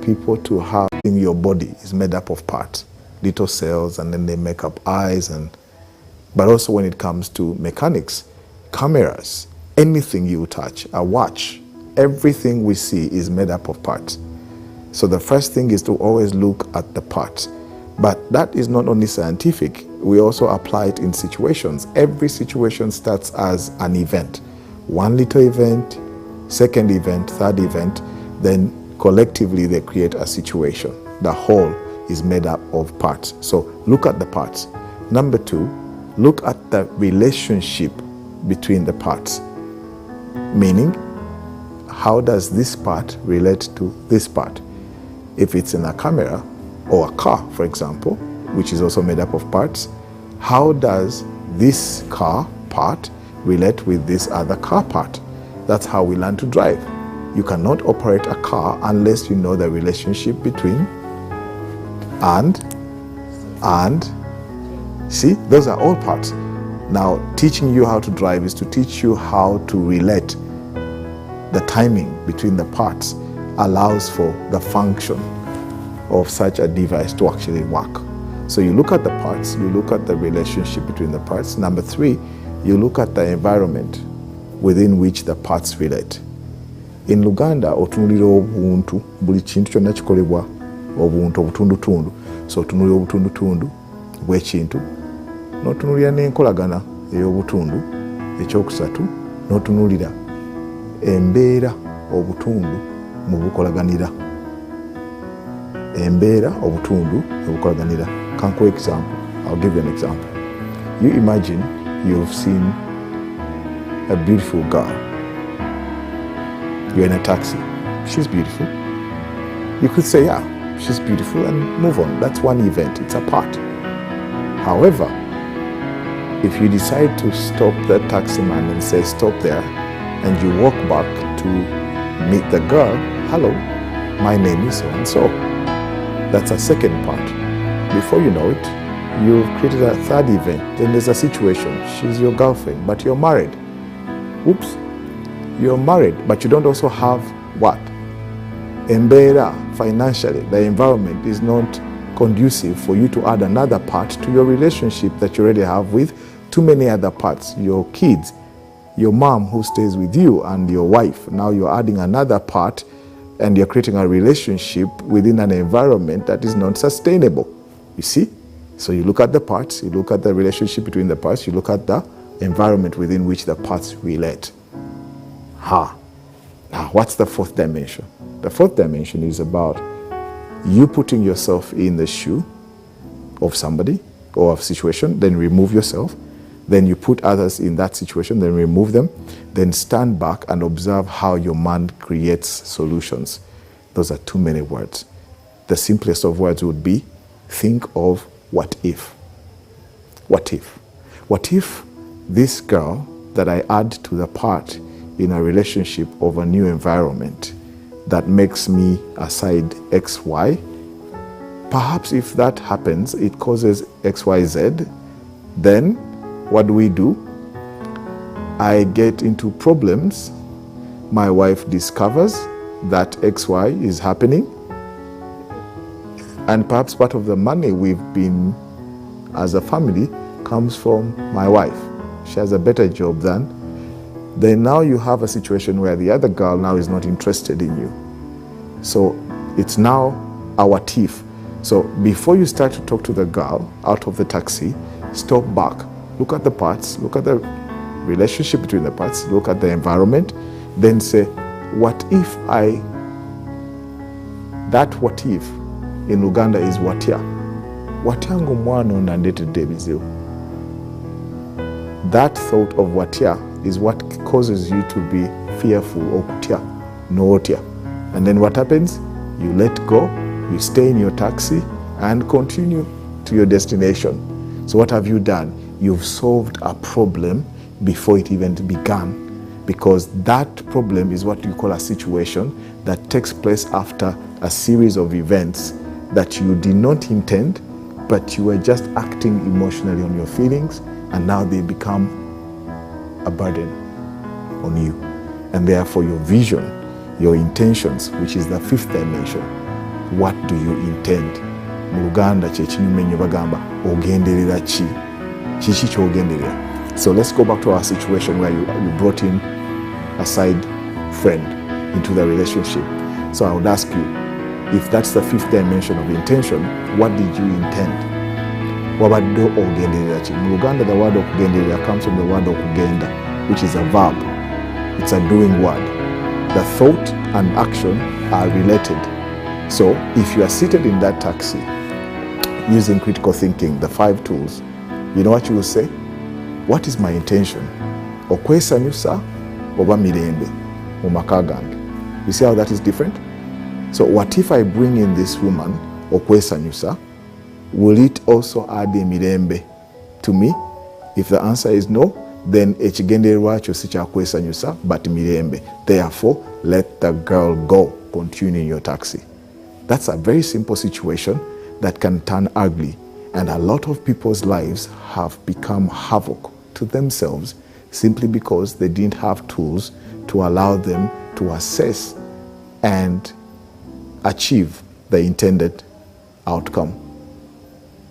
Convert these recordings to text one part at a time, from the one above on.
people to have in your body is made up of parts, little cells, and then they make up eyes. But also when it comes to mechanics, cameras, anything you touch, a watch, everything we see is made up of parts. So the first thing is to always look at the parts. But that is not only scientific, we also apply it in situations. Every situation starts as an event. One little event, second event, third event, then collectively they create a situation. The whole is made up of parts. So look at the parts. Number two, look at the relationship between the parts. Meaning, how does this part relate to this part? If it's in a camera or a car, for example, which is also made up of parts, how does this car part relate with this other car part? That's how we learn to drive. You cannot operate a car unless you know the relationship between and. See, those are all parts. Now, teaching you how to drive is to teach you how to relate. The timing between the parts allows for the function of such a device to actually work. So you look at the parts, you look at the relationship between the parts. Number three, you look at the environment within which the parts relate. In Luganda, otunulira obuntu, buli kintu kyonna kikolebwa obuntu obutundutundu. So otunulira obutundutundu bw'ekintu, n'otunulira n'enkolagana ey'obutundu, ekyokusatu, n'otunulira embeera obutundu mu bukolaganira. Embeera obutundu mu bukolaganira. Can I example? I'll give you an example. You imagine you've seen a beautiful girl. You're in a taxi. She's beautiful. You could say, yeah, she's beautiful and move on. That's one event. It's a part. However, if you decide to stop the taxi man and say, stop there, and you walk back to meet the girl, hello, my name is so-and-so. That's a second part. Before you know it, you've created a third event. Then there's a situation. She's your girlfriend, but you're married. Oops. You're married, but you don't also have what? Embeera, financially. The environment is not conducive for you to add another part to your relationship that you already have with too many other parts. Your kids, your mom who stays with you, and your wife. Now you're adding another part and you're creating a relationship within an environment that is not sustainable. You see? So you look at the parts, you look at the relationship between the parts, you look at the environment within which the parts relate. Now, what's the fourth dimension? The fourth dimension is about you putting yourself in the shoe of somebody or a situation, then remove yourself. Then you put others in that situation, then remove them, then stand back and observe how your mind creates solutions. Those are too many words. The simplest of words would be, think of what if. What if? What if this girl that I add to the part in a relationship of a new environment that makes me a side XY, perhaps if that happens, it causes XYZ, then what do? I get into problems. My wife discovers that XY is happening. And perhaps part of the money we've been as a family comes from my wife. She has a better job than. Then now you have a situation where the other girl now is not interested in you. So it's now our thief. So before you start to talk to the girl out of the taxi, stop back. Look at the parts, look at the relationship between the parts, look at the environment, then say, what if that what if in Uganda is watya. Watya ngo mwana onandetedde ebizibu. That thought of watya is what causes you to be fearful, okutya, nootya. And then what happens? You let go, you stay in your taxi and continue to your destination. So what have you done? You've solved a problem before it even began, because that problem is what you call a situation that takes place after a series of events that you did not intend, but you were just acting emotionally on your feelings, and now they become a burden on you. And therefore your vision, your intentions, which is the fifth dimension, what do you intend? Mu Luganda kyekinyumenyo bagamba ogenderera ki? Kiki kyogenderera? So let's go back to our situation where you brought in a side friend into the relationship. So I would ask you, if that's the fifth dimension of intention, what did you intend? Wabadde ogenderera ki? Mu Luganda, the word okugenderera comes from the word okugenda, which is a verb. It's a doing word. The thought and action are related. So if you are seated in that taxi using critical thinking, the 5 tools, you know what you will say? What is my intention? Okwesanyusa oba mirembe mu maka gange. You see how that is different? So what if I bring in this woman, okwesanyusa, will it also add emirembe to me? If the answer is no, then ekigendererwa kyo si kyakwesanyusa but mirembe. Therefore, let the girl go. Continue in your taxi. That's a very simple situation that can turn ugly, and a lot of people's lives have become havoc to themselves simply because they didn't have tools to allow them to assess and achieve the intended outcome.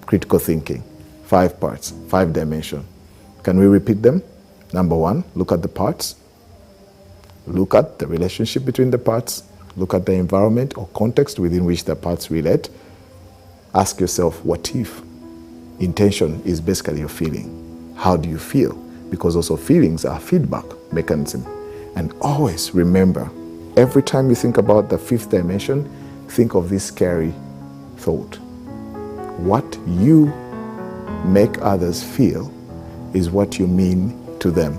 Critical thinking, 5 parts, 5 dimensions. Can we repeat them? Number 1, look at the parts. Look at the relationship between the parts. Look at the environment or context within which the parts relate. Ask yourself, what if? Intention is basically your feeling. How do you feel? Because also feelings are feedback mechanism. And always remember, every time you think about the 5th dimension, think of this scary thought. What you make others feel is what you mean to them.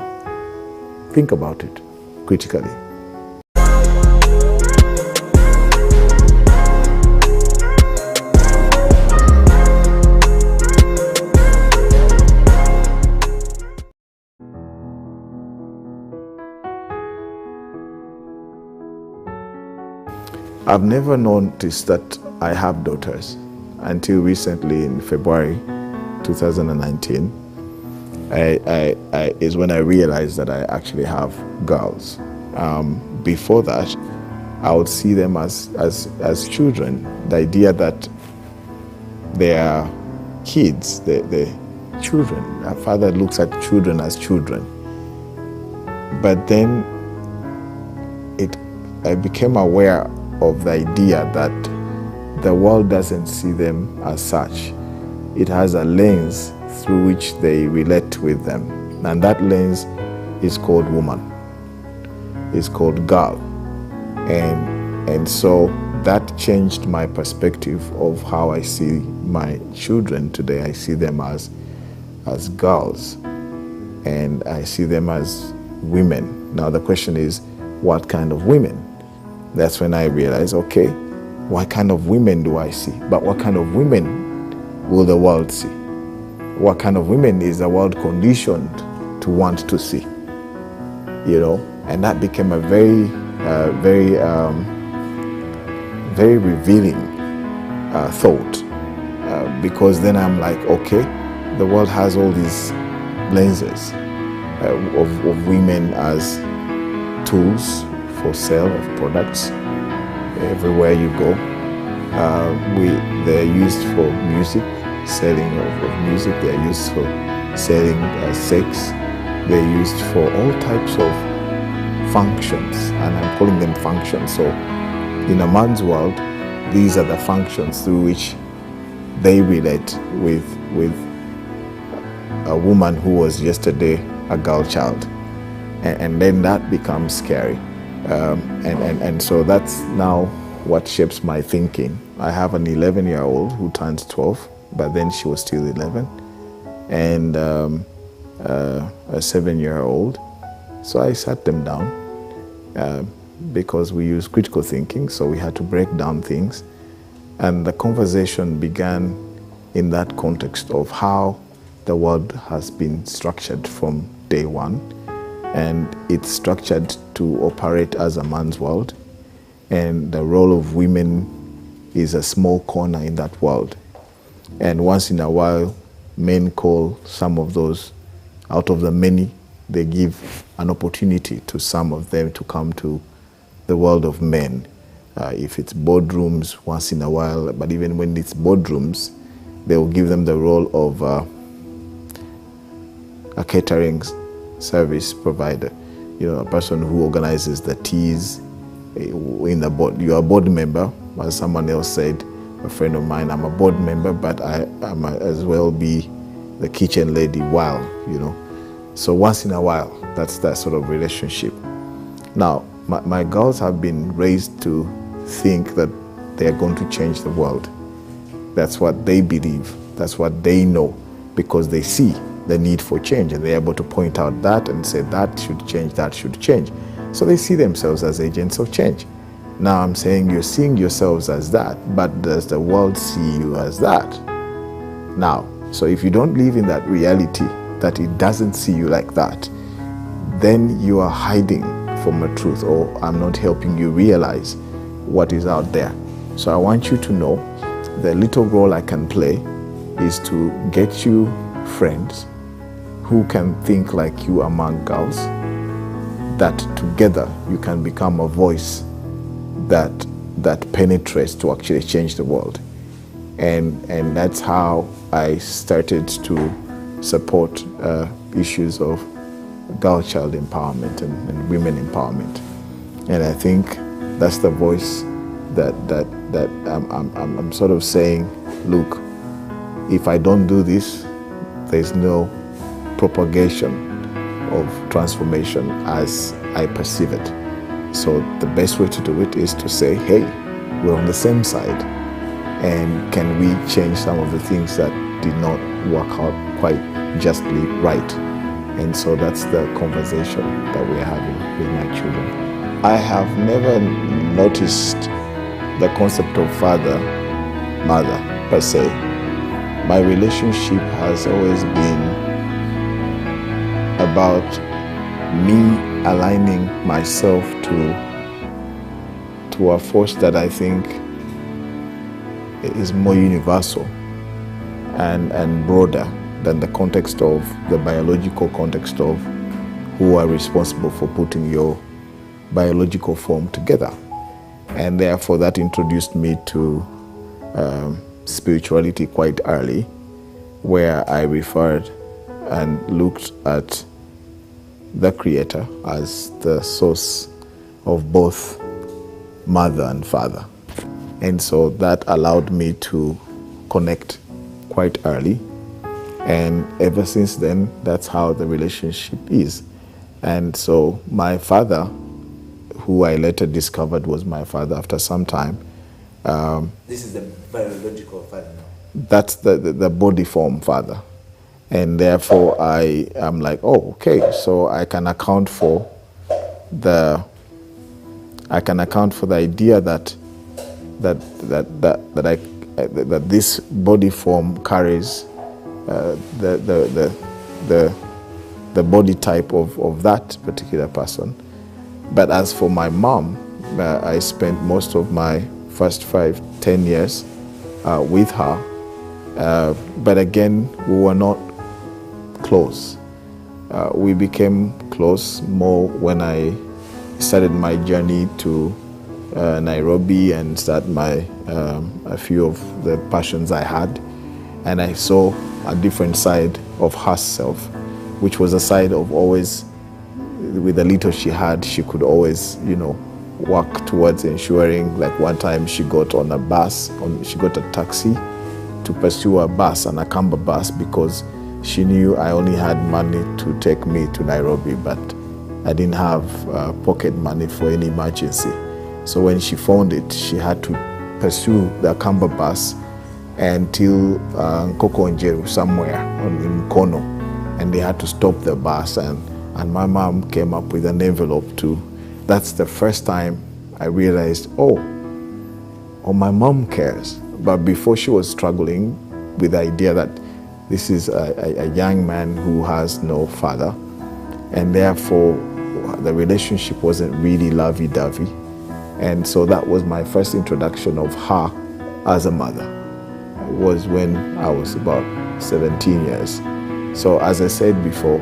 Think about it critically. I've never noticed that I have daughters until recently in February 2019. Is when I realized that I actually have girls. Before that, I would see them as children. The idea that they are kids, the children. A father looks at children as children. But then I became aware of the idea that the world doesn't see them as such. It has a lens through which they relate with them. And that lens is called woman. It's called girl. And so that changed my perspective of how I see my children today. I see them as girls. And I see them as women. Now the question is, what kind of women? That's when I realized, okay, what kind of women do I see? But what kind of women will the world see? What kind of women is the world conditioned to want to see? You know, and that became a very revealing thought, because then I'm like, okay, the world has all these lenses of women as tools for sale of products. Everywhere you go, they're used for music, selling of music. They're used for selling sex. They're used for all types of functions, and I'm calling them functions. So in a man's world, these are the functions through which they relate with a woman who was yesterday a girl child, and then that becomes scary. And so that's now what shapes my thinking. I have an 11-year-old who turns 12, but then she was still 11, and a 7-year-old. So I sat them down because we use critical thinking, so we had to break down things. And the conversation began in that context of how the world has been structured from day one, and it's structured to operate as a man's world, and the role of women is a small corner in that world. And once in a while, men call some of those, out of the many, they give an opportunity to some of them to come to the world of men, If it's boardrooms, once in a while, but even when it's boardrooms, they will give them the role of a catering service provider. A person who organizes the teas in the board. You're a board member, as someone else said, a friend of mine, I'm a board member, but I might as well be the kitchen lady while. So once in a while, that's that sort of relationship. Now, my girls have been raised to think that they are going to change the world. That's what they believe. That's what they know, because they see the need for change, and they're able to point out that and say that should change, that should change. So they see themselves as agents of change. Now I'm saying you're seeing yourselves as that, but does the world see you as that? Now, so if you don't live in that reality, that it doesn't see you like that, then you are hiding from a truth, or I'm not helping you realize what is out there. So I want you to know the little role I can play is to get you friends who can think like you among girls, that together you can become a voice that penetrates to actually change the world. And that's how I started to support issues of girl-child empowerment and women empowerment. And I think that's the voice that I'm sort of saying, look, if I don't do this, there's no propagation of transformation as I perceive it. So the best way to do it is to say, hey, we're on the same side, and can we change some of the things that did not work out quite justly right? And so that's the conversation that we're having with my children. I have never noticed the concept of father, mother, per se. My relationship has always been about me aligning myself to a force that I think is more universal and broader than the context of the biological context of who are responsible for putting your biological form together. And therefore that introduced me to spirituality quite early, where I referred and looked at the Creator as the source of both mother and father. And so that allowed me to connect quite early. And ever since then, that's how the relationship is. And so my father, who I later discovered was my father after some time. This is the biological father now? That's the body form father. And therefore I am like, oh, okay, so I can account for the idea that this body form carries the body type of that particular person. But as for my mom, I spent most of my first 5-10 years with her. But again, we were not close. We became close more when I started my journey to Nairobi and start a few of the passions I had. And I saw a different side of herself, which was a side of always, with the little she had, she could always, work towards ensuring. Like one time she got on a bus, she got a taxi to pursue a bus, an Akamba bus, because she knew I only had money to take me to Nairobi, but I didn't have pocket money for any emergency. So when she found it, she had to pursue the Akamba bus until Nkoko Njeru, somewhere in Kono, and they had to stop the bus, and my mom came up with an envelope too. That's the first time I realized, oh, my mom cares. But before, she was struggling with the idea that this is a young man who has no father, and therefore the relationship wasn't really lovey-dovey. And so that was my first introduction of her as a mother, was when I was about 17 years. So as I said before,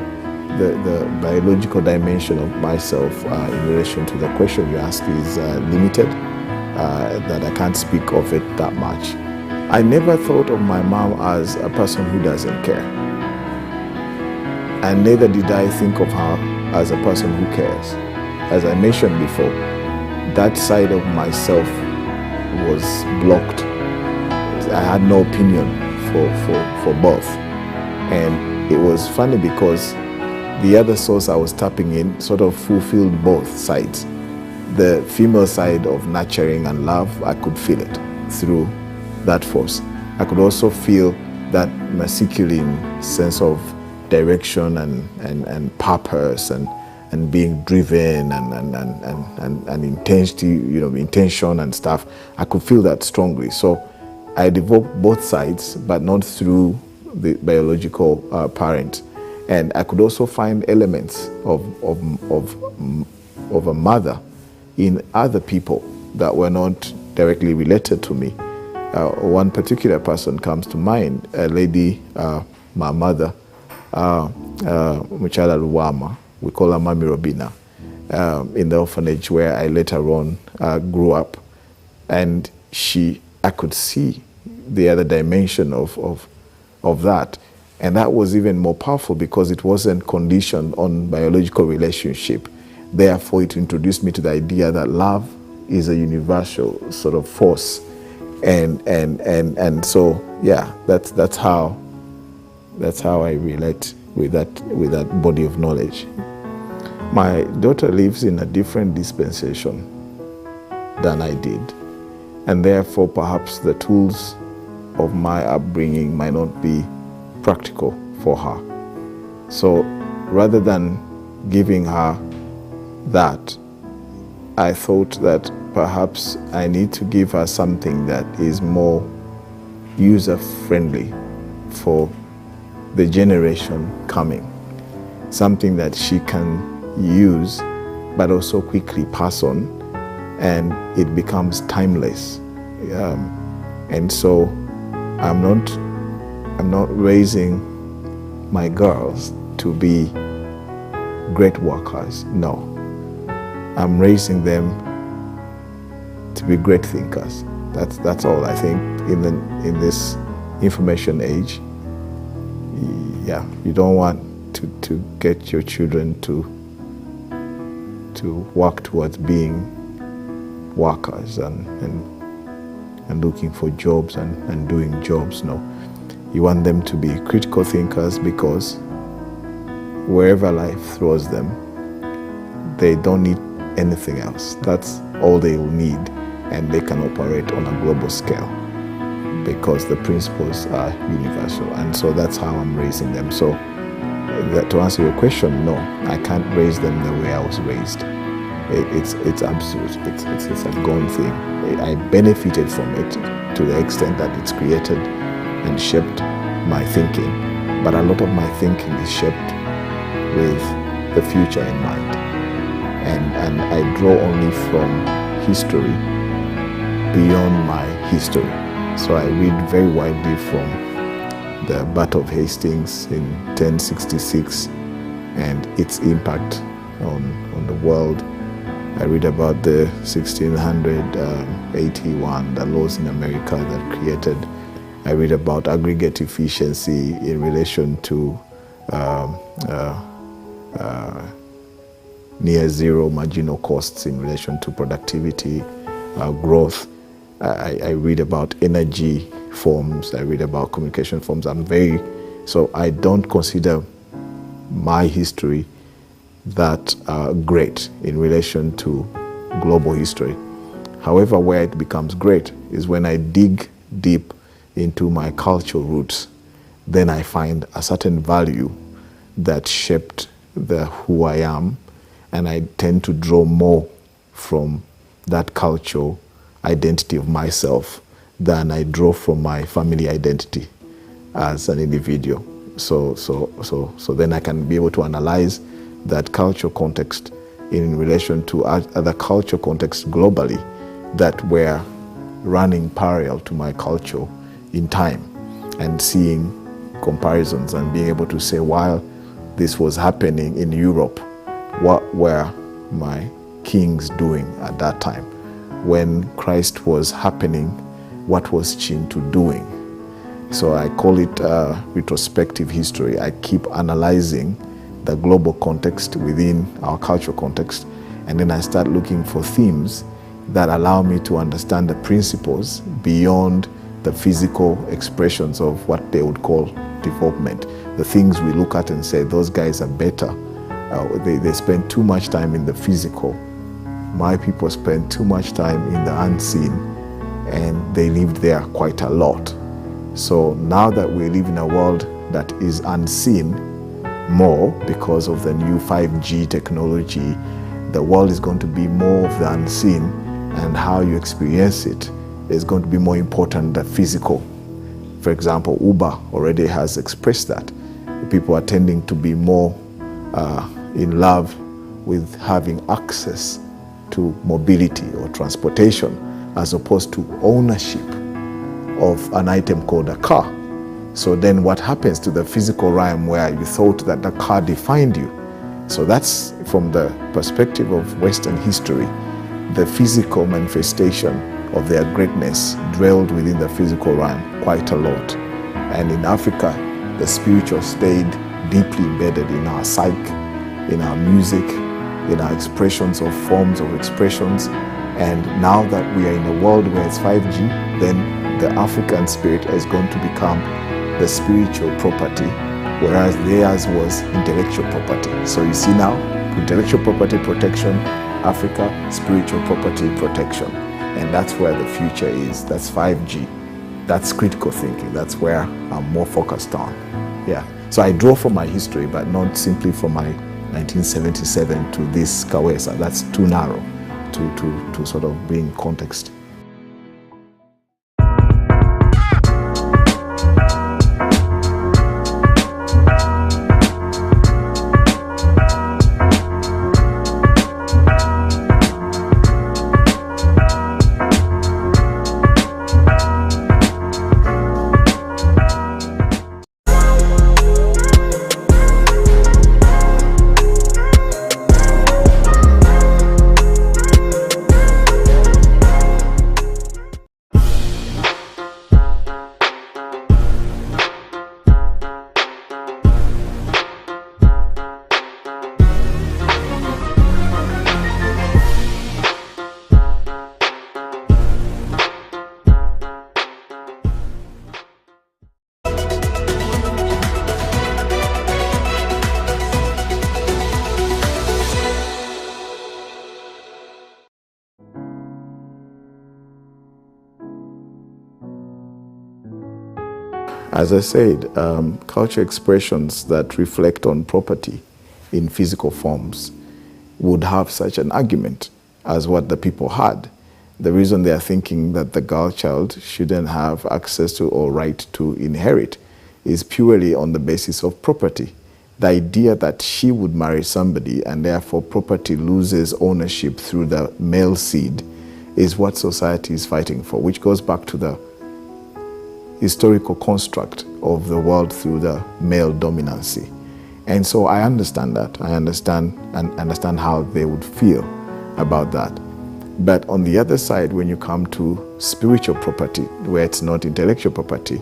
the biological dimension of myself in relation to the question you asked is limited. that I can't speak of it that much. I never thought of my mom as a person who doesn't care. And neither did I think of her as a person who cares. As I mentioned before, that side of myself was blocked. I had no opinion for both. And it was funny because the other source I was tapping in sort of fulfilled both sides. The female side of nurturing and love, I could feel it through that force. I could also feel that masculine sense of direction and purpose and being driven and intention and stuff. I could feel that strongly. So I developed both sides, but not through the biological parent. And I could also find elements of a mother in other people that were not directly related to me. One particular person comes to mind, a lady, my mother, Muchala Luwama, we call her Mami Robina, in the orphanage where I later on grew up. And I could see the other dimension of that. And that was even more powerful because it wasn't conditioned on biological relationship. Therefore, it introduced me to the idea that love is a universal sort of force. And so, yeah, that's how I relate with that body of knowledge. My daughter lives in a different dispensation than I did. And therefore, perhaps the tools of my upbringing might not be practical for her. So rather than giving her that, I thought that perhaps I need to give her something that is more user-friendly for the generation coming. Something that she can use, but also quickly pass on, and it becomes timeless. And so I'm not raising my girls to be great workers. No, I'm raising them to be great thinkers. That's all. I think in this information age, yeah, you don't want to get your children to work towards being workers and looking for jobs and doing jobs. No, you want them to be critical thinkers, because wherever life throws them, they don't need anything else. That's all they will need, and they can operate on a global scale because the principles are universal. And so that's how I'm raising them. So to answer your question, no, I can't raise them the way I was raised. It's absolute. It's a gone thing. I benefited from it to the extent that it's created and shaped my thinking. But a lot of my thinking is shaped with the future in mind. And I draw only from history beyond my history. So I read very widely from the Battle of Hastings in 1066 and its impact on the world. I read about the 1681, the laws in America that created. I read about aggregate efficiency in relation to near zero marginal costs in relation to productivity, growth. I read about energy forms. I read about communication forms. So I don't consider my history that great in relation to global history. However, where it becomes great is when I dig deep into my cultural roots. Then I find a certain value that shaped who I am, and I tend to draw more from that cultural identity of myself than I draw from my family identity as an individual. So then I can be able to analyze that cultural context in relation to other cultural contexts globally that were running parallel to my culture in time, and seeing comparisons and being able to say, while this was happening in Europe, what were my kings doing at that time? when Christ was happening, what was Chintu doing? So I call it retrospective history. I keep analyzing the global context within our cultural context, and then I start looking for themes that allow me to understand the principles beyond the physical expressions of what they would call development. The things we look at and say, those guys are better. They spend too much time in the physical. My people spend too much time in the unseen, and they lived there quite a lot. So now that we live in a world that is unseen more because of the new 5G technology, the world is going to be more of the unseen, and how you experience it is going to be more important than physical. For example, Uber already has expressed that. People are tending to be more in love with having access to mobility or transportation as opposed to ownership of an item called a car. So then what happens to the physical realm where you thought that the car defined you? So that's from the perspective of Western history. The physical manifestation of their greatness dwelled within the physical realm quite a lot. And in Africa, the spiritual stayed deeply embedded in our psyche, in our music, in our expressions of forms of expressions. And now that we are in a world where it's 5G, then the African spirit is going to become the spiritual property, whereas theirs was intellectual property. So you see now, intellectual property protection, Africa, spiritual property protection. And that's where the future is. That's 5G. That's critical thinking. That's where I'm more focused on. Yeah. So I draw from my history, but not simply from my 1977 to this Kawesa. That's too narrow to sort of bring context. As I said, culture expressions that reflect on property in physical forms would have such an argument as what the people had. The reason they are thinking that the girl child shouldn't have access to or right to inherit is purely on the basis of property. The idea that she would marry somebody and therefore property loses ownership through the male seed is what society is fighting for, which goes back to the historical construct of the world through the male dominancy. And so I understand that. I understand how they would feel about that. But on the other side, when you come to spiritual property, where it's not intellectual property,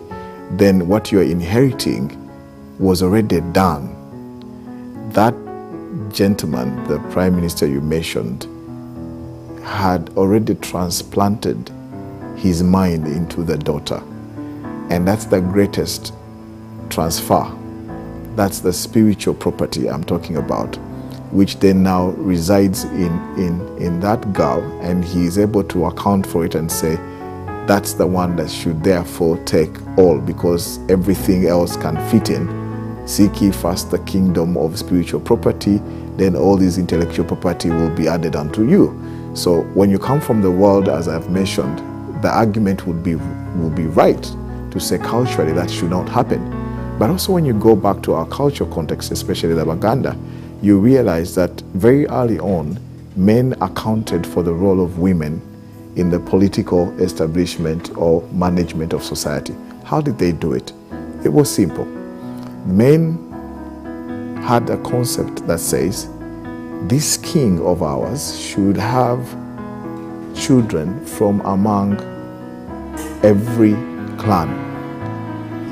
then what you're inheriting was already done. That gentleman, the prime minister you mentioned, had already transplanted his mind into the daughter. And that's the greatest transfer. That's the spiritual property I'm talking about, which then now resides in that girl, and he is able to account for it and say, that's the one that should therefore take all, because everything else can fit in. Seek ye first the kingdom of spiritual property, then all this intellectual property will be added unto you. So when you come from the world, as I've mentioned, the argument will be right to say culturally that should not happen. But also when you go back to our cultural context, especially the Baganda, you realize that very early on, men accounted for the role of women in the political establishment or management of society. How did they do it? It was simple. Men had a concept that says, this king of ours should have children from among every clan.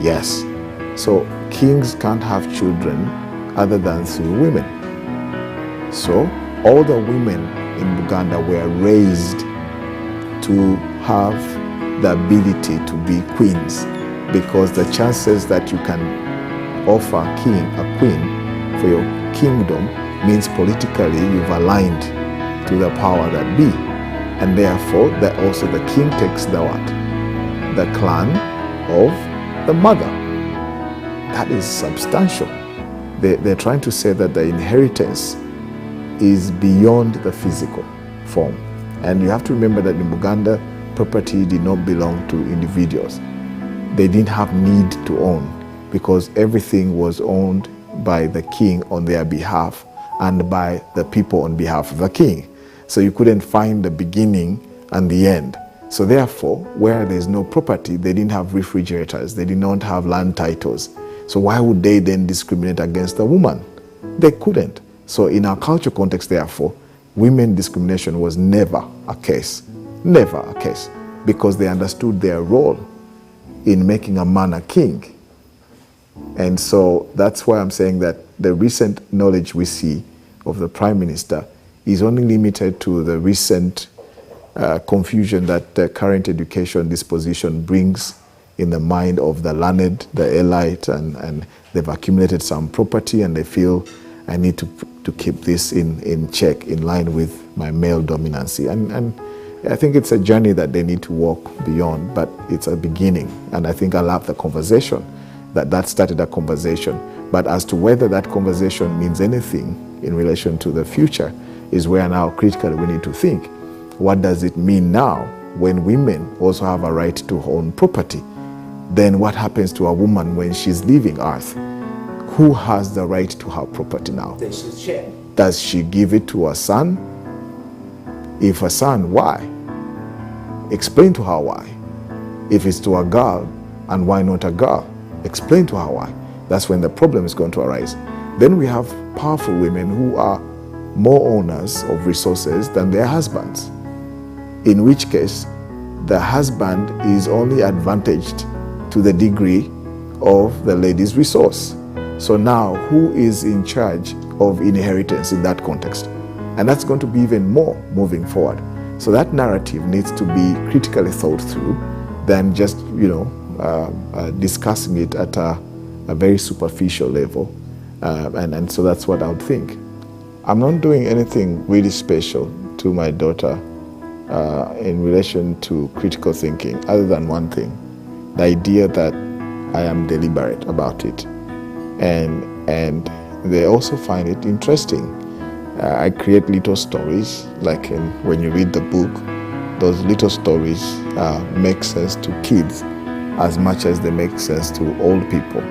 Yes. So kings can't have children other than through women. So all the women in Buganda were raised to have the ability to be queens, because the chances that you can offer a queen for your kingdom means politically you've aligned to the power that be. And therefore, that also the king takes the what? The clan of the mother. That is substantial. They're trying to say that the inheritance is beyond the physical form. And you have to remember that in Buganda, property did not belong to individuals. They didn't have need to own, because everything was owned by the king on their behalf and by the people on behalf of the king. So you couldn't find the beginning and the end. So therefore, where there's no property, they didn't have refrigerators, they did not have land titles. So why would they then discriminate against a woman? They couldn't. So in our cultural context, therefore, women discrimination was never a case. Never a case. Because they understood their role in making a man a king. And so that's why I'm saying that the recent knowledge we see of the Prime Minister is only limited to the recent confusion that the current education disposition brings in the mind of the learned, the elite, and they've accumulated some property and they feel I need to keep this in check, in line with my male dominancy. And I think it's a journey that they need to walk beyond, but it's a beginning. And I think I love the conversation, that started a conversation. But as to whether that conversation means anything in relation to the future is where now critically we need to think. What does it mean now when women also have a right to own property? Then what happens to a woman when she's leaving Earth? Who has the right to have property now? They should share. Does she give it to her son? If a son, why? Explain to her why. If it's to a girl, and why not a girl? Explain to her why. That's when the problem is going to arise. Then we have powerful women who are more owners of resources than their husbands, in which case the husband is only advantaged to the degree of the lady's resource. So now who is in charge of inheritance in that context? And that's going to be even more moving forward. So that narrative needs to be critically thought through than just, discussing it at a very superficial level. And so that's what I would think. I'm not doing anything really special to my daughter in relation to critical thinking, other than one thing, the idea that I am deliberate about it. And they also find it interesting. I create little stories, like when you read the book, those little stories make sense to kids as much as they make sense to old people.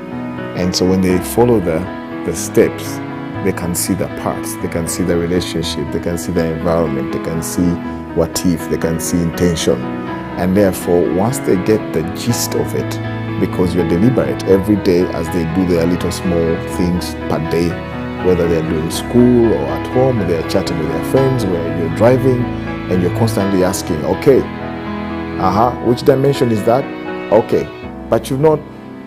And so when they follow the steps, they can see the parts, they can see the relationship, they can see the environment, they can see what if, they can see intention. And therefore, once they get the gist of it, because you're deliberate every day as they do their little small things per day, whether they're doing school or at home, or they're chatting with their friends, where you're driving, and you're constantly asking, okay, which dimension is that? Okay, but you've not,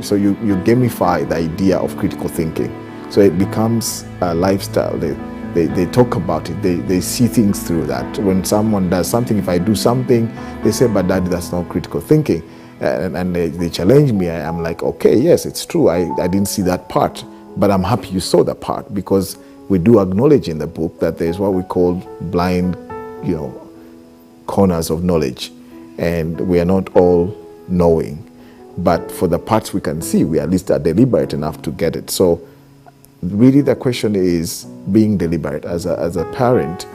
so you gamify the idea of critical thinking. So it becomes a lifestyle. They talk about it. They see things through that. When someone does something, if I do something, they say, but Daddy, that's not critical thinking. And they challenge me. I'm like, okay, yes, it's true. I didn't see that part, but I'm happy you saw that part, because we do acknowledge in the book that there's what we call blind, corners of knowledge, and we are not all knowing. But for the parts we can see, we at least are deliberate enough to get it. So really the question is being deliberate as a parent,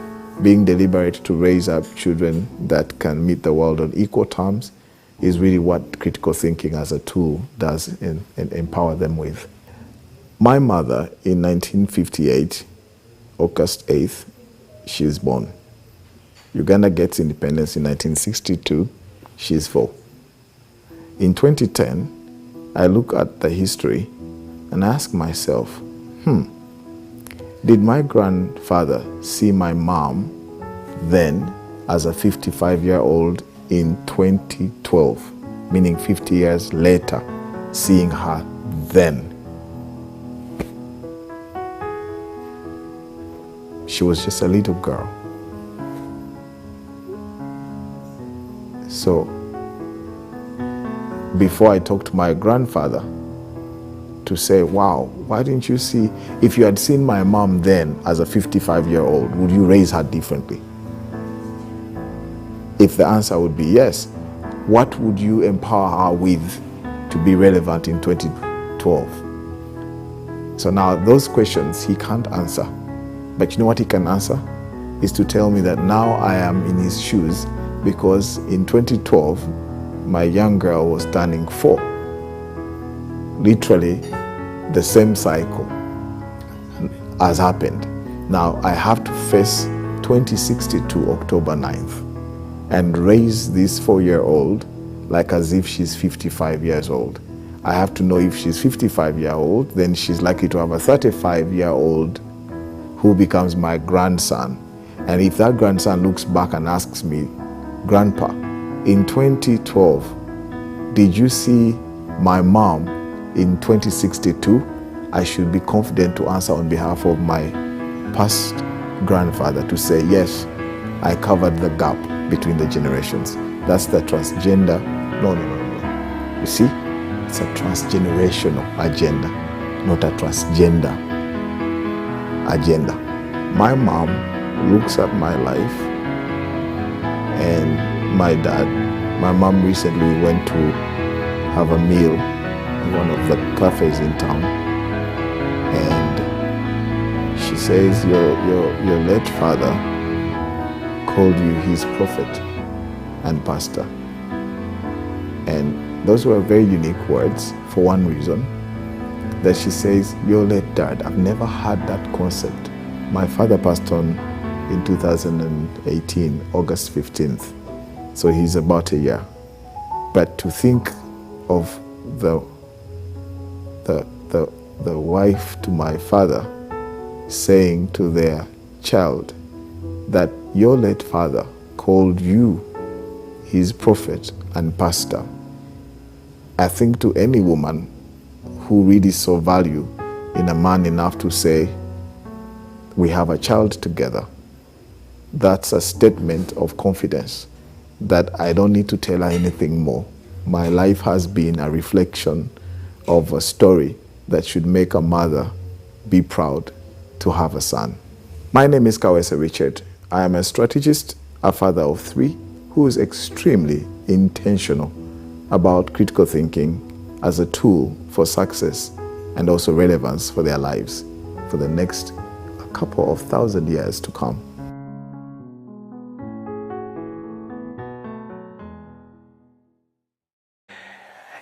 being deliberate to raise up children that can meet the world on equal terms is really what critical thinking as a tool does and empower them with. My mother in 1958, August 8th, she is born. Uganda gets independence in 1962, she is 4. In 2010, I look at the history and ask myself, did my grandfather see my mom then as a 55-year-old in 2012, meaning 50 years later, seeing her then. She was just a little girl. So, before I talked to my grandfather to say, wow, why didn't you see, if you had seen my mom then as a 55-year-old, would you raise her differently? If the answer would be yes, what would you empower her with to be relevant in 2012? So now those questions he can't answer. But you know what he can answer? Is to tell me that now I am in his shoes, because in 2012, my young girl was turning 4. Literally, the same cycle has happened. Now I have to face 2062, October 9th, and raise this 4-year-old like as if she's 55 years old. I have to know if she's 55-year-old, then she's likely to have a 35-year-old who becomes my grandson. And if that grandson looks back and asks me, Grandpa, in 2012, did you see my mom in 2062? I should be confident to answer on behalf of my past grandfather to say, yes, I covered the gap between the generations. That's the transgender. No. You see, it's a transgenerational agenda, not a transgender agenda. My mom looks at my life and my dad. My mom recently went to have a meal in one of the cafes in town, and she says, your late father called you his prophet and pastor. And those were very unique words for one reason, that she says, your late dad, I've never had that concept. My father passed on in 2018, August 15th. So he's about a year. But to think of the wife to my father saying to their child that your late father called you his prophet and pastor, I think to any woman who really saw value in a man enough to say, we have a child together, that's a statement of confidence that I don't need to tell her anything more. My life has been a reflection of a story that should make a mother be proud to have a son. My name is Kawesa Richard. I am a strategist, a father of 3, who is extremely intentional about critical thinking as a tool for success and also relevance for their lives for the next couple of thousand years to come.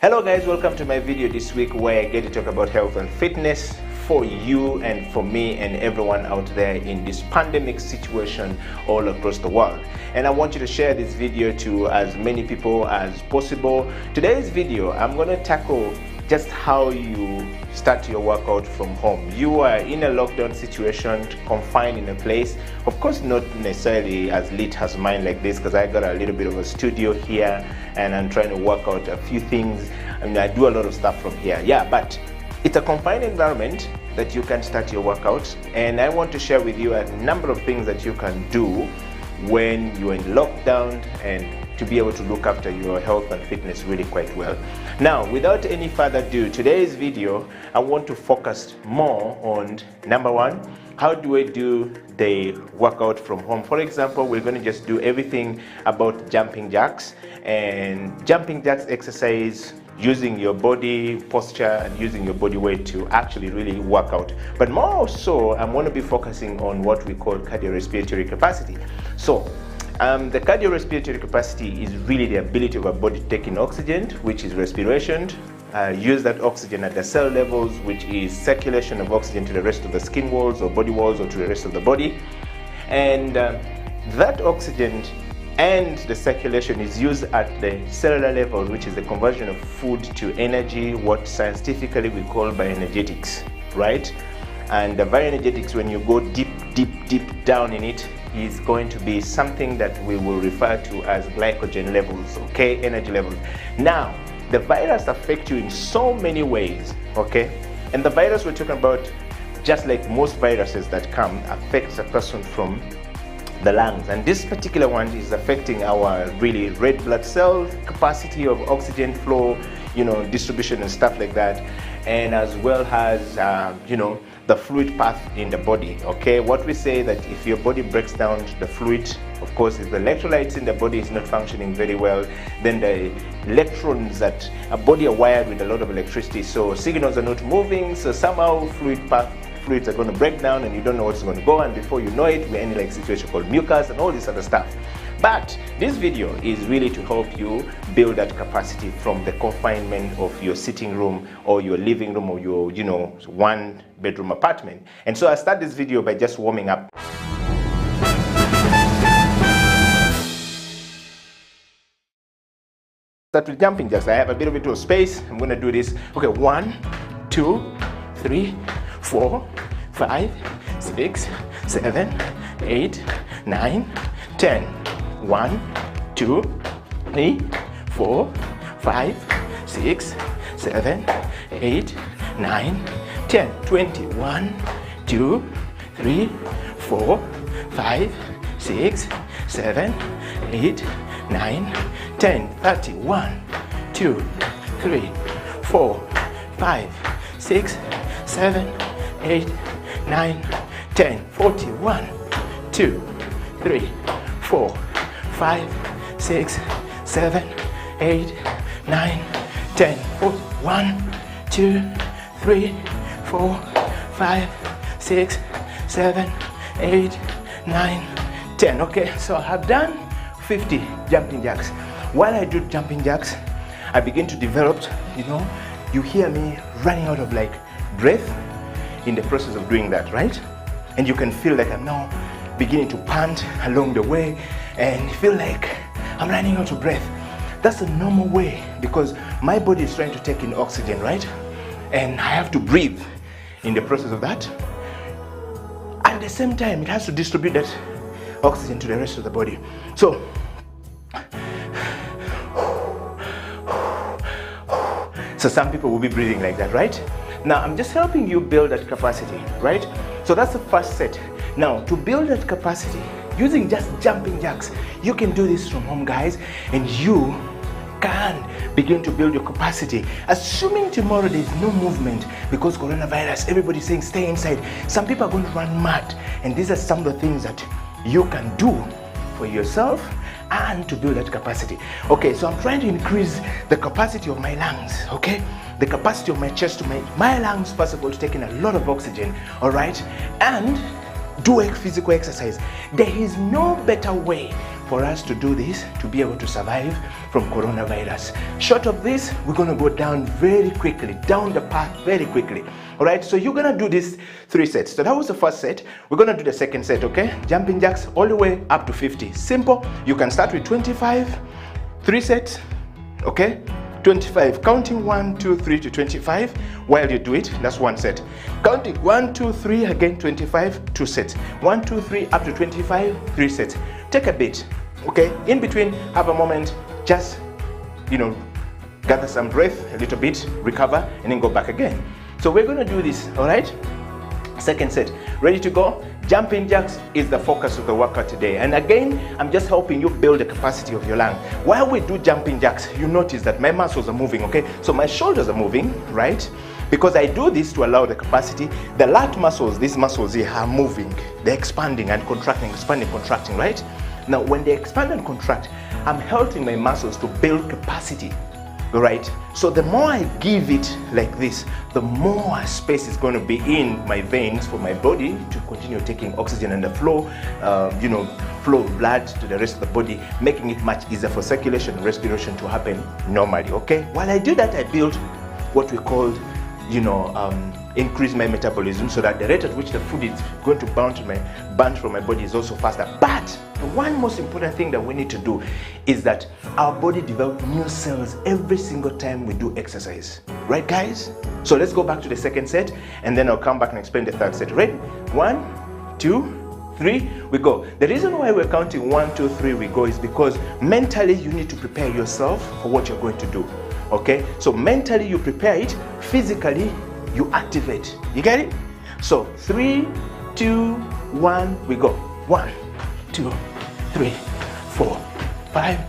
Hello guys, welcome to my video this week where I get to talk about health and fitness for you and for me and everyone out there in this pandemic situation all across the world. And I want you to share this video to as many people as possible. Today's video, I'm going to tackle just how you start your workout from home. You are in a lockdown situation, confined in a place. Of course, not necessarily as lit as mine like this, because I got a little bit of a studio here and I'm trying to work out a few things. I mean, I do a lot of stuff from here. Yeah, but it's a confined environment that you can start your workout. And I want to share with you a number of things that you can do when you're in lockdown and to be able to look after your health and fitness really quite well. Now, without any further ado, today's video, I want to focus more on number 1, how do I do the workout from home? For example, we're going to just do everything about jumping jacks, and jumping jacks exercise using your body posture and using your body weight to actually really work out. But more so, I'm going to be focusing on what we call cardiorespiratory capacity. So the cardiorespiratory capacity is really the ability of our body to take in oxygen, which is respiration, use that oxygen at the cell levels, which is circulation of oxygen to the rest of the skin walls or body walls or to the rest of the body. And that oxygen and the circulation is used at the cellular level, which is the conversion of food to energy, what scientifically we call bioenergetics, right? And the bioenergetics, when you go deep down in it, is going to be something that we will refer to as glycogen levels, okay, energy levels. Now, the virus affects you in so many ways, okay? And the virus we're talking about, just like most viruses that come, affects a person from the lungs. And this particular one is affecting our really red blood cells, capacity of oxygen flow, distribution and stuff like that. And as well as, the fluid path in the body, okay? What we say that if your body breaks down the fluid, of course, if the electrolytes in the body is not functioning very well, then the electrons that a body are wired with a lot of electricity, so signals are not moving, so somehow fluids are going to break down and you don't know what's going to go, and before you know it, we're in like a situation called mucus and all this other stuff. But this video is really to help you build that capacity from the confinement of your sitting room or your living room or your, one bedroom apartment. And so I start this video by just warming up. Start with jumping jacks. I have a bit of space. I'm going to do this. Okay, 1, 2, 3, 4, 5, 6, 7, 8, 9, 10. 1, 2, 3, 4, 5, 6, 7, 8, 9, 10, 20. 1, 2, 3, 4, 5, 6, 7, 8, 9, 10, 30. 1, 2, 3, 4, 5, 6, 7, 8, 9, 10, 40. 1, 2, 3, 4, 5, 6, 7, 8, 9, 10, 40. 1, 2, 3, 4, 5, 6, 7, 8, 9, 10. Okay, so I've done 50 jumping jacks. While I do jumping jacks, I begin to develop, you hear me running out of breath in the process of doing that, right? And you can feel like I'm now beginning to pant along the way and feel like I'm running out of breath. That's a normal way because my body is trying to take in oxygen, right? And I have to breathe in the process of that. At the same time, it has to distribute that oxygen to the rest of the body. So some people will be breathing like that, right? Now I'm just helping you build that capacity, right? So that's the first set. Now to build that capacity using just jumping jacks, you can do this from home, guys, and you can begin to build your capacity. Assuming tomorrow there's no movement because coronavirus, everybody's saying stay inside. Some people are going to run mad, and these are some of the things that you can do for yourself and to build that capacity. Okay, so I'm trying to increase the capacity of my lungs, okay? The capacity of my chest to my lungs, first of all, to take in a lot of oxygen, all right? And do a physical exercise. There is no better way for us to do this to be able to survive from coronavirus. Short of this, we're gonna go down very quickly, down the path very quickly. All right, so you're gonna do this 3 sets. So that was the first set. We're gonna do the second set, okay? Jumping jacks all the way up to 50. Simple. You can start with 25, 3 sets, okay? 25, counting 1, 2, 3 to 25 while you do it. That's 1 set. Counting 1, 2, 3 again, 25, 2 sets. 1, 2, 3 up to 25, 3 sets. Take a bit, okay? In between, have a moment, just gather some breath a little bit, recover, and then go back again. So we're gonna do this, all right? Second set, ready to go? Jumping jacks is the focus of the workout today. And again, I'm just helping you build the capacity of your lung. While we do jumping jacks, you notice that my muscles are moving, okay? So my shoulders are moving, right? Because I do this to allow the capacity. The lat muscles, these muscles here are moving. They're expanding and contracting, expanding, contracting, right? Now, when they expand and contract, I'm helping my muscles to build capacity. Right? So the more I give it like this, the more space is going to be in my veins for my body to continue taking oxygen and the flow, flow of blood to the rest of the body, making it much easier for circulation and respiration to happen normally, okay? While I do that, I build what we call, increase my metabolism so that the rate at which the food is going to burn from my body is also faster. But the one most important thing that we need to do is that our body develops new cells every single time we do exercise. Right, guys? So let's go back to the second set and then I'll come back and explain the third set. Ready? 1, 2, 3, we go. The reason why we're counting 1, 2, 3, we go is because mentally you need to prepare yourself for what you're going to do. Okay, so mentally you prepare it, physically you activate. You get it? So 3, 2, 1, we go. 1, 2, 3, 4, 5,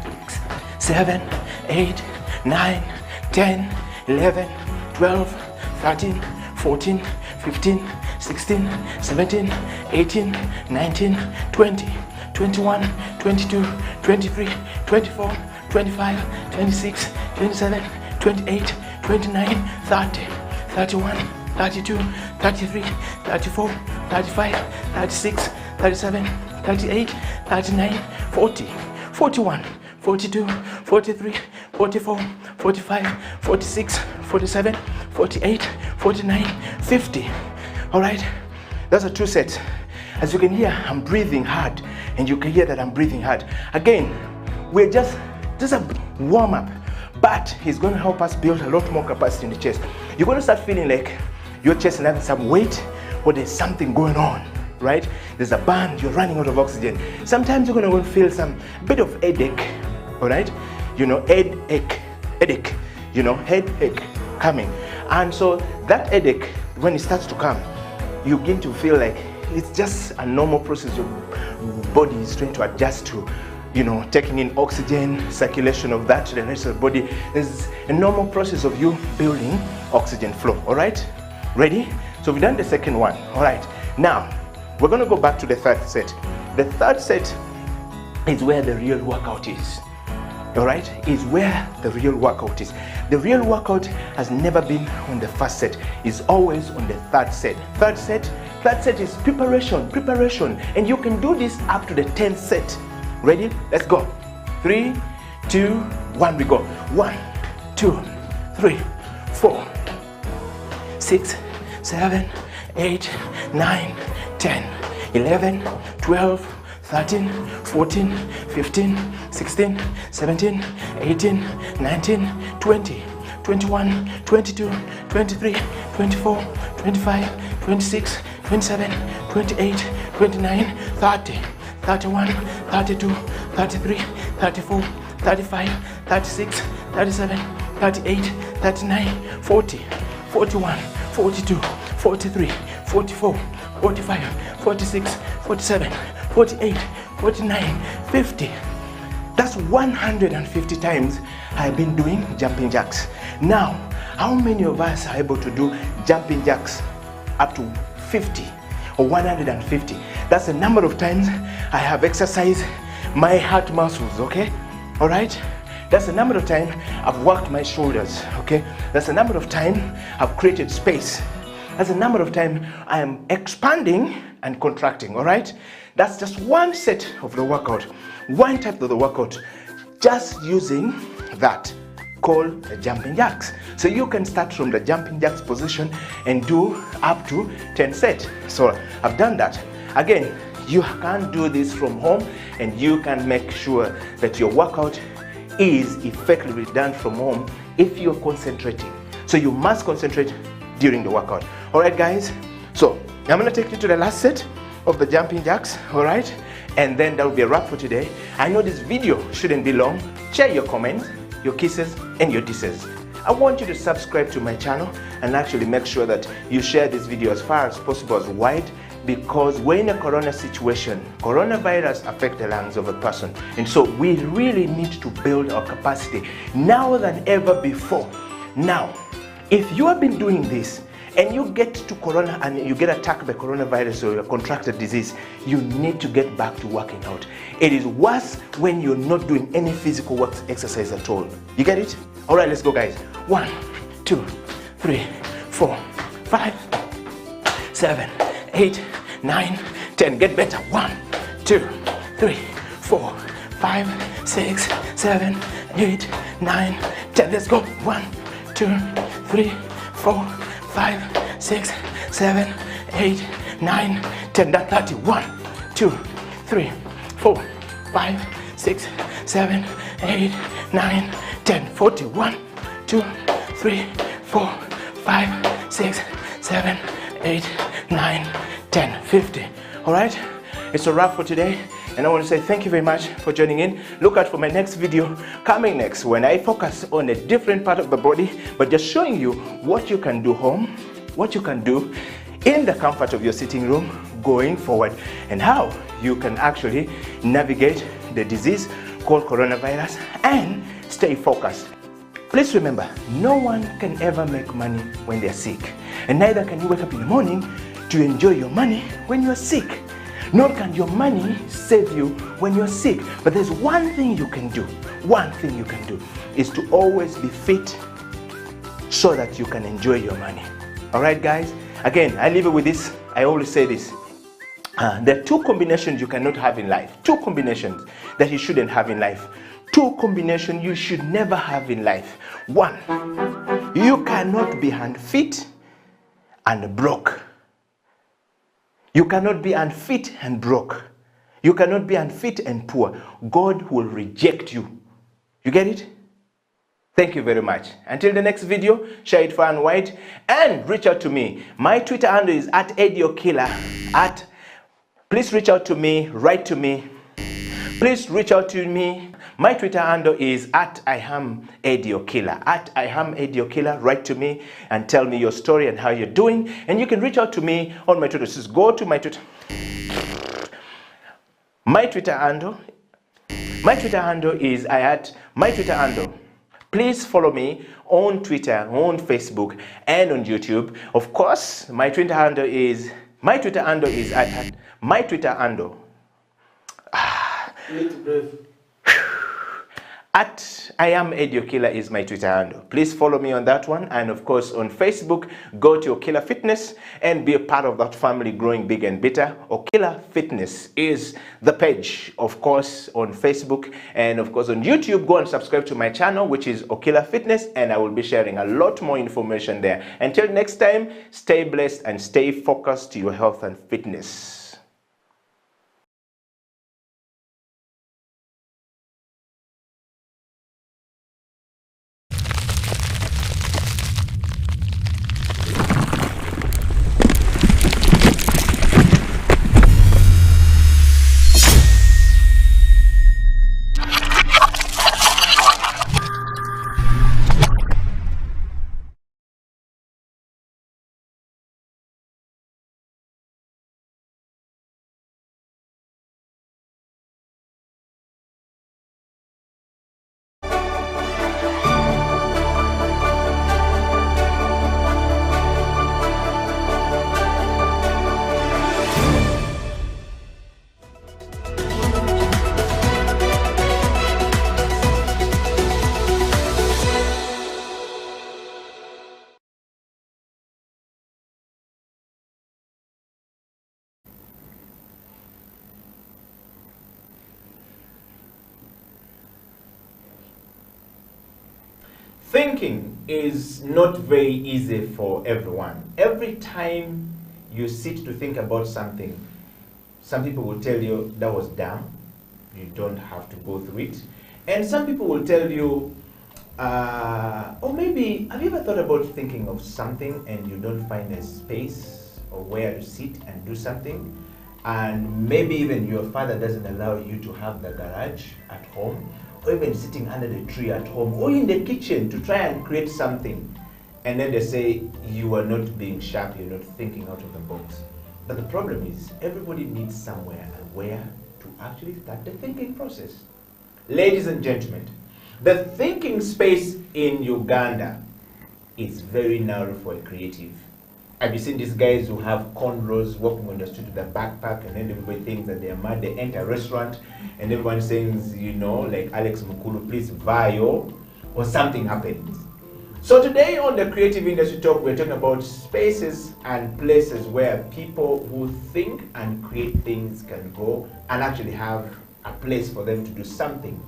6, 7, 8, 9, 10, 11, 12, 13, 14, 15, 16, 17, 18, 19, 20, 21, 22, 23, 24, 25, 26, 27, 28, 29, 30, 31, 32, 33, 34, 35, 36, 37, 38, 39, 40, 41, 42, 43, 44, 45, 46, 47, 48, 49, 50. All right, that's a 2 sets. As you can hear, I'm breathing hard, and you can hear that I'm breathing hard. Again, we're just a warm up, but it's going to help us build a lot more capacity in the chest. You're going to start feeling like your chest is having some weight, or there's something going on, right? There's a burn, you're running out of oxygen. Sometimes you're going to feel some bit of headache, all right? You know, headache, you know, headache coming. And so that headache, when it starts to come, you begin to feel like it's just a normal process. Your body is trying to adjust to, you know, taking in oxygen, circulation of that to the rest of the body. There's a normal process of you building oxygen flow. All right, ready? So we've done the second one. All right, now we're going to go back to the third set. The third set is where the real workout is. All right, is where the real workout is. The real workout has never been on the first set. It's always on the third set. Third set is preparation, and you can do this up to the 10th set. Ready? Let's go. 3, 2, 1, we go. 1, 2, 3, 4, 6, 7, 8, 9, 10, 11, 12, 13, 14, 15, 16, 17, 18, 19, 20, 21, 22, 23, 24, 25, 26, 27, 28, 29, 30, 31, 32, 33, 34, 35, 36, 37, 38, 39, 40, 41, 42, 43, 44, 45, 46, 47, 48, 49, 50. That's 150 times I've been doing jumping jacks. Now, how many of us are able to do jumping jacks up to 50 or 150? That's the number of times I have exercised my heart muscles, okay? All right? That's the number of times I've worked my shoulders, okay? That's the number of times I've created space. That's the number of times I am expanding and contracting, all right? That's just one set of the workout, one type of the workout, just using that called the jumping jacks. So you can start from the jumping jacks position and do up to 10 sets. So I've done that. Again, you can do this from home, and you can make sure that your workout is effectively done from home if you're concentrating. So you must concentrate during the workout. All right, guys? So I'm going to take you to the last set of the jumping jacks, all right? And then that will be a wrap for today. I know this video shouldn't be long. Share your comments, your kisses, and your disses. I want you to subscribe to my channel and actually make sure that you share this video as far as possible, as wide, because we're in a corona situation. Coronavirus affects the lungs of a person, and so we really need to build our capacity now than ever before. Now, if you have been doing this and you get to corona and you get attacked by coronavirus or you contract a disease, you need to get back to working out. It is worse when you're not doing any physical work exercise at all. You get it? All right, let's go, guys. 1, 2, 3, 4, 5, 7, 8, 9, 10. Get better. 1, 2, 3, 4, 5, 6, 7, 8, 9, 10. Let's go. 1, 2, 3, 4, 5, 6, 7, 8, 9, 10. That's 30. 1, 2, 3, 4, 5, 6, 7, 8, 9, 10. 40. 1, 2, 3, 4, 5, 6, 7, 8, 9, 10. 50. All right, it's a wrap for today, and I want to say thank you very much for joining in. Look out for my next video coming next, when I focus on a different part of the body, but just showing you what you can do home, what you can do in the comfort of your sitting room going forward, and how you can actually navigate the disease called coronavirus and stay focused. Please remember, no one can ever make money when they're sick, and neither can you wake up in the morning to enjoy your money when you're sick. Nor can your money save you when you're sick. But there's one thing you can do. One thing you can do is to always be fit so that you can enjoy your money. All right, guys? Again, I leave it with this. I always say this. There are two combinations you cannot have in life. Two combinations that you shouldn't have in life. Two combinations you should never have in life. One, you cannot be unfit and broke. You cannot be unfit and broke. You cannot be unfit and poor. God will reject you. You get it? Thank you very much. Until the next video, share it far and wide, and reach out to me. My Twitter handle is @AudioKiller. Please reach out to me, write to me. Please reach out to me. My Twitter handle is @IamAudioKiller. @IamAudioKiller. Write to me and tell me your story and how you're doing. And you can reach out to me on my Twitter. Just go to my Twitter. My Twitter handle is my Twitter handle. Please follow me on Twitter, on Facebook, and on YouTube. Of course, my Twitter handle is @IamAudioKiller is my Twitter handle. Please follow me on that one. And of course, on Facebook, go to Okilla Fitness and be a part of that family growing big and better. Okilla Fitness is the page, of course, on Facebook. And of course, on YouTube, go and subscribe to my channel, which is Okilla Fitness. And I will be sharing a lot more information there. Until next time, stay blessed and stay focused to your health and fitness. Thinking is not very easy for everyone. Every time you sit to think about something, some people will tell you that was dumb, you don't have to go through it. And some people will tell you, or maybe, have you ever thought about thinking of something and you don't find a space or where to sit and do something? And maybe even your father doesn't allow you to have the garage at home, or even sitting under the tree at home, or in the kitchen to try and create something. And then they say you are not being sharp, you're not thinking out of the box. But the problem is, everybody needs somewhere and where to actually start the thinking process. Ladies and gentlemen, the thinking space in Uganda is very narrow for a creative. Have you seen these guys who have cornrows walking on the street with a backpack, and then everybody thinks that they are mad? They enter a restaurant and everyone says, you know, like Alex Mukulu, please vayo, or something happens. So today on the Creative Industry Talk, we're talking about spaces and places where people who think and create things can go and actually have a place for them to do something.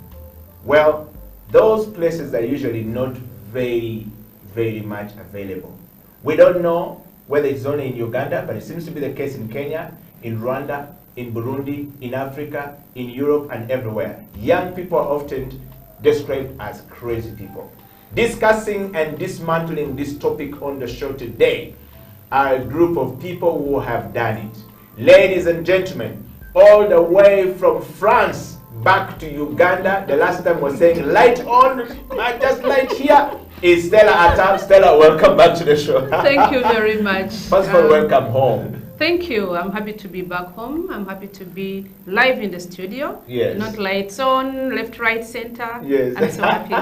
Well, those places are usually not very, very much available. We don't know whether it's only in Uganda, but it seems to be the case in Kenya, in Rwanda, in Burundi, in Africa, in Europe, and everywhere. Young people are often described as crazy people. Discussing and dismantling this topic on the show today are a group of people who have done it. Ladies and gentlemen, all the way from France back to Uganda. The last time was saying light on, just light here. Is Stella Atam. Stella, welcome back to the show. Thank you very much. First of all, welcome home. Thank you. I'm happy to be back home. I'm happy to be live in the studio. Yes. Not lights on, left, right, center. Yes. I'm so happy.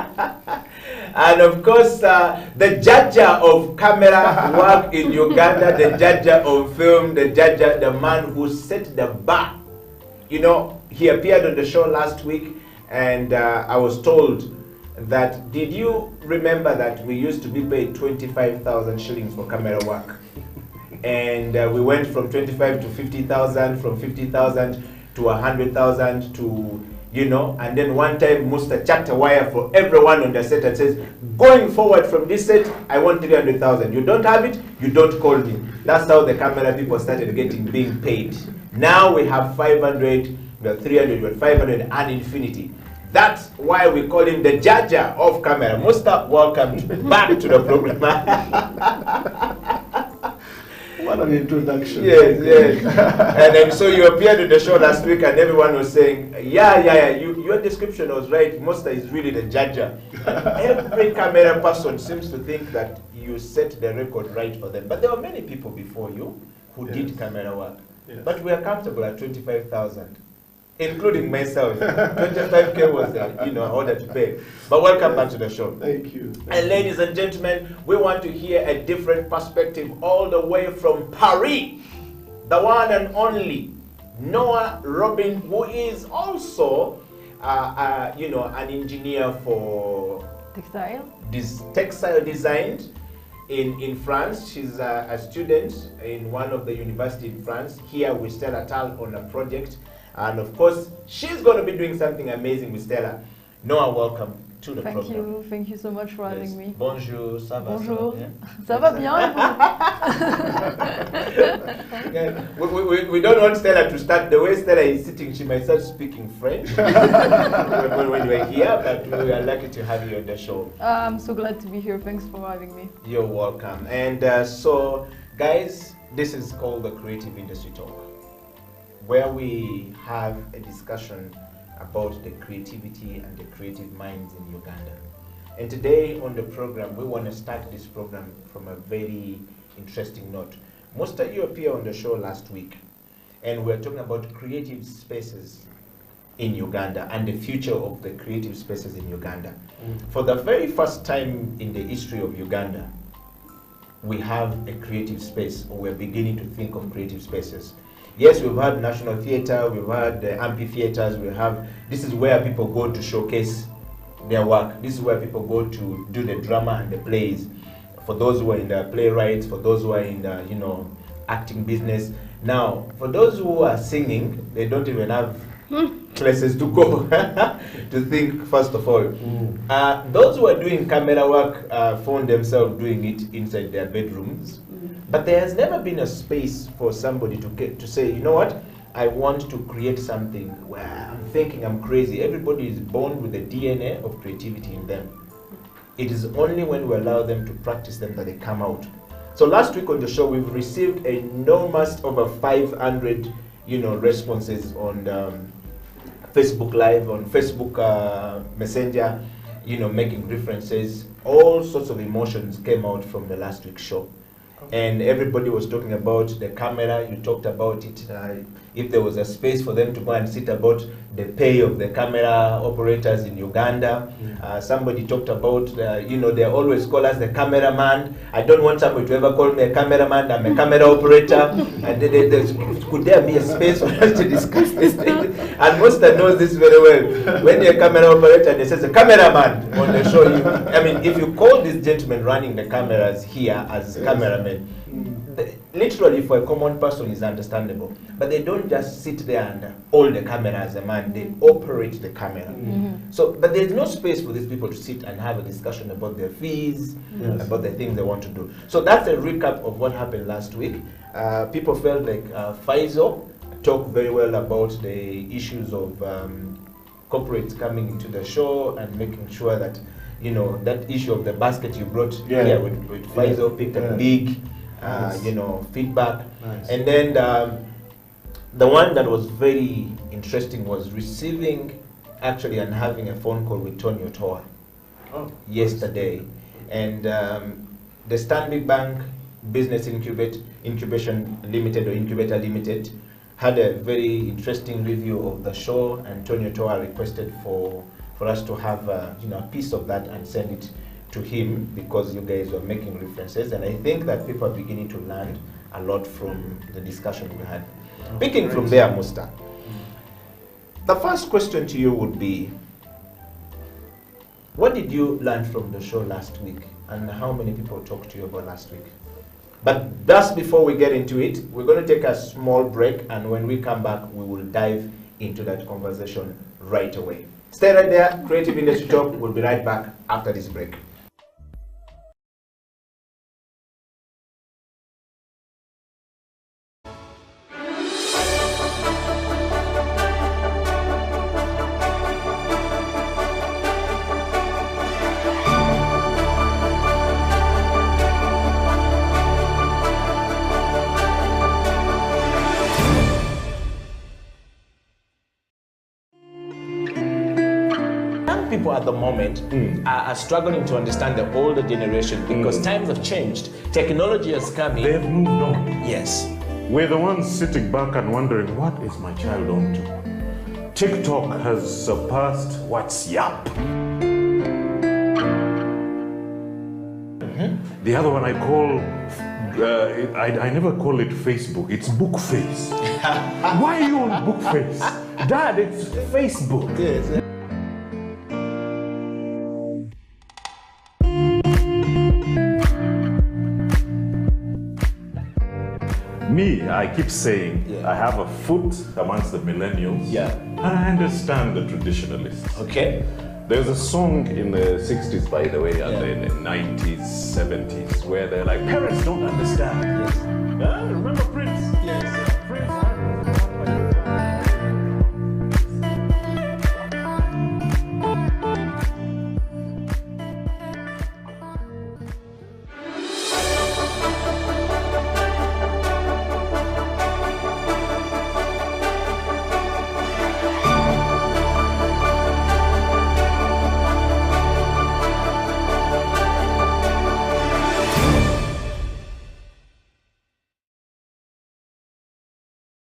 And of course, the judger of camera work in Uganda, the judger of film, the judger, the man who set the bar. You know, he appeared on the show last week, and I was told that, did you remember that we used to be paid 25,000 shillings for camera work? And we went from 25 to 50,000, from 50,000 to 100,000 to, you know, and then one time Musta chucked a wire for everyone on the set and says, going forward from this set, I want 300,000. You don't have it, you don't call me. That's how the camera people started being paid. Now we have 500, we have 300, we have 500 and infinity. That's why we call him the judger of camera. Musta, welcome back to the program. What an introduction. Yes, yes. And then so you appeared on the show last week and everyone was saying, yeah, your description was right. Musta is really the judger. Every camera person seems to think that you set the record right for them. But there were many people before you who did camera work. Yes. But we are comfortable at 25,000. Including myself. 25K was order to pay. But welcome back to the show. Thank you. And ladies and gentlemen, we want to hear a different perspective all the way from Paris. The one and only Noah Robin, who is also an engineer for textile design in France. She's a student in one of the universities in France. Here with Stella Tal on a project. And of course, she's going to be doing something amazing with Stella. Noah, welcome to the program. Thank you so much for having me. Bonjour, ça va? Bonjour. Ça va bien? we don't want Stella to start. The way Stella is sitting, she might start speaking French when we're here, but we are lucky to have you on the show. I'm so glad to be here. Thanks for having me. You're welcome. And so, guys, this is called the Creative Industry Talk, where we have a discussion about the creativity and the creative minds in Uganda. And today on the program, we want to start this program from a very interesting note. Most of you appeared on the show last week, and we're talking about creative spaces in Uganda and the future of the creative spaces in Uganda. For the very first time in the history of Uganda, we have a creative space, or we're beginning to think of creative spaces. Yes, we've had National Theatre, we've had the amphitheaters, this is where people go to showcase their work. This is where people go to do the drama and the plays. For those who are in the playwrights, for those who are in the, acting business. Now, for those who are singing, they don't even have places to go to think, first of all. Those who are doing camera work found themselves doing it inside their bedrooms. But there has never been a space for somebody to say, you know what, I want to create something where I'm thinking I'm crazy. Everybody is born with the DNA of creativity in them. It is only when we allow them to practice them that they come out. So last week on the show, we've received enormous over 500, responses on Facebook Live, on Facebook Messenger, making references. All sorts of emotions came out from the last week's show. And everybody was talking about the camera. You talked about it. If there was a space for them to go and sit about the pay of the camera operators in Uganda. Somebody talked about, they always call us the cameraman. I don't want somebody to ever call me a cameraman. I'm a camera operator. And could there be a space for us to discuss this thing? And Musta knows this very well. When you're a camera operator and it says a cameraman on the show, if you call this gentleman running the cameras here as cameramen, literally for a common person is understandable, but they don't just sit there and hold the camera as a man, they operate the camera. So, but there's no space for these people to sit and have a discussion about their fees, about the things they want to do. So that's a recap of what happened last week. People felt like Faisal talked very well about the issues of corporates coming into the show and making sure that, that issue of the basket you brought here with Faisal picked up big, feedback. Nice. And then The one that was very interesting was receiving actually and having a phone call with Tony Otoa yesterday. And the Stanbic Bank Business Incubation Limited or Incubator Limited had a very interesting review of the show, and Tony Otoa requested for us to have a piece of that and send it to him because you guys were making references, and I think that people are beginning to learn a lot from the discussion we had. Picking from there, Musta, the first question to you would be, what did you learn from the show last week, and how many people talked to you about last week? But just before we get into it, we're going to take a small break, and when we come back, we will dive into that conversation right away. Stay right there, Creative Industry Talk. We'll be right back after this break. People at the moment are struggling to understand the older generation because times have changed. Technology has come in. They've moved on. Yes. We're the ones sitting back and wondering, what is my child on to? TikTok has surpassed WhatsApp. The other one I call, I never call it Facebook, it's Bookface. Why are you on Bookface? Dad, it's Facebook. Yes. Me, I keep saying, I have a foot amongst the millennials. Yeah. And I understand the traditionalists. Okay. There's a song in the 60s, by the way, and in the 90s, 70s, where they're like, parents don't understand. Yes. Remember Prince? Yes. Prince.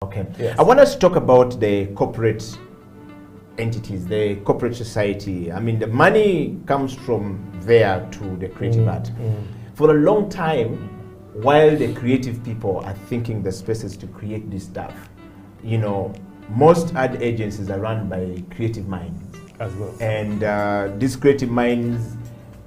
Okay. Yes. I want us to talk about the corporate entities, the corporate society. I mean, the money comes from there to the creative art. For a long time, while the creative people are thinking the spaces to create this stuff, most ad agencies are run by creative minds. As well. And these creative minds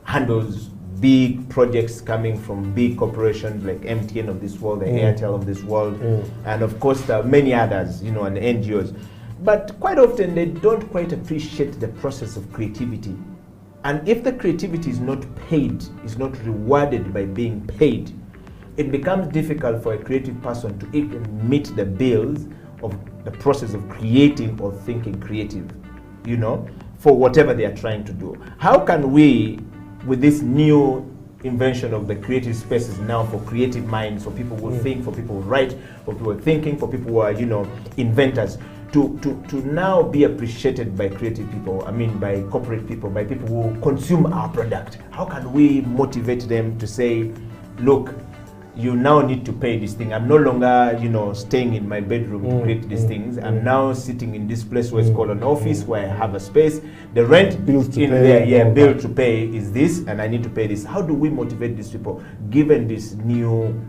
handles big projects coming from big corporations like MTN of this world, the Airtel of this world, and of course there are many others, and NGOs. But quite often they don't quite appreciate the process of creativity. And if the creativity is not paid, is not rewarded by being paid, it becomes difficult for a creative person to even meet the bills of the process of creating or thinking creative, for whatever they are trying to do. How can we, with this new invention of the creative spaces now for creative minds, for people who think, for people who write, for people who are thinking, for people who are, inventors, to now be appreciated by creative people, by corporate people, by people who consume our product? How can we motivate them to say, look, you now need to pay this thing. I'm no longer, staying in my bedroom to create these things. I'm now sitting in this place where it's called an office, where I have a space. The rent Bills to in pay, there, bill to pay is this, and I need to pay this. How do we motivate these people, given this new,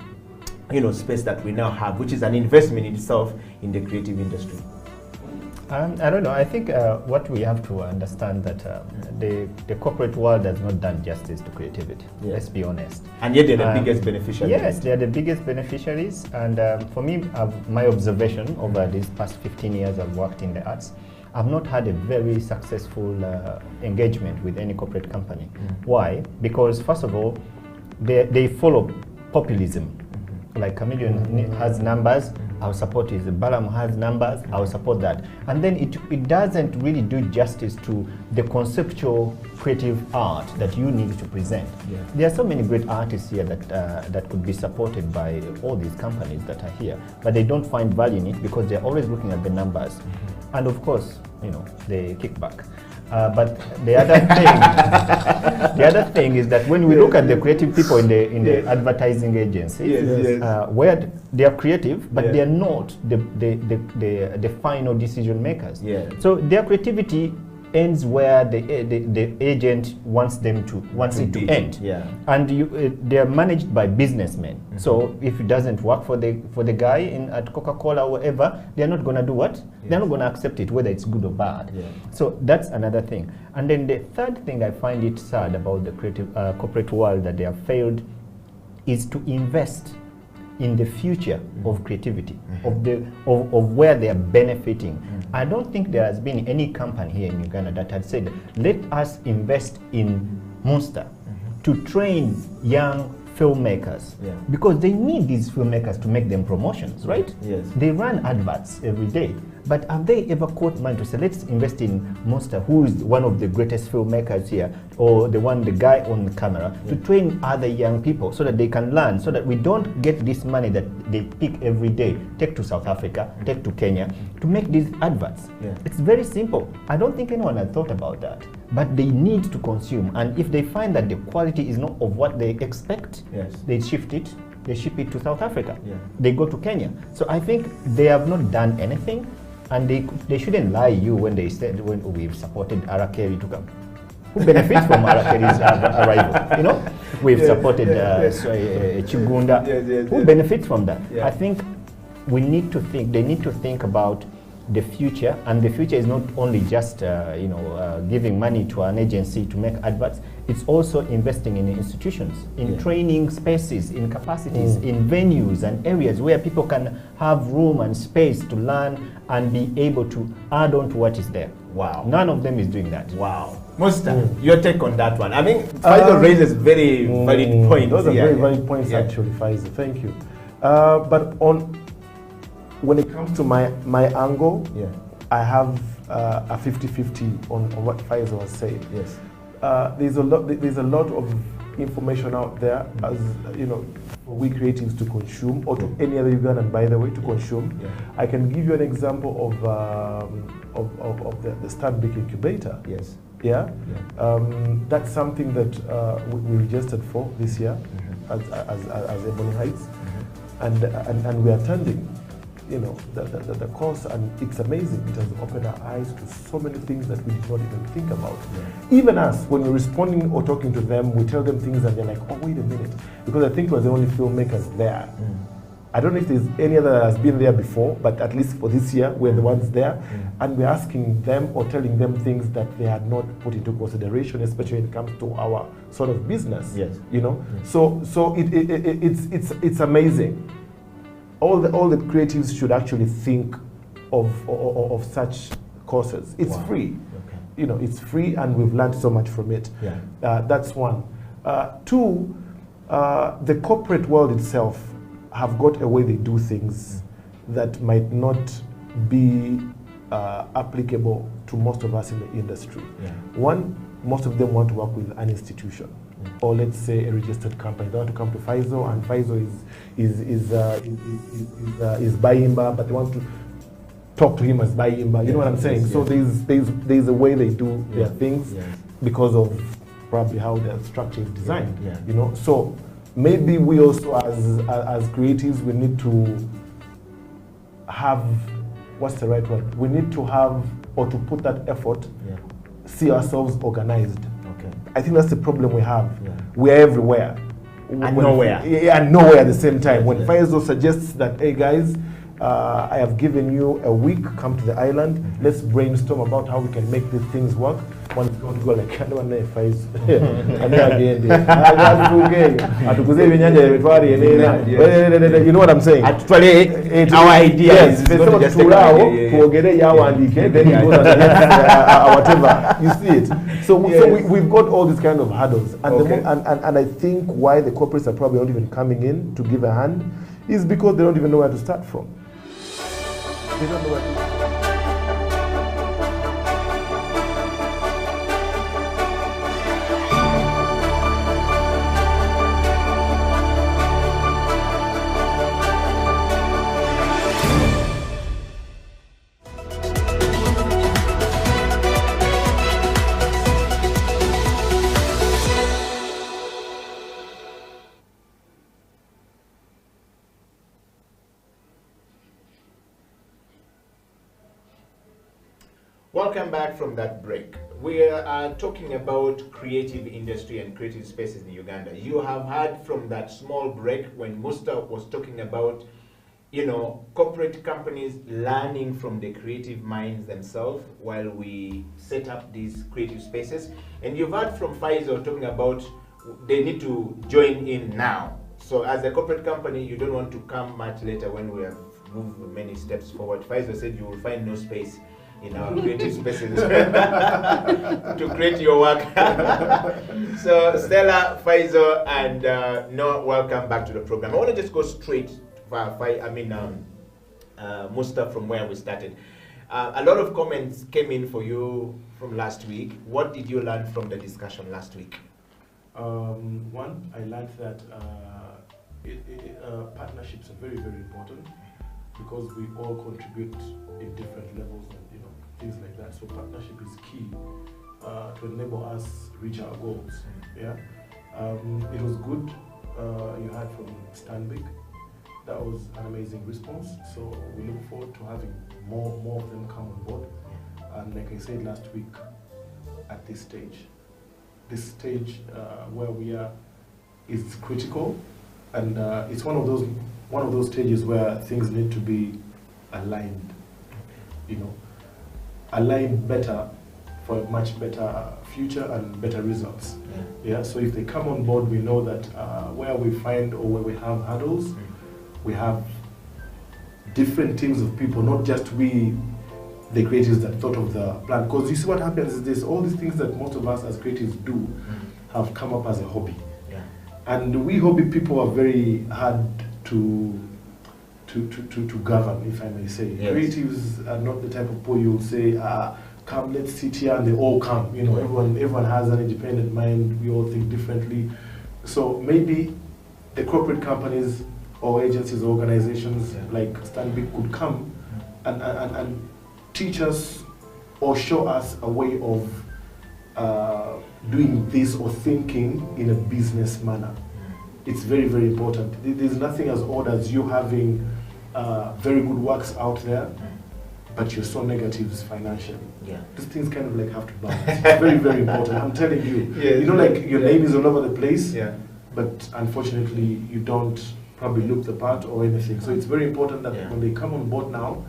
space that we now have, which is an investment in itself in the creative industry? I don't know. I think what we have to understand that the corporate world has not done justice to creativity. Yeah. Let's be honest. And yet they're the biggest beneficiaries. Yes, they are the biggest beneficiaries. And for me, my observation over these past 15 years I've worked in the arts, I've not had a very successful engagement with any corporate company. Why? Because first of all, they follow populism. Like Chameleon has numbers, I'll support his Balaam has numbers, I'll support that. And then it doesn't really do justice to the conceptual creative art that you need to present. Yeah. There are so many great artists here that could be supported by all these companies that are here, but they don't find value in it because they're always looking at the numbers. And of course, the kickback. But the other thing is that when we look at the creative people in the advertising agencies, where they are creative, but they are not the final decision makers. Yeah. So their creativity ends where the agent wants it to end. Yeah. And they are managed by businessmen. So if it doesn't work for the guy at Coca-Cola or whatever, they're not going to do what? They're not going to accept it, whether it's good or bad. Yeah. So that's another thing. And then the third thing I find it sad about the creative corporate world that they have failed is to invest in the future of creativity, of where they are benefiting. I don't think there has been any company here in Uganda that had said, let us invest in Monster to train young filmmakers, because they need these filmmakers to make them promotions, right? Yes. They run adverts every day, but have they ever caught mind to say, let's invest in Monster, who is one of the greatest filmmakers here, or the guy on the camera, to train other young people so that they can learn, so that we don't get this money that they pick every day, take to South Africa, take to Kenya, to make these adverts. It's very simple. I don't think anyone had thought about that, but they need to consume, and if they find that the quality is not of what they expect, they ship it to South Africa. They go to Kenya. So I think they have not done anything, and they shouldn't lie you when they said, when we've supported Arakeri to come. Who benefits from Arakeri's arrival? We've supported Chigunda. Who benefits from that? I think they need to think about the future, and the future is not only just giving money to an agency to make adverts. It's also investing in institutions, in training spaces, in capacities, in venues and areas where people can have room and space to learn and be able to add on to what is there. Wow. None of them is doing that. Wow. Monster, your take on that one. I mean, Faisal raises very valid points. Those are here. very valid points, actually, Faisal. Thank you. But when it comes to my angle, I have a 50-50 on what Faisal was saying. Yes. There's a lot of information out there, as for we creatives to consume, or to any other Ugandan, by the way, to consume. I can give you an example of the Stanbic incubator. Yes. That's something that we registered for this year as Ebony Heights, and we are attending. The course, and it's amazing. It has opened our eyes to so many things that we did not even think about. Even us, when we're responding or talking to them, we tell them things and they're like, oh, wait a minute, because I think we're the only filmmakers there. I don't know if there's any other that has been there before, but at least for this year, we're the ones there, and we're asking them or telling them things that they had not put into consideration, especially when it comes to our sort of business. So it's amazing. All the creatives should actually think of such courses. It's free. It's free, and we've learned so much from it. That's one. Two, the corporate world itself have got a way they do things that might not be applicable to most of us in the industry. One, most of them want to work with an institution, or let's say a registered company. They want to come to Faisal, and Faisal is Bayimba, but they want to talk to him as Bayimba. You know what I'm saying? So there's a way they do their things because of probably how their structure is designed. So maybe we also as creatives, we need to have, what's the right word? We need to have, or to put that effort, see ourselves organized. I think that's the problem we have. We're everywhere. And nowhere. And nowhere at the same time. When Faisal suggests that, hey guys, I have given you a week, come to the island, let's brainstorm about how we can make these things work. One is going to go like, I don't know if you know what I'm saying? Actually, our idea is then he goes whatever. You see it. So we've got all these kind of hurdles. And I think why the corporates are probably not even coming in to give a hand is because they don't even know where to start from. They don't know what to do. Welcome back from that break. We are talking about creative industry and creative spaces in Uganda. You have heard from that small break when Musta was talking about, you know, corporate companies learning from the creative minds themselves while we set up these creative spaces. And you've heard from Faisal talking about they need to join in now. So as a corporate company, you don't want to come much later when we have moved many steps forward. Faisal said you will find no space in our creative spaces to create your work. So Stella, Faisal, and Noah, welcome back to the program. I want to just go straight to Musta from where we started. A lot of comments came in for you from last week. What did you learn from the discussion last week? One, I learned that partnerships are very, very important because we all contribute in different levels and things like that. So partnership is key to enable us reach our goals. Yeah, it was good. You heard from Stanbic. That was an amazing response. So we look forward to having more of them come on board. And like I said last week, at this stage where we are is critical, and it's one of those stages where things need to be aligned. Align better for a much better future and better results. Yeah. So if they come on board, we know that where we find or where we have hurdles, we have different teams of people, not just we, the creatives that thought of the plan. Because you see what happens is this: all these things that most of us as creatives do have come up as a hobby. Yeah. And we hobby people are very hard to govern, if I may say. Yes. Creatives are not the type of people you'll say, come, let's sit here, and they all come. Everyone has an independent mind. We all think differently. So maybe the corporate companies or agencies or organizations like Stanbic could come and teach us or show us a way of doing this or thinking in a business manner. It's very, very important. There's nothing as odd as you having very good works out there, but you saw negatives financially. Yeah. These things kind of like have to balance. It's very, very important. I'm telling you. Yes. Like your name is all over the place, but unfortunately you don't probably look the part or anything. So it's very important that when they come on board now,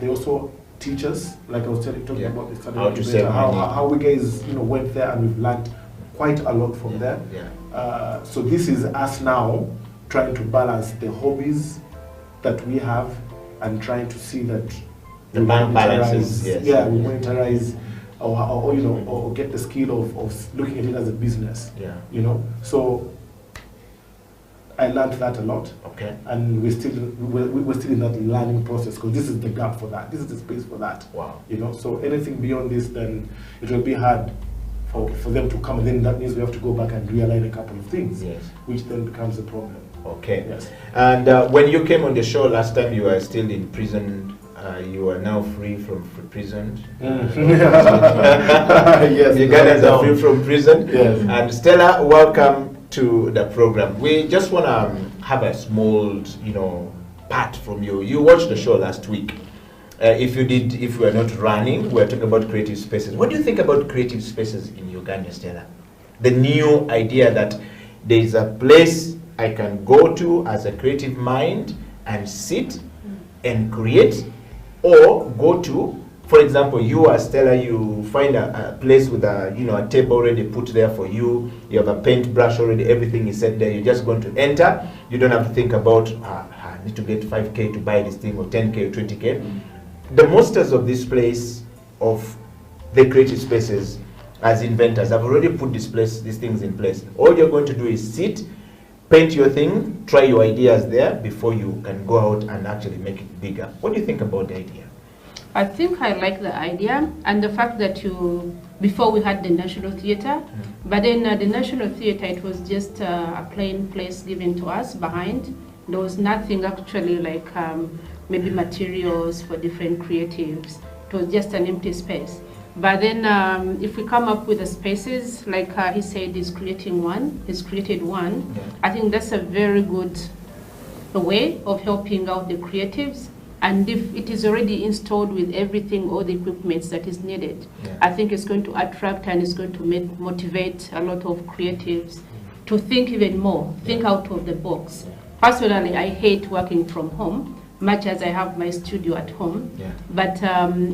they also teach us, like I was talking about the study how we guys went there, and we've learned quite a lot from there. Yeah. So this is us now trying to balance the hobbies that we have and trying to see that the bank balances. We monetize or get the skill of looking at it as a business. Yeah. So I learned that a lot. Okay. And we're still in that learning process, because this is the gap for that. This is the space for that. Wow. So anything beyond this, then it will be hard for them to come. And then that means we have to go back and realign a couple of things, which then becomes a problem. Okay. Yes. And when you came on the show last time, you were still in prison. You are now free from prison. Yes. Ugandans are free from prison. Yes. And Stella, welcome to the program. We just want to have a small, part from you. You watched the show last week. If you were not running, we're talking about creative spaces. What do you think about creative spaces in Uganda, Stella? The new idea that there is a place I can go to as a creative mind and sit and create, or go to, for example, you as Stella, you find a place with a table already put there for you. You have a paintbrush already, everything is set there. You're just going to enter. You don't have to think about, I need to get 5K to buy this thing, or 10K or 20K. The masters of this place, of the creative spaces, as inventors, have already put these things in place. All you're going to do is sit paint your thing, try your ideas there before you can go out and actually make it bigger. What do you think about the idea? I think I like the idea and the fact that before we had the National Theatre, but then the National Theatre, it was just a plain place given to us behind. There was nothing actually like maybe materials for different creatives. It was just an empty space. But then if we come up with the spaces, like he said, he's created one. Yeah. I think that's a very good way of helping out the creatives. And if it is already installed with everything, all the equipment that is needed, yeah. I think it's going to attract and it's going to motivate a lot of creatives to think even more, think out of the box. Yeah. Personally, I hate working from home, much as I have my studio at home. Yeah. But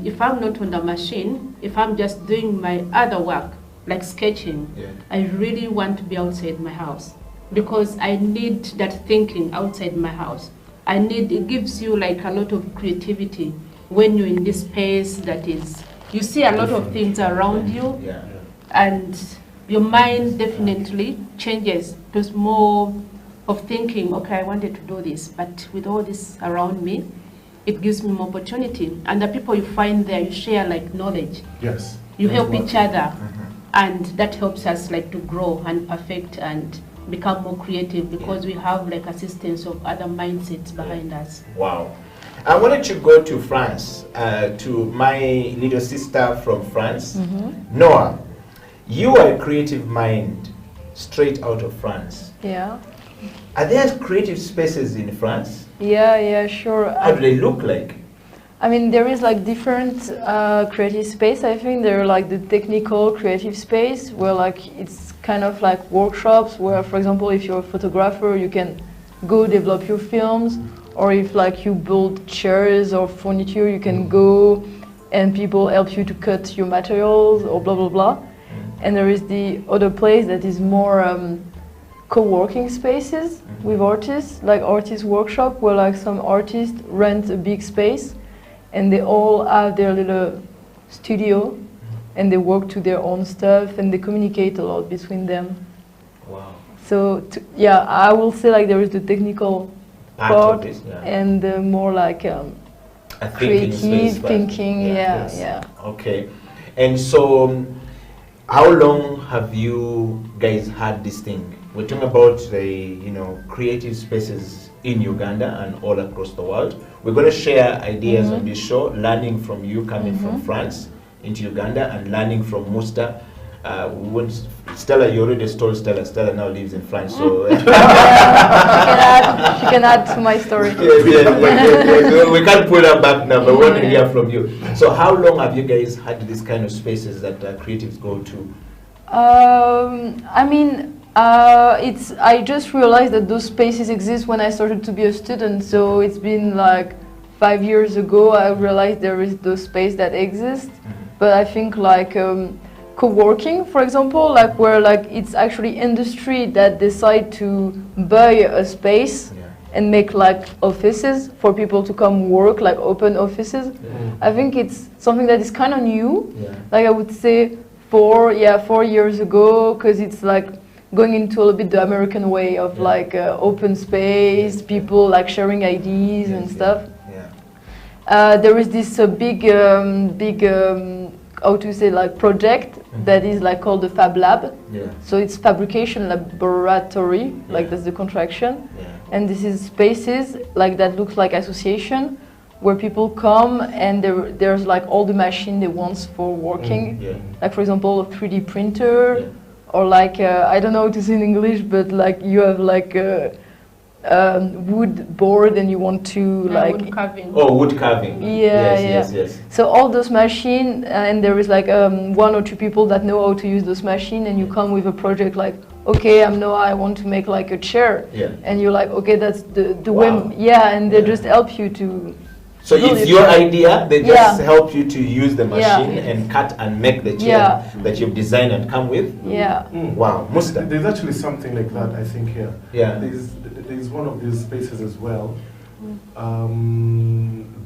if I'm not on the machine, if I'm just doing my other work, like sketching, yeah. I really want to be outside my house because I need that thinking outside my house. It gives you like a lot of creativity when you're in this space that is, you see a lot of things around you, yeah. And your mind definitely changes. There's more of thinking, okay, I wanted to do this, but with all this around me, it gives me more opportunity. And the people you find there, you share like knowledge. Yes. You help each other, and that helps us like to grow and perfect and become more creative because we have like assistance of other mindsets behind us. Wow. I wanted to go to France, to my little sister from France. Noah, you are a creative mind straight out of France. Yeah. Are there creative spaces in France? Yeah, sure. How do they look like? I mean, there is like different creative space. I think there are like the technical creative space where like it's kind of like workshops where, for example, if you're a photographer, you can go develop your films, or if like you build chairs or furniture, you can go and people help you to cut your materials or blah, blah, blah. And there is the other place that is more co-working spaces with artists, like artist workshop, where like some artists rent a big space and they all have their little studio and they work to their own stuff and they communicate a lot between them. Wow. So, yeah, I will say like there is the technical part yeah. and the more like creative thinking, yeah. Okay. And so, how long have you guys had this thing? We're talking about the creative spaces in Uganda and all across the world. We're going to share ideas on this show, learning from you coming from France into Uganda and learning from Musta. Stella, you already told Stella. Stella now lives in France, so she can add to my story. Yes. We can't pull her back now, but we want to hear from you. So, how long have you guys had these kind of spaces that creatives go to? I mean, I just realized that those spaces exist when I started to be a student. So it's been like 5 years ago. I realized there is those space that exist. But I think like co-working, for example, like where like it's actually industry that decide to buy a space and make like offices for people to come work, like open offices. I think it's something that is kind of new. Like I would say 4 years ago, because it's like going into a little bit the American way of like open space, people like sharing ideas and stuff. There is this big how to say, like project that is like called the Fab Lab. So it's fabrication laboratory, like that's the contraction. And this is spaces like that looks like association where people come and there's like all the machine they want for working. Like for example a 3D printer or like I don't know how to say in English, but like you have like wood board and you want to like wood carving. Oh, wood carving. Yes. So all those machines, and there is like 1 or 2 people that know how to use those machines, and you come with a project like, okay, I want to make like a chair, and you're like, okay, that's the way, and they just help you to. So it's your idea, they just help you to use the machine and cut and make the chair that you've designed and come with? Wow, Musta. There's actually something like that, I think, here. There's one of these spaces as well.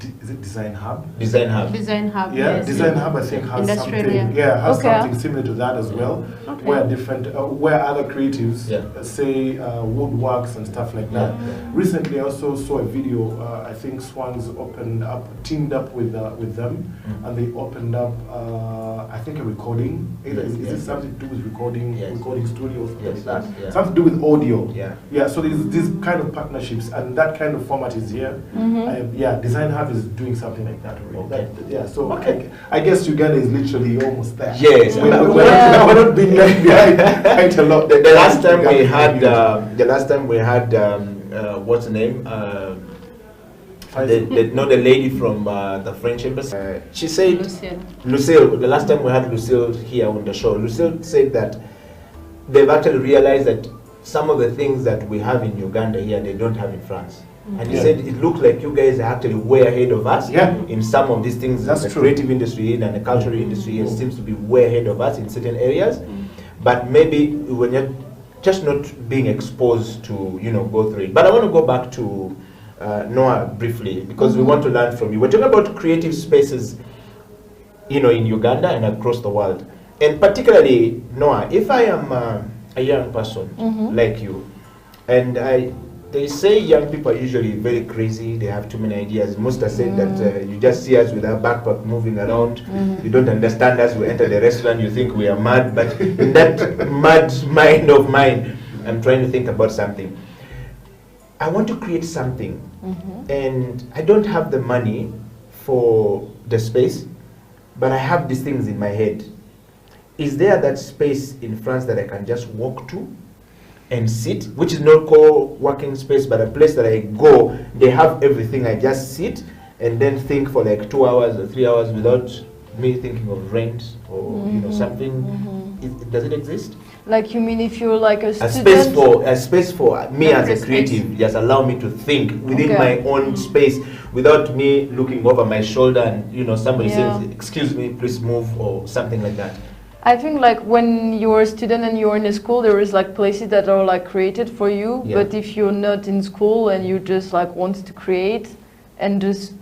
is it Design Hub? Design Hub. Design Hub. Yeah, yes. Design Hub I think has Industrial, something. yeah. Has Okay. something similar to that as well, Okay. where different, where other creatives, Yeah. say woodworks and stuff like that. Yeah. Recently, I also saw a video. I think Swans opened up, teamed up with them, and they opened up. I think a recording. Is it something to do with recording, Yes. recording studios, something Yes, like that? yes, yeah. Something to do with audio. Yeah. Yeah, so there's these kind of partnerships, and that kind of format is here. Yeah, Design Hub is doing something like that already. Okay. Yeah, so Okay. I guess Uganda is literally almost there. Yes. We're Yeah. not being left behind quite a lot. The last time we Uganda had, is what's the name? The lady from the French embassy. She said, Lucille. Lucille, the last time we had Lucille here on the show, Lucille said that they've actually realized that some of the things that we have in Uganda here, they don't have in France. And he Yeah. said it looked like you guys are actually way ahead of us Yeah. in some of these things. That's the true. creative industry and the cultural industry it seems to be way ahead of us in certain areas. But maybe we're just not being exposed to, go through it. But I want to go back to Noah briefly because we want to learn from you. We're talking about creative spaces, in Uganda and across the world. And particularly, Noah, if I am a young person like you, and they say young people are usually very crazy, they have too many ideas. Most are saying that you just see us with our backpack moving around, you don't understand us, we enter the restaurant, you think we are mad, but in that mad mind of mine, I'm trying to think about something. I want to create something, and I don't have the money for the space, but I have these things in my head. Is there that space in France that I can just walk to and sit, which is not called working space, but a place that I go, they have everything, I just sit and then think for like 2 hours or 3 hours without me thinking of rent or something. Does it exist? Like you mean if you're like a A student? space for me as a Separate creative, space. just allow me to think within Okay. my own space without me looking over my shoulder and somebody Yeah. says, excuse me, please move or something like that. I think like when you're a student and you're in a school, there is like places that are like created for you. Yeah. But if you're not in school and you just like want to create and just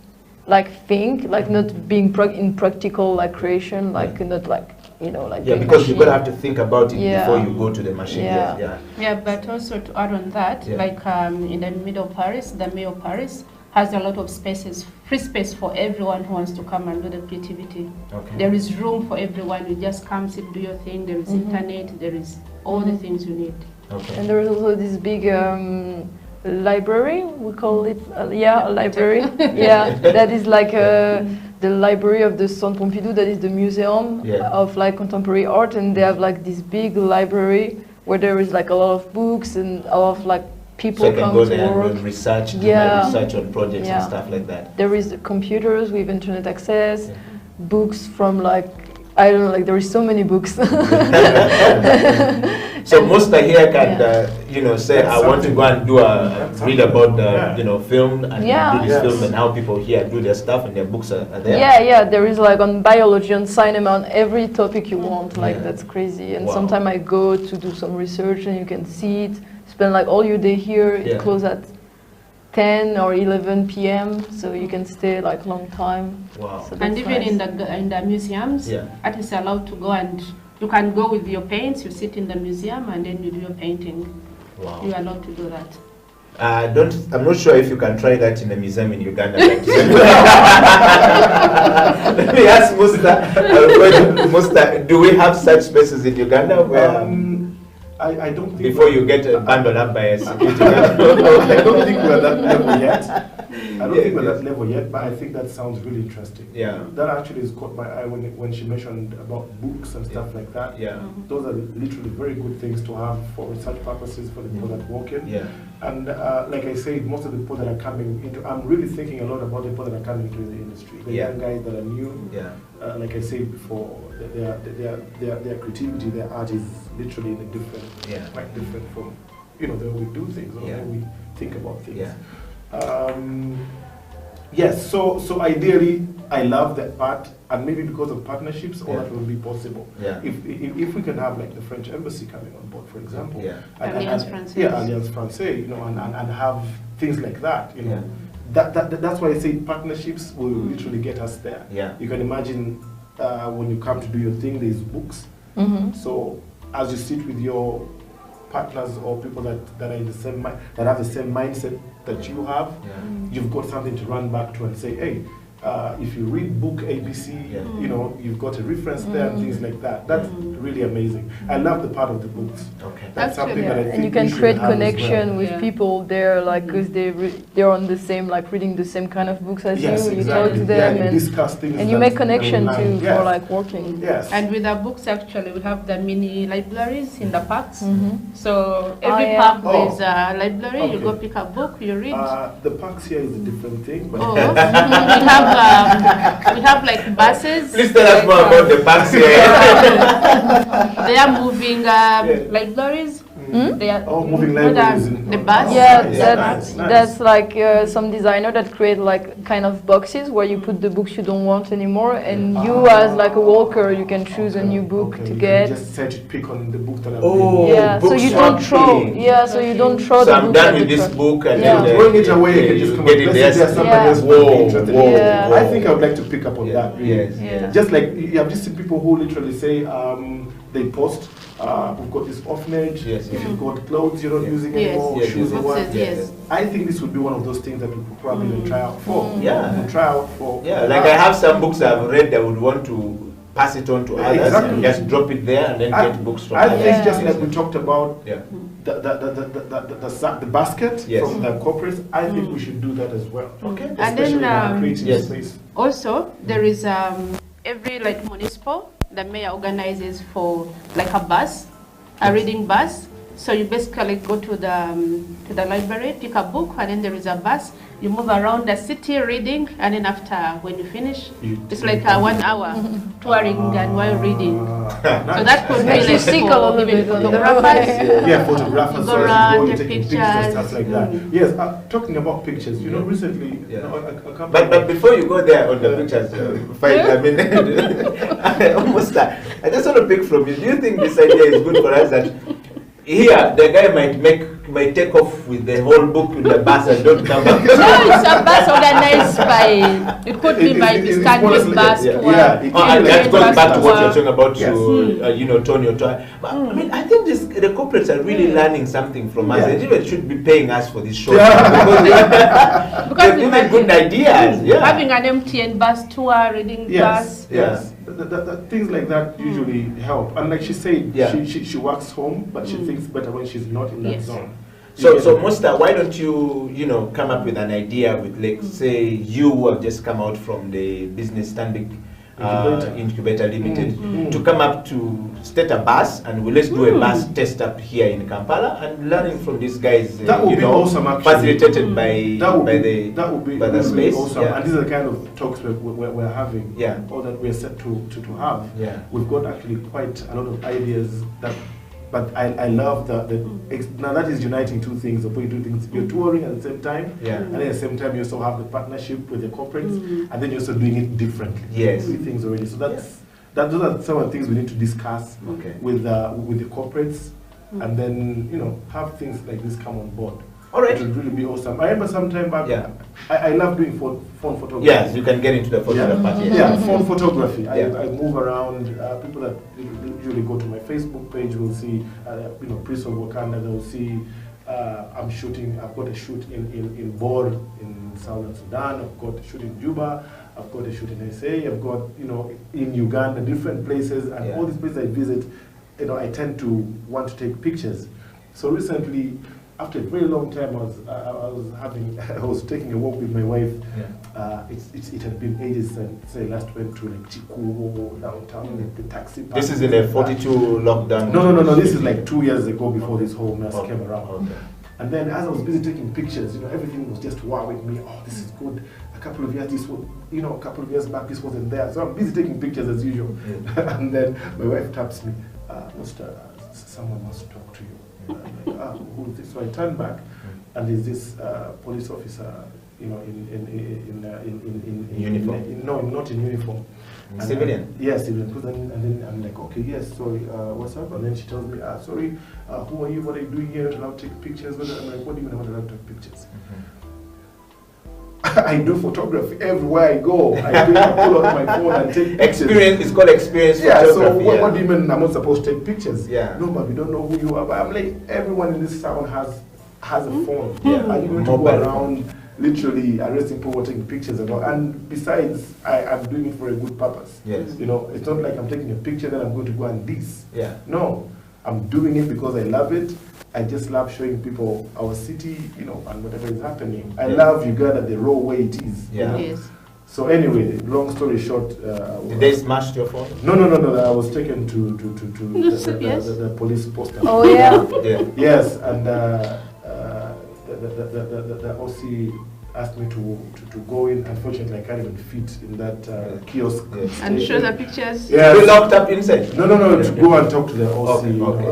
like think, like not being in practical like creation, like not like like Yeah, doing because you're machine. gonna have to think about it Yeah. before you go to the machine. Yeah. Yeah. Yeah, but also to add on that, Yeah. like in the middle of Paris, the mayor of Paris has a lot of spaces, free space for everyone who wants to come and do the creativity. Okay. There is room for everyone. You just come, sit, do your thing. There is internet. There is all the things you need. Okay. And there is also this big library, we call it, a library. Yeah, that is like the library of the Centre Pompidou, that is the museum Yeah. of like contemporary art, and they have like this big library where there is like a lot of books and a lot of like people So I can come go to there work. and research, do my Yeah. research on projects and Yeah. stuff like that. There is computers with internet access, Yeah. books from like, I don't know, like there is so many books. So most of here can, Yeah. say That's I want to go and do That's read something. about Yeah. film and Yeah. do this Yes. film and how people here do their stuff and their books are there. Yeah, there is like on biology, on cinema, on every topic you want. Like Yeah. that's crazy. And Wow. sometimes I go to do some research, and you can see it. Spend like all your day here. Yeah. It close at 10 or 11 p.m. So you can stay like long time. Wow. So And that's even nice. in the museums, Yeah. artists are allowed to go and you can go with your paints. You sit in the museum and then you do your painting. Wow. You are allowed to do that. I'm not sure if you can try that in a museum in Uganda. Let me ask Musta, do we have such spaces in Uganda where I don't think before you get bundled up by a security guard? I don't think we're at that level yet. I don't Yeah, think we're at yes. that level yet, but I think that sounds really interesting. Yeah. That actually has caught my eye when she mentioned about books and stuff like that. Yeah. Those are literally very good things to have for research purposes for the people that walk in. Yeah. And like I said, most of the people that are coming into, I'm really thinking a lot about the people that are coming into the industry. The Yeah. young guys that are new. Yeah. Like I said before, their creativity, their art is literally in a different, Yeah. quite different from, the way we do things, or the Yeah. way we think about things. Yeah. Yes, so ideally, I love that part, and maybe because of partnerships, all Yeah. that will be possible. Yeah. If we can have like the French embassy coming on board, for example, Yeah. Alliance Française. yeah, Alliance Française, and have things like that, Yeah. that's why I say partnerships will literally get us there. Yeah. You can imagine when you come to do your thing, there's books. So as you sit with your partners or people that are in the same that have the same mindset that you have, you've got something to run back to and say, hey, if you read book ABC, you know, you've got a reference there and things like that. That's really amazing. I love the part of the books. Okay. That's something that I think and you can we should create have as connection well. with people there, like because they're on the same, like reading the same kind of books as Yes, you. You exactly. talk to them you and discuss things and you that make go connection online. too Yes. for like working. Yes. And with our books, actually, we have the mini libraries in the parks. So every yeah. park Oh. there's a library. You Okay. go pick a book, you read. The parks here is a different thing, but Oh, we have like buses. Please tell us more about the parks here. They are moving libraries. They are moving not libraries the bus. Yeah, Nice, that's nice. that's like some designer that create like kind of boxes where you put the books you don't want anymore, and you as like a walker you can choose a new book Okay, to you get. can just search pick on the book that I've Oh, Yeah, so book you don't throw. swapping. Yeah, so you don't throw So the I'm book. done at with the this front. book and Yeah. then throwing it away, you can just you come get up. it Let's there. say there's somebody Yeah. else who might be interested in it. Yeah. I think I would like to pick up on that. Yes. Yeah. Just like you have just seen people who literally say they post, we've got this orphanage. Yes, If yes. you've got clothes you're not using Yes. anymore, Yes, shoes yes. or what. Boxes, yes. I think this would be one of those things that we could probably even try out for. Yeah. We'll try out for. Yeah, like I have some books I've read, I would want to pass it on to others Exactly. and just drop it there and then get books from I others. think just like we talked about Yeah. the basket Yes. from the corporates, I think we should do that as well. Okay. And Especially in our then creative yes. space. also there is every like municipal, the mayor organizes for like a bus, a reading bus. So you basically go to the library, pick a book, and then there is a bus. You move around the city reading, and then after when you finish, it's like a 1 hour touring and while reading. So that could be Makes you like sick a for little even bit on the photographers. road. Yeah, photographers, Go so around, you're take taking pictures and stuff pictures. like that. Yes, talking about pictures, you know, recently, Yeah. you know, a couple But before you go there on the pictures, I mean, almost I just want to pick from you. Do you think this idea is good for us that here the guy might take off with the whole book in the bus and don't come back? No, it's a bus organized by, it could be by the standard bus yeah. tour. Yeah, it And that goes back to what you're talking about, Yes. you know, Tony. But I mean, I think the corporates are really learning something from us. Yeah. They even should be paying us for this show. Because They're giving good ideas. Yeah. having an MTN bus tour, reading Yes, bus. yes. Things like that usually help. And like she said, Yeah. she works home, but she thinks better when she's not in that Yes. zone. So Musta, why don't you know, come up with an idea with, like, say you who have just come out from the business Stanbic Incubator Limited to come up to state a bus, and let's do a bus test up here in Kampala and learning from these guys. That would you be know, awesome, actually. facilitated by That would the be by the really space. awesome. Yeah. And these are the kind of talks we're having, Yeah. or that we're set to have. Yeah. We've got actually quite a lot of ideas that. But I love now that is uniting two things, or putting two things. You're touring at the same time, Yeah. and at the same time you also have the partnership with the corporates, and then you're also doing it differently. Yes. Three things already. So those are some of the things we need to discuss Okay. with the corporates, and then have things like this come on board. All right. It would really be awesome. I remember some time back. Yeah. I love doing phone photography. Yes, you can get into the photography part. Yes. Yeah, phone photography. Yeah. I move around. People that usually go to my Facebook page will see, Prince of Wakanda. They'll see I'm shooting. I've got a shoot in Bor in Southern Sudan. I've got a shoot in Juba. I've got a shoot in SA. I've got in Uganda, different places, and all these places I visit. I tend to want to take pictures. So recently, after a very long time, I was taking a walk with my wife. Yeah. It had been ages since I last went to like Chikubo downtown, the taxi park. This is in a 42 lockdown. No. This is like 2 years ago before this whole mess came around. Okay. And then as I was busy taking pictures, everything was just wowing me. Oh, this is good. A couple of years a couple of years back, this wasn't there. So I'm busy taking pictures as usual. Yeah. And then my wife taps me, Mr. Someone wants to talk to you. And I'm like, who is this? So I turn back, and there's this police officer, in uniform. No, not in uniform. Civilian? Yes, civilian. And then I'm like, okay, yes, sorry, what's up? And then she tells me, sorry, who are you? What are you doing here? Allowed to take pictures? I'm like, what do you mean I'm not allowed to take pictures? I do photography everywhere I go. I pull out my phone and take pictures. Experience, it's called experience Yeah, photography. so what do you mean I'm not supposed to take pictures? Yeah. No, but we don't know who you are. But I'm like, everyone in this town has a phone. Yeah. Are you going to Mobile go around literally arresting people taking pictures and all? And besides, I'm doing it for a good purpose. Yes. You know, it's not like I'm taking a picture then I'm going to go and this. Yeah. No, I'm doing it because I love it. I just love showing people our city, you know, and whatever is happening. I love Uganda the raw way it is. Yeah. You know? Yes. So anyway, long story short. Did they smash your phone? No. I was taken to the police post. Oh yeah. Yeah. Yes, and the OC asked me to go in. Unfortunately, I can't even fit in that kiosk. Yes. And show the pictures. Yes. You locked up inside? No, to go and talk to the OC. Okay, you know, okay.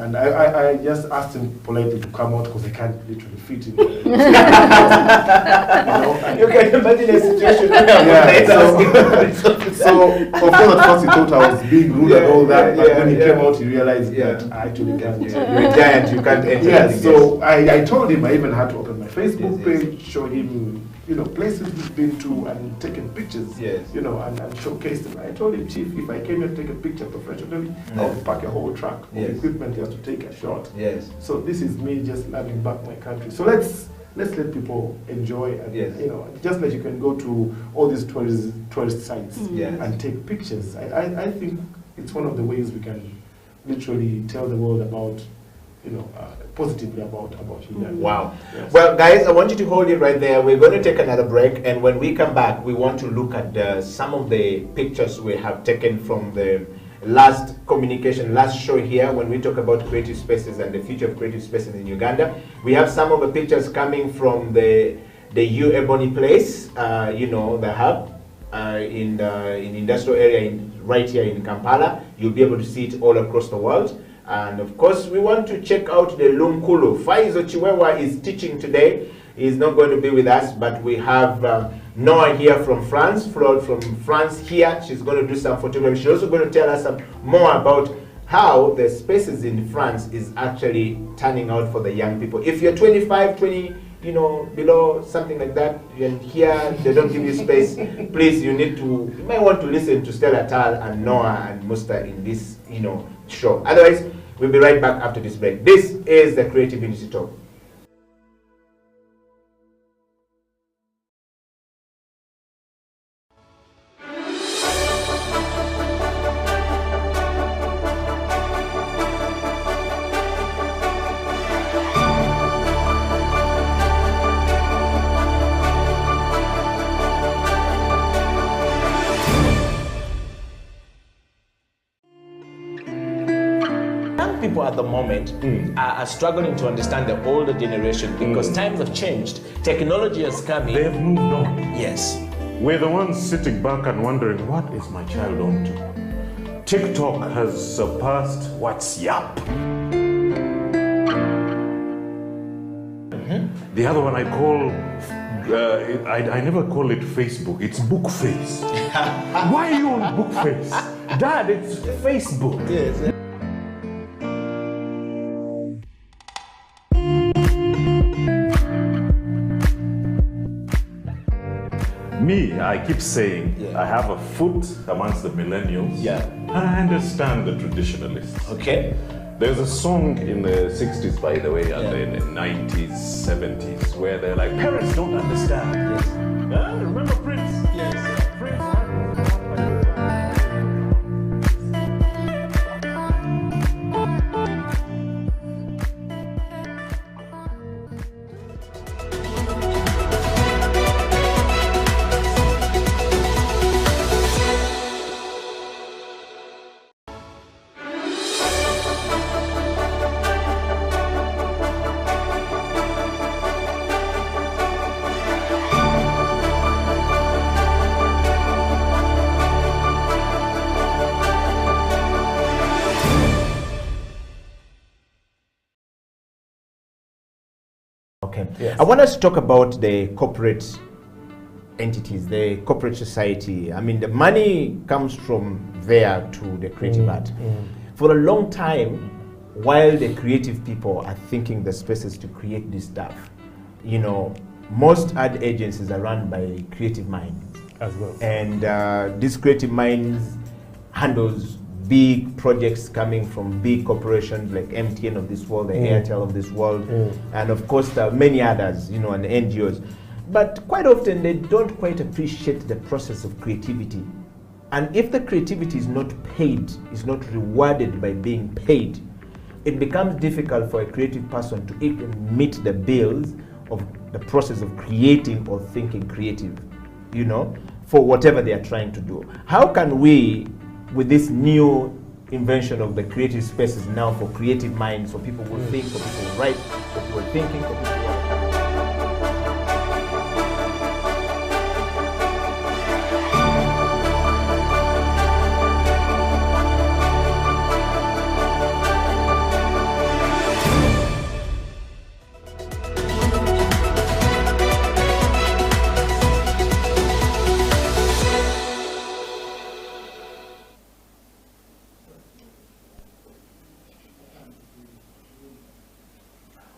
and I just asked him politely to come out because I can't literally fit in there. You can imagine a situation where So of course at first he thought I was being rude and all that, but when he came out he realized that I actually can't. You're a giant, you can't enter. Yes, so I told him, I even had to open my Facebook page, show him, you know, places we've been to and taken pictures, Yes. you know, and showcase them. I told him, Chief, if I came here to take a picture professionally, I would pack a whole truck of equipment just to take a shot. Yes. So this is me just loving back my country. So let's let people enjoy, and you know, just like you can go to all these tourist sites and take pictures. I think it's one of the ways we can literally tell the world about, you know, positively about Uganda. Wow. Yes. Well, guys, I want you to hold it right there. We're going to take another break, and when we come back, we want to look at some of the pictures we have taken from the last show here when we talk about creative spaces and the future of creative spaces in Uganda. We have some of the pictures coming from the U Ebony place, you know, the hub in industrial area right here in Kampala. You'll be able to see it all across the world. And of course, we want to check out the Lunkulu. Faizo Chiwewa is teaching today. He's not going to be with us, but we have Noah here from France, from France here. She's going to do some photography. She's also going to tell us some more about how the spaces in France is actually turning out for the young people. If you're 25, 20, you know, below, something like that, and here they don't give you space, please, you might want to listen to Stella Tal and Noah and Musta in this, you know, show. Otherwise, we'll be right back after this break. This is the Creative Unity Talk. People at the moment are struggling to understand the older generation because times have changed. Technology has come in. They've moved on. Yes. We're the ones sitting back and wondering, what is my child on to? TikTok has surpassed WhatsApp. The other one I call, I never call it Facebook, it's book face. Why are you on book face? Dad, it's Facebook. Yes. Me, I keep saying I have a foot amongst the millennials. Yeah. I understand the traditionalists. Okay. There's a song in the 60s, by the way, and in the 90s, 70s, where they're like, parents don't understand. Yes. Remember Prince? Yes. Prince. Okay. Yes. I want us to talk about the corporate entities, the corporate society. I mean, the money comes from there to the creative art. For a long time, while the creative people are thinking the spaces to create this stuff, you know, most ad agencies are run by creative minds. As well. And this creative minds handles big projects coming from big corporations like MTN of this world, the Airtel of this world, and of course there are many others, you know, and NGOs. But quite often they don't quite appreciate the process of creativity. And if the creativity is not paid, is not rewarded by being paid, it becomes difficult for a creative person to even meet the bills of the process of creating or thinking creative, you know, for whatever they are trying to do. How can we, with this new invention of the creative spaces now for creative minds, for people who think, for people who write, for people who are thinking, for people who are...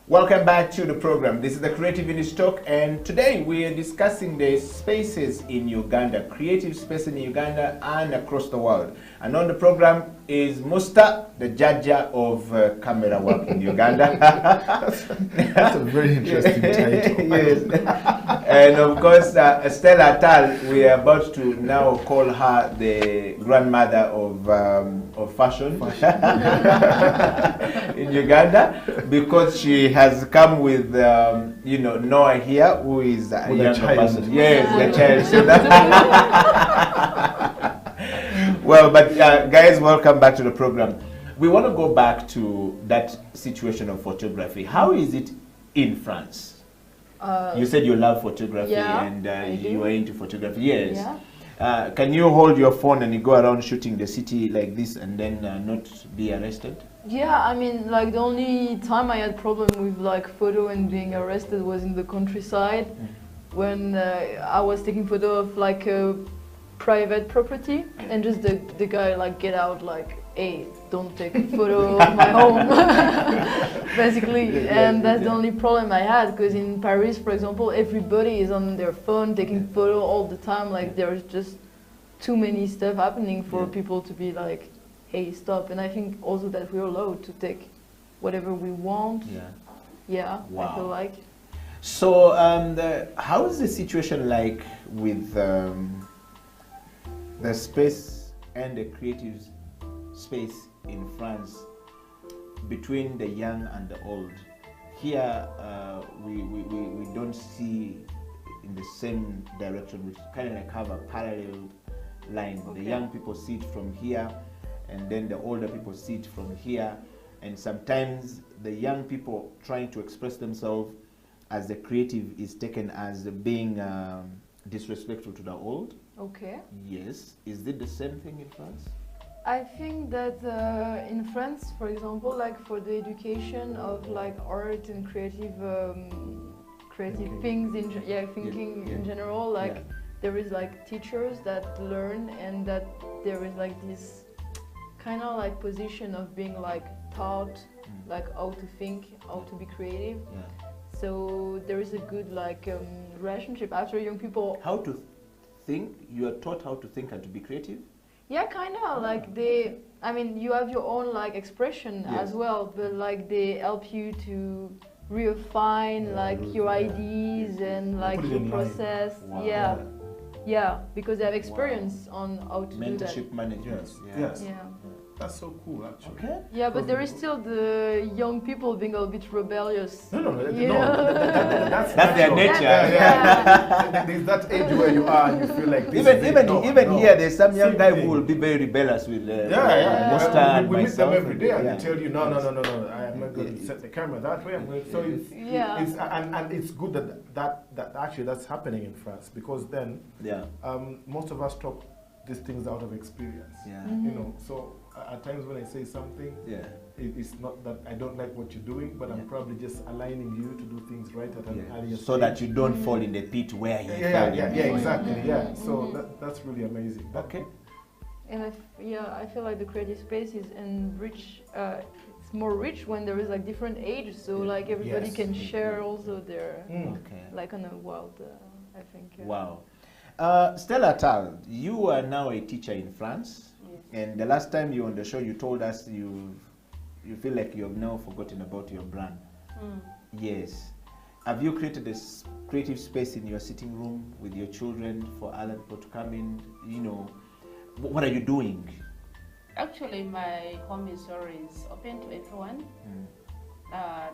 Welcome back to the program. This is the Creative Unit Talk, and today we are discussing the spaces in Uganda, creative space in Uganda and across the world. And on the program is Musta, the judge of camera work in Uganda. That's a very interesting title. Yes. And of course, Stella Tal, we are about to now call her the grandmother of fashion in Uganda, because she has come with, you know, Noah here, who is a younger person. Yes, the child. So that well, but guys, welcome back to the program. We want to go back to that situation of photography. How is it in France? You said you love photography, yeah, and you are into photography. Yes. Yeah. Can you hold your phone and you go around shooting the city like this and then not be arrested? Yeah, I mean, like the only time I had problem with like photo and being arrested was in the countryside, when I was taking photo of like a private property, and just the guy like get out like, hey, don't take a photo of my home, basically. And that's the only problem I had, because in Paris, for example, everybody is on their phone taking photo all the time. Like there's just too many stuff happening for people to be like, hey, stop. And I think also that we're allowed to take whatever we want. Yeah, Wow. I feel like. So how is the situation like with the space and the creative space in France between the young and the old? Here we don't see in the same direction. We kind of like have a parallel line. Okay. The young people see it from here, and then the older people see it from here, and sometimes the young people trying to express themselves as the creative is taken as being disrespectful to the old. Okay. Yes. Is it the same thing in France? I think that in France, for example, like for the education of like art and creative things in thinking in general, like there is like teachers that learn, and that there is like this kind of like position of being like taught like how to think, how to be creative. So there is a good like relationship after young people. How to think? You are taught how to think and to be creative? Yeah, kind of like they, I mean, you have your own like expression as well, but like they help you to refine like your ideas and like your process. Wow. Yeah, because they have experience on how to do that. Mentorship management. Yes. Yeah. That's so cool, actually. Okay. Yeah, but there is still the young people being a little bit rebellious. No, Yeah. that's their natural. nature. There's that age where you are and you feel like this Even is it. No. here, there's some young Same guy thing. who will be very rebellious with Musta Yeah. and We meet them myself. every day, and Yeah. they tell you, no, I am not going to set the camera that way. I'm going to, so it's, and it's good that actually that's happening in France, because then most of us talk these things out of experience. You know, so at times when I say something, it's not that I don't like what you're doing, but I'm probably just aligning you to do things right at an earlier so stage. that you don't fall in the pit where you fell in. Exactly. So that's really amazing. Okay. And I feel like the creative space is enrich. It's more rich when there is like different ages, so like everybody can share also their like on a world, I think. Wow. Stella Tal, you are now a teacher in France. Yes. And the last time you were on the show, you told us you feel like you have now forgotten about your brand. Yes. Have you created this creative space in your sitting room with your children for other people to come in? You know, what are you doing? Actually, my home is always open to everyone.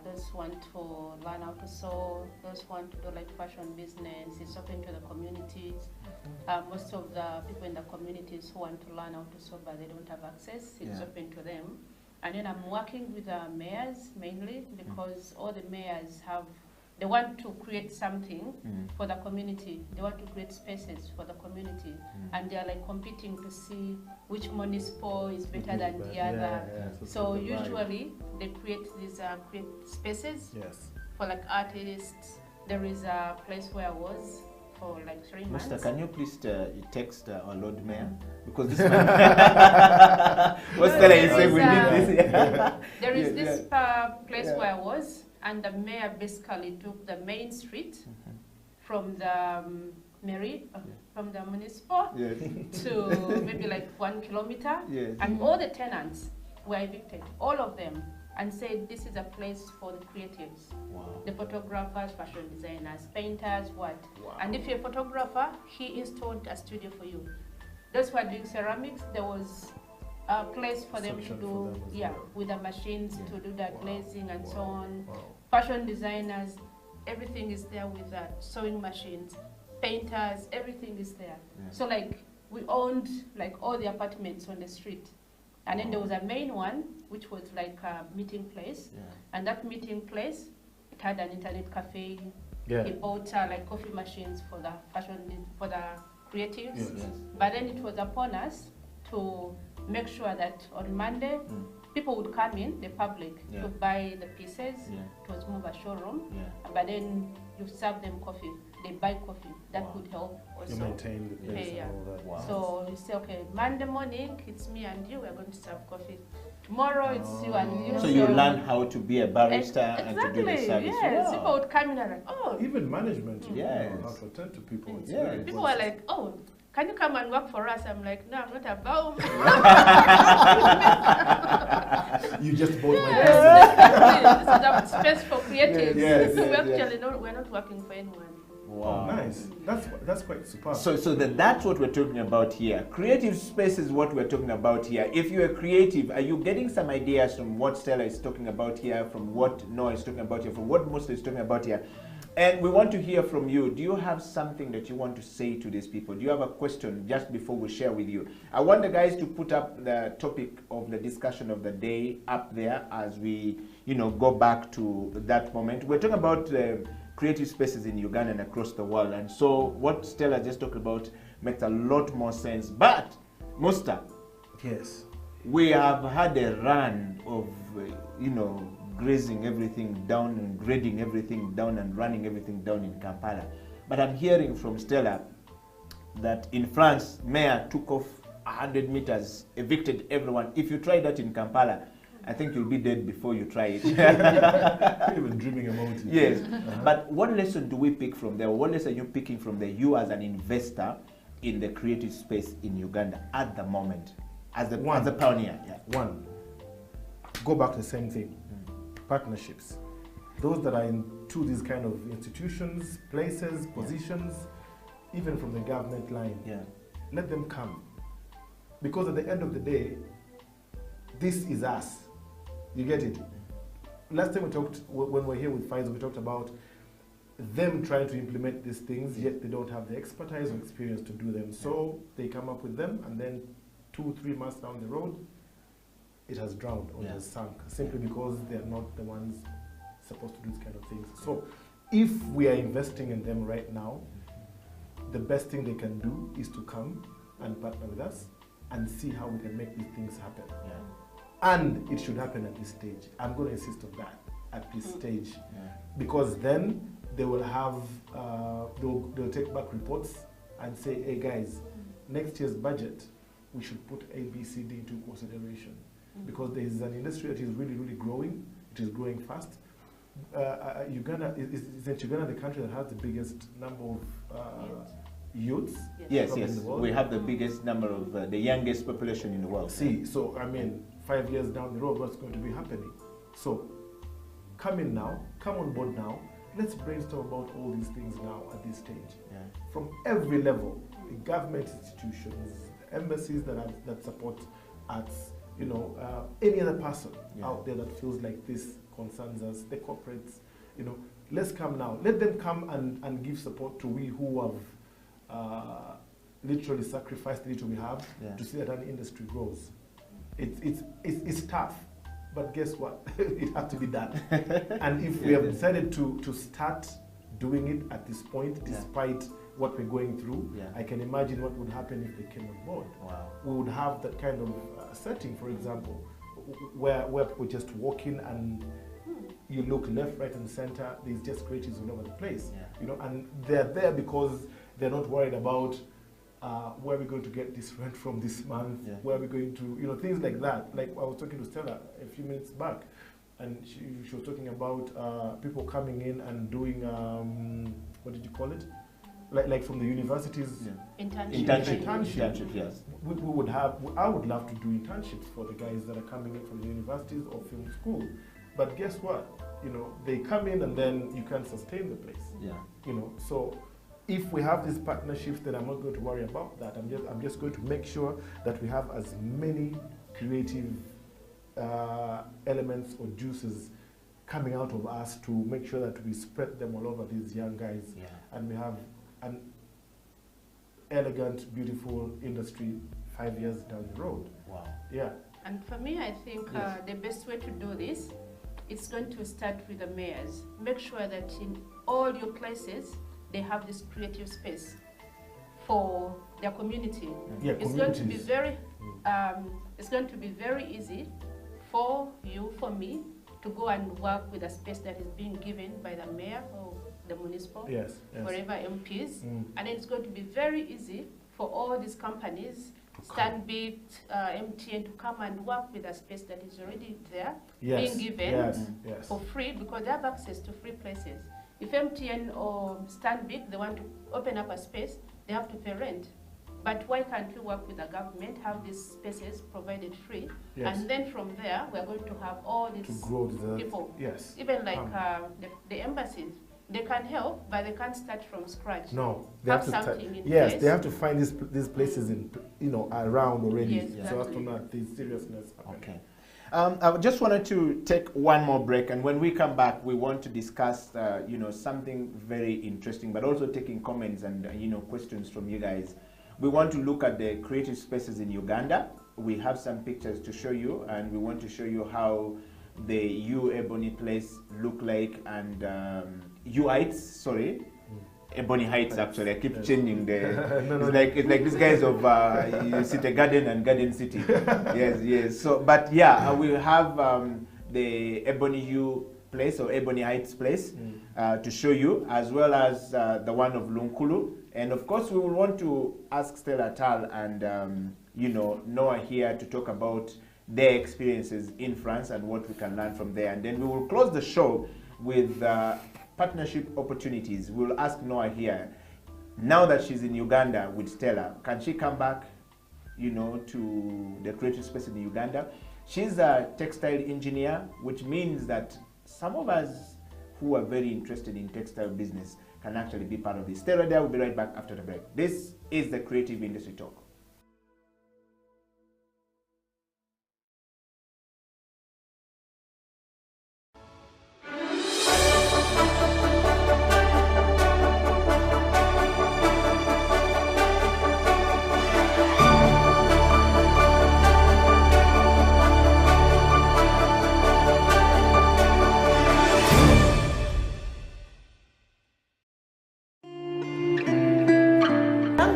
Those want to learn how to sew, those want to do like fashion business, it's open to the communities. Most of the people in the communities who want to learn how to sew but they don't have access, it's open to them. And then I'm working with the mayors mainly because all the mayors they want to create something for the community. They want to create spaces for the community. And they're like competing to see which municipal is better than the other. So usually they create these create spaces for like artists. There is a place where I was for like 3 months. Mister, can you please text our Lord Mayor? Because this man... What's that you say we need this? There is this place where I was, and the mayor basically took the main street from the from the municipal to maybe like 1 kilometer, and all the tenants were evicted, all of them, and said this is a place for the creatives, the photographers, fashion designers, painters, what. And if you're a photographer, he installed a studio for you. Those who are doing ceramics, there was a place for them to do, with the machines to do the glazing and so on. Fashion designers, everything is there with the sewing machines. Painters, everything is there. So like we owned like all the apartments on the street. And then there was a main one, which was like a meeting place. And that meeting place, it had an internet cafe. It bought like coffee machines for the fashion, for the creatives. But then it was upon us to make sure that on Monday, people would come in, the public, to buy the pieces. It was more of a showroom. But then you serve them coffee. They buy coffee. That would help also. You maintain the place and all that. So you say, okay, Monday morning, it's me and you, we're going to serve coffee. Tomorrow, it's you and you. So you learn how to be a barista and to do the service. Yes, people would come in and like, oh. Even management, you know, how to attend to people. It's very People were like, oh, can you come and work for us? I'm like, no, I'm not about. You just bought my business. This is a space for creatives. We're not working for anyone. Wow. Oh, nice. That's quite superb. So that's what we're talking about here. Creative space is what we're talking about here. If you're creative, are you getting some ideas from what Stella is talking about here, from what Noah is talking about here, from what Musta is talking about here? And we want to hear from you. Do you have something that you want to say to these people? Do you have a question just before we share with you? I want the guys to put up the topic of the discussion of the day up there as we, go back to that moment. We're talking about creative spaces in Uganda and across the world. And so what Stella just talked about makes a lot more sense. But, Musta, yes, we have had a run of, grazing everything down and grading everything down and running everything down in Kampala. But I'm hearing from Stella that in France, mayor took off 100 meters, evicted everyone. If you try that in Kampala, I think you'll be dead before you try it. Even dreaming about it. Yes. But what lesson do we pick from there? What lesson are you picking from there, you as an investor in the creative space in Uganda at the moment, as a pioneer? One, go back to the same thing. Partnerships. Those that are into these kind of institutions, places, positions, even from the government line, let them come. Because at the end of the day, this is us. You get it? Last time we talked, when we were here with Pfizer, we talked about them trying to implement these things, yet they don't have the expertise or experience to do them. So they come up with them, and then 2-3 months down the road, it has drowned or has sunk, simply because they're not the ones supposed to do these kind of things. So if we are investing in them right now, the best thing they can do is to come and partner with us and see how we can make these things happen. And it should happen at this stage. I'm going to insist on that, at this stage. Because then they will have, they'll take back reports and say, hey guys, next year's budget, we should put A, B, C, D into consideration. Because there is an industry that is really, really growing. It is growing fast. Uganda isn't Uganda the country that has the biggest number of youths? Yes, in yes. the world? We have the biggest number of the youngest population in the world. See, so I mean, 5 years down the road, what's going to be happening? So, come in now, come on board now. Let's brainstorm about all these things now at this stage. Yeah. From every level, the government institutions, the embassies that support arts, you know, any other person out there that feels like this concerns us, the corporates, you know, let's come now. Let them come and give support to we who have literally sacrificed the little we have to see that an industry grows. It's tough, but guess what? It has to be done. And if we have decided to start doing it at this point, despite what we're going through, I can imagine what would happen if they came on board. Wow. We would have that kind of setting, for example, where people just walk in and you look left, right, and center. There's just creatives all over the place, you know, and they're there because they're not worried about where we're going to get this rent from this month, where we're going to, you know, things like that. Like I was talking to Stella a few minutes back, and she was talking about people coming in and doing, what did you call it? Like from the universities. Internship, yes. We would have, I would love to do internships for the guys that are coming in from the universities or film school. But guess what? You know, they come in and then you can't sustain the place. Yeah. You know, so if we have these partnerships, then I'm not going to worry about that. I'm just going to make sure that we have as many creative elements or juices coming out of us to make sure that we spread them all over these young guys, and we have an elegant, beautiful industry 5 years down the road. Wow. Yeah. And for me, I think the best way to do this, it's going to start with the mayors. Make sure that in all your places, they have this creative space for their community. Yeah, it's going to be very, it's going to be very easy for you, for me, to go and work with a space that is being given by the mayor or the municipal, wherever MPs, and then it's going to be very easy for all these companies, Stanbic, MTN, to come and work with a space that is already there, being given for free, because they have access to free places. If MTN or Stanbic, they want to open up a space, they have to pay rent. But why can't we work with the government, have these spaces provided free, and then from there, we're going to have all these people, even like the embassies. They can help, but they can't start from scratch. No, they have to something start. in Yes, place. they have to find these places in, you know, around already, Yes, so as to not the seriousness. Okay. I just wanted to take one more break, and when we come back, we want to discuss, you know, something very interesting, but also taking comments and you know, questions from you guys. We want to look at the creative spaces in Uganda. We have some pictures to show you, and we want to show you how the U Ebony place look like, and U Heights, sorry, Ebony Heights actually. I keep changing the. It's like these guys of City Garden and Garden City. yes. So, but yeah, we have the Ebony U place or Ebony Heights place to show you, as well as the one of Lunkulu, and of course we will want to ask Stella Tal and you know, Noah here to talk about their experiences in France and what we can learn from there, and then we will close the show with partnership opportunities. We'll ask Noah here, now that she's in Uganda with Stella, can she come back, you know, to the creative space in Uganda? She's a textile engineer, which means that some of us who are very interested in textile business can actually be part of this. Stay right there, we'll be right back after the break. This is the Creative Industry Talk.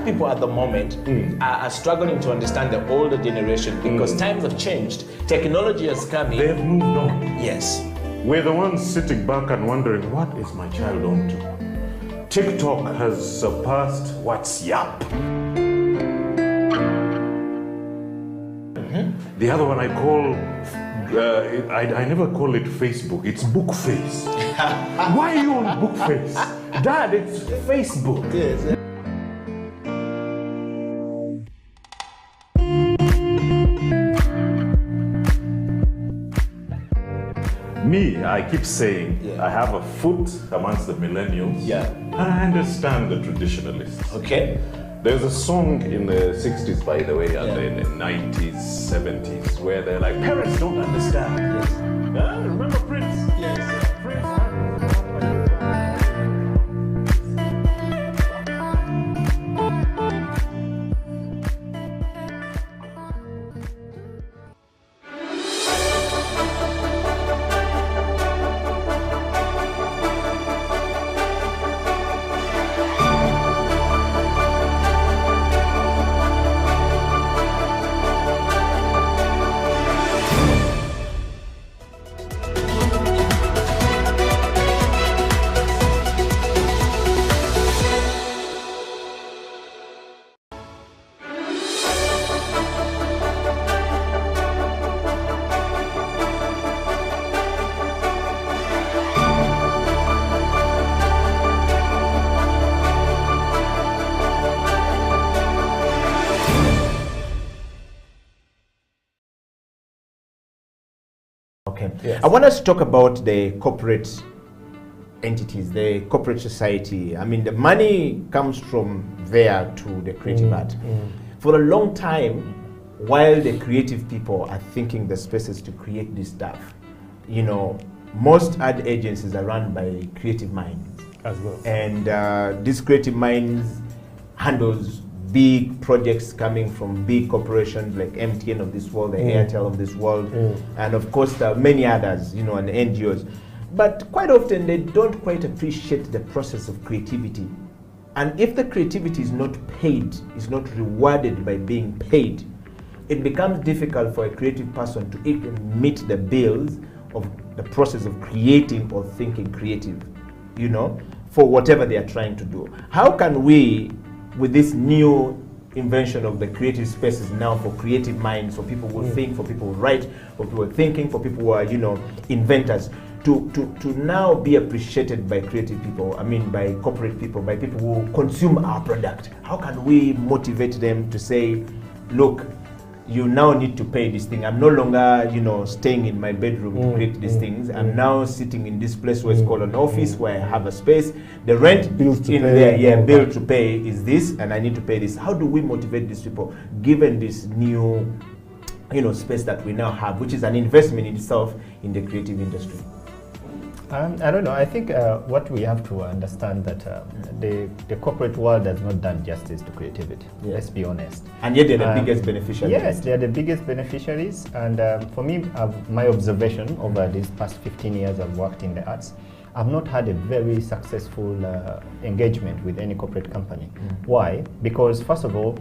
People at the moment are struggling to understand the older generation because times have changed. Technology has come in. They've moved on. Yes. We're the ones sitting back and wondering, what is my child on to? TikTok has surpassed WhatsApp. The other one I call I never call it Facebook. It's book face. Why are you on book face? Dad, it's Facebook. Yes. Me, I keep saying I have a foot amongst the millennials. Yeah. And I understand the traditionalists. Okay. There's a song in the 60s, by the way, and in the 90s, 70s, where they're like, parents don't understand. Yes. Remember Prince? Yes. Prince. Okay. Yes. I want us to talk about the corporate entities, the corporate society. I mean, the money comes from there to the creative art. For a long time, while the creative people are thinking the spaces to create this stuff, you know, most ad agencies are run by creative minds. As well. And these creative minds handles big projects coming from big corporations like MTN of this world, the Airtel of this world, and of course there are many others, you know, and NGOs. But quite often they don't quite appreciate the process of creativity. And if the creativity is not paid, is not rewarded by being paid, it becomes difficult for a creative person to even meet the bills of the process of creating or thinking creative, you know, for whatever they are trying to do. How can we, with this new invention of the creative spaces now for creative minds, for people who think, for people who write, for people who are thinking, for people who are, you know, inventors, to now be appreciated by creative people, I mean by corporate people, by people who consume our product? How can we motivate them to say, look, you now need to pay this thing. I'm no longer, you know, staying in my bedroom to create these things. I'm now sitting in this place where it's called an office, where I have a space. The rent Bills to in pay, there, bill to pay is this, and I need to pay this. How do we motivate these people, given this new, you know, space that we now have, which is an investment in itself in the creative industry? I don't know. I think what we have to understand that the corporate world has not done justice to creativity. Let's be honest. And yet they're the biggest beneficiaries. Yes, they are the biggest beneficiaries. And for me, my observation over these past 15 years I've worked in the arts, I've not had a very successful engagement with any corporate company. Why? Because first of all,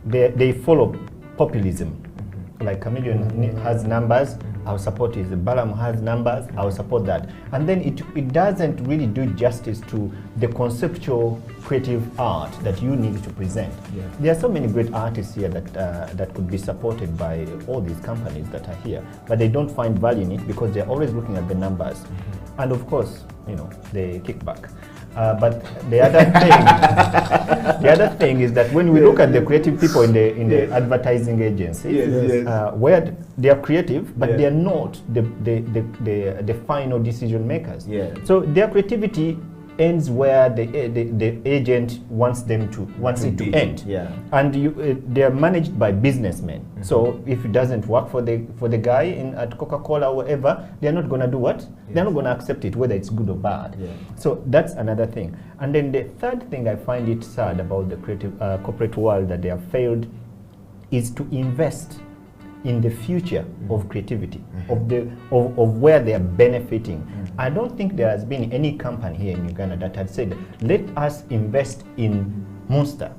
they follow populism. Like Chameleon has numbers, our support is Balam has numbers, I'll support that. And then it doesn't really do justice to the conceptual creative art that you need to present. There are so many great artists here that could be supported by all these companies that are here, but they don't find value in it because they're always looking at the numbers. And of course, you know, the kickback. But the other thing is that when we look at the creative people in the advertising agencies, where they are creative, but they are not the final decision makers. So their creativity ends where the agent wants it to end. And they are managed by businessmen. So if it doesn't work for the guy at Coca-Cola or whatever, they're not going to do what? They're not going to accept it, whether it's good or bad. So that's another thing. And then the third thing I find it sad about the creative corporate world that they have failed is to invest in the future of creativity, of where they are benefiting. I don't think there has been any company here in Uganda that had said, let us invest in Monster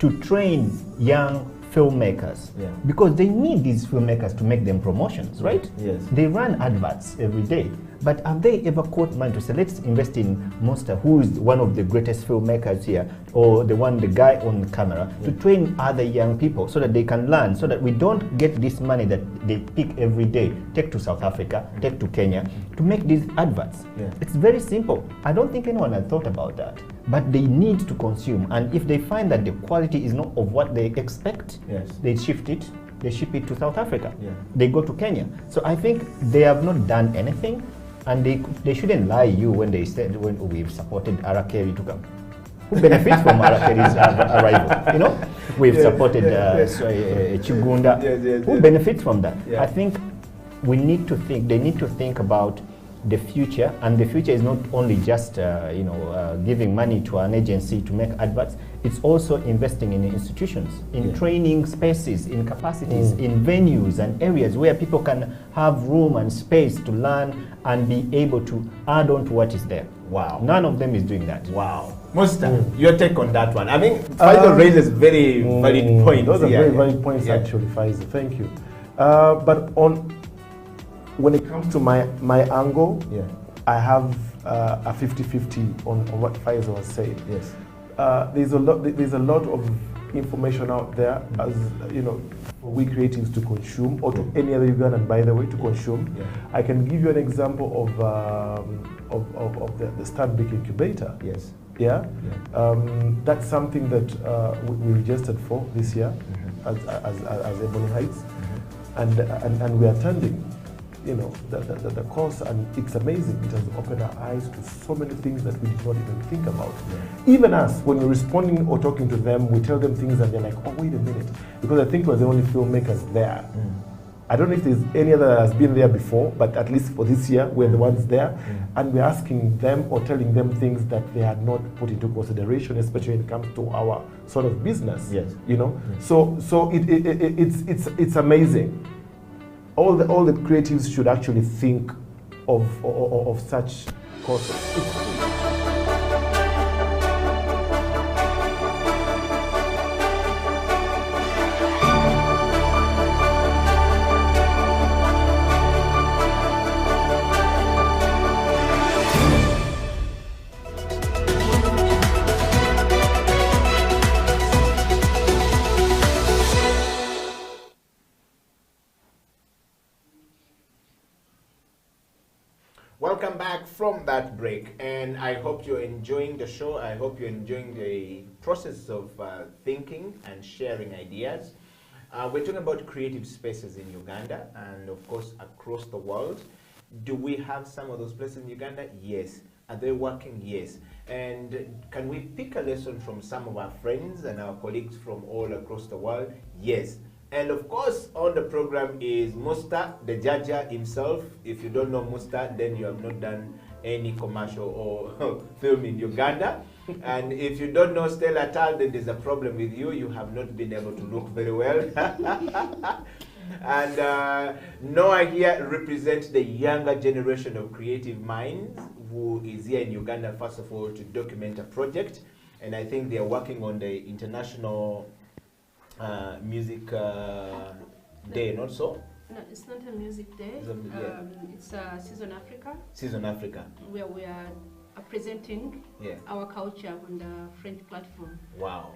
to train young filmmakers, because they need these filmmakers to make them promotions, right? They run adverts every day. But have they ever caught mind to say, let's invest in Monster, who is one of the greatest filmmakers here, or the guy on camera, to train other young people so that they can learn, so that we don't get this money that they pick every day, take to South Africa, take to Kenya, to make these adverts. It's very simple. I don't think anyone had thought about that. But they need to consume, and if they find that the quality is not of what they expect, they shift it. They ship it to South Africa. They go to Kenya. So I think they have not done anything, and they shouldn't lie you when they said, when we've supported Arakeri to come. Who benefits from Arakeri's arrival? You know, we've supported Chigunda. Who benefits from that? I think we need to think. They need to think about the future, and the future is not only just giving money to an agency to make adverts. It's also investing in institutions, in training spaces, in capacities, in venues and areas where people can have room and space to learn and be able to add on to what is there. Wow. None of them is doing that. Wow. Musta, your take on that one. I mean, Faisal raises very valid points. Those are here. very valid points, actually, Faisal. Thank you. But when it comes to my angle, I have a 50-50 on what Faisal was saying. Yes. There's a lot of information out there, as you know, for we creatives to consume, or to any other Ugandan, by the way, to consume. I can give you an example of the Stanbic incubator. Yes. That's something that we registered for this year as Ebony Heights, and we are attending. You know, the course, and it's amazing. It has opened our eyes to so many things that we did not even think about. Even us, when we're responding or talking to them, we tell them things and they're like, oh, wait a minute, because I think we're the only filmmakers there. I don't know if there's any other that has been there before, but at least for this year, we're the ones there, and we're asking them or telling them things that they had not put into consideration, especially when it comes to our sort of business. You know, so it's amazing. All the creatives should actually think of such courses. Welcome back from that break, and I hope you're enjoying the show. I hope you're enjoying the process of thinking and sharing ideas. We're talking about creative spaces in Uganda and, of course, across the world. Do we have some of those places in Uganda? Yes. Are they working? Yes. And can we pick a lesson from some of our friends and our colleagues from all across the world? Yes. And of course, on the program is Musta, the Jaja himself. If you don't know Musta, then you have not done any commercial or film in Uganda. And if you don't know Stella Tal, then there's a problem with you. You have not been able to look very well. And Noah here represents the younger generation of creative minds who is here in Uganda, first of all, to document a project. And I think they are working on the international music day, not so? No, it's not a music day. It's Season Africa. Season Africa. Where we are presenting our culture on the French platform. Wow.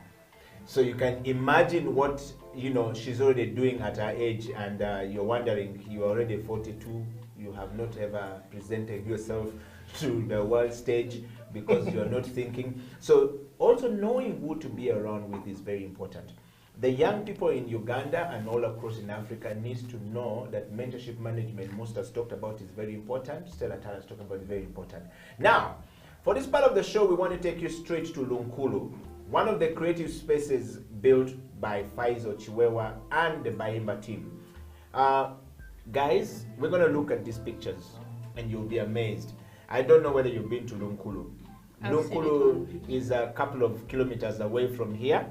So you can imagine what, you know, she's already doing at her age, and you're wondering, you're already 42, you have not ever presented yourself to the world stage because you're not thinking. So also knowing who to be around with is very important. The young people in Uganda and all across in Africa needs to know that mentorship management, most has talked about, is very important. Stella Tal has talked about it, very important. Now, for this part of the show, we want to take you straight to Lunkulu, one of the creative spaces built by Faisal Chiwewa and the Bahimba team. Guys, we're going to look at these pictures and you'll be amazed. I don't know whether you've been to Lunkulu. Lunkulu is a couple of kilometers away from here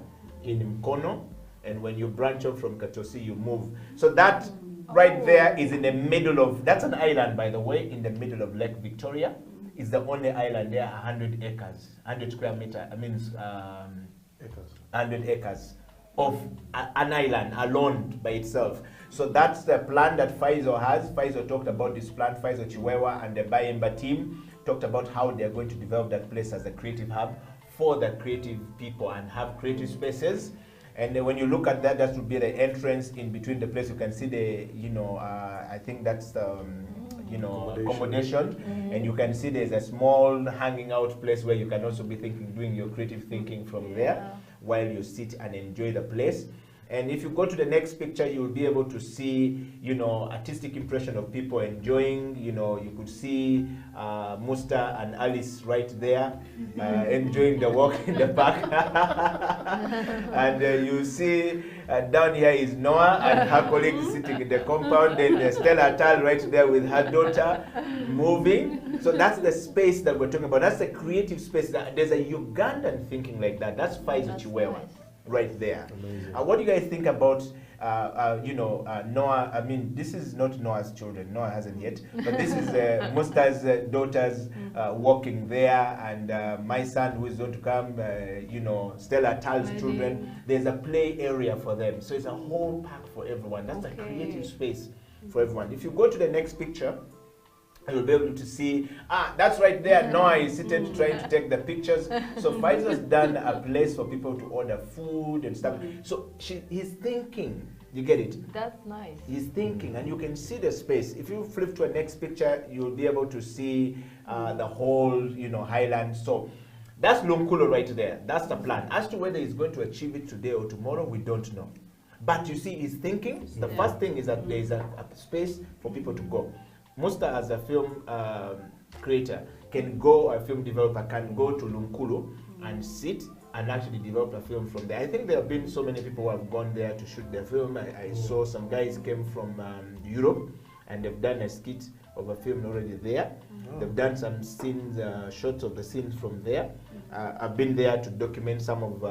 in Mkono. And when you branch off from Katosi, you move. So that right there is in the middle of, that's an island, by the way, in the middle of Lake Victoria. It's the only island there, 100 acres, 100 square meter, 100 acres of an island alone by itself. So that's the plan that Pfizer has. Pfizer talked about this plan. Pfizer Chiwewa and the Bayemba team talked about how they're going to develop that place as a creative hub for the creative people and have creative spaces. And when you look at that, that would be the entrance in between the place. You can see the, I think that's the, accommodation. And you can see there's a small hanging out place where you can also be doing your creative thinking from there while you sit and enjoy the place. And if you go to the next picture, you'll be able to see, artistic impression of people enjoying. You could see Musta and Alice right there enjoying the walk in the park. And you see down here is Noah and her colleagues sitting in the compound. Then Stella Tal right there with her daughter moving. So that's the space that we're talking about. That's the creative space. There's a Ugandan thinking like that. That's Pfizer Chiwewa. Nice. Right there. What do you guys think about, Noah? I mean, this is not Noah's children. Noah hasn't yet. But this is Musta's daughters walking there. And my son who is going to come, Stella Tal's children. There's a play area for them. So it's a whole park for everyone. That's a creative space for everyone. If you go to the next picture, you'll be able to see, that's right there. Noah is seated trying to take the pictures. So Pfizer's done a place for people to order food and stuff. So he's thinking, you get it? That's nice. He's thinking, and you can see the space. If you flip to a next picture, you'll be able to see the whole, highland. So that's Lunkulo right there. That's the plan. As to whether he's going to achieve it today or tomorrow, we don't know. But you see, he's thinking. The first thing is that there's a space for people to go. Musta, as a film creator, can go, a film developer can go to Lunkulu and sit and actually develop a film from there. I think there have been so many people who have gone there to shoot their film. I saw some guys came from Europe and they've done a skit of a film already there. They've done some scenes, shots of the scenes from there. I've been there to document some of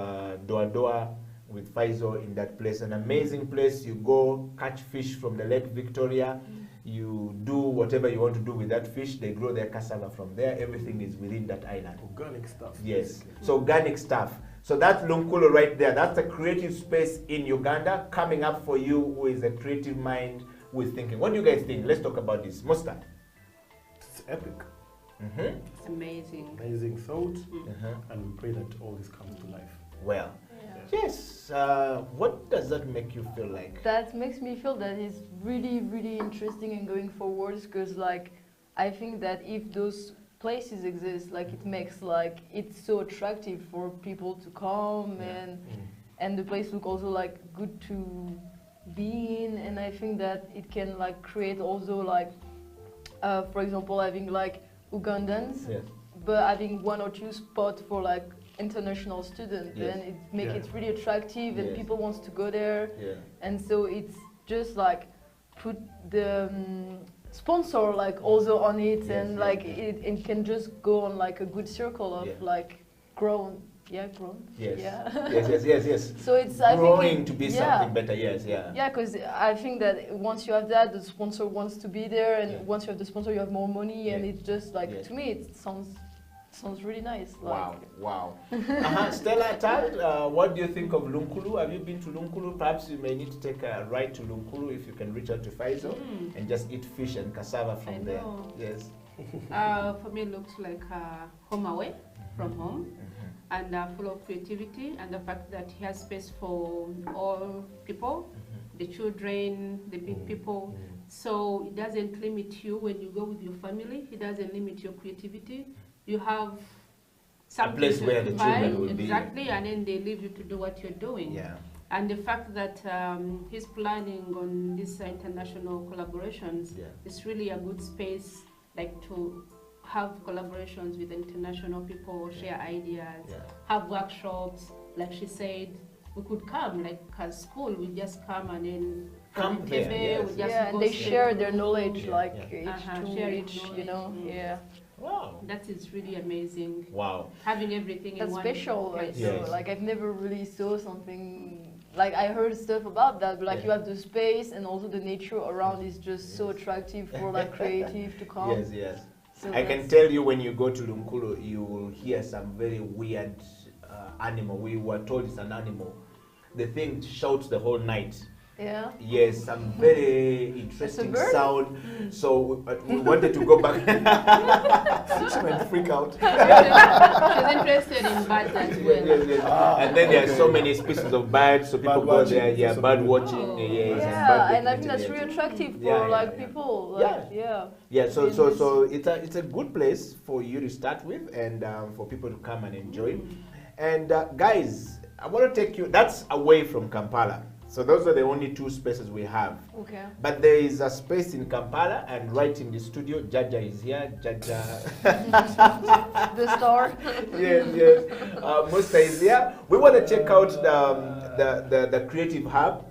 Doa Doa with Pfizer in that place. An amazing place. You go catch fish from the Lake Victoria. You do whatever you want to do with that fish. They grow their cassava from there. Everything is within that island. Organic stuff. Yes. So organic stuff. So that's Lunkulo right there. That's a creative space in Uganda coming up for you who is a creative mind who is thinking. What do you guys think? Let's talk about this. Musta. It's epic. It's amazing. Amazing thought. And we pray that all this comes to life. Well. Yes. What does that make you feel like? That makes me feel that it's really, really interesting and going forwards, because I think that if those places exist, it makes it's so attractive for people to come and the place look also good to be in, and I think that it can create also for example having Ugandans, but having one or two spots for international students, then it makes it really attractive and people wants to go there, and so it's just put the sponsor also on it, and it can just go on a good circle of grown. Yes. So it's growing to be something better. Yeah, because I think that once you have that, the sponsor wants to be there, and once you have the sponsor, you have more money, and it's just to me it sounds really nice. Wow. Stella Tal, what do you think of Lunkulu? Have you been to Lunkulu? Perhaps you may need to take a ride to Lunkulu if you can reach out to Pfizer and just eat fish and cassava from there. Yes. For me, it looks like home away from home, and full of creativity, and the fact that he has space for all people, the children, the big people. So it doesn't limit you when you go with your family. It doesn't limit your creativity. You have something a place where the children will be. Exactly, and then they leave you to do what you're doing. Yeah. And the fact that he's planning on these international collaborations, it's really a good space to have collaborations with international people, share ideas, have workshops. Like she said, we could come, as school, we just come and then come there. And they share their knowledge, each to each, Wow. That is really amazing. Wow. Having everything That's in one special. place. I've never really saw something, I heard stuff about that, but you have the space and also the nature around is just so attractive for creative to come. Yes. So I can tell you when you go to Lunkulu, you will hear some very weird animal. We were told it's an animal the thing shouts the whole night. Yeah. Yes, some very interesting bird? sound. So we wanted to go back. She might freak out. She's interested in birds as well. Yes. And then there are so many species of birds, so people go there, yeah, bird watching. Oh. Yes, Yeah, and I think that's documenting, really attractive for Yeah, like yeah. people. Like, Yeah. yeah. Yeah, so it's a good place for you to start with, and for people to come and enjoy. And guys, I want to take you. That's away from Kampala. So those are the only two spaces we have. Okay. But there is a space in Kampala, and right in the studio, Jaja is here. Jaja. The star. Yes. Musta is here. We want to check out the Creative Hub.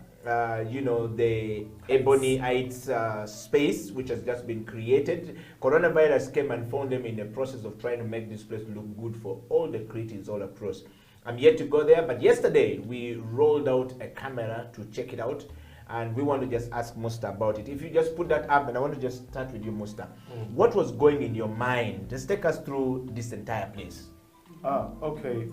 You know, the Ebony Heights space, which has just been created. Coronavirus came and found them in the process of trying to make this place look good for all the creatives all across. I'm yet to go there, but yesterday we rolled out a camera to check it out, and we want to just ask Musta about it. If you just put that up, and I want to just start with you, Musta. What was going in your mind? Just take us through this entire place. Okay.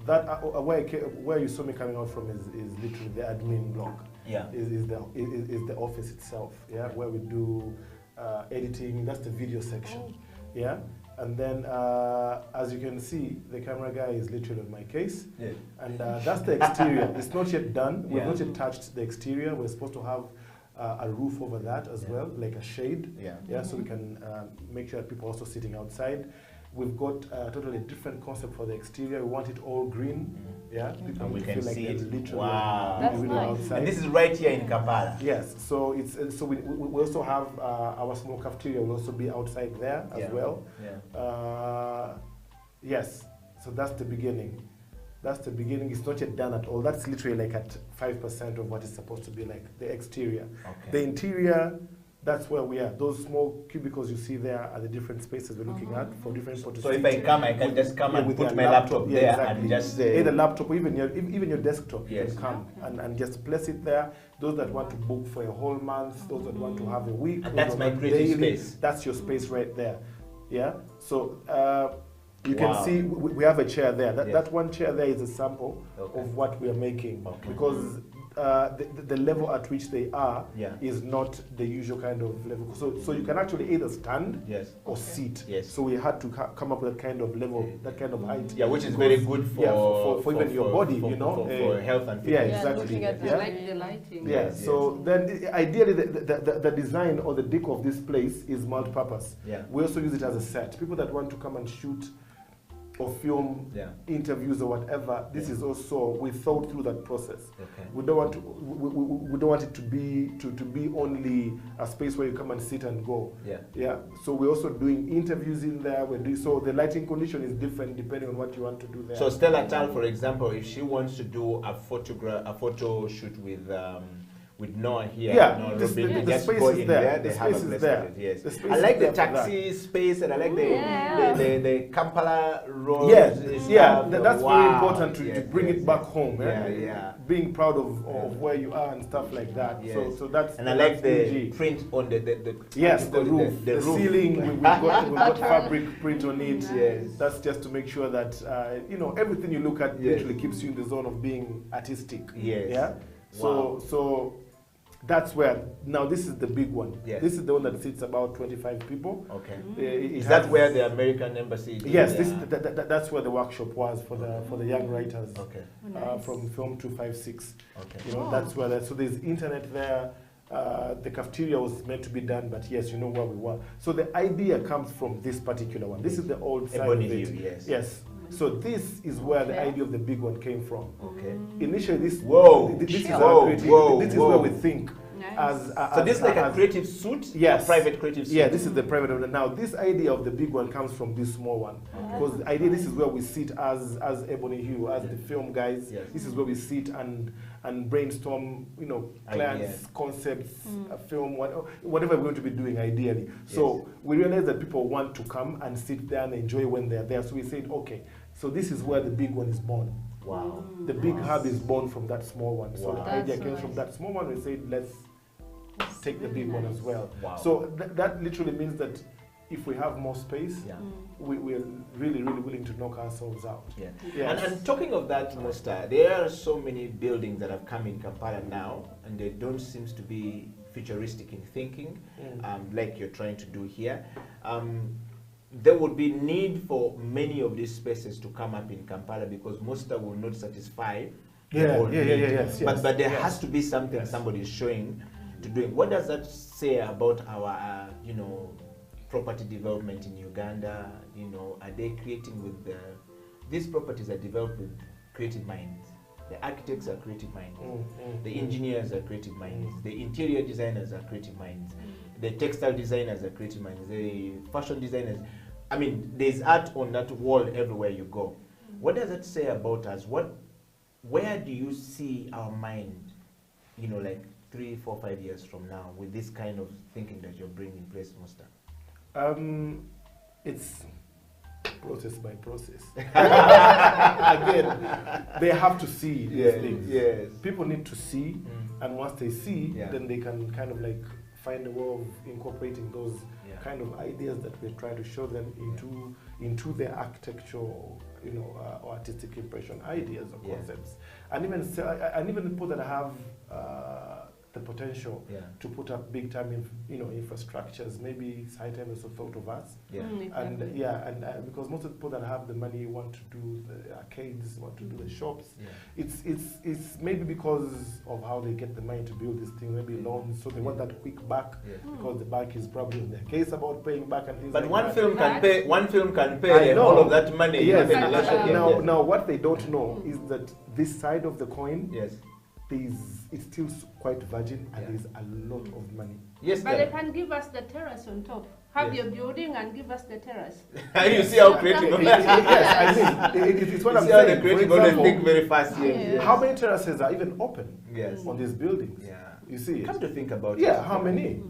Where you saw me coming out from is literally the admin block. Yeah. Is the office itself. Yeah, where we do editing. That's the video section. Yeah. And then, as you can see, the camera guy is literally on my case. Yeah. And that's the exterior. It's not yet done. We've Yeah. not yet touched the exterior. We're supposed to have a roof over that as well, like a shade. Yeah. So we can make sure that people are also sitting outside. We've got a totally different concept for the exterior. We want it all green. Yeah. People And we can feel like see they're it. literally Wow. That's really nice. outside. And this is right here in Kampala. Yes, so it's so we also have our small cafeteria will also be outside there as well. Yeah. Yes, so that's the beginning. That's the beginning. It's not yet done at all. That's literally like at 5% of what it's supposed to be like, the exterior. Okay. The interior, that's where we are. Those small cubicles you see there are the different spaces we're looking at for different people to So if sit. I come, I can just come and with put their my laptop yeah, there exactly. and just either laptop or even your desktop. Yes. You can come and just place it there. Those that want to book for a whole month, those that want to have a week, And those that's that my want creative daily, space. That's your space right there. Yeah. So you Wow. can see we have a chair there. Yes. That one chair there is a sample Okay. of what we are making Okay. because the level at which they are Yeah. is not the usual kind of level. So you can actually either stand Yes. or sit. Yes. So we had to come up with that kind of level, that kind of height. Yeah, which is Because- very good for even your body, for, you know. for health and Yeah, fitness. Yeah, exactly. looking at I Yeah. like the lighting. Yeah, Yes, so then ideally the design or the decor of this place is multi-purpose. Yeah. We also use it as a set. People that want to come and shoot or film Yeah. interviews or whatever, this Yeah. is also, we thought through that process. Okay. We don't want to, we don't want it to be only a space where you come and sit and go. Yeah. So we're also doing interviews in there. So the lighting condition is different depending on what you want to do there. So Stella Tal, for example, if she wants to do a photo shoot with Noah here, Yeah, Noah the Robin, space- they the just space go is in there. there. The They have a space is place there. for it, yes. The space I is like the there for that. taxi space, and I like Yeah. the Kampala road. Yeah, stuff. that's very Wow. important to Yes, bring yes, it back yes. home. Yeah. Being proud of where you are and stuff like that. Yes. So that's And I like the PG. print on the Yes, what the do you call it? roof, the the roof. ceiling. We've got fabric print on it. Yes. That's just to make sure that everything you look at Yes. literally keeps you in the zone of being artistic. Yes. Yeah. Wow. So that's where now this is the big one. Yes. This is the one that sits about 25 people. Okay. It Is that has- where the American embassy is? Yes, Yeah. that's where the workshop was for the young writers. Okay. From Film 256. Okay. That's where so there's internet there. The cafeteria was meant to be done, but yes, you know where we were. So the idea comes from this particular one. This is the old side Ebony of it. View, yes. Yes. So this is where the Okay. idea of the big one came from. Okay. Initially, this Whoa. this is Whoa, our creative. whoa, This is whoa. where we think. Nice. So this is like a as- creative suit? Yes. A private creative suit? Yeah, this is the private one. Now, this idea of the big one comes from this small one. Because the idea, this is where we sit as Ebony Hue, as the film guys. Yes. This is where we sit and brainstorm, clients, Ideas. concepts, a film, whatever we're going to be doing ideally. So we realized that people want to come and sit there and enjoy when they're there. So we said, okay, so this is where the big one is born. Wow. The big hub is born from that small one. So the Wow. idea That's came nice. from that small one. We said, let's take the big one as well. Wow. So that literally means that if we have more space, we're really willing to knock ourselves out. Yeah. Yes. And talking of that, Musta, there are so many buildings that have come in Kampala now, and they don't seem to be futuristic in thinking, like you're trying to do here. There would be need for many of these spaces to come up in Kampala because Musta will not satisfy the whole need. Yes, But there has to be something somebody is showing to doing. What does that say about our, you know, property development in Uganda? You know, are they creating with these properties are developed with creative minds? The architects are creative minds. The engineers are creative minds. The interior designers are creative minds. The textile designers are creative minds. The fashion designers. I mean, there's art on that wall everywhere you go. What does that say about us? Where do you see our mind, you know, like 3, 4, 5 years from now with this kind of thinking that you're bringing in place, Musta? It's process by process. Again, they have to see these things. Yes. People need to see, and once they see, then they can kind of like find a way of incorporating those kind of ideas that we're trying to show them into their architectural, you know, or artistic impression ideas or concepts, and even people that have the potential to put up big time, infrastructures. Maybe it's high time they also thought of us. And because most of the people that have the money want to do the arcades, want to do the shops. It's maybe because of how they get the money to build this thing. Maybe loans, so they want that quick back because the bank is probably in their case about paying back and things. But like one that. film can pay. One film can pay all of that money. Yes. Now, Now, what they don't know is that this side of the coin. Yes. It's still quite virgin and there's a lot of money. Yes, but they can give us the terrace on top. Have your building and give us the terrace. You see how creative. Yes, I mean, it's what I'm saying. The creative they think very fast. How many terraces are even open on these buildings? You see, come to think about it. Yeah, how many?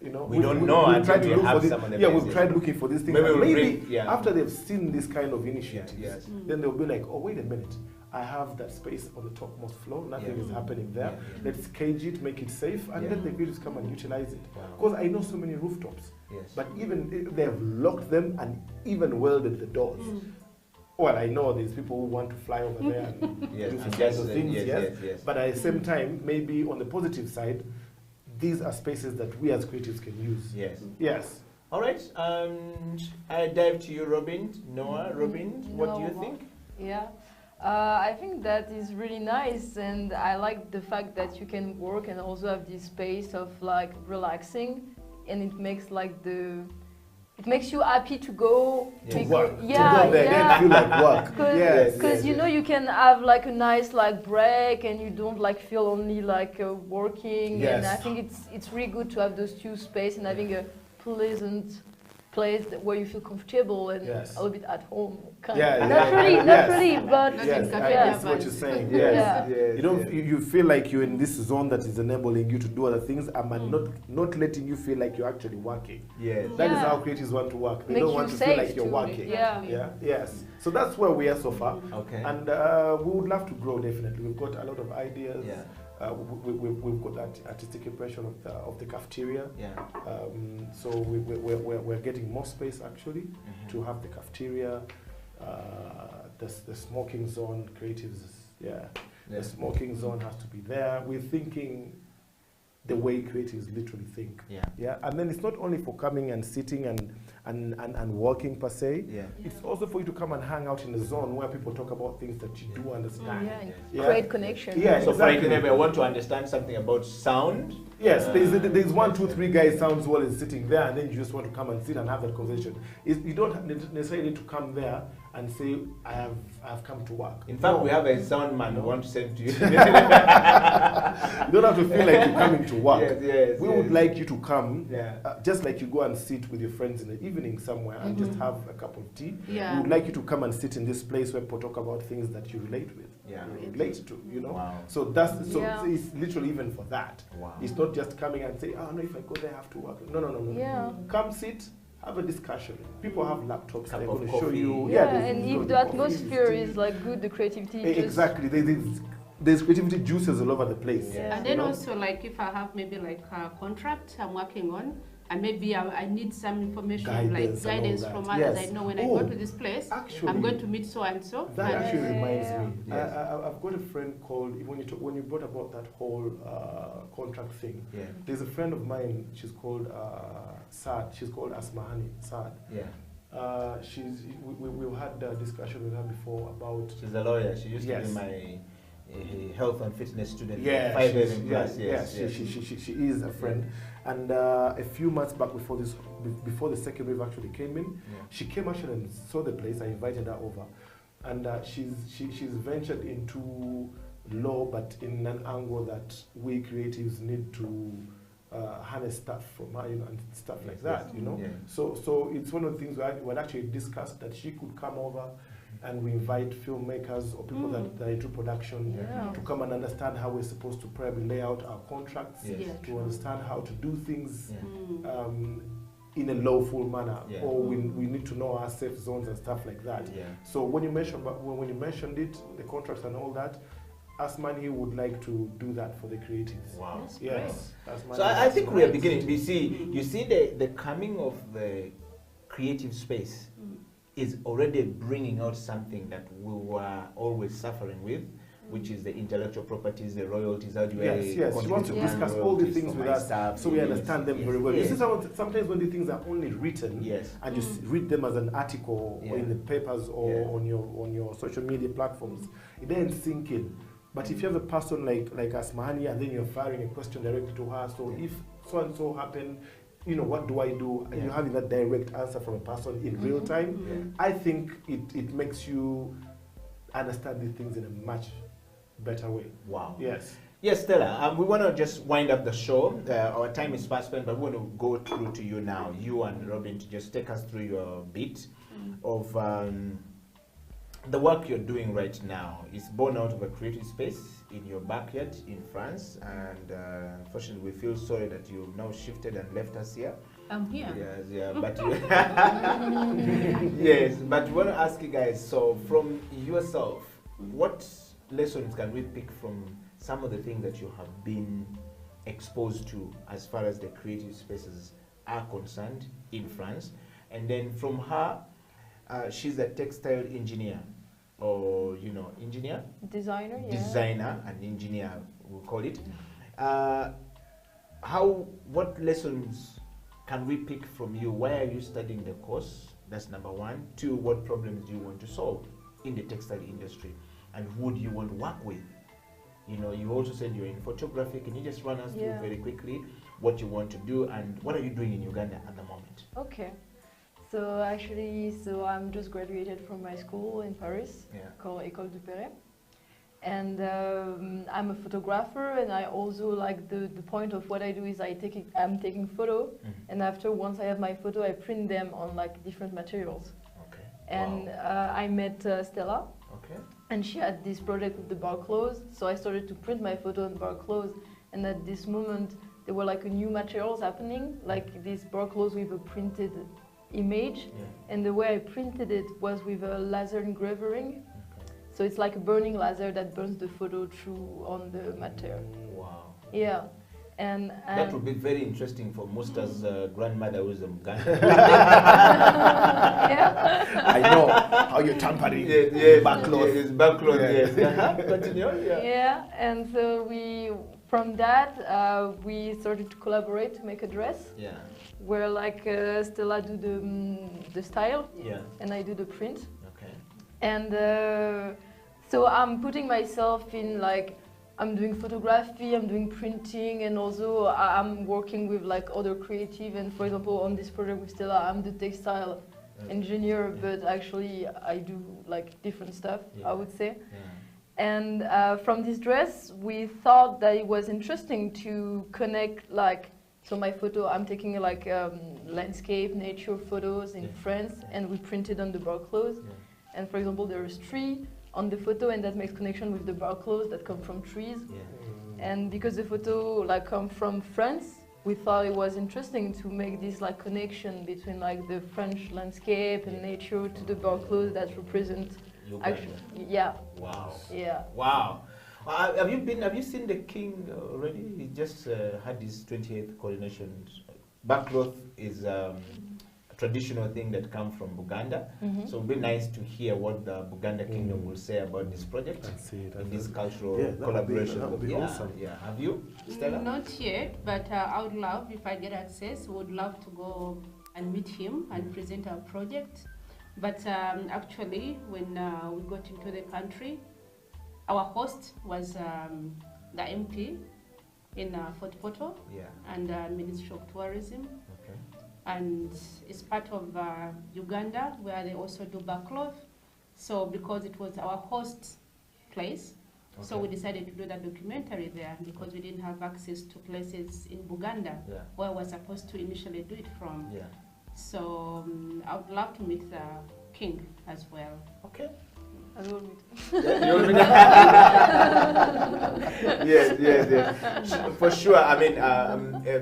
You know, we don't know. We've tried to look for this. We've tried looking for these things. Maybe after they've seen this kind of initiatives, then they'll be like, oh, wait a minute. I have that space on the topmost floor, nothing is happening there. Let's cage it, make it safe, and let the creators come and utilize it. Because I know so many rooftops, but even they have locked them and even welded the doors. Well, I know there's people who want to fly over there and do some kinds of things, but at the same time, maybe on the positive side, these are spaces that we as creatives can use. Yes. All right, I dive to you, Robin. Noah, Robin, what do you think? I think that is really nice, and I like the fact that you can work and also have this space of like relaxing, and it makes like it makes you happy to go to work. To go there and feel like work. Because you know you can have like a nice like break, and you don't like feel only like working. And I think it's really good to have those two spaces and having a pleasant place where you feel comfortable and a little bit at home. Not really, but that's what you're saying. You don't. You feel like you're in this zone that is enabling you to do other things, and not letting you feel like you're actually working. That is how creatives want to work. They don't want to feel like you're working. Yes. So that's where we are so far. Okay. And we would love to grow. Definitely, we've got a lot of ideas. We've got that artistic impression of the cafeteria. So we're getting more space actually to have the cafeteria, the smoking zone, creatives. The smoking zone has to be there. We're thinking the way creatives literally think. And then it's not only for coming and sitting and working per se. It's also for you to come and hang out in a zone where people talk about things that you do understand. Create connection. So for example, if I want to understand something about sound. There's 1, 2, 3 guys sounds well is sitting there, and then you just want to come and sit and have that conversation. You don't necessarily need to come there and say, I have come to work. In fact, we have a sound man who wants to send to you. You don't have to feel like you're coming to work. We would like you to come, just like you go and sit with your friends in the evening somewhere and just have a cup of tea. We would like you to come and sit in this place where people talk about things that you relate with. Relate to, you know. So it's literally even for that. It's not just coming and say, oh no, if I go there I have to work. No. Come sit, have a discussion. People have laptops, they're going to show you. And if the atmosphere is like good, the creativity exactly. There's creativity juices all over the place. And then also like if I have maybe like a contract I'm working on, and maybe I need some information, Guidance like and all guidance that. from others. Yes. I know when I Oh, go to this place, actually, I'm going to meet so and so. That and actually reminds me. Yes. I've got a friend called, when you brought about that whole contract thing, Yeah. there's a friend of mine, she's called Saad, she's called Asmahani Saad. Yeah. We've had a discussion with her before about... She's a lawyer. She used Yes. to be my health and fitness student. Yeah, 5 years she's- in class. yes, Yes. she is a friend. And a few months back before the second wave actually came in, Yeah. she came actually and saw the place. I invited her over. And she's ventured into law, but in an angle that we creatives need to harness stuff from her, and stuff like that, Yeah. So it's one of the things we had actually discussed, that she could come over and we invite filmmakers or people that are into production Yeah. to come and understand how we're supposed to probably lay out our contracts, Yes. Yeah, to understand how to do things Yeah. in a lawful manner, Yeah. or we need to know our safe zones and stuff like that. Yeah. So when you mentioned it, the contracts and all that, Asmani would like to do that for the creatives. Wow. That's Yes. Asmani So I think we are Right. beginning. You see the coming of the creative space is already bringing out something that we were always suffering with, which is the intellectual properties, the royalties. How do Yes, I she wants to contribute discuss to all the royalties things for with my us, stuff? so we Yes, understand them yes, very well. You yes. see, sometimes when the things are only written, Yes. and you read them as an article Yeah. or in the papers or Yeah. on your social media platforms, it doesn't sink in. But if you have a person like Asmani, and then you're firing a question directly to her, so if so and so happened, what do I do? And you're having that direct answer from a person in real time. I think it makes you understand these things in a much better way. Wow. Yes. Yes, Stella, we want to just wind up the show. Our time is fast spent, but we want to go through to you now, you and Robin, to just take us through your bit of the work you're doing right now. It's born out of a creative space in your backyard in France, and unfortunately we feel sorry that you've now shifted and left us here. I'm here. Yes, yeah, but yes, but we want to ask you guys, so from yourself, what lessons can we pick from some of the things that you have been exposed to as far as the creative spaces are concerned in France? And then from her, she's a textile engineer, or engineer, Designer, yeah. designer and engineer, we'll call it. What lessons can we pick from you? Why are you studying the course? That's number one. Two, what problems do you want to solve in the textile industry? And who do you want to work with? You also said you're in photography. Can you just run us through very quickly what you want to do and what are you doing in Uganda at the moment? Okay. So actually, I'm just graduated from my school in Paris, called École du Perret. And I'm a photographer, and I also like the point of what I do is I'm taking photo, and after once I have my photo, I print them on like different materials. Okay. And I met Stella. Okay. And she had this project with the bar clothes, so I started to print my photo on bar clothes. And at this moment, there were like new materials happening, like this bar clothes with a printed image. And the way I printed it was with a laser engraving. So it's like a burning laser that burns the photo through on the material. Wow. Yeah. And that would be very interesting for Musta's grandmother who is a Muganda. I know how you're tampering. Back clothes. Yes, back clothes, yes. Continue. Yeah, and so from that, we started to collaborate to make a dress. Yeah. Where like Stella do the style. Yeah. And I do the print. Okay. And so I'm putting myself in like, I'm doing photography, I'm doing printing, and also I'm working with like other creative. And for example, on this project with Stella, I'm the textile engineer, but actually I do like different stuff, I would say. And from this dress, we thought that it was interesting to connect like, so my photo, I'm taking like landscape, nature photos in France, and we printed on the bar clothes. And for example, there is tree on the photo, and that makes connection with the bar clothes that come from trees. And because the photo like come from France, we thought it was interesting to make this like connection between like the French landscape and nature to the bar clothes that represent actually, Wow. Yeah. Wow. Have you seen the king already? He just had his 28th coronation backcloth is a traditional thing that comes from Buganda. So it'd be nice to hear what the Buganda Kingdom will say about this project in this cultural collaboration. That would be awesome. Yeah. Have you, Stella? Not yet, but I would love, if I get access, would love to go and meet him and present our project. But actually, when we got into the country, our host was the MP in Fort Portal and Ministry of Tourism. Okay. And it's part of Uganda, where they also do backcloth. So because it was our host place, so we decided to do that documentary there because we didn't have access to places in Buganda where we were supposed to initially do it from. So I would love to meet the king as well. Okay. I will meet. Yes. For sure. I mean,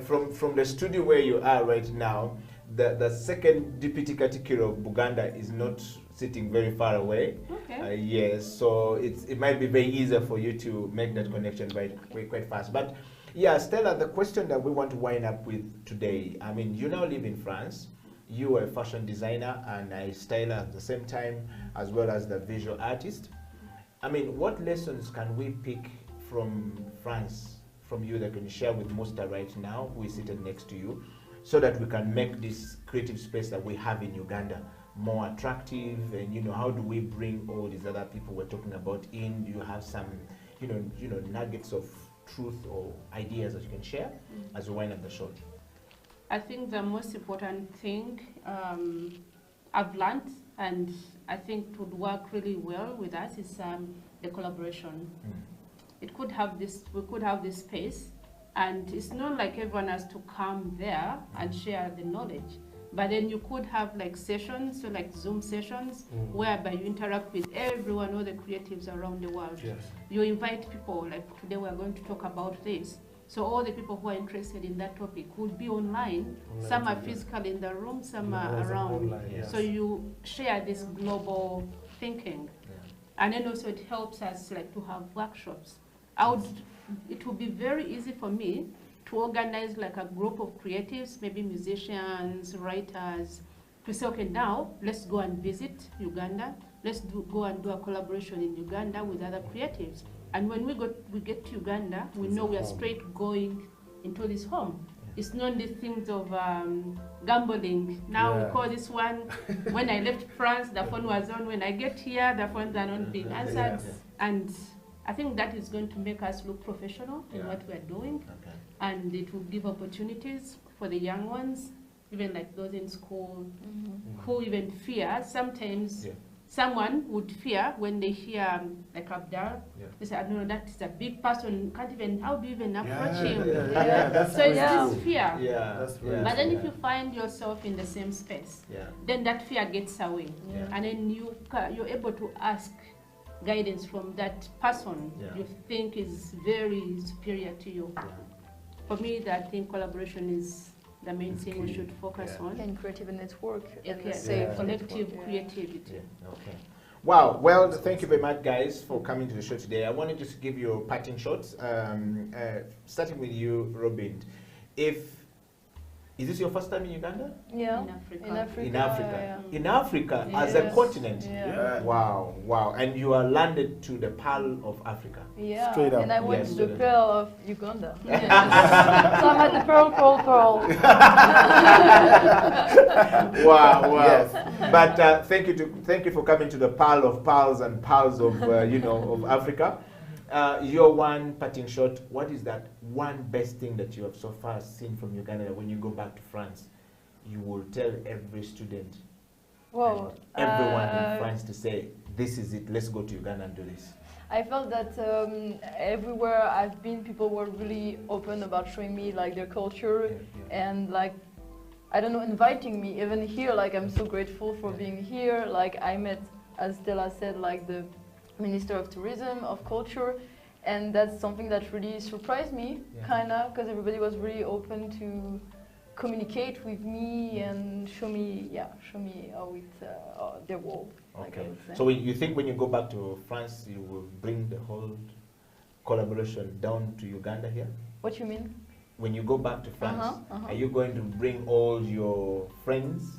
from the studio where you are right now, the second deputy category of Buganda is not sitting very far away. Okay. Yes, so it might be very easy for you to make that connection quite fast. But yeah, Stella, the question that we want to wind up with today, I mean, you now live in France. You are a fashion designer and a styler at the same time, as well as the visual artist. I mean, what lessons can we pick from France, from you, that can share with Musta right now, who is seated next to you, so that we can make this creative space that we have in Uganda more attractive? And you know, how do we bring all these other people we're talking about in? Do you have some, you know, nuggets of truth or ideas that you can share as we wind up the show? I think the most important thing I've learned, and I think it would work really well with us, is the collaboration. We could have this space, and it's not like everyone has to come there and share the knowledge. But then you could have like sessions, so like Zoom sessions, whereby you interact with everyone, all the creatives around the world. You invite people, like today we're going to talk about this. So all the people who are interested in that topic would be online. Some are physically in the room, some are around. So you share this global thinking. And then also it helps us like to have workshops. It would be very easy for me to organize like a group of creatives, maybe musicians, writers, to say, okay, now let's go and visit Uganda. Let's go and do a collaboration in Uganda with other creatives. And when we get to Uganda, we know we are straight going into this home. It's not the things of gambling. Now we call this one, when I left France, the phone was on. When I get here, the phones are not being answered. And I think that is going to make us look professional in what we are doing. And it will give opportunities for the young ones, even like those in school, who even fear. Sometimes someone would fear when they hear like Abdal. They say, no, that is a big person. Can't even, how do you even approach him? So it's this fear. But then if you find yourself in the same space, then that fear gets away. And then you're able to ask guidance from that person you think is very superior to you. For me, I think collaboration is the main thing we should focus on. And creative network. Collective creativity. Okay. Wow. Well, thank you very much, guys, for coming to the show today. I wanted just to give you parting shots. Starting with you, Robin. Is this your first time in Uganda? Yeah. In Africa. In Africa. In Africa as a continent. Wow. And you are landed to the Pearl of Africa. Yeah. Straight up. And I went to the Pearl of Uganda. So I'm at the Pearl. Wow. Yes. But thank you for coming to the Pearl of Pearls and Pearls of of Africa. Your one parting shot, what is that one best thing that you have so far seen from Uganda that when you go back to France, you will tell every student, and everyone in France to say, this is it, let's go to Uganda and do this? I felt that everywhere I've been, people were really open about showing me like their culture and like, I don't know, inviting me. Even here, like I'm so grateful for being here. Like I met, as Stella said, like the Minister of Tourism, of Culture, and that's something that really surprised me, kinda, because everybody was really open to communicate with me and show me how it's their world. Okay. Like I would say. So you think when you go back to France, you will bring the whole collaboration down to Uganda here? What you mean? when you go back to France, are you going to bring all your friends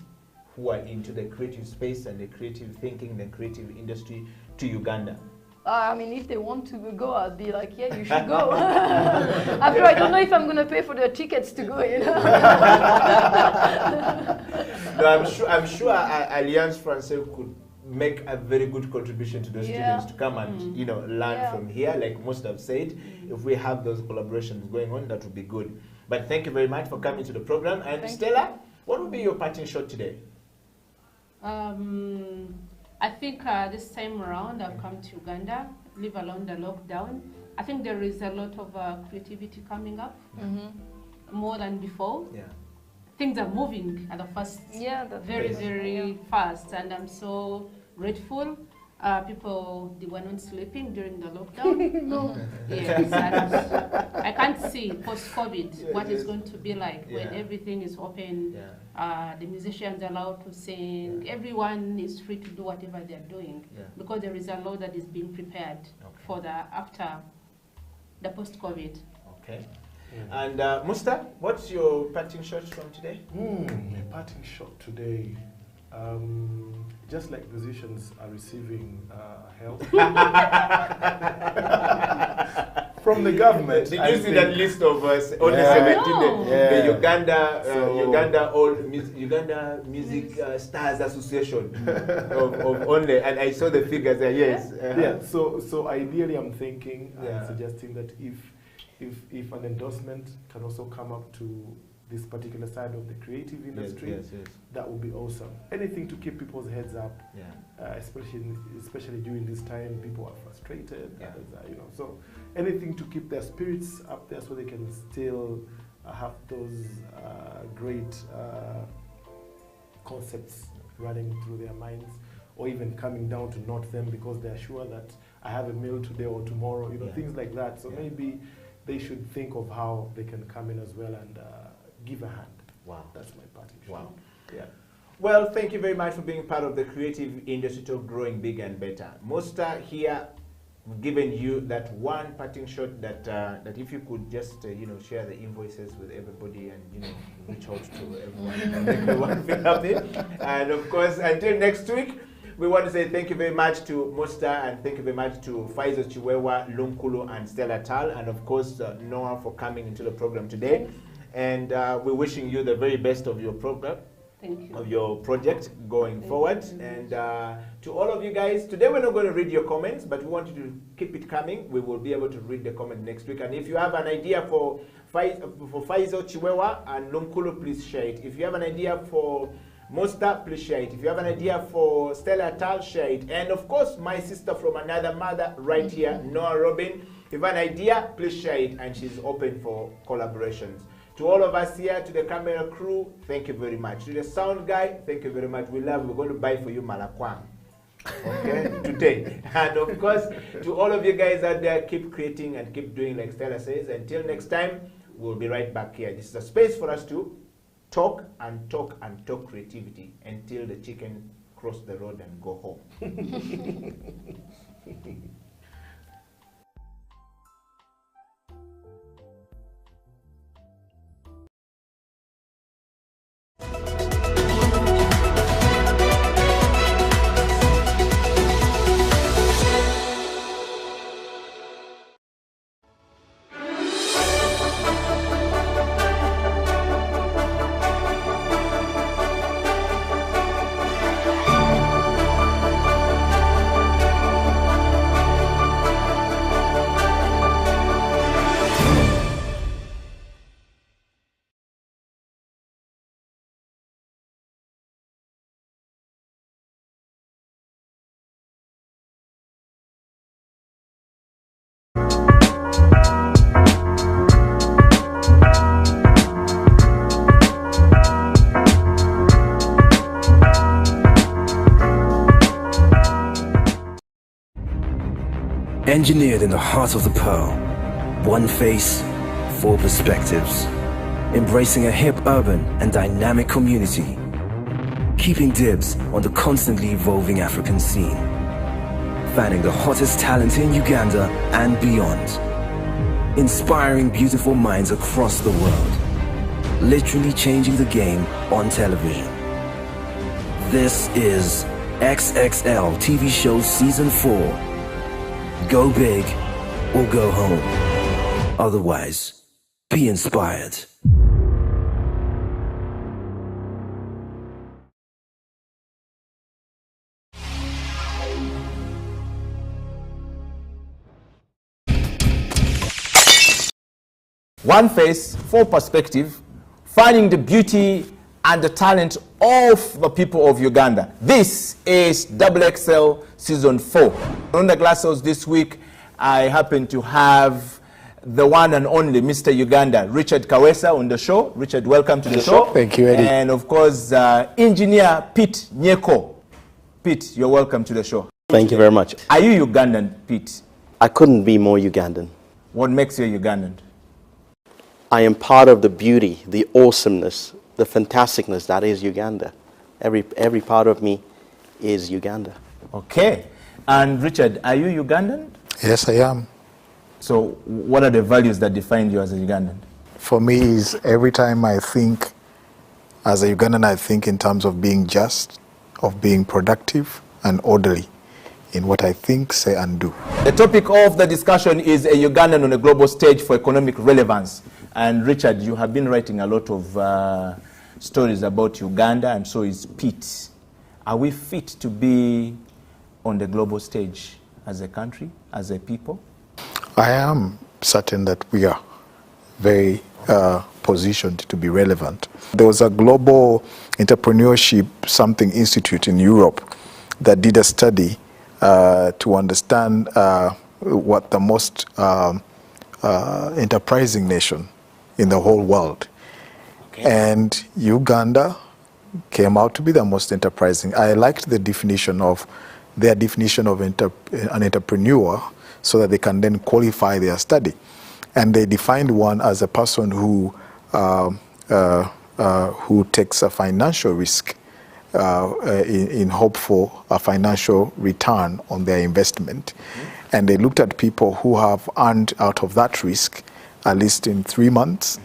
who are into the creative space and the creative thinking, the creative industry to Uganda? I mean, if they want to go, I'd be like, yeah, you should go. After, I don't know if I'm going to pay for their tickets to go, you know. No, I'm sure Alliance Française could make a very good contribution to those students to come and learn from here. Like most have said, if we have those collaborations going on, that would be good. But thank you very much for coming to the program. And Thank Stella, what would be your parting shot today? I think this time around I've come to Uganda, live along the lockdown. I think there is a lot of creativity coming up, more than before. Yeah. Things are moving at a fast, very fast, and I'm so grateful. People, they were not sleeping during the lockdown. No. Yes, and I can't see post-COVID what it's going to be like when everything is open. The musicians are allowed to sing. Everyone is free to do whatever they're doing because there is a lot that is being prepared for the after the post-COVID. Okay. And Musta, what's your parting shot from today? My parting shot today. Just like musicians are receiving help from the government. Did you see that list of only 17? The Uganda Music Stars Association of only, and I saw the figures there. Yes. So ideally, I'm thinking and suggesting that if an endorsement can also come up to this particular side of the creative industry, that would be awesome. Anything to keep people's heads up, especially during this time, people are frustrated. Others are, so anything to keep their spirits up there so they can still have those great concepts running through their minds, or even coming down to note them because they're sure that I have a meal today or tomorrow, things like that. So maybe they should think of how they can come in as well and give a hand. Wow. That's my parting shot. Wow. Yeah. Well, thank you very much for being part of the creative industry to growing bigger and better. Musta here, given you that one parting shot that that if you could just share the invoices with everybody and reach out to everyone and make everyone feel happy. And of course, until next week, we want to say thank you very much to Musta and thank you very much to Faizo Chiwewa, Lunkulu, and Stella Tal, and of course Noah for coming into the program today. And we're wishing you the very best of your program, of your project going forward. And to all of you guys, today we're not going to read your comments, but we want you to keep it coming. We will be able to read the comment next week. And if you have an idea for Faizo Chiwewa and Lunkulu, please share it. If you have an idea for Musta, please share it. If you have an idea for Stella Tal, share it. And of course, my sister from another mother right here, Noah Robin. If you have an idea, please share it, and she's open for collaborations. To all of us here, to the camera crew, thank you very much. To the sound guy, thank you very much. We love you. We're going to buy for you malakwang, okay, today. And of course, to all of you guys out there, keep creating and keep doing like Stella says. Until next time, we'll be right back here. This is a space for us to talk and talk and talk creativity until the chicken cross the road and go home. Engineered in the heart of the pearl, one face, four perspectives, embracing a hip, urban, and dynamic community, keeping dibs on the constantly evolving African scene, fanning the hottest talent in Uganda and beyond. inspiring beautiful minds across the world, literally changing the game on television. This is XXL TV Show Season 4. Go big or go home. Otherwise, be inspired. One face, full perspective, finding the beauty and the talent of the people of Uganda. This is XXL Season 4. On the Glasshouse this week, I happen to have the one and only Mr. Uganda, Richard Kawesa, on the show. Richard, welcome to the show. Thank you, Eddie. And of course, Engineer Pete Nyeko. Pete, you're welcome to the show. Thank you very much. Are you Ugandan, Pete? I couldn't be more Ugandan. What makes you Ugandan? I am part of the beauty, the awesomeness, the fantasticness that is Uganda. Every part of me is Uganda. Okay. And Richard, are you Ugandan? Yes, I am. So what are the values that define you as a Ugandan? For me, is every time I think as a Ugandan, I think in terms of being just, of being productive and orderly in what I think, say, and do. The topic of the discussion is a Ugandan on a global stage for economic relevance. And Richard, you have been writing a lot of stories about Uganda, and so is Pete. Are we fit to be on the global stage as a country, as a people? I am certain that we are very positioned to be relevant. There was a global entrepreneurship institute in Europe that did a study to understand what the most enterprising nation in the whole world. Okay. And Uganda came out to be the most enterprising. I liked the definition of their definition of an entrepreneur so that they can then qualify their study. And they defined one as a person who takes a financial risk in hope for a financial return on their investment. Mm-hmm. And they looked at people who have earned out of that risk at least in 3 months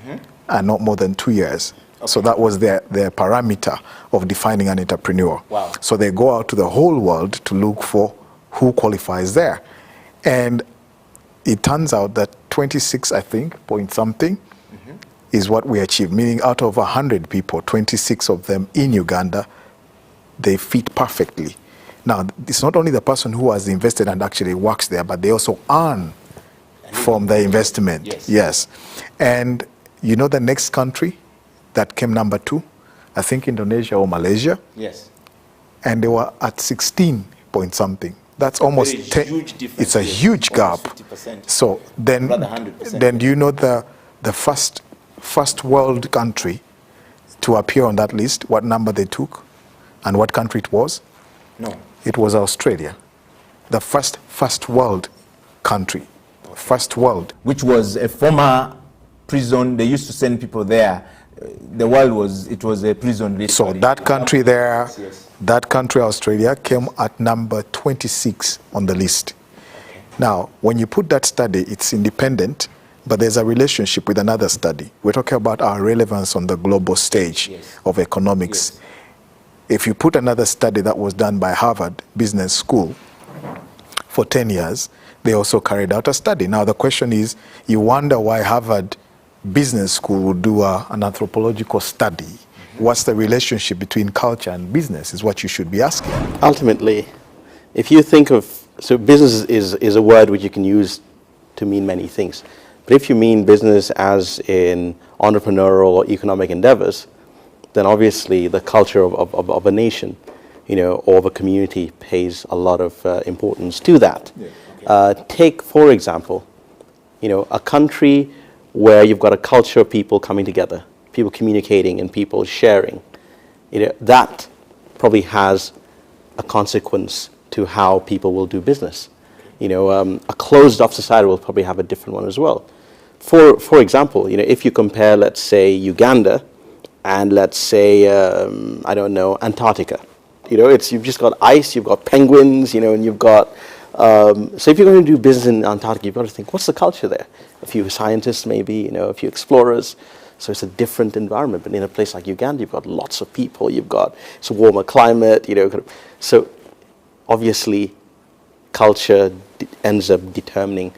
and not more than 2 years. Okay. So that was their parameter of defining an entrepreneur. Wow. So they go out to the whole world to look for who qualifies there. And it turns out that 26, I think, point something is what we achieved, meaning out of 100 people, 26 of them in Uganda, they fit perfectly. Now, it's not only the person who has invested and actually works there, but they also earn from the investment. Yes. Yes. And you know the next country that came number 2? I think Indonesia or Malaysia. Yes. And they were at 16 point something. That's almost 10. Huge difference. It's a huge gap. 50%. So then, do you know the first world country to appear on that list, what number they took and what country it was? No. It was Australia. The first world country. First world. Which was a former prison. They used to send people there. The world it was a prison. Literally. So that country there, yes. That country, Australia, came at number 26 on the list. Okay. Now, when you put that study, it's independent, but there's a relationship with another study. We're talking about our relevance on the global stage of economics. Yes. If you put another study that was done by Harvard Business School for 10 years, they also carried out a study. Now the question is, you wonder why Harvard Business School would do an anthropological study. What's the relationship between culture and business is what you should be asking. Ultimately, if you think of, so business is a word which you can use to mean many things. But if you mean business as in entrepreneurial or economic endeavors, then obviously the culture of a nation, or of a community pays a lot of importance to that. Yeah. Take, for example, a country where you've got a culture of people coming together, people communicating and people sharing. That probably has a consequence to how people will do business. A closed-off society will probably have a different one as well. For example, if you compare, let's say, Uganda and let's say, I don't know, Antarctica. You've just got ice, you've got penguins, and you've got So if you're going to do business in Antarctica, you've got to think, what's the culture there? A few scientists, maybe, a few explorers. So it's a different environment. But in a place like Uganda, you've got lots of people. It's a warmer climate. So obviously, culture ends up determining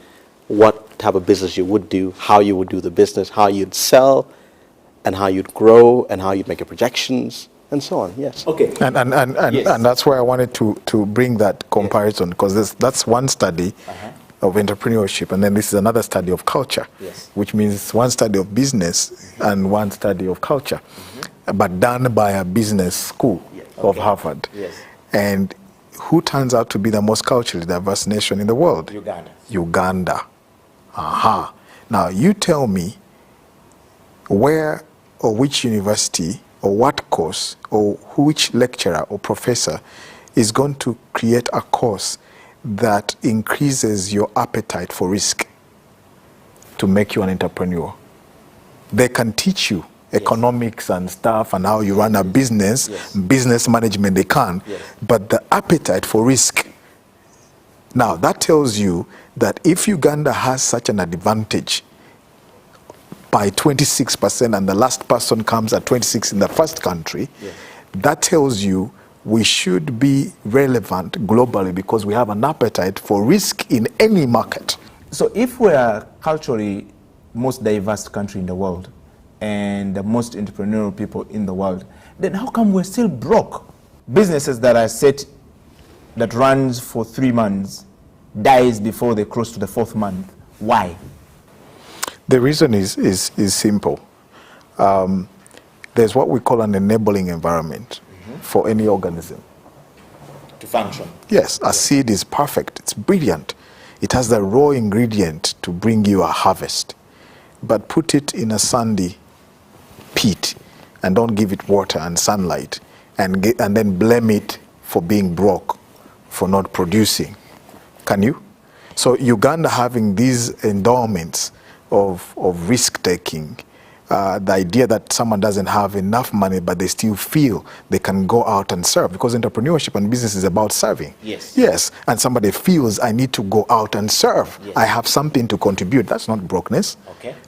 what type of business you would do, how you would do the business, how you'd sell, and how you'd grow, and how you'd make your projections, and so on. Yes. Okay. And that's why I wanted to bring that comparison, because that's one study of entrepreneurship, and then this is another study of culture, which means one study of business and one study of culture, but done by a business school of Harvard. Yes. And who turns out to be the most culturally diverse nation in the world? Uganda. Aha. Now you tell me where or which university or what course or which lecturer or professor is going to create a course that increases your appetite for risk to make you an entrepreneur. They can teach you economics and stuff and how you run a business, business management, they can, but the appetite for risk. Now that tells you that if Uganda has such an advantage by 26% and the last person comes at 26 in the first country, that tells you we should be relevant globally because we have an appetite for risk in any market. So if we are culturally most diverse country in the world and the most entrepreneurial people in the world, then how come we're still broke? Businesses that are set, that runs for 3 months, dies before they cross to the 4th month. Why? The reason is simple. There's what we call an enabling environment for any organism To function. Yes, a seed is perfect. It's brilliant. It has the raw ingredient to bring you a harvest. But put it in a sandy pit and don't give it water and sunlight and then blame it for being broke, for not producing. Can you? So Uganda having these endowments of risk-taking, the idea that someone doesn't have enough money but they still feel they can go out and serve, because entrepreneurship and business is about serving. Yes, and somebody feels I need to go out and serve. I have something to contribute. That's not brokenness.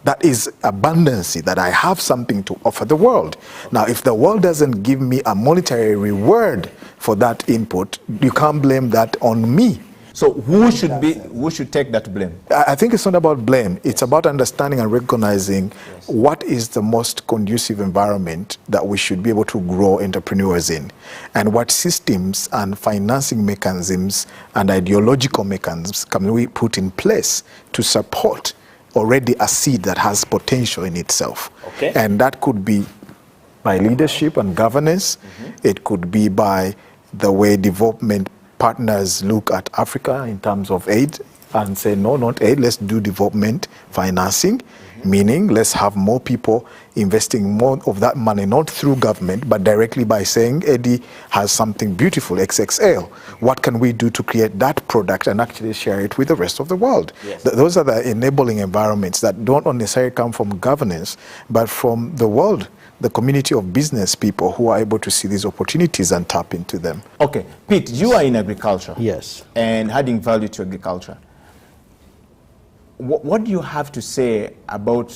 That is abundancy, that I have something to offer the world. Now, if the world doesn't give me a monetary reward for that input, you can't blame that on me. So who should take that blame? I think it's not about blame. It's about understanding and recognizing what is the most conducive environment that we should be able to grow entrepreneurs in, and what systems and financing mechanisms and ideological mechanisms can we put in place to support already a seed that has potential in itself. And that could be by leadership and governance. It could be by the way development partners look at Africa in terms of aid and say, no, not aid, let's do development financing, meaning let's have more people investing more of that money, not through government, but directly by saying, Eddie has something beautiful, XXL. What can we do to create that product and actually share it with the rest of the world? Those are the enabling environments that don't necessarily come from governance, but from the world, the community of business people who are able to see these opportunities and tap into them. Okay, Pete, you are in agriculture. Yes. And adding value to agriculture. What do you have to say about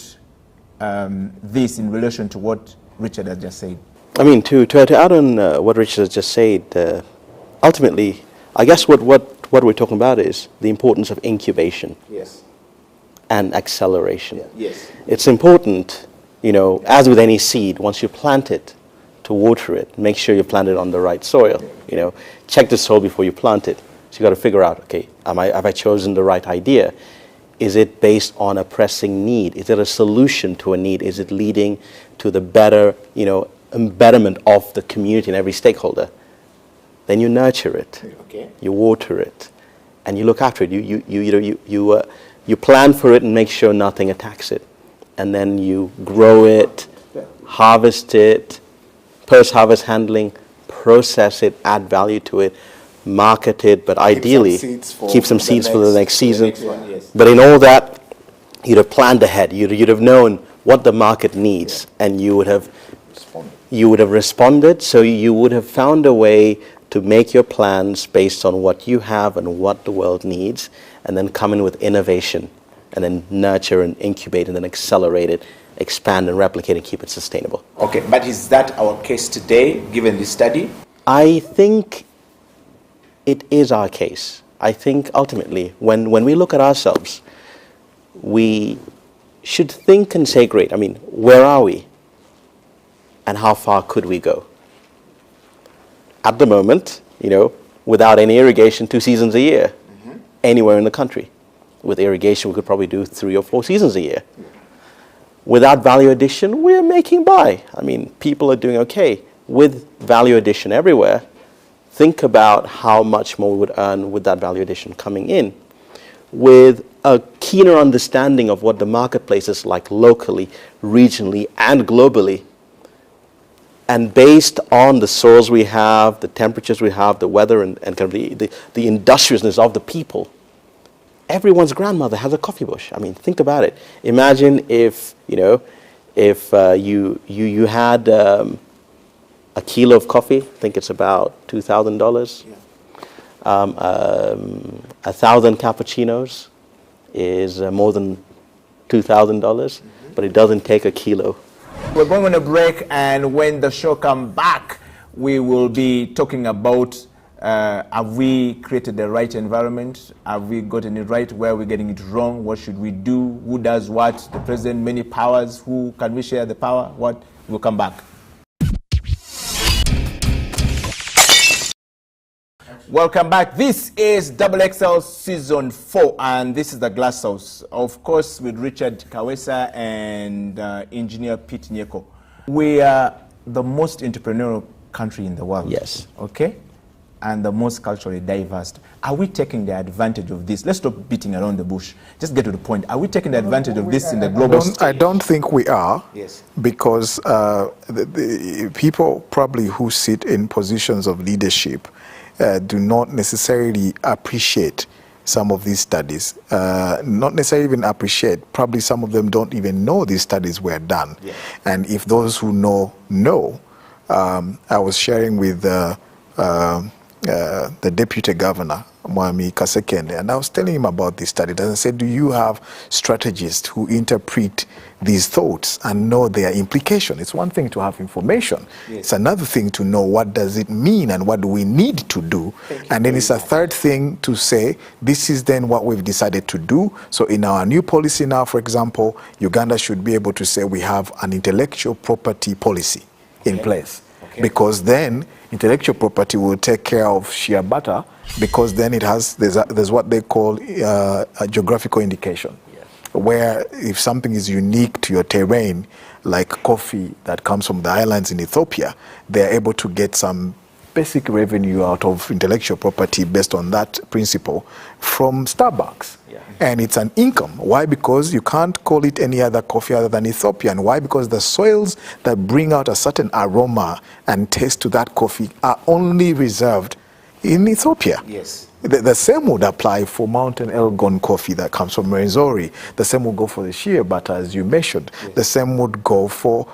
this in relation to what Richard has just said? I mean, to add on what Richard has just said, ultimately, I guess what we're talking about is the importance of incubation and acceleration. It's important, as with any seed, once you plant it, to water it, make sure you plant it on the right soil. Check the soil before you plant it. So you got to figure out, okay, have I chosen the right idea? Is it based on a pressing need? Is it a solution to a need? Is it leading to the better, embetterment of the community and every stakeholder? Then you nurture it, you water it, and you look after it. You plan for it and make sure nothing attacks it, and then you grow it, harvest it, post-harvest handling, process it, add value to it, market it, but ideally keep some seeds for the next season. But in all that, you'd have planned ahead. You'd have known what the market needs, and you would have responded. So you would have found a way to make your plans based on what you have and what the world needs, and then come in with innovation, and then nurture and incubate and then accelerate it, expand and replicate and keep it sustainable. Okay, but is that our case today, given this study? I think it is our case. I think ultimately, when we look at ourselves, we should think and say, great, I mean, where are we? And how far could we go? At the moment, without any irrigation, 2 seasons a year, anywhere in the country. With irrigation, we could probably do 3 or 4 seasons a year. Without value addition, we're making by. I mean, people are doing okay. With value addition everywhere, think about how much more we would earn with that value addition coming in. With a keener understanding of what the marketplace is like locally, regionally, and globally, and based on the soils we have, the temperatures we have, the weather, and kind of the industriousness of the people, everyone's grandmother has a coffee bush. I mean, think about it. Imagine if you had a kilo of coffee. I think it's about $2,000. 1,000 cappuccinos is more than $2,000, but it doesn't take a kilo. We're going on a break, and when the show comes back, we will be talking about have we created the right environment? Have we gotten it right? Where are we getting it wrong? What should we do? Who does what? The president, many powers. Who can we share the power? What? We'll come back. Welcome back. This is XXL Season 4, and this is the Glass House. Of course, with Richard Kawesa and Engineer Pete Nyeko. We are the most entrepreneurial country in the world. Yes. Okay? And the most culturally diverse. Are we taking the advantage of this? Let's stop beating around the bush. Just get to the point. Are we taking the advantage of this in the global stage? I don't think we are. Yes. Because the people probably who sit in positions of leadership do not necessarily appreciate some of these studies. Not necessarily even appreciate. Probably some of them don't even know these studies were done. Yeah. And if those who know, I was sharing with the deputy governor, Mwami Kasekende, and I was telling him about this study. And I said, do you have strategists who interpret these thoughts and know their implication? It's one thing to have information. Yes. It's another thing to know what does it mean and what do we need to do. And then it's a third thing to say, this is then what we've decided to do. So in our new policy now, for example, Uganda should be able to say we have an intellectual property policy in place. Okay. Because then intellectual property will take care of shea butter, because then there's what they call a geographical indication. Yes. Where if something is unique to your terrain, like coffee that comes from the islands in Ethiopia, they're able to get some basic revenue out of intellectual property based on that principle from Starbucks. Yeah. And it's an income. Why? Because you can't call it any other coffee other than Ethiopian. Why? Because the soils that bring out a certain aroma and taste to that coffee are only reserved in Ethiopia. Yes. The same would apply for Mountain Elgon coffee that comes from Rwenzori. The same would go for the shea butter, as you mentioned. Yes. The same would go for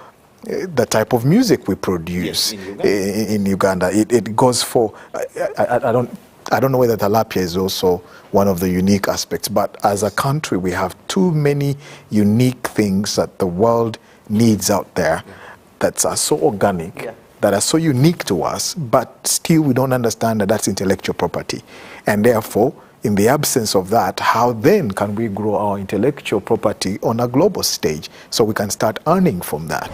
the type of music we produce. Yes, in Uganda. It goes for, I don't know whether tilapia is also one of the unique aspects, but as a country we have too many unique things that the world needs out there that are so organic, that are so unique to us, but still we don't understand that that's intellectual property. And therefore, in the absence of that, how then can we grow our intellectual property on a global stage so we can start earning from that?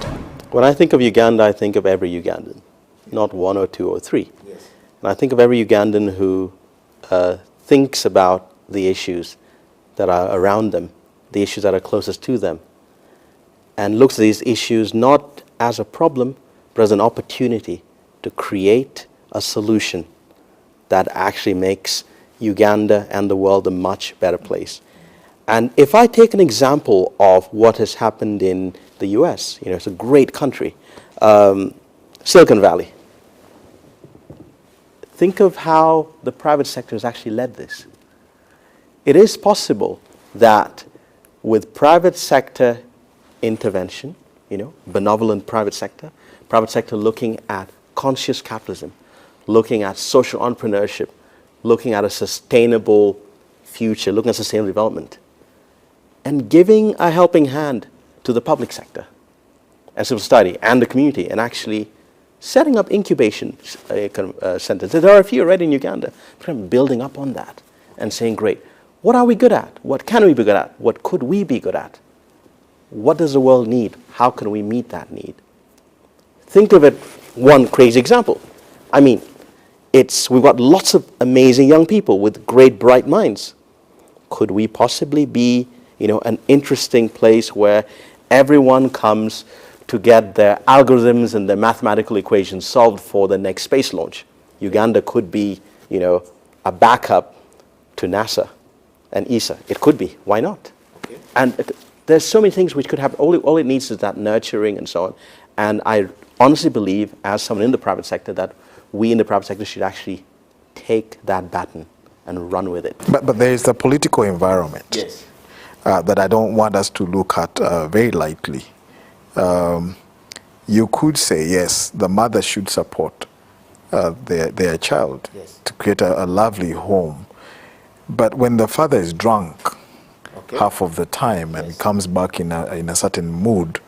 When I think of Uganda, I think of every Ugandan, not one or two or three. Yes. And I think of every Ugandan who thinks about the issues that are around them, the issues that are closest to them, and looks at these issues not as a problem, but as an opportunity to create a solution that actually makes Uganda and the world a much better place. And if I take an example of what has happened in the US, it's a great country, Silicon Valley. Think of how the private sector has actually led this. It is possible that with private sector intervention, benevolent private sector looking at conscious capitalism, looking at social entrepreneurship, looking at a sustainable future, looking at sustainable development, and giving a helping hand to the public sector and civil society and the community, and actually setting up incubation centers. There are a few already in Uganda, but I'm building up on that and saying, great, what are we good at? What can we be good at? What could we be good at? What does the world need? How can we meet that need? Think of it, one crazy example. I mean, we've got lots of amazing young people with great, bright minds. Could we possibly be, an interesting place where everyone comes to get their algorithms and their mathematical equations solved for the next space launch? Uganda could be, a backup to NASA and ESA. It could be. Why not? Okay. And there's so many things which could happen. All it needs is that nurturing and so on. And I honestly believe, as someone in the private sector, that we in the private sector should actually take that baton and run with it. But there is the political environment, yes, that I don't want us to look at very lightly. You could say, yes, the mother should support their child, yes, to create a lovely home. But when the father is drunk, okay, half of the time, and yes, comes back in a certain mood,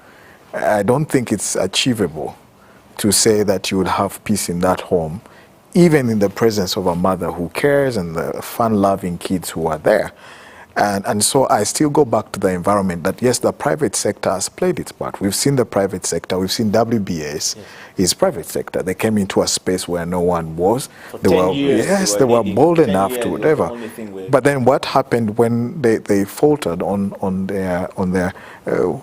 I don't think it's achievable to say that you would have peace in that home, even in the presence of a mother who cares and the fun-loving kids who are there. And so I still go back to the environment that, yes, the private sector has played its part. We've seen the private sector. We've seen WBS, yes, is private sector. They came into a space where no one was. For 10 years, yes, they were bold enough to whatever. But then what happened when they faltered on their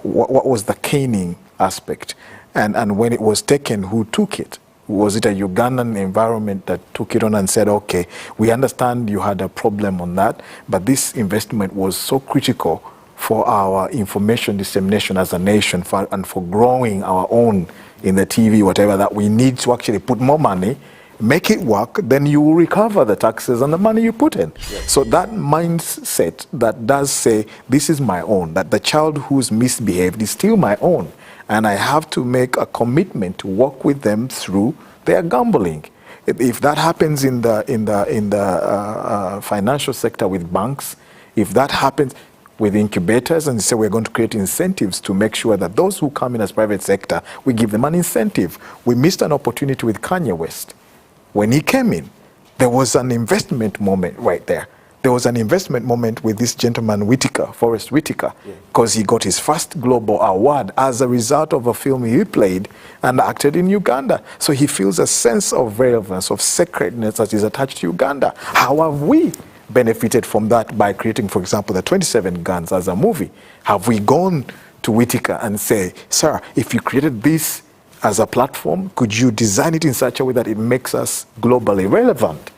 what was the caning aspect? And when it was taken, who took it? Was it a Ugandan environment that took it on and said, okay, we understand you had a problem on that, but this investment was so critical for our information dissemination as a nation and for growing our own in the TV, whatever, that we need to actually put more money, make it work, then you will recover the taxes and the money you put in. Yes. So that mindset that does say, this is my own, that the child who's misbehaved is still my own, and I have to make a commitment to work with them through their gambling. If that happens in the financial sector with banks, if that happens with incubators, and say we're going to create incentives to make sure that those who come in as private sector, we give them an incentive. We missed an opportunity with Kanye West. When he came in, there was an investment moment right there. There was an investment moment with this gentleman, Forrest Whitaker, because he got his first global award as a result of a film he played and acted in Uganda. So he feels a sense of relevance, of sacredness that is attached to Uganda. How have we benefited from that by creating, for example, the 27 Guns as a movie? Have we gone to Whitaker and say, sir, if you created this as a platform, could you design it in such a way that it makes us globally relevant?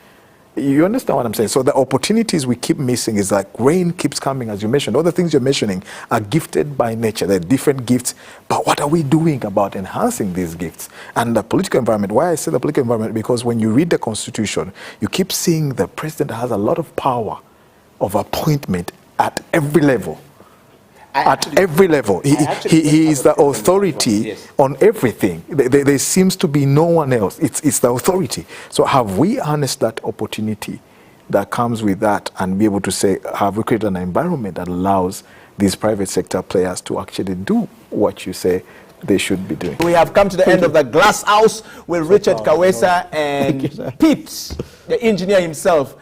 You understand what I'm saying? So the opportunities we keep missing is like rain keeps coming, as you mentioned. All the things you're mentioning are gifted by nature. They're different gifts. But what are we doing about enhancing these gifts? And the political environment, why I say the political environment, because when you read the Constitution, you keep seeing the president has a lot of power of appointment at every level. At every level. He is the authority on everything. There seems to be no one else. It's the authority. So have we harnessed that opportunity that comes with that and be able to say, have we created an environment that allows these private sector players to actually do what you say they should be doing? We have come to the end of the Glass House with Richard Kawesa and Pips, the engineer himself.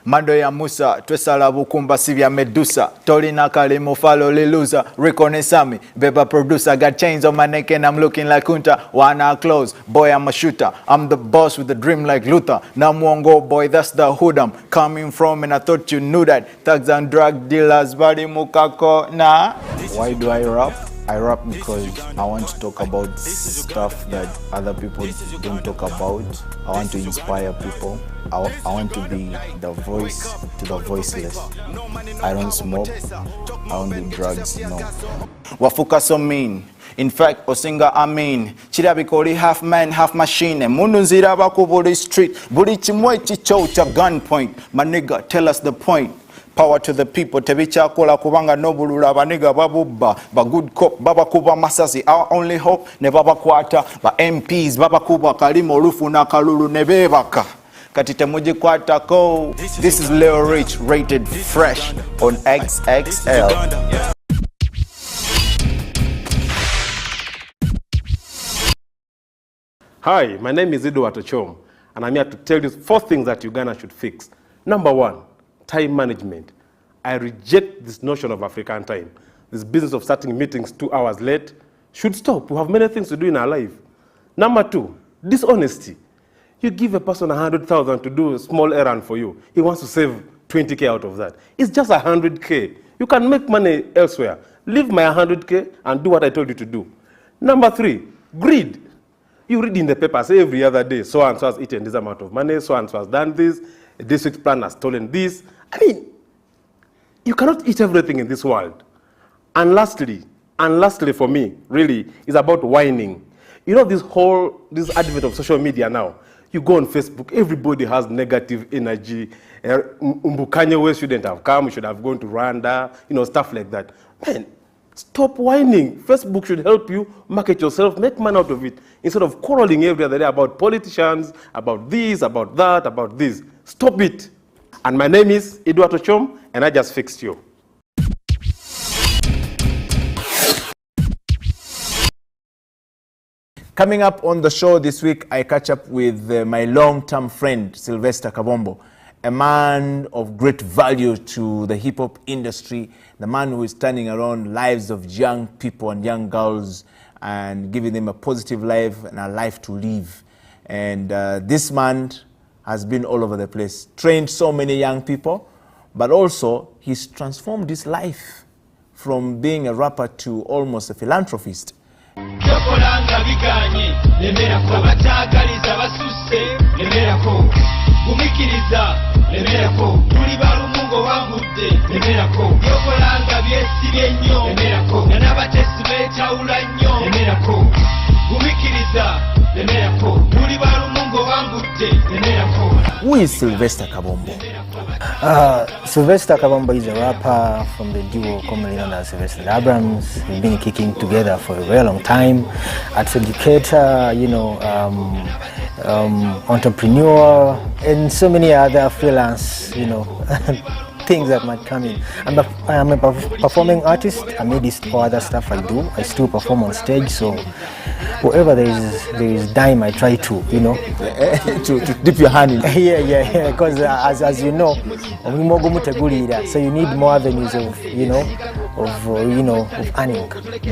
Mando ya Musa, twesala bukumba sivya Medusa, Tolina Kalimo follow Liluza, Reconnaissami, Beba producer, got chains on my neck and I'm looking like Kunta, wanna close, boy I'm a shooter, I'm the boss with a dream like Luther, Namuongo boy that's the hood I'm coming from and I thought you knew that, thugs and drug dealers, body mukako, nah. Why do I rap? I rap because I want to talk about stuff that other people don't talk about. I want to inspire people. I want to be the voice to the voiceless. I don't smoke. I don't do drugs, no. Wafuka so mean. In fact, Osinga I mean. Chirabikoli half man, half machine. Mununzira bakubuli street. Buli chimwe chicho cha gunpoint. My nigga, tell us the point. Power to the people, tebikyakola kubanga n'obululu abaniga babubba, ba good cop babakuba masasi, our only hope ne babakwata, ba MPs babakuba kalima olufu n'akalulu ne beebaka. Kati temugikwatako. This is Leo Rich, rated fresh on XXL. Hi, my name is Edward Ochom, and I'm here to tell you 4 things that Uganda should fix. Number 1, time management. I reject this notion of African time. This business of starting meetings 2 hours late should stop. We have many things to do in our life. Number 2, dishonesty. You give a person 100,000 to do a small errand for you. He wants to save 20K out of that. It's just 100K. You can make money elsewhere. Leave my 100K and do what I told you to do. Number 3, greed. You read in the papers every other day, so-and-so has eaten this amount of money, so-and-so has done this week's plan has stolen this. I mean, you cannot eat everything in this world. And lastly for me, really, is about whining. You know, this advent of social media now, you go on Facebook, everybody has negative energy. Kanye West shouldn't have come, he should have gone to Rwanda, you know, stuff like that. Man, stop whining. Facebook should help you market yourself, make money out of it, instead of quarreling every other day about politicians, about this, about that, about this. Stop it. And my name is Edward Ochom, and I just fixed you. Coming up on the show this week, I catch up with my long-term friend, Sylvester Kabombo, a man of great value to the hip-hop industry, the man who is turning around lives of young people and young girls and giving them a positive life and a life to live. And this man has been all over the place, trained so many young people, but also he's transformed his life from being a rapper to almost a philanthropist. Who is Sylvester Kabombo? Sylvester Kabombo is a rapper from the duo commonly known as Sylvester Abrams. We've been kicking together for a very long time. As educator, you know, entrepreneur, and so many other freelance, you know, things that might come in. I'm a performing artist, a medist, or other stuff I do. I still perform on stage, so wherever there is dime, I try to, you know, to dip your hand in. Yeah, because as you know, so you need more avenues of, you know, of earning.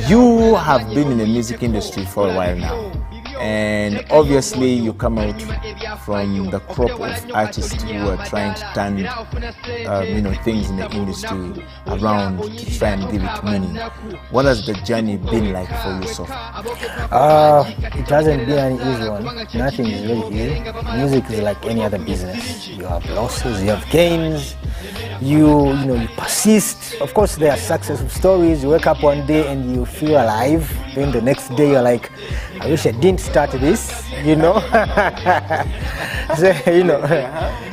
You have been in the music industry for a while now, and obviously you come out from the crop of artists who are trying to turn, you know, things in the industry around to try and give it meaning. What has the journey been like for you so far? It hasn't been an easy one. Nothing is really easy. Music is like any other business. You have losses, you have gains. You persist. Of course, there are successful stories. You wake up one day and you feel alive. Then the next day you're like, I wish I didn't start this, you know. So, you know,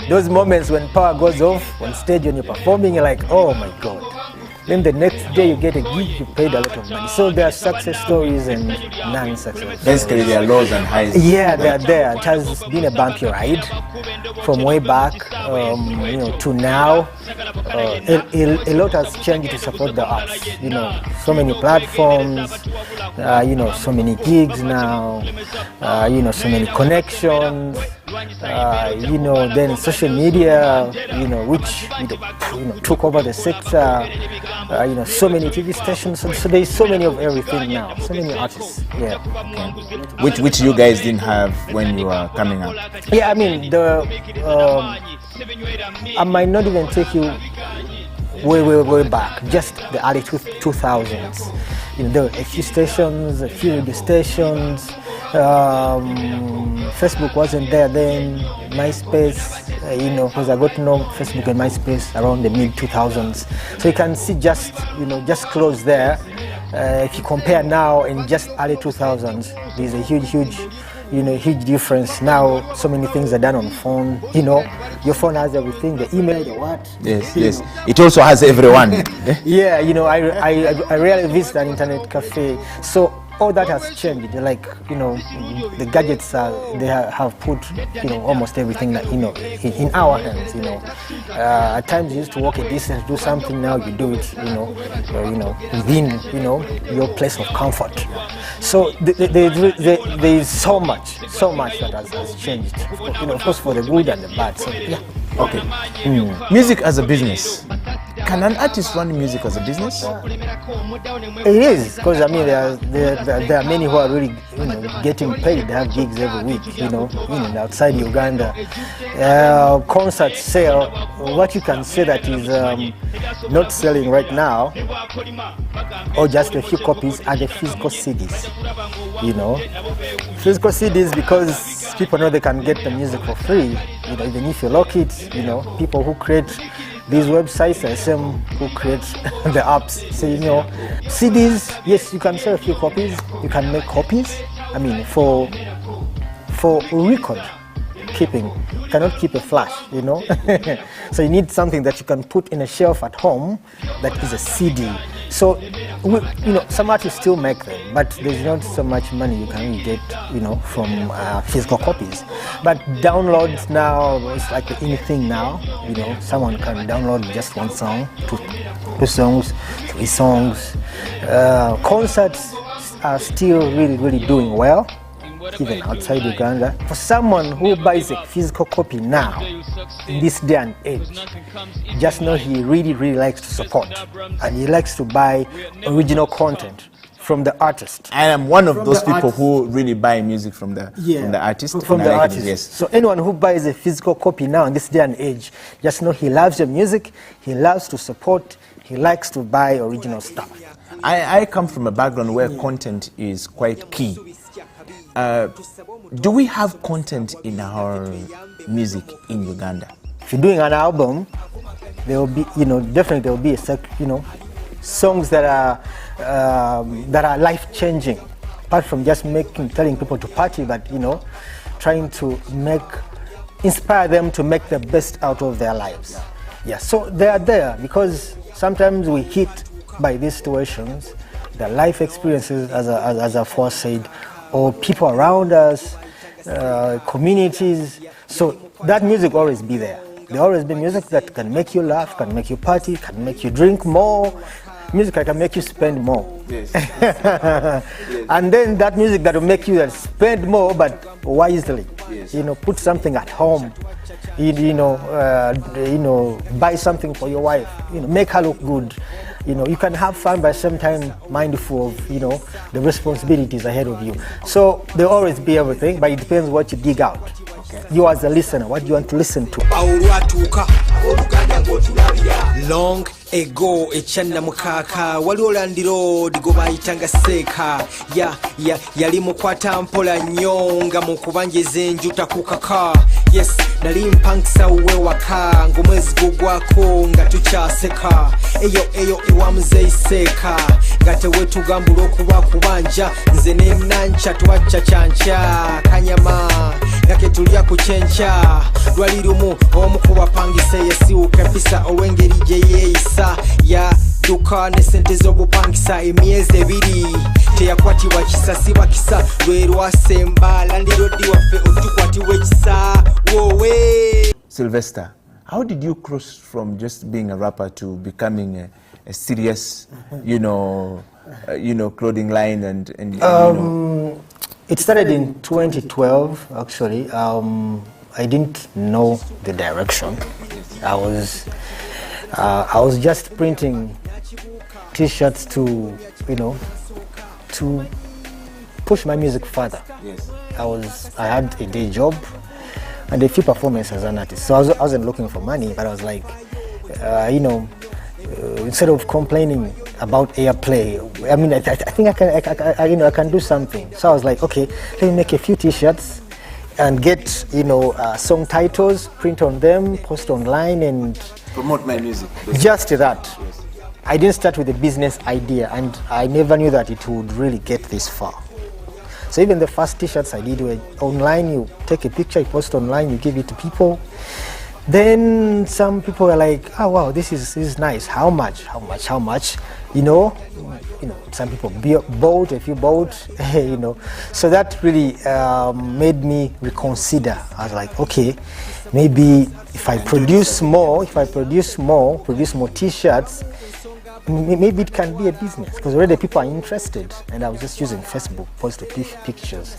those moments when power goes off on stage when you're performing, you're like, oh my God. Then the next day you get a gig, you paid a lot of money. So there are success stories and non-success. Basically, there are lows and highs. Yeah, they are there. It has been a bumpy ride from way back, you know, to now. A lot has changed to support the arts. You know, so many platforms. You know, so many gigs now. You know, so many connections. You know, then social media. You know, which took over the sector. You know, so many TV stations. So there's so many of everything now. So many artists. Yeah. Okay. Which you guys didn't have when you were coming up? Yeah, I mean I might not even take you way back. Just the early 2000s. You know, there were a few stations, a few radio stations. Facebook wasn't there then. MySpace, you know, because I got to know Facebook and MySpace around the mid 2000s. So you can see just close there. If you compare now and just early 2000s, there's a huge huge difference. Now, so many things are done on phone. Your phone has everything, the email, the what. Yes. It also has everyone. Yeah, I rarely visit an internet cafe. So all that has changed. Like, the gadgets they have put, almost everything that, in our hands. At times you used to walk a distance, do something. Now you do it, within, your place of comfort. So there is so much that has changed. Of course, for the good and the bad. So yeah. Okay. Music as a business. Can an artist run music as a business? It is, because there are many who are really getting paid. They have gigs every week, outside Uganda. Concerts sell. What you can say that is not selling right now, or just a few copies, are the physical CDs. Physical CDs, because people know they can get the music for free. Even if you lock it, people who create these websites are the same who create the apps. So CDs, yes, you can sell a few copies. You can make copies. For record keeping, you cannot keep a flash. So you need something that you can put in a shelf at home that is a CD. So some artists still make them, but there's not so much money you can really get, from physical copies. But downloads now, it's like anything now. Someone can download just one song, two songs, 3 songs. Concerts are still really doing well, even outside Uganda. For someone who buys a physical copy now, in this day and age, just know he really likes to support, and he likes to buy original content from the artist. I am one of those people who really buy music from the artist. From the artist. Yes. So anyone who buys a physical copy now in this day and age, just know he loves your music, he loves to support, he likes to buy original stuff. I come from a background where content is quite key. Do we have content in our music in Uganda? If you're doing an album, there will be, definitely there will be songs that are life-changing. Apart from just telling people to party, but trying to inspire them to make the best out of their lives. Yeah, so they are there because sometimes we hit by these situations, the life experiences, as I first said, or people around us, communities. So that music will always be there. There always be music that can make you laugh, can make you party, can make you drink more. Music that can make you spend more. Yes. And then that music that will make you spend more, but wisely. Yes. Put something at home. Buy something for your wife. Make her look good. You can have fun, but sometimes mindful of the responsibilities ahead of you. So there will always be everything, but it depends what you dig out. Okay. You as a listener, what do you want to listen to? Long ago echanda mukaka waliwo landiro digo bayitanga seeka yali mukwata mpola nnyo nga mukubanjeze njuta kukaka. Yes, nali mpankisa uwe waka ng'omwezi gugwako nga tukyaseka eyo ewamuze iseeka nga tewetugambula okuba kubanja nze nemnanca twaca canca kanyama yake tulya ku kyenkya lwali lumu omu kubapangisa yasiwuka empisa olw'engeri gye yeeyisa yaduka ne sente z'obupangisa emyezi 2 teyakwatibwa kisasi bakisa lwe lwasemba landirodi waffe otukwatibwa ekisa wowe. Sylvester, how did you cross from just being a rapper to becoming a serious, clothing line and It started in 2012, actually. I didn't know the direction. I was just printing T-shirts to push my music further. Yes. I had a day job and a few performances as an artist. So I wasn't looking for money, but I was like, instead of complaining about airplay, I think I can do something. So I was like, okay, let me make a few T-shirts and get song titles, print on them, post online, and promote my music. Just that. Yes. I didn't start with a business idea, and I never knew that it would really get this far. So even the first t-shirts I did were online. You take a picture, you post online, you give it to people. Then some people were like, oh wow, this is nice. How much? You know, some people bought, a few bought, you know. So that really made me reconsider. I was like, okay, maybe if I produce more t-shirts, maybe it can be a business, because already people are interested, and I was just using Facebook, post pictures.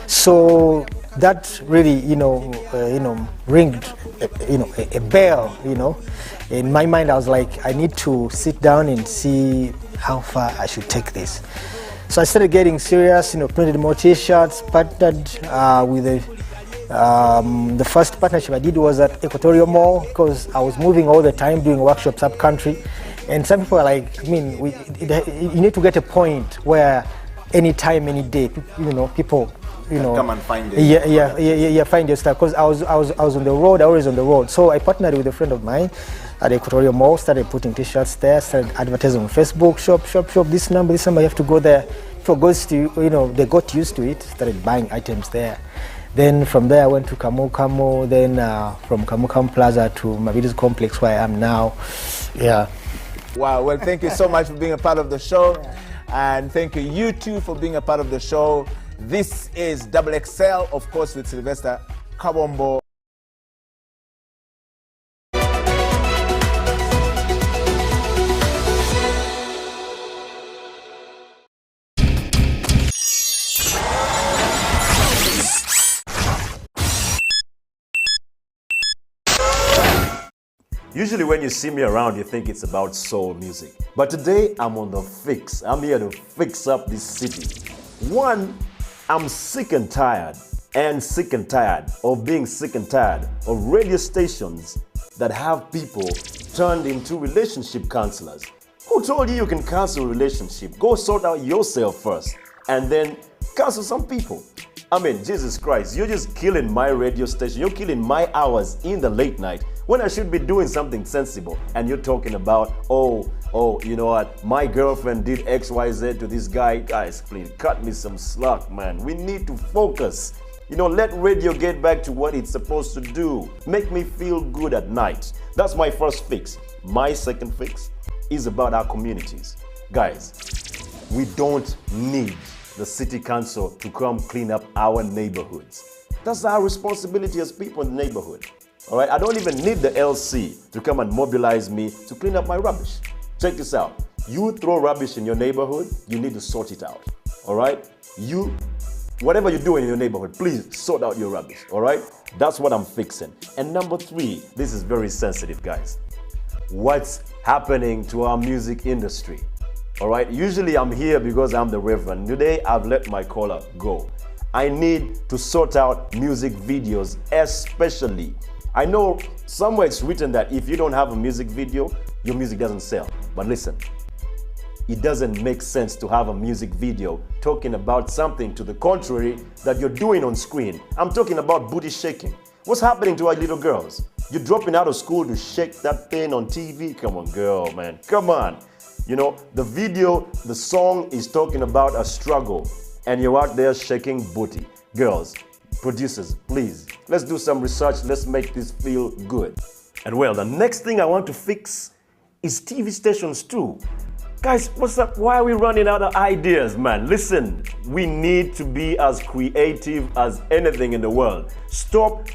So that really, ringed, a bell, In my mind, I was like, I need to sit down and see how far I should take this. So I started getting serious, printed more t-shirts, partnered with the first partnership I did was at Equatorial Mall, because I was moving all the time, doing workshops up country. And some people are like, you need to get a point where anytime, any day, people, come and find it. Yeah, find your stuff. Because I was on the road, always on the road. So I partnered with a friend of mine at Equatorial Mall, started putting t-shirts there, started advertising on Facebook, shop, this number, you have to go there. People goes to, they got used to it, started buying items there. Then from there I went to Kamu, then from Kamu Plaza to Mavidi's complex where I am now. Yeah. Wow, well, thank you so much for being a part of the show. And thank you too for being a part of the show. This is Double XL, of course, with Sylvester Kabombo. Usually when you see me around, you think it's about soul music. But today, I'm on the fix. I'm here to fix up this city. One, I'm sick and tired of being sick and tired of radio stations that have people turned into relationship counselors. Who told you you can counsel a relationship? Go sort out yourself first and then counsel some people. I mean, Jesus Christ, you're just killing my radio station. You're killing my hours in the late night when I should be doing something sensible. And you're talking about, oh, you know what? My girlfriend did X, Y, Z to this guy. Guys, please cut me some slack, man. We need to focus. Let radio get back to what it's supposed to do. Make me feel good at night. That's my first fix. My second fix is about our communities. Guys, we don't need the city council to come clean up our neighborhoods. That's our responsibility as people in the neighborhood. All right, I don't even need the LC to come and mobilize me to clean up my rubbish. Check this out. You throw rubbish in your neighborhood, you need to sort it out. All right? Whatever you're doing in your neighborhood, please sort out your rubbish. All right? That's what I'm fixing. And number 3, this is very sensitive, guys. What's happening to our music industry? All right? Usually I'm here because I'm the reverend. Today, I've let my collar go. I need to sort out music videos, especially. I know somewhere it's written that if you don't have a music video, your music doesn't sell. But listen, it doesn't make sense to have a music video talking about something to the contrary that you're doing on screen. I'm talking about booty shaking. What's happening to our little girls? You're dropping out of school to shake that thing on TV? Come on, girl, man. Come on. The video, the song is talking about a struggle, and you're out there shaking booty. Girls, producers, please, let's do some research. Let's make this feel good. And well, the next thing I want to fix is TV stations too. Guys, what's up? Why are we running out of ideas, man? Listen, we need to be as creative as anything in the world. Stop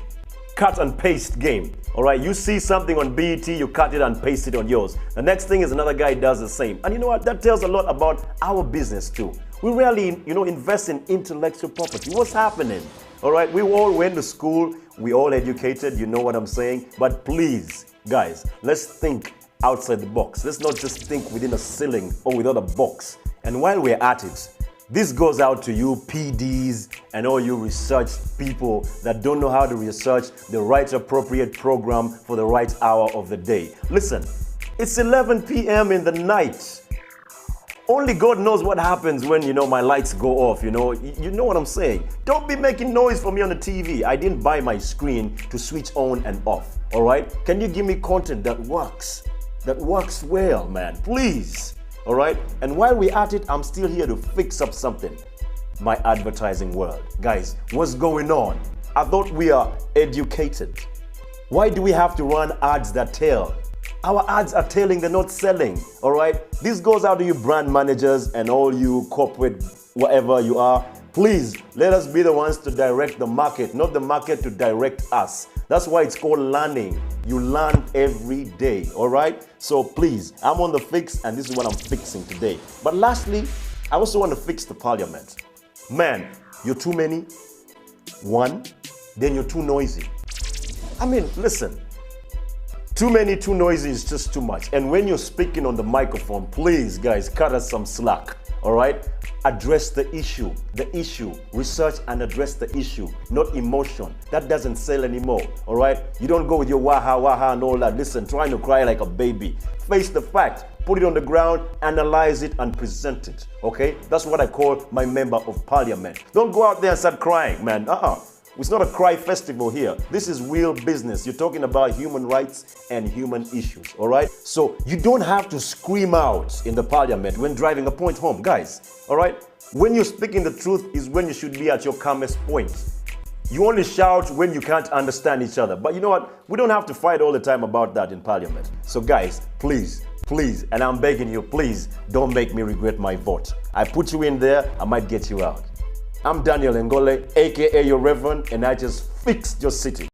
cut and paste game. All right, you see something on BET, you cut it and paste it on yours. The next thing is another guy does the same. And you know what? That tells a lot about our business too. We rarely, invest in intellectual property. What's happening? All right, we all went to school, we all educated, you know what I'm saying? But please, guys, let's think outside the box. Let's not just think within a ceiling or without a box. And while we're at it, this goes out to you PDs and all you research people that don't know how to research the right appropriate program for the right hour of the day. Listen, it's 11 p.m. in the night. Only God knows what happens when, my lights go off, you know what I'm saying. Don't be making noise for me on the TV. I didn't buy my screen to switch on and off, all right? Can you give me content that works well, man? Please, all right? And while we're at it, I'm still here to fix up something. my advertising world. Guys, what's going on? I thought we are educated. Why do we have to run ads that tell? Our ads are telling, they're not selling, all right? This goes out to you brand managers and all you corporate, whatever you are. Please, let us be the ones to direct the market, not the market to direct us. That's why it's called learning. You learn every day, all right? So please, I'm on the fix and this is what I'm fixing today. But lastly, I also want to fix the parliament. Man, you're too many, one, then you're too noisy. I mean, listen, too many, too noisy is just too much. And when you're speaking on the microphone, please, guys, cut us some slack, all right? Address the issue, research and address the issue, not emotion. That doesn't sell anymore, all right? You don't go with your waha, waha and all that. Listen, trying to cry like a baby. Face the fact, put it on the ground, analyze it and present it, okay? That's what I call my member of parliament. Don't go out there and start crying, man. It's not a cry festival here. This is real business. You're talking about human rights and human issues, all right? So you don't have to scream out in the parliament when driving a point home, guys, all right? When you're speaking the truth is when you should be at your calmest point. You only shout when you can't understand each other. But you know what? We don't have to fight all the time about that in parliament. So guys, please, and I'm begging you, please don't make me regret my vote. I put you in there, I might get you out. I'm Daniel Ngole, aka your Reverend, and I just fixed your city.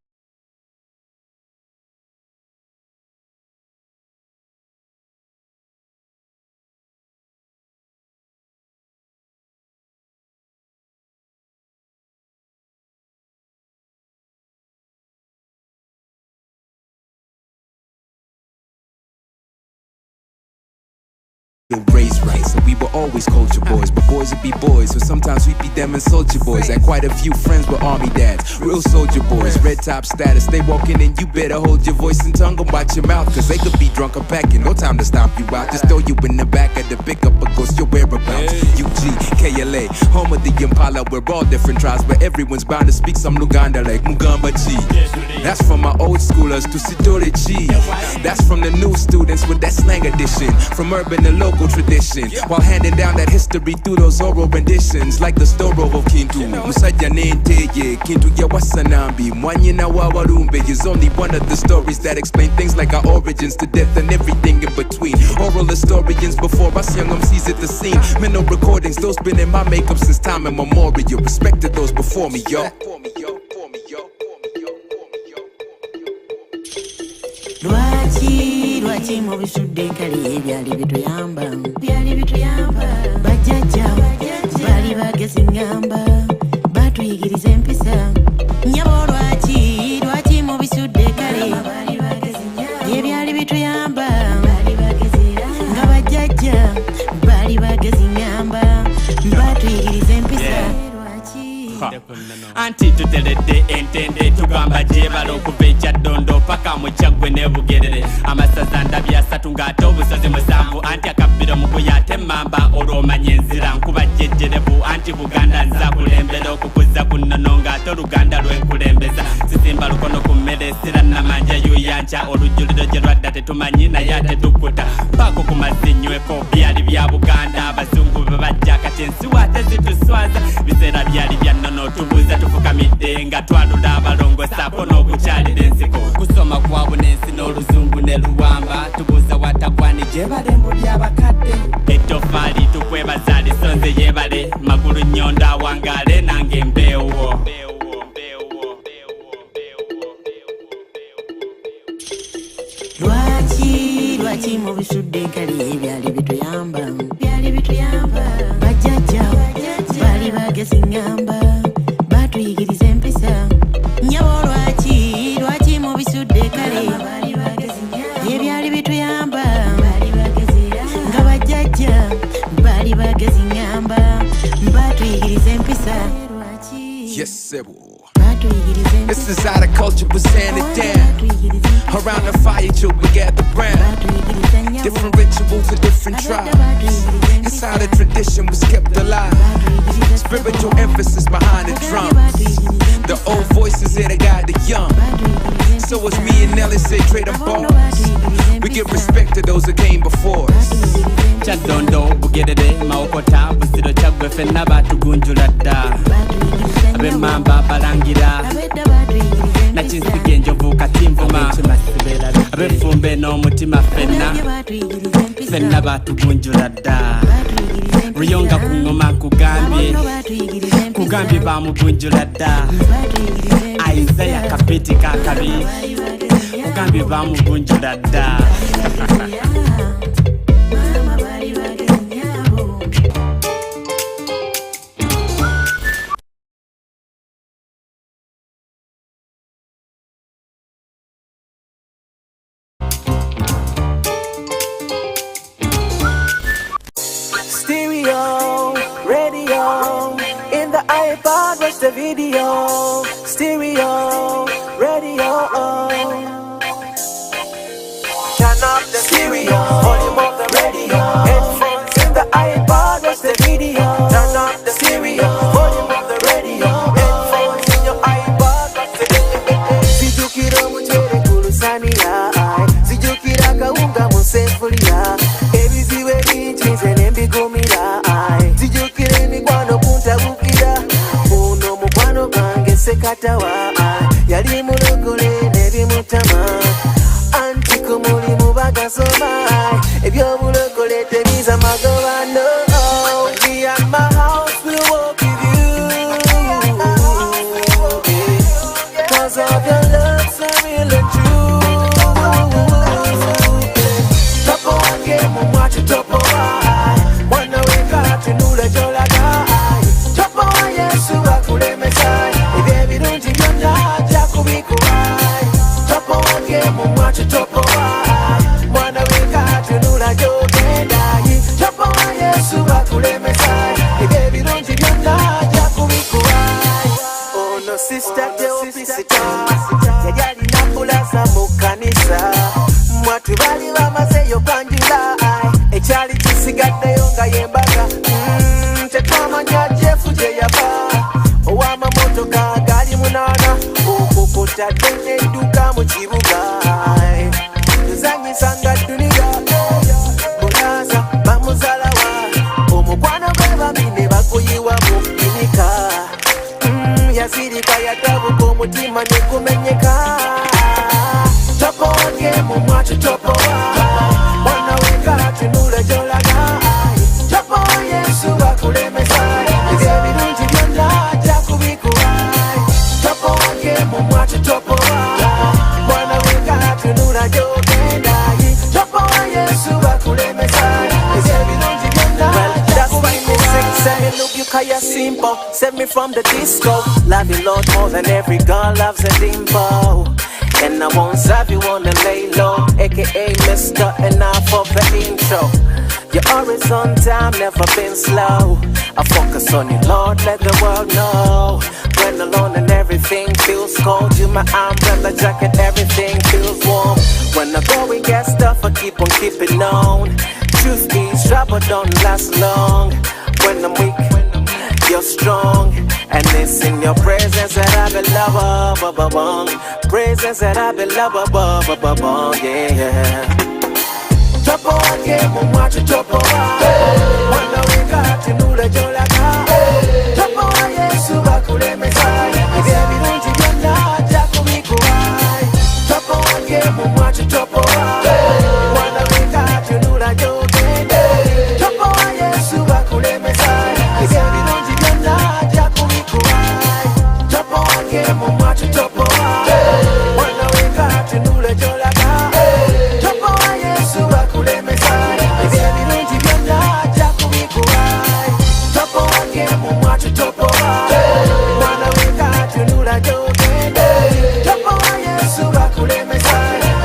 Raised right, so we were always culture boys, but boys would be boys, so sometimes we'd be them and soldier boys. Had quite a few friends were army dads, real soldier boys, red top status. They walking in, you better hold your voice and tongue and watch your mouth, cause they could be drunk or packing, no time to stomp you out. Just throw you in the back of the pickup or ghost your whereabouts. UG, KLA, home of the Impala, we're all different tribes, but everyone's bound to speak some Luganda like Mugamba G. That's from my old schoolers to Sidore G. That's from the new students with that slang edition, from urban to local tradition, while handing down that history through those oral renditions, like the story of Kintu. Musajja Nenteye, Kintu ya Wasanambi, Mwanyina wa Warumbe is only one of the stories that explain things like our origins to death and everything in between. Oral historians before us young MCs at the scene. Mental recordings, those been in my makeup since time immemorial. Respect to those before me, yo. Lwaki mu bisudde kali ebyali bituyamba bajjajja bali bagezi ngamba batuyigiriza empisa nyabo lwaki mu bisudde kali ebyali bituyamba nga bajjajja bali bagezi ngamba batuyigiriza empisa anti tuteredde entende tugamba gyebala okuva ekyaddondo paka mu kyaggwe ne bugerere amasaza ndabya asatu ng'ate obusozi musanvu anti akabbiro mu kuya ate emmamba olw'omanya enzira nkuba jjejjerebu anti buganda nza kulembera okukuza ku nnono ng'ate oluganda lwenkulembeza sisimba lukono ku mmere esira namanja yuyanca olujjuliro gye lwadda tetumanyi naye ate tukkuta mpaako ku mazinyweko byali bya buganda abazungu be bajja kati ensiwa ate zituswaza biseera byali bya nnono tubuuza tufukamidde nga twalula abalongo saako n'okukyalira ensiko kusoma kwabwe n'ensi n'oluzungu ne luwamba tubuuza watagwani gyebale mbu ly'abakadde ettofaali tukwebaza lisonze yeebale magulu nnyonda awangaale nange embeewo lwaki mu bisudde kali ebyali bituyamba bajjajja bali bagezi ngamba batuyigiriza empisa nyabo lwaki mu bisudde kale ebyali bituyamba nga bajjajja bali bagezi ngamba batuyigiriza empisa Yes, Sebu. This is how the culture was handed down. Around the fire till we gather round. Different rituals and different tribes. It's how the tradition was kept alive. Spiritual emphasis behind the drums. The old voices here that guide the young. So it's me and Nelly say trade them balls. We give respect to those that came before us. Chadondo bugedede maokota busiro chagwe fenna batugunjula dda abemamba balangira nakinsige enjovu katimvuma abefumbe n'omutima fenna batugunjula dda ruyonga ku ngoma kugambye bamugunjula dda Isaiah kapiti kakabi kugambye bamugunjula dda Watch the video, stereo, radio. Turn up the stereo, volume of the radio. Headphones in the iPod, watch the video. Turn up the stereo, volume of the radio. Headphones in your iPod, watch the video. Sijukira muchere kulusania, sijukira kaunga musefulia. Ebiziwe binchize nembigumira, sijukira emikwano kuntabukira. Sekatawa yali mulokole nebimutama anti ku mulimu bagasoma ebyobulokole tebiza magoba no. Me and my house will walk with you, cause of your love so real and true. Topo wange mumwachi topo wa mwana weka tunula jolaga topo wa Yesu wakulemesa ebirungi byonna ajja kubikuwayo topo wange mumwachi topo wa mwana weka tunula jogendayi topo wa Yesu wakulemesa ebirungi byonna ajja kubikuwayo. Ono sista teopisita yali alina pulaza mu kanisa mwatu bali bamazeyo kwanjula ekyali kisigaddeyo nga yembaga tetwamanya Jeff gye yava ow'amamotoka gali munaana okukutadde n'edduka mu kibuga tuzanyisa nga duniya bulaza bamuzalawa omukwano gwe bami ne bakuyiwa mu binika yazirika yatabuka omutima ne gumenyeka topo wange mumwachi topo mwana weka tunula jolaga topo wa Yesu wakulemesa ebirungi byonna ajja kubikuwayo topo wange mumwachi topo mwana weka tunula jogendayi topo wa Yesu wakulemesa ebirungi byonna ajja kubikuwayo. Send me look you kaya simple, send me from the disco. Love you Lord more than every girl loves a dimple. And I won't serve you on the lay low, aka Mr. Enough of the intro. You're always on time, never been slow. I focus on you, Lord, let the world know. When alone and everything feels cold, you my umbrella jacket, everything feels warm. When I go and get stuff, I keep on keeping on. Truth is, trouble don't last long. When I'm weak, you're strong. And it's in your presence that I belong. Presence that I belong, yeah. Topo wange mumwachi topo mwana weka tunula jolaga topo wa Yesu wakulemesa ebirungi byonna ajja kubikuwayo topo wange mumwachi topo mwana weka tunula jogenda topo wa Yesu wakulemesa ebirungi byonna ajja kubikuwayo topo wange mumwachi topo mwana weka tunula jolaga topo wa Yesu wakulemesa ebirungi byonna ajja kubikuwayo topo wange mumwachi topo mwana weka tunula jogenda topo wa Yesu wakulemesa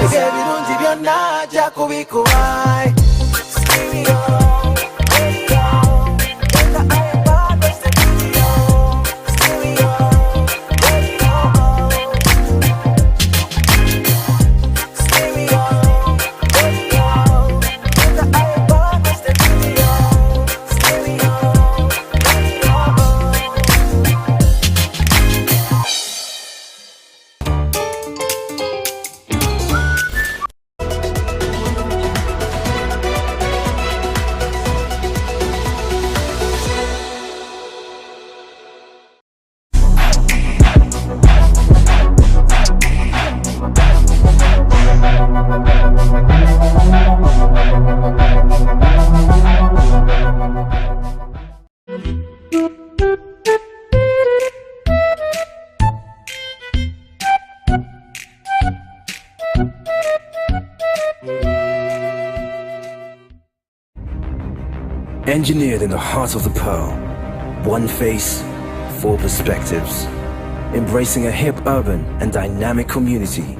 ebirungi byonna ajja kubikuwayo. Engineered in the heart of the pearl, one face, four perspectives. Embracing a hip, urban, and dynamic community.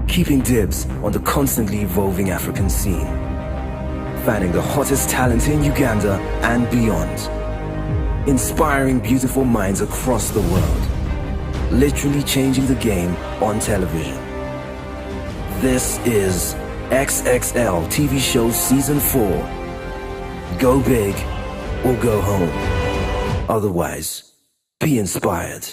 Keeping dibs on the constantly evolving African scene. Fanning the hottest talent in Uganda and beyond. Inspiring beautiful minds across the world. Literally changing the game on television. This is XXL TV Show Season 4. Go big or go home. Otherwise, be inspired.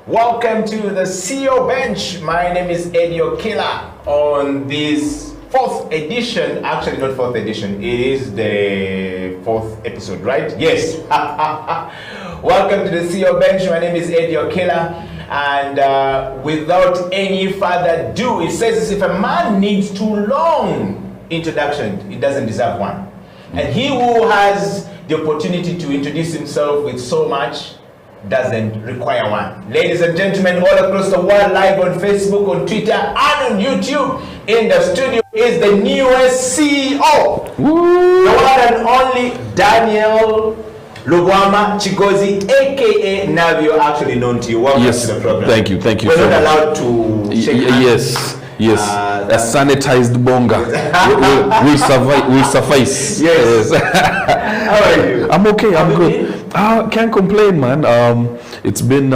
Welcome to the CEO Bench. My name is Eddie Okila. On this fourth edition, actually not fourth edition, it is the fourth episode, right? Yes. Welcome to the CEO Bench. My name is Eddie Okila. And without any further ado, it says if a man needs too long introduction, he doesn't deserve one. And he who has the opportunity to introduce himself with so much doesn't require one. Ladies and gentlemen, all across the world, live on Facebook, on Twitter, and on YouTube, in the studio is the newest CEO, the one and only Daniel Lugwama Chigozi, aka Navio, actually known to you. Welcome to the program. Thank you. We're not allowed to shake hands. Yes, a sanitized bonga will suffice. Yes. How are you? I'm okay. I'm good. Can't complain, man. It's been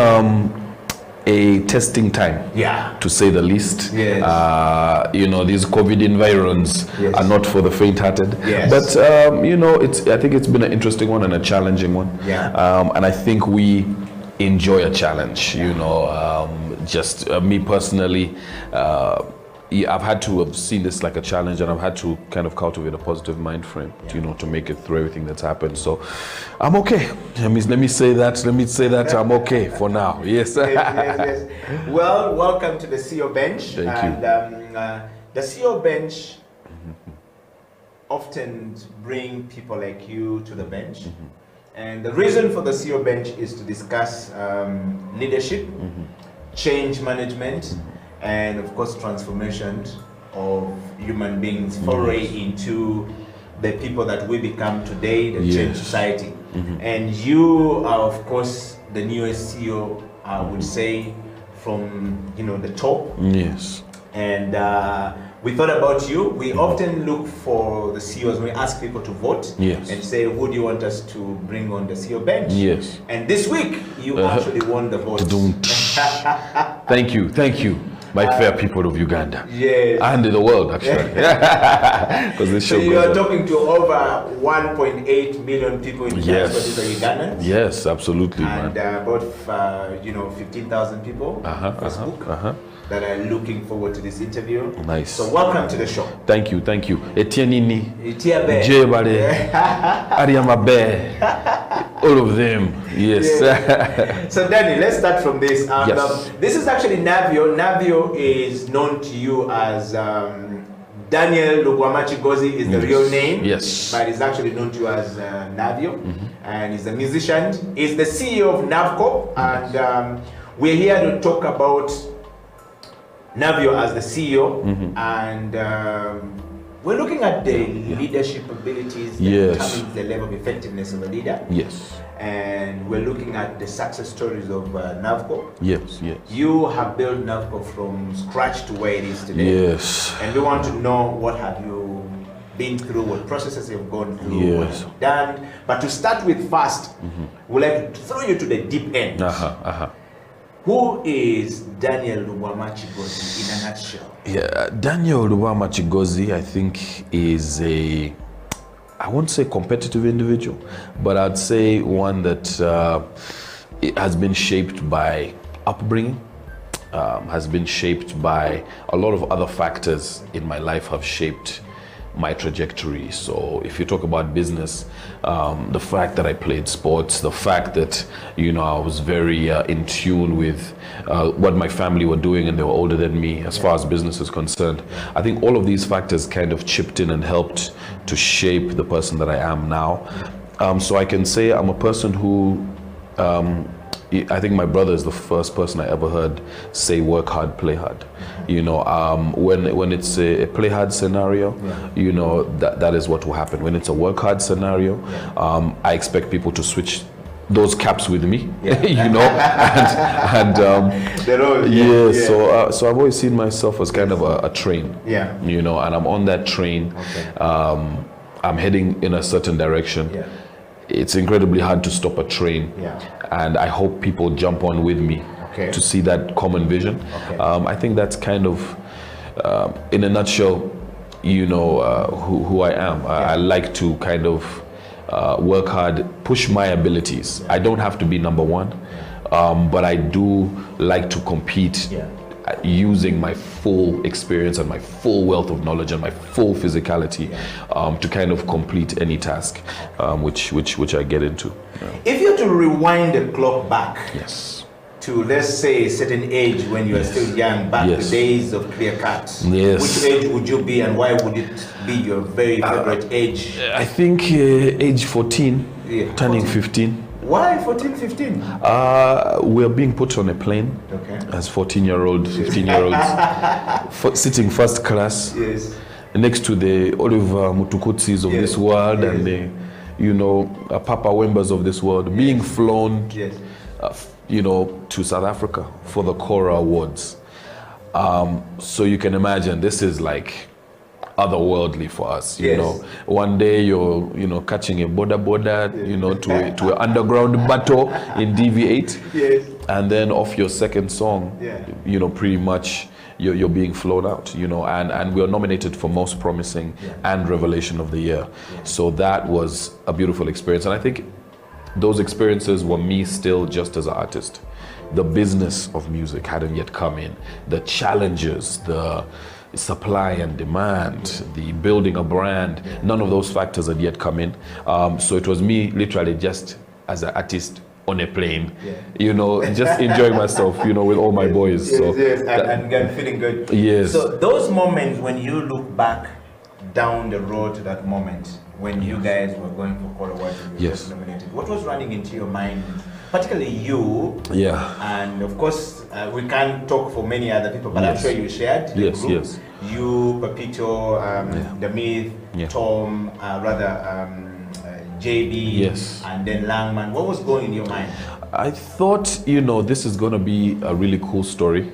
a testing time, to say the least. Yes. You know, these COVID environs are not for the faint-hearted. Yes. But you know, I think it's been an interesting one and a challenging one. Yeah. And I think we enjoy a challenge. You know, just me personally. I've had to have seen this like a challenge, and I've had to kind of cultivate a positive mind frame, you know, to make it through everything that's happened. So I'm okay. Let me say that. I'm okay for now. Yes. Yes. Well, welcome to the CEO Bench. Thank you. And the CEO Bench often bring people like you to the bench. And the reason for the CEO Bench is to discuss leadership, change management, and of course transformation of human beings, foray into the people that we become today, the change society. And you are of course the newest CEO, I would say, from the top. Yes. And we thought about you. We often look for the CEOs. We ask people to vote and say, who do you want us to bring on the CEO Bench? Yes. And this week you actually won the vote. Thank you. My fair people of Uganda. Yes. And the world, actually. Because this show so you are talking to over 1.8 million people in yes. These are Ugandans. Yes, absolutely, and man. about 15,000 people on Facebook that are looking forward to this interview. Nice. So welcome to the show. Thank you. Etienini, Etiabe, Jebale, Ariamabe, all of them. Yes. So Danny, let's start from this. Yes. This is actually Navio. Navio is known to you as Daniel Lugwama Chigozi is the real name. Yes. But he's actually known to you as Navio. And he's a musician. He's the CEO of Navco. And we're here to talk about Navio as the CEO. And we're looking at the leadership abilities that determines the level of effectiveness of a leader. Yes. And we're looking at the success stories of Navco. Yes. You have built Navco from scratch to where it is today. Yes. And we want to know what have you been through, what processes you've gone through, what you've done. But to start with first, we'd like to throw you to the deep end. Who is Daniel Lugwama Chigozi in a nutshell? Yeah, Daniel Lugwama Chigozi, I think, is I won't say competitive individual, but I'd say one that has been shaped by upbringing, has been shaped by a lot of other factors in my life have shaped my trajectory. So if you talk about business, the fact that I played sports, the fact that, you know, I was very in tune with what my family were doing, and they were older than me as far as business is concerned. I think all of these factors kind of chipped in and helped to shape the person that I am now. So I can say I'm a person who, I think my brother is the first person I ever heard say work hard, play hard. You know, when it's a play hard scenario, you know, that is what will happen. When it's a work hard scenario, I expect people to switch those caps with me, you know, so I've always seen myself as kind of a train, you know, and I'm on that train. I'm heading in a certain direction. It's incredibly hard to stop a train, and I hope people jump on with me to see that common vision. I think that's kind of, in a nutshell, you know, who I am. I like to kind of work hard, push my abilities. I don't have to be number one, but I do like to compete using my full experience and my full wealth of knowledge and my full physicality to kind of complete any task, which I get into. If you had to rewind the clock back, to, let's say, a certain age when you are still young, back the days of clear cuts, which age would you be and why would it be your very favorite age? I think age 14, turning 15. Why 14, 15? We're being put on a plane as 14-year-old, 15-year-olds, sitting first class next to the Oliver Mutukutsis of this world and the, you know, Papa Wembas of this world, being flown, you know, to South Africa for the Cora Awards. So you can imagine this is like otherworldly for us, you know. One day you're, you know, catching a border, you know, to an underground battle in DV8, and then off your second song, you know, pretty much you're being flown out, you know, and we are nominated for Most Promising and Revelation of the Year. So that was a beautiful experience, and I think those experiences were me still just as an artist. The business of music hadn't yet come in. The challenges, the supply and demand, the building a brand, none of those factors had yet come in. So it was me literally just as an artist on a plane, you know, just enjoying myself, you know, with all my boys. And feeling good. Yes. So those moments when you look back down the road to that moment, when you guys were going for Call Awards and you were nominated, what was running into your mind? Particularly you, and of course we can't talk for many other people, but I'm sure you shared the group. You, Papito, The Myth, Tom, JB, and then Langman. What was going in your mind? I thought, you know, this is going to be a really cool story.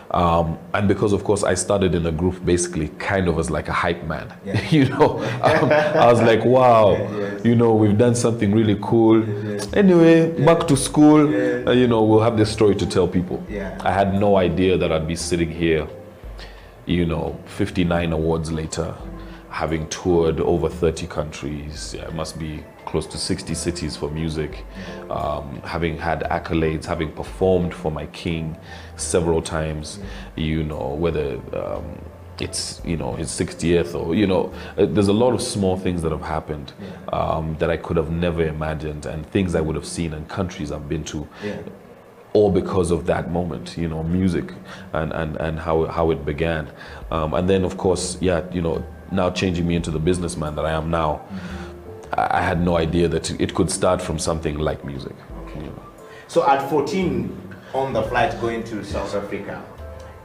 And because, of course, I started in a group basically kind of as like a hype man, you know, I was like, wow, you know, we've done something really cool. Anyway, back to school, you know, we'll have this story to tell people. I had no idea that I'd be sitting here, you know, 59 awards later, having toured over 30 countries. It must be close to 60 cities for music, having had accolades, having performed for my king several times, you know, whether it's, you know, his 60th or, you know, there's a lot of small things that have happened that I could have never imagined, and things I would have seen and countries I've been to, all because of that moment, you know, music and how it began. And then, of course, you know, now changing me into the businessman that I am now, I had no idea that it could start from something like music. You know. So at 14, on the flight going to South Africa,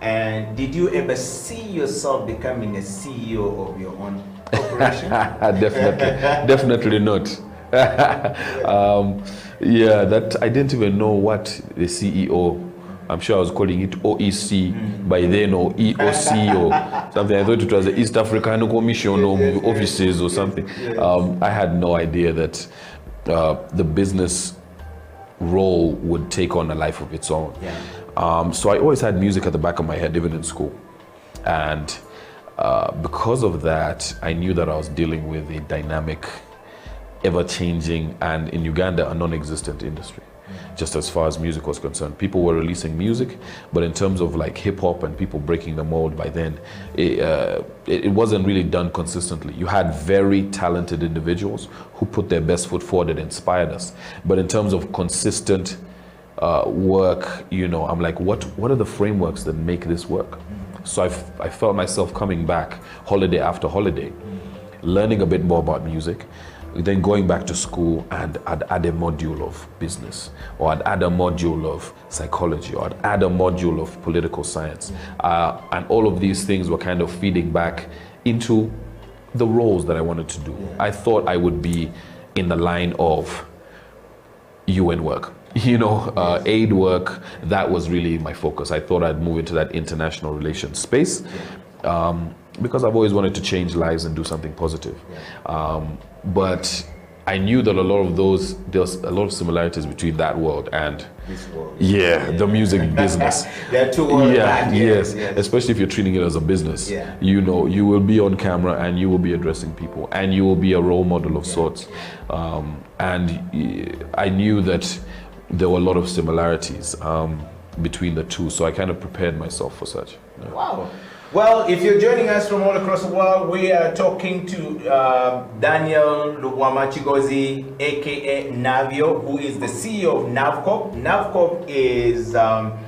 and did you ever see yourself becoming a CEO of your own corporation? Definitely not. That I didn't even know what the CEO. I'm sure I was calling it OEC by then, or EOC or something. I thought it was the East African Commission of Offices or something. I had no idea that the business role would take on a life of its own. So I always had music at the back of my head, even in school. And because of that, I knew that I was dealing with a dynamic, ever-changing, and in Uganda, a non-existent industry. just as far as music was concerned. People were releasing music, but in terms of like hip hop and people breaking the mold by then, it wasn't really done consistently. You had very talented individuals who put their best foot forward and inspired us. But in terms of consistent work, you know, I'm like, what are the frameworks that make this work? So I felt myself coming back holiday after holiday, learning a bit more about music, then going back to school, and I'd add a module of business, or I'd add a module of psychology, or I'd add a module of political science. And all of these things were kind of feeding back into the roles that I wanted to do. I thought I would be in the line of UN work. You know, aid work, that was really my focus. I thought I'd move into that international relations space because I've always wanted to change lives and do something positive. But I knew that there's a lot of similarities between that world and this world. The music business. There are two worlds. Yes, especially if you're treating it as a business. You know, you will be on camera and you will be addressing people and you will be a role model of sorts. And I knew that there were a lot of similarities between the two, so I kind of prepared myself for such. Wow. Well, if you're joining us from all across the world, we are talking to Daniel Lugwama Chigozi, aka Navio, who is the CEO of Navcorp. Navcorp is a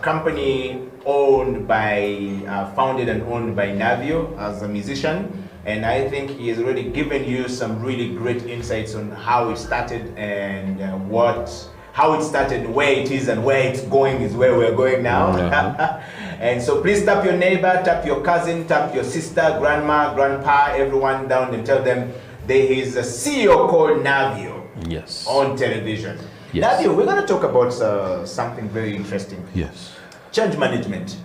company founded and owned by Navio as a musician. And I think he has already given you some really great insights on how it started and how it started, where it is, and where it's going is where we're going now. And so please tap your neighbor, tap your cousin, tap your sister, grandma, grandpa, everyone down and tell them there is a CEO called Navio on television. Navio, we're going to talk about something very interesting. Change management.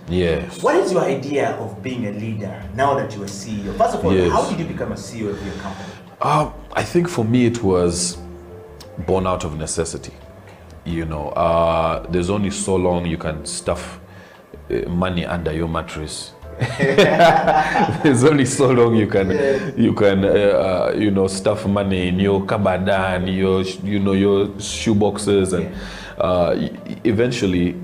What is your idea of being a leader now that you're a CEO? First of all, how did you become a CEO of your company? I think for me it was born out of necessity. You know, there's only so long you can stuff money under your mattress. There's only so long you can you know, stuff money in your kabada and your shoe boxes, and eventually,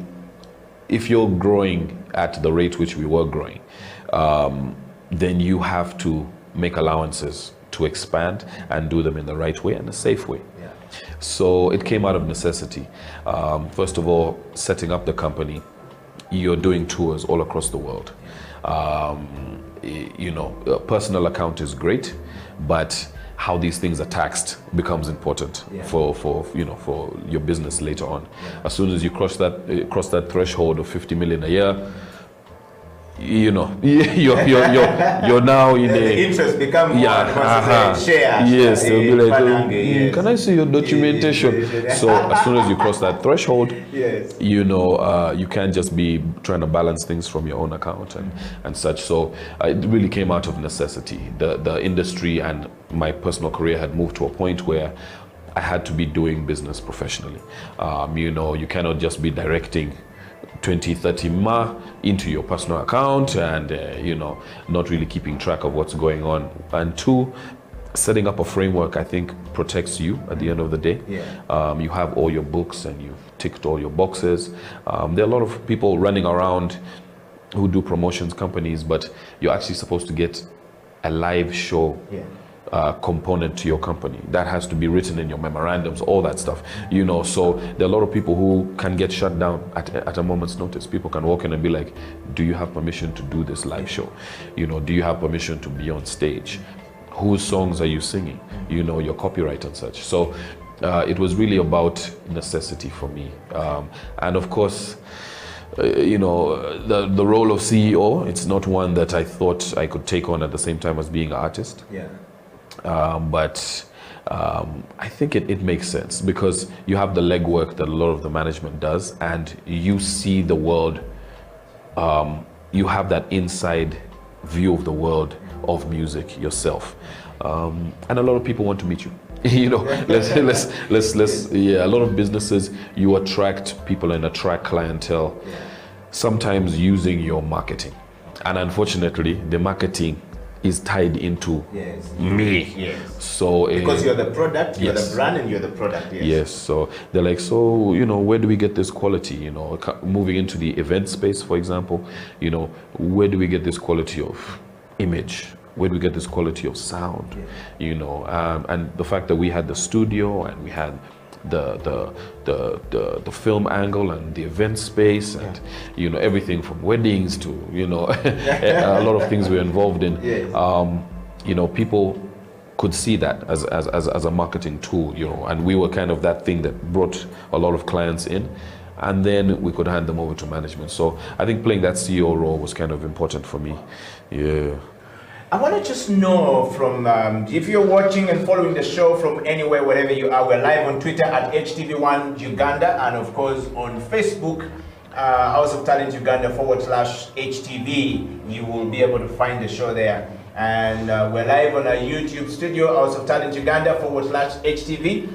if you're growing at the rate which we were growing, then you have to make allowances to expand and do them in the right way and a safe way. So it came out of necessity. First of all, setting up the company, you're doing tours all across the world. You know, a personal account is great, but how these things are taxed becomes important for your business later on. As soon as you cross that threshold of 50 million a year, you know, you're now in the interest become more shares. Yes, they'll be like, can I see your documentation? So as soon as you cross that threshold, you know, you can't just be trying to balance things from your own account and such. So it really came out of necessity. The industry and my personal career had moved to a point where I had to be doing business professionally. You know, you cannot just be directing 20-30 ma into your personal account and you know, not really keeping track of what's going on. And two, setting up a framework, I think, protects you at the end of the day. You have all your books and you've ticked all your boxes. There are a lot of people running around who do promotions companies, but you're actually supposed to get a live show component to your company that has to be written in your memorandums, all that stuff, you know. So there are a lot of people who can get shut down at a moment's notice. People can walk in and be like, do you have permission to do this live show? You know, do you have permission to be on stage? Whose songs are you singing? You know, your copyright and such. So it was really about necessity for me. And of course, you know, the role of CEO, it's not one that I thought I could take on at the same time as being an artist. But I think it makes sense because you have the legwork that a lot of the management does, and you see the world, you have that inside view of the world of music yourself. And a lot of people want to meet you. You know, a lot of businesses, you attract people and attract clientele, sometimes using your marketing. And unfortunately, the marketing is tied into me. Yes. So because you're the product, you're yes. the brand, and you're the product. Yes. Yes. So they're like, so where do we get this quality? Moving into the event space, for example, where do we get this quality of image? Where do we get this quality of sound? And the fact that we had the studio and we had the film angle and the event space and everything from weddings to a lot of things we're involved in. Yes. People could see that as a marketing tool, and we were kind of that thing that brought a lot of clients in, and then we could hand them over to management. So I think playing that CEO role was kind of important for me. Yeah. I want to just know from, if you're watching and following the show from anywhere, wherever you are, we're live on Twitter at HTV1 Uganda, and of course on Facebook, House of Talent Uganda /HTV. You will be able to find the show there. And we're live on our YouTube studio, House of Talent Uganda /HTV.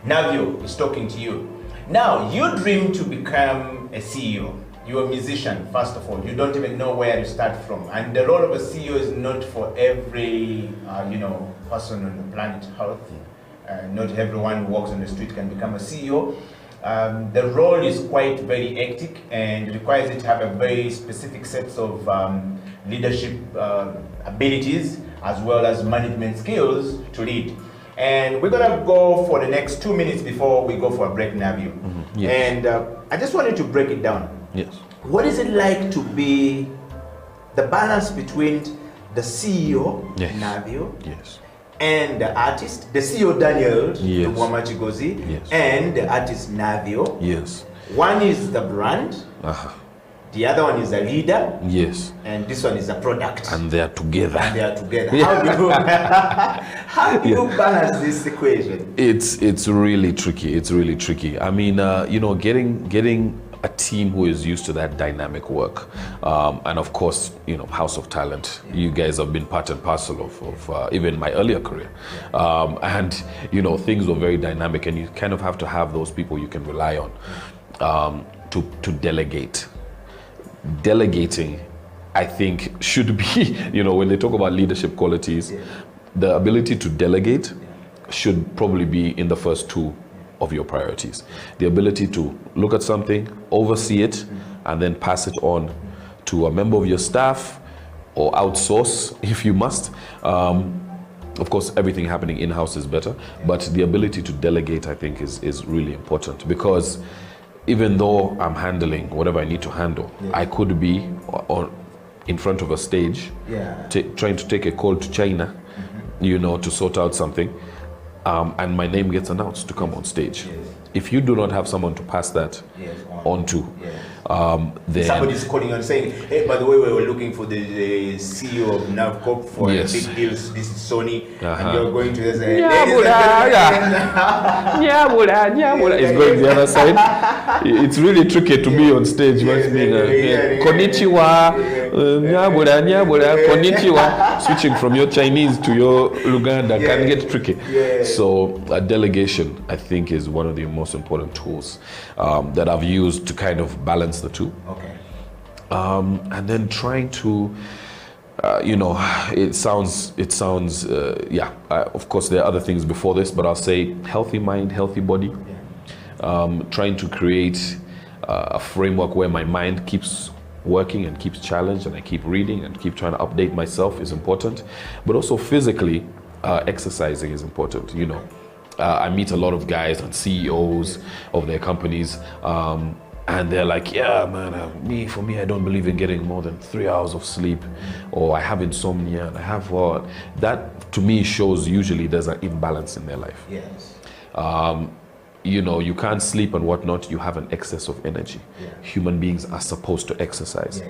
Navio is talking to you. Now, you dream to become a CEO. You're a musician, first of all. You don't even know where to start from. And the role of a CEO is not for every, person on the planet Earth. Not everyone who walks on the street can become a CEO. The role is quite very hectic and requires you to have a very specific set of leadership abilities as well as management skills to lead. And we're gonna go for the next 2 minutes before we go for a break, Navio. Mm-hmm. Yes. And I just wanted to break it down. Yes. What is it like to be the balance between the CEO, yes. Navio, yes. and the artist, the CEO Daniel, yes. Wamachigozi, yes. and the artist Navio? Yes. One is the brand, the other one is a leader, yes, and this one is a product. And they are together. Yeah. How do you balance this equation? It's really tricky. It's really tricky. I mean, getting a team who is used to that dynamic work, and of course, House of Talent. You guys have been part and parcel of even my earlier career, and things were very dynamic, and you kind of have to have those people you can rely on to delegate. Delegating, I think, should be, when they talk about leadership qualities, the ability to delegate should probably be in the first two of your priorities. The ability to look at something, oversee it, and then pass it on to a member of your staff or outsource if you must. Of course, everything happening in-house is better, but the ability to delegate, I think, is really important, because even though I'm handling whatever I need to handle, I could be in front of a stage trying to take a call to China, to sort out something, and my name gets announced to come on stage. If you do not have someone to pass that on to, then somebody's calling and saying, hey, by the way, we were looking for the CEO of Navcorp for big deals. This is Sony, and you're going to say, it's going the other side. It's really tricky to be on stage. Konnichiwa, konnichiwa. Switching from your Chinese to your Luganda can get tricky. So delegation, I think, is one of the most important tools that I've used to kind of balance the two. Okay. And then trying to, it sounds, of course there are other things before this, but I'll say healthy mind, healthy body. Trying to create a framework where my mind keeps working and keeps challenged, and I keep reading and keep trying to update myself is important. But also physically, exercising is important. I meet a lot of guys and CEOs of their companies, and they're like, yeah, man, for me, I don't believe in getting more than 3 hours of sleep, or I have insomnia, and I have what. That, to me, shows usually there's an imbalance in their life. Yes. You can't sleep and whatnot, you have an excess of energy. Human beings are supposed to exercise.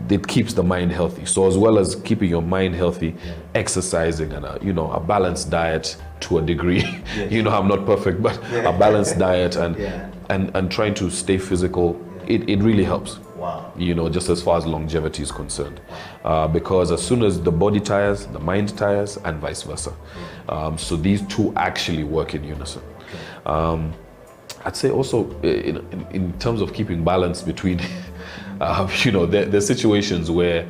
It keeps the mind healthy. So as well as keeping your mind healthy, exercising and a balanced diet to a degree. I'm not perfect, but a balanced diet and trying to stay physical, it really helps. Wow. Just as far as longevity is concerned. Because as soon as the body tires, the mind tires, and vice versa. So these two actually work in unison. I'd say also in terms of keeping balance between, there's situations where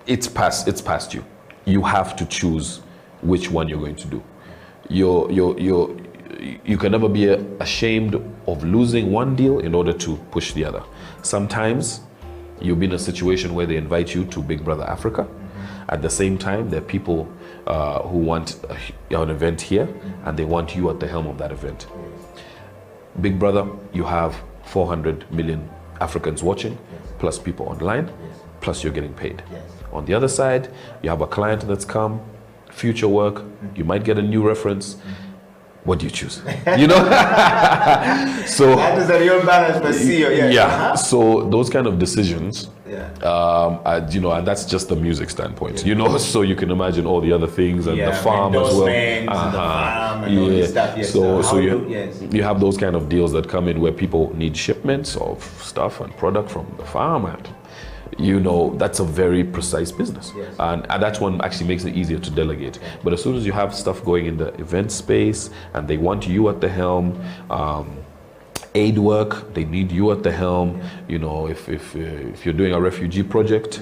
it's past you. You have to choose which one you're going to do. You can never be ashamed of losing one deal in order to push the other. Sometimes you'll be in a situation where they invite you to Big Brother Africa. At the same time, there are people who want an event here, and they want you at the helm of that event. Big Brother, you have 400 million Africans watching, plus people online, plus you're getting paid. On the other side, you have a client that's come, future work, you might get a new reference. What do you choose? You know? So that is a real balance for CEO. Yeah. So those kind of decisions, you know, and that's just the music standpoint. You know, so you can imagine all the other things and the farm as well. And the farm and all this stuff. Yes. So you have those kind of deals that come in where people need shipments of stuff and product from the farm, and you know, that's a very precise business. And that one actually makes it easier to delegate. But as soon as you have stuff going in the event space and they want you at the helm, aid work, they need you at the helm. You know, if you're doing a refugee project,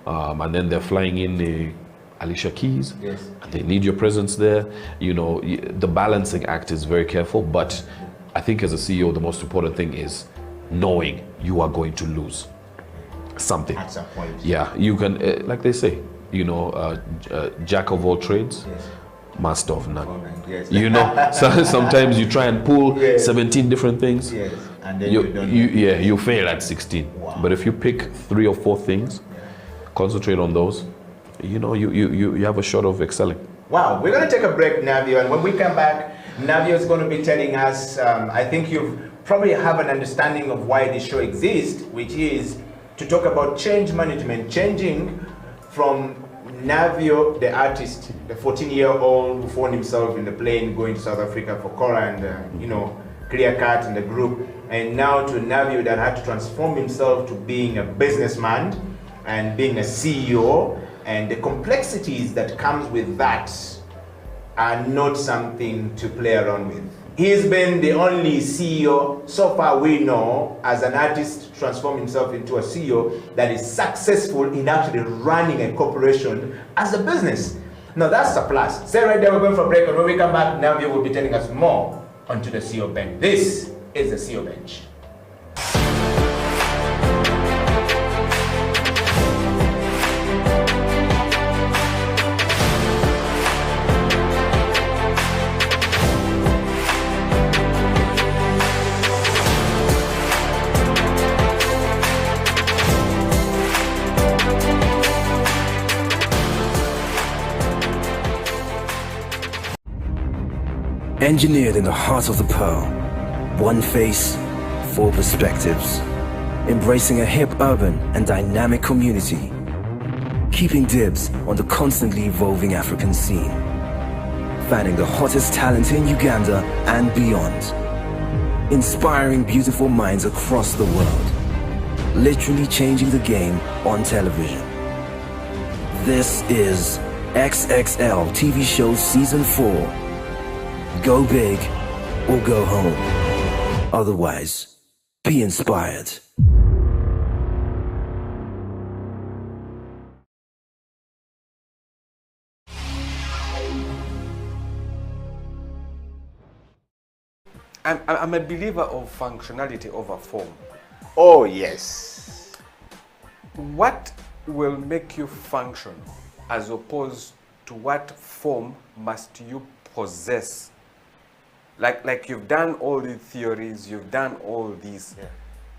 and then they're flying in Alicia Keys, and they need your presence there, you know, the balancing act is very careful. But I think as a CEO, the most important thing is knowing you are going to lose something. At some point. Yeah, you can, like they say, you know, jack of all trades, master of none. You know, so sometimes you try and pull 17 different things. And then you fail at 16. Wow. But if you pick 3 or 4 things, concentrate on those, you know, you have a shot of excelling. Wow, we're going to take a break, Navio, and when we come back, Navio is going to be telling us, I think you've probably have an understanding of why this show exists, which is to talk about change management, changing from Navio, the artist, the 14-year-old who found himself in the plane going to South Africa for Cora and, you know, Clear Cut and the group, and now to Navio that had to transform himself to being a businessman and being a CEO, and the complexities that comes with that are not something to play around with. He's been the only CEO, so far we know, as an artist, transform himself into a CEO that is successful in actually running a corporation as a business. Now that's a plus. Stay right there, we're going for a break, and when we come back, Navio will be telling us more onto the CEO Bench. This is the CEO Bench. Engineered in the heart of the pearl, one face, 4 perspectives, embracing a hip, urban, and dynamic community, keeping dibs on the constantly evolving African scene, fanning the hottest talent in Uganda and beyond, inspiring beautiful minds across the world, literally changing the game on television. This is XXL TV Show Season 4. Go big or go home. Otherwise, be inspired. I'm a believer of functionality over form. Oh, yes. What will make you function as opposed to what form must you possess? Like you've done all the theories, you've done all these,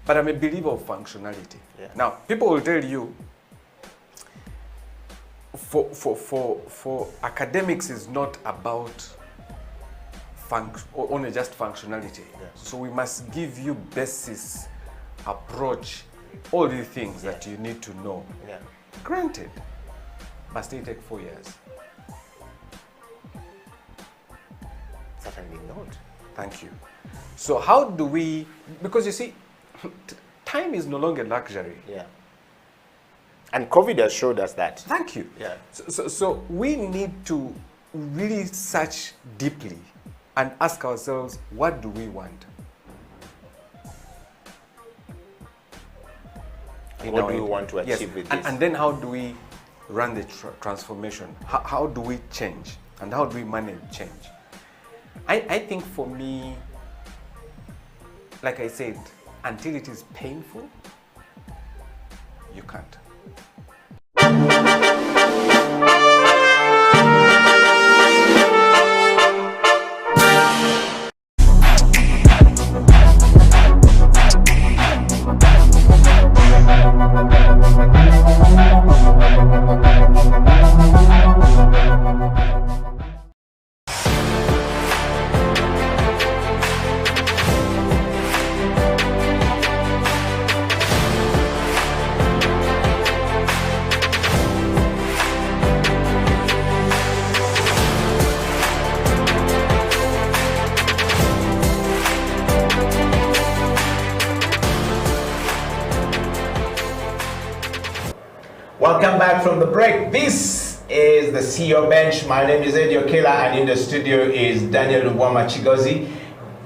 but I'm a believer of functionality. Now, people will tell you, for academics is not about only just functionality. So we must give you basis, approach, all the things that you need to know. Granted, must it take 4 years? Certainly not. Thank you. So how do we, because you see, time is no longer luxury. And COVID has showed us that. Thank you. So we need to really search deeply and ask ourselves, what do we want? What do we want to achieve with this? And then how do we run the transformation? How do we change? And how do we manage change? I think for me, like I said, until it is painful, you can't. Welcome back from the break. This is the CEO Bench. My name is Eddie Okela, and in the studio is Daniel Lubwama Chigozi,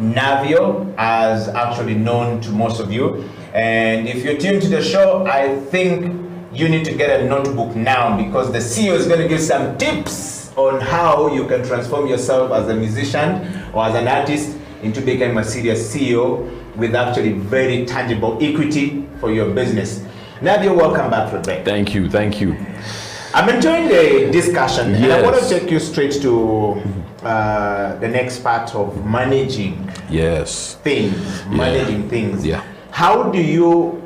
Navio, as actually known to most of you. And if you're tuned to the show, I think you need to get a notebook now, because the CEO is going to give some tips on how you can transform yourself as a musician or as an artist into becoming a serious CEO with actually very tangible equity for your business. Navio, welcome back for the break. Thank you, thank you. I'm enjoying the discussion, Yes. and I want to take you straight to the next part of managing things, managing things. Yeah. How do you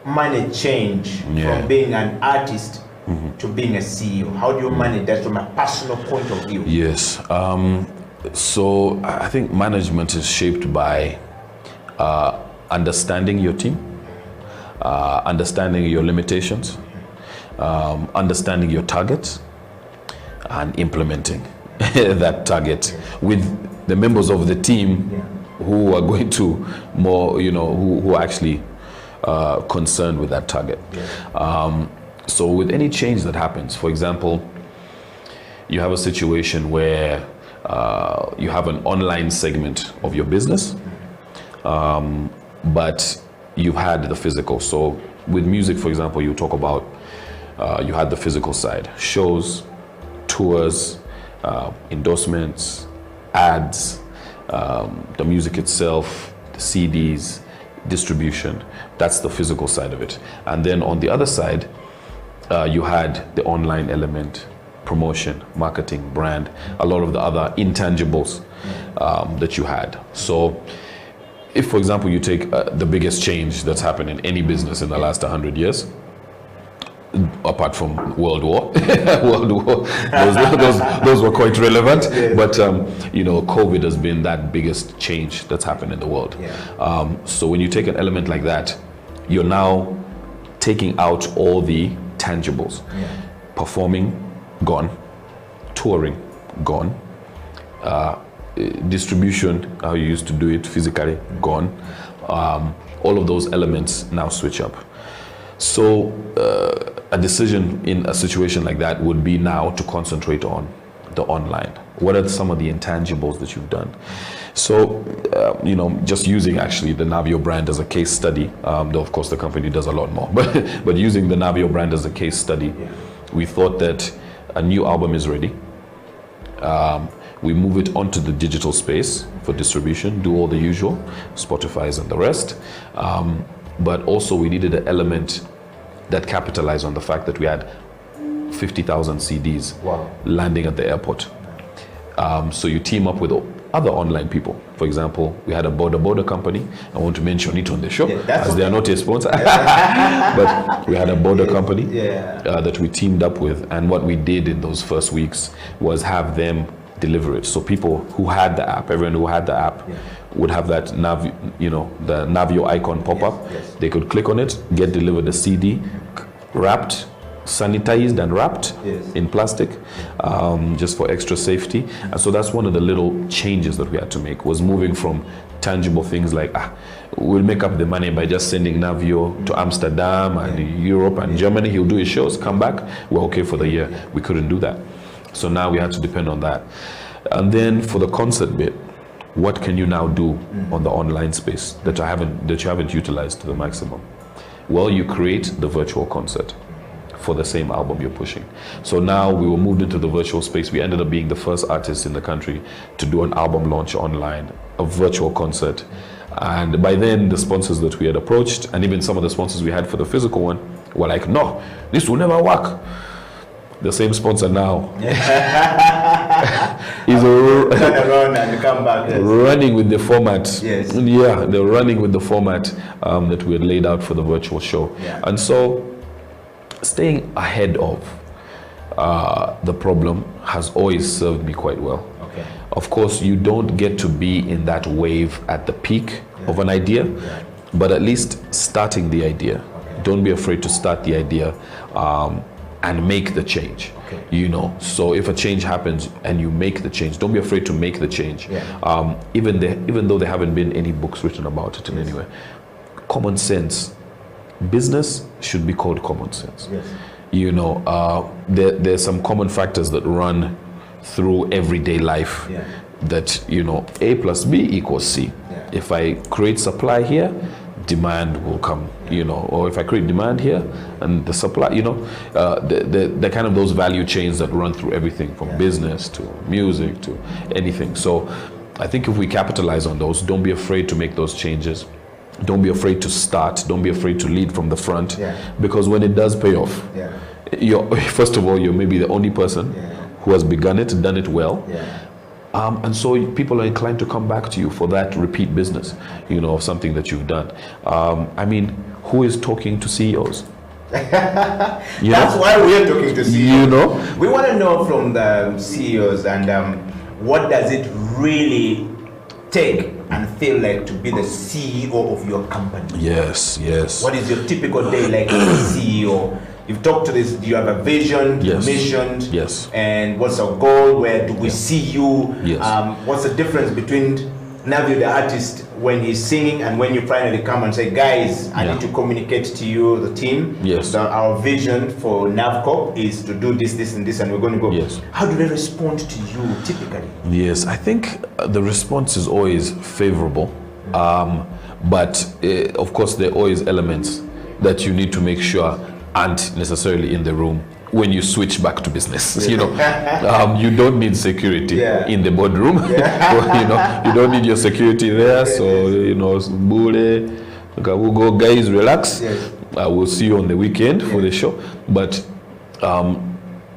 manage change from being an artist to being a CEO? How do you manage that from a personal point of view? Yes. So I think management is shaped by understanding your team, understanding your limitations, understanding your targets, and implementing that target with the members of the team who are going to who are actually concerned with that target. So with any change that happens, for example, you have a situation where you have an online segment of your business, but you've had the physical. So with music, for example, you talk about you had the physical side, shows, tours, endorsements, ads, the music itself, the CDs, distribution. That's the physical side of it. And then on the other side, you had the online element, promotion, marketing, brand, a lot of the other intangibles that you had. So if, for example, you take the biggest change that's happened in any business in the last 100 years, apart from World War, those were quite relevant. But COVID has been that biggest change that's happened in the world. So when you take an element like that, you're now taking out all the tangibles. Performing, gone. Touring, gone. Distribution, how you used to do it physically, gone. All of those elements now switch up. So a decision in a situation like that would be now to concentrate on the online. What are some of the intangibles that you've done? So, just using actually the Navio brand as a case study, though of course the company does a lot more, but using the Navio brand as a case study, we thought that a new album is ready. We move it onto the digital space for distribution, do all the usual, Spotify's and the rest. But also we needed an element that capitalized on the fact that we had 50,000 CDs landing at the airport. So you team up with other online people. For example, we had a border company. I want to mention it on the show as they are not a sponsor. But we had a border company that we teamed up with, and what we did in those first weeks was have them deliver it. So people who had the app, everyone who had the app would have that the Navio icon pop up. They could click on it, get delivered a CD, wrapped, sanitized and wrapped in plastic, just for extra safety. And so that's one of the little changes that we had to make, was moving from tangible things like we'll make up the money by just sending Navio to Amsterdam and Europe and Germany. He'll do his shows, come back, we're okay for the year. We couldn't do that. So now we had to depend on that. And then for the concert bit, what can you now do on the online space that you haven't utilized to the maximum? Well, you create the virtual concert for the same album you're pushing. So now we were moved into the virtual space. We ended up being the first artist in the country to do an album launch online, a virtual concert. And by then, the sponsors that we had approached, and even some of the sponsors we had for the physical one, were like, no, this will never work. The same sponsor now is turn around and come back. Yes. Running with the format. Yes. Yeah, they're running with the format that we had laid out for the virtual show. Yeah. And so staying ahead of the problem has always served me quite well. Okay. Of course, you don't get to be in that wave at the peak of an idea, but at least starting the idea. Okay. Don't be afraid to start the idea and make the change. Okay. You know, so if a change happens and you make the change, don't be afraid to make the change. Yeah. Even though there haven't been any books written about it in any way. Common sense. Business should be called common sense. Yes. You know, there's some common factors that run through everyday life. Yeah. That, you know, A plus B equals C. Yeah. If I create supply here, demand will come, you know, or if I create demand here and the supply, you know, the kind of those value chains that run through everything from business to music to anything. So I think if we capitalize on those, don't be afraid to make those changes. Don't be afraid to start. Don't be afraid to lead from the front, because when it does pay off, first of all, you're maybe the only person who has begun it, done it well. And so people are inclined to come back to you for that repeat business, you know, of something that you've done. I mean, who is talking to CEOs? That's why we're talking to CEOs. You know? We want to know from the CEOs and what does it really take and feel like to be the CEO of your company? Yes, yes. What is your typical day like as a CEO? You've talked to this, do you have a vision, mission? Yes. And what's our goal? Where do we see you? Yes. What's the difference between Navio the artist when he's singing and when you finally come and say, guys, I need to communicate to you, the team, yes, that our vision for Navcorp is to do this, this, and this, and we're going to go. Yes. How do they respond to you typically? Yes, I think the response is always favorable, but of course there are always elements that you need to make sure aren't necessarily in the room when you switch back to business. You know, you don't need security in the boardroom. You know, you don't need your security there. So, you know, bule, we'll go, guys, relax. I will see you on the weekend for the show. But,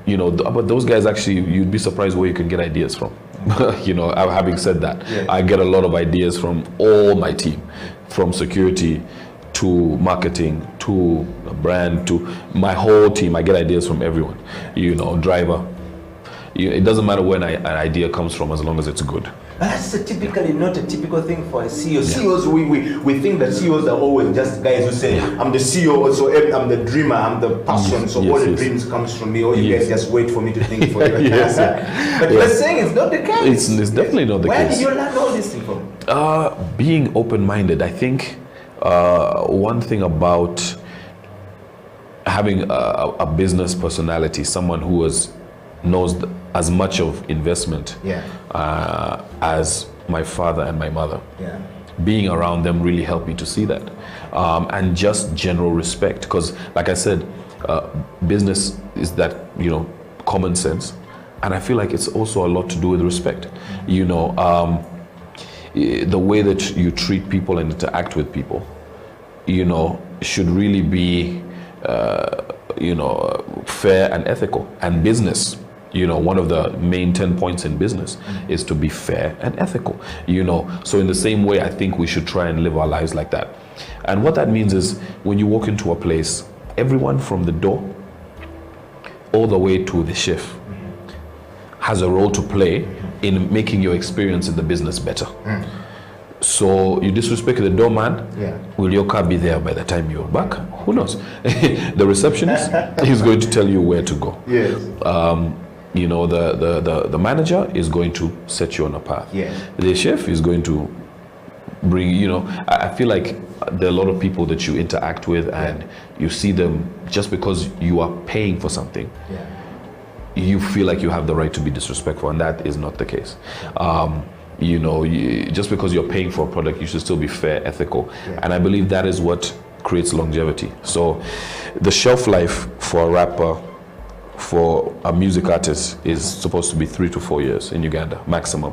you know, but those guys actually, you'd be surprised where you can get ideas from. You know, having said that, I get a lot of ideas from all my team, from security to marketing, to a brand, to my whole team. I get ideas from everyone, you know, driver. It doesn't matter where an idea comes from as long as it's good. That's typically not a typical thing for a CEO. CEOs, we think that CEOs are always just guys who say, I'm the CEO, so I'm the dreamer, I'm the person, so all the dreams comes from me, or you guys just wait for me to think for you. But you're saying it's not the case. It's definitely not the case. Where did you learn all this thing from? Being open-minded, I think. One thing about having a business personality, someone who knows as much of investment as my father and my mother. Being around them really helped me to see that. And just general respect, because like I said, business is that, you know, common sense. And I feel like it's also a lot to do with respect. You know, the way that you treat people and interact with people, you know, should really be, you know, fair and ethical. And business, you know, one of the main 10 points in business is to be fair and ethical, you know. So in the same way, I think we should try and live our lives like that. And what that means is when you walk into a place, everyone from the door all the way to the chef has a role to play in making your experience in the business better. So you disrespect the doorman, will your car be there by the time you're back? Who knows? The receptionist is going to tell you where to go. You know, the manager is going to set you on a path. The chef is going to bring, you know, I feel like there are a lot of people that you interact with and you see them just because you are paying for something. You feel like you have the right to be disrespectful, and that is not the case. You know, just because you're paying for a product, you should still be fair, ethical. And I believe that is what creates longevity. So the shelf life for a rapper, for a music artist, is supposed to be 3 to 4 years in Uganda, maximum.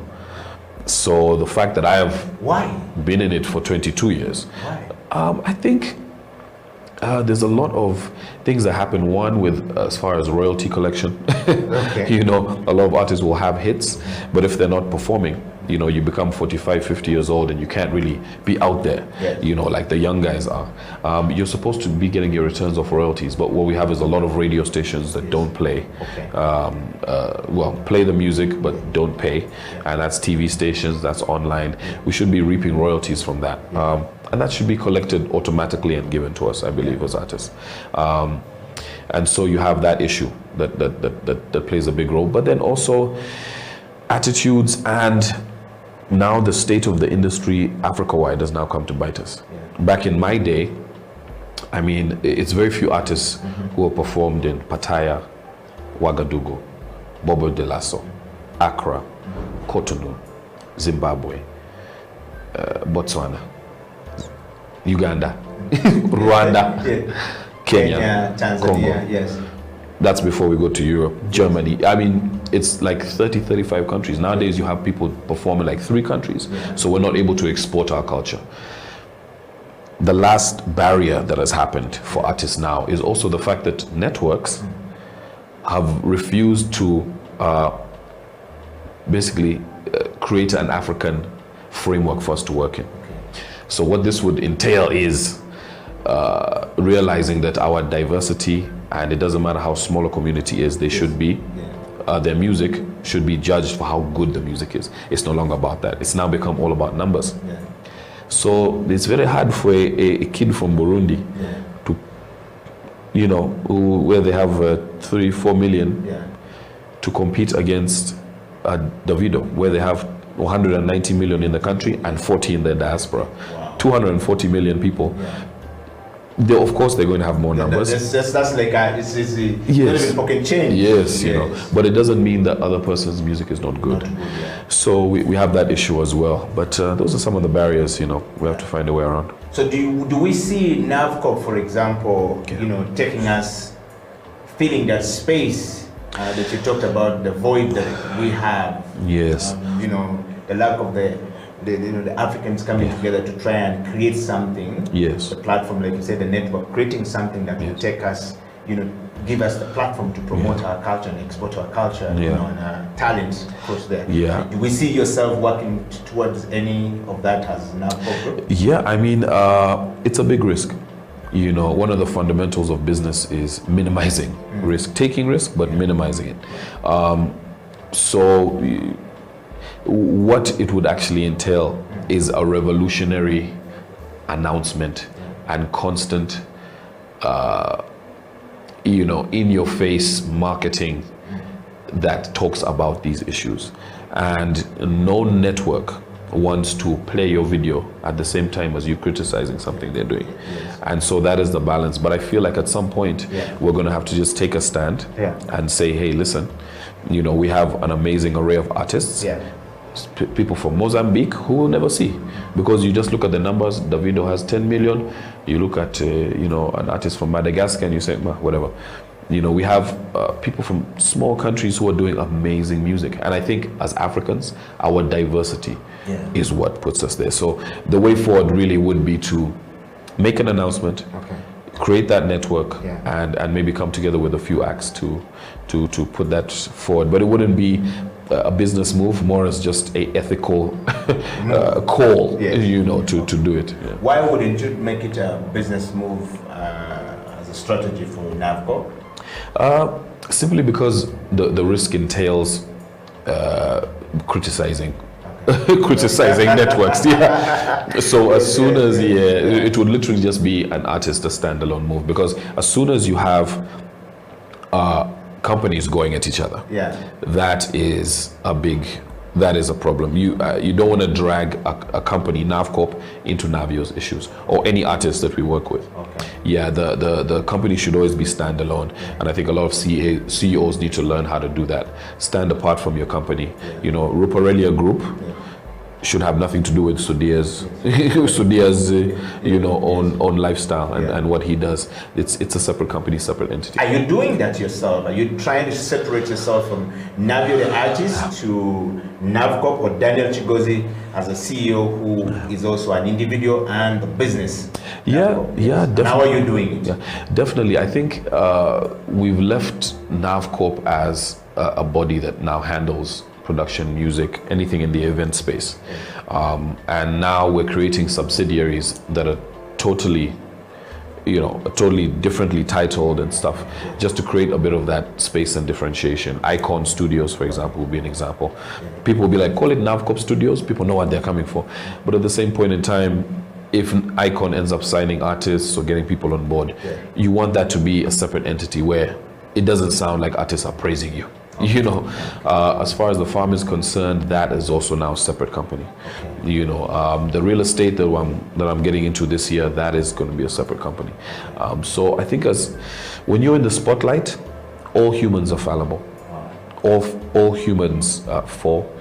So the fact that I have been in it for 22 years, I think there's a lot of things that happen. One, with as far as royalty collection, you know, a lot of artists will have hits, but if they're not performing, you know, you become 45, 50 years old and you can't really be out there, you know, like the young guys are. You're supposed to be getting your returns of royalties, but what we have is a lot of radio stations that don't play, well, play the music, but don't pay. And that's TV stations, that's online. We should be reaping royalties from that. And that should be collected automatically and given to us, I believe, as artists. And so you have that issue that plays a big role. But then also attitudes, and now the state of the industry Africa-wide has now come to bite us. Back in my day, I mean, it's very few artists who have performed in Pattaya, Ouagadougou, Bobo Dioulasso, Accra, Cotonou, Zimbabwe, Botswana, Uganda, Rwanda, Kenya, Tanzania, Congo. yes. That's before we go to Europe, Germany. I mean, it's like 30, 35 countries. Nowadays, you have people performing like 3 countries. So we're not able to export our culture. The last barrier that has happened for artists now is also the fact that networks have refused to basically create an African framework for us to work in. So what this would entail is realizing that our diversity, and it doesn't matter how small a community is, they should be, their music should be judged for how good the music is. It's no longer about that. It's now become all about numbers. So it's very hard for a kid from Burundi to, you know, where they have 3-4 million to compete against Davido, where they have 190 million in the country and 40 in the diaspora. 240 million people. They, of course, they're going to have more numbers. That's like it's not even pocket change. Yes, you know, but it doesn't mean that other person's music is not good. So we have that issue as well. But those are some of the barriers, you know, we have to find a way around. So do we see NAVCOP, for example, you know, taking us, filling that space that you talked about, the void that we have? Yes. You know, the lack of the Africans coming together to try and create something. Yes. The platform, like you said, the network, creating something that will take us, you know, give us the platform to promote our culture and export our culture, you know, and our talent across there. Yeah. Do we see yourself working towards any of that as NAVCOP? Yeah, I mean, it's a big risk. You know, one of the fundamentals of business is minimizing risk, taking risk, but minimizing it. So what it would actually entail is a revolutionary announcement and constant, you know, in-your-face marketing that talks about these issues. And no network wants to play your video at the same time as you criticizing something they're doing. And so that is the balance. But I feel like at some point, we're going to have to just take a stand and say, hey, listen, you know, we have an amazing array of artists. People from Mozambique who will never see, because you just look at the numbers. Davido has 10 million. You look at you know, an artist from Madagascar and you say, whatever. You know, we have people from small countries who are doing amazing music, and I think as Africans, our diversity is what puts us there. So the way forward really would be to make an announcement, create that network, and maybe come together with a few acts to put that forward. But it wouldn't be a business move, more as just a ethical call, you know, to do it. Why wouldn't you make it a business move as a strategy for NAVCOP? Simply because the risk entails criticizing networks. So as soon as it would literally just be an artist, a standalone move, because as soon as you have companies going at each other, that is a problem. You don't want to drag a company, NAVCOP, into Navio's issues, or any artist that we work with. The company should always be standalone, and I think a lot of CEOs need to learn how to do that. Stand apart from your company. You know, Ruparelia Group should have nothing to do with Sudia's own lifestyle and what he does. It's a separate company, separate entity. Are you doing that yourself? Are you trying to separate yourself from Navio the artist to Navcop or Daniel Chigozie as a CEO who is also an individual and a business? Yeah, definitely. How are you doing it? Yeah, definitely. I think we've left Navcorp as a body that now handles production, music, anything in the event space. And now we're creating subsidiaries that are totally differently titled and stuff, just to create a bit of that space and differentiation. Icon Studios, for example, would be an example. People will be like, call it Navcorp Studios, people know what they're coming for. But at the same point in time, if Icon ends up signing artists or getting people on board, you want that to be a separate entity where it doesn't sound like artists are praising you. As far as the farm is concerned, that is also now a separate company. The real estate that I'm getting into this year, that is going to be a separate company. So I think when you're in the spotlight, all humans are fallible. All humans fall,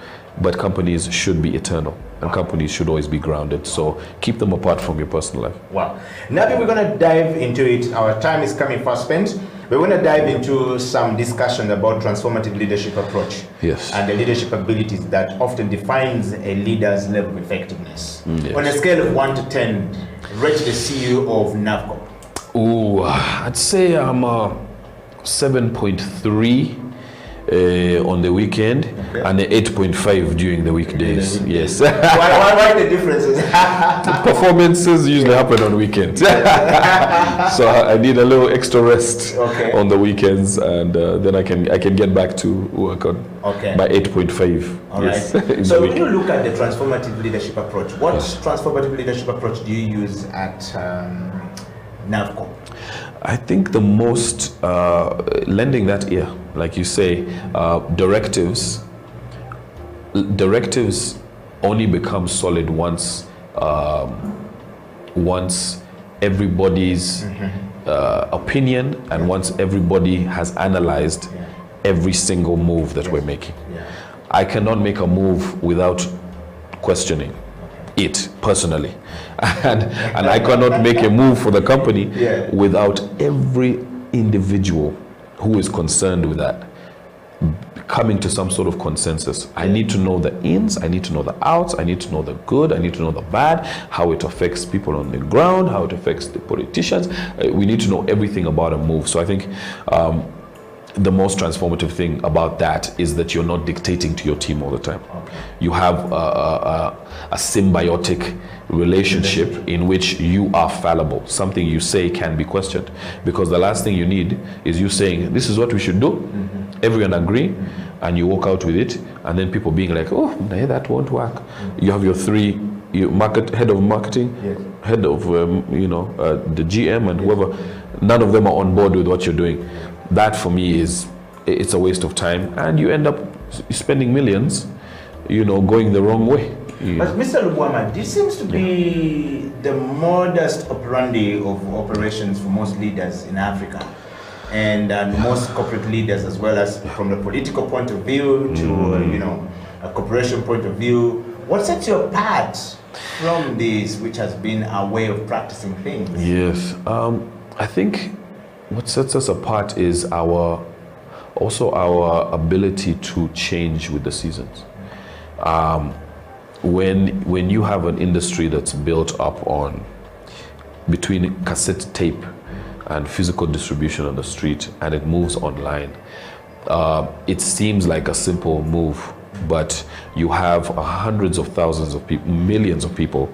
but companies should be eternal. And companies should always be grounded. So keep them apart from your personal life. Wow. Now that we're going to dive into it, our time is coming fast spent. We're going to dive into some discussion about transformative leadership approach. Yes. And the leadership abilities that often defines a leader's level of effectiveness. Yes. On a scale of 1 to 10, rate the CEO of Navcorp. Ooh, I'd say I'm 7.3 on the weekend, and an 8.5 during the weekdays. Yes. why the differences? Performances usually happen on weekends. So I need a little extra rest on the weekends, and then I can get back to work on my 8.5. All yes. right. So when you look at the transformative leadership approach, what transformative leadership approach do you use at Navcorp? I think the most, lending that ear, like you say, directives only become solid once everybody's opinion and once everybody has analyzed every single move that we're making. I cannot make a move without questioning it personally, and I cannot make a move for the company without every individual who is concerned with that coming to some sort of consensus. I need to know the ins, I need to know the outs, I need to know the good, I need to know the bad, how it affects people on the ground, how it affects the politicians. We need to know everything about a move. So I think the most transformative thing about that is that you're not dictating to your team all the time. You have a symbiotic relationship in which you are fallible. Something you say can be questioned, because the last thing you need is you saying, this is what we should do. Everyone agree, and you walk out with it, and then people being like, oh, that won't work. You have your head of marketing, head of the GM and whoever. None of them are on board with what you're doing. That for me it's a waste of time, and you end up spending millions, going the wrong way. But Mr. Lubwama, this seems to be the modus operandi of operations for most leaders in Africa, and most corporate leaders, as well as from the political point of view to a corporation point of view. What sets you apart from this, which has been our way of practicing things? Yes, I think what sets us apart is our ability to change with the seasons. When you have an industry that's built up on between cassette tape and physical distribution on the street, and it moves online, it seems like a simple move, but you have hundreds of thousands of people, millions of people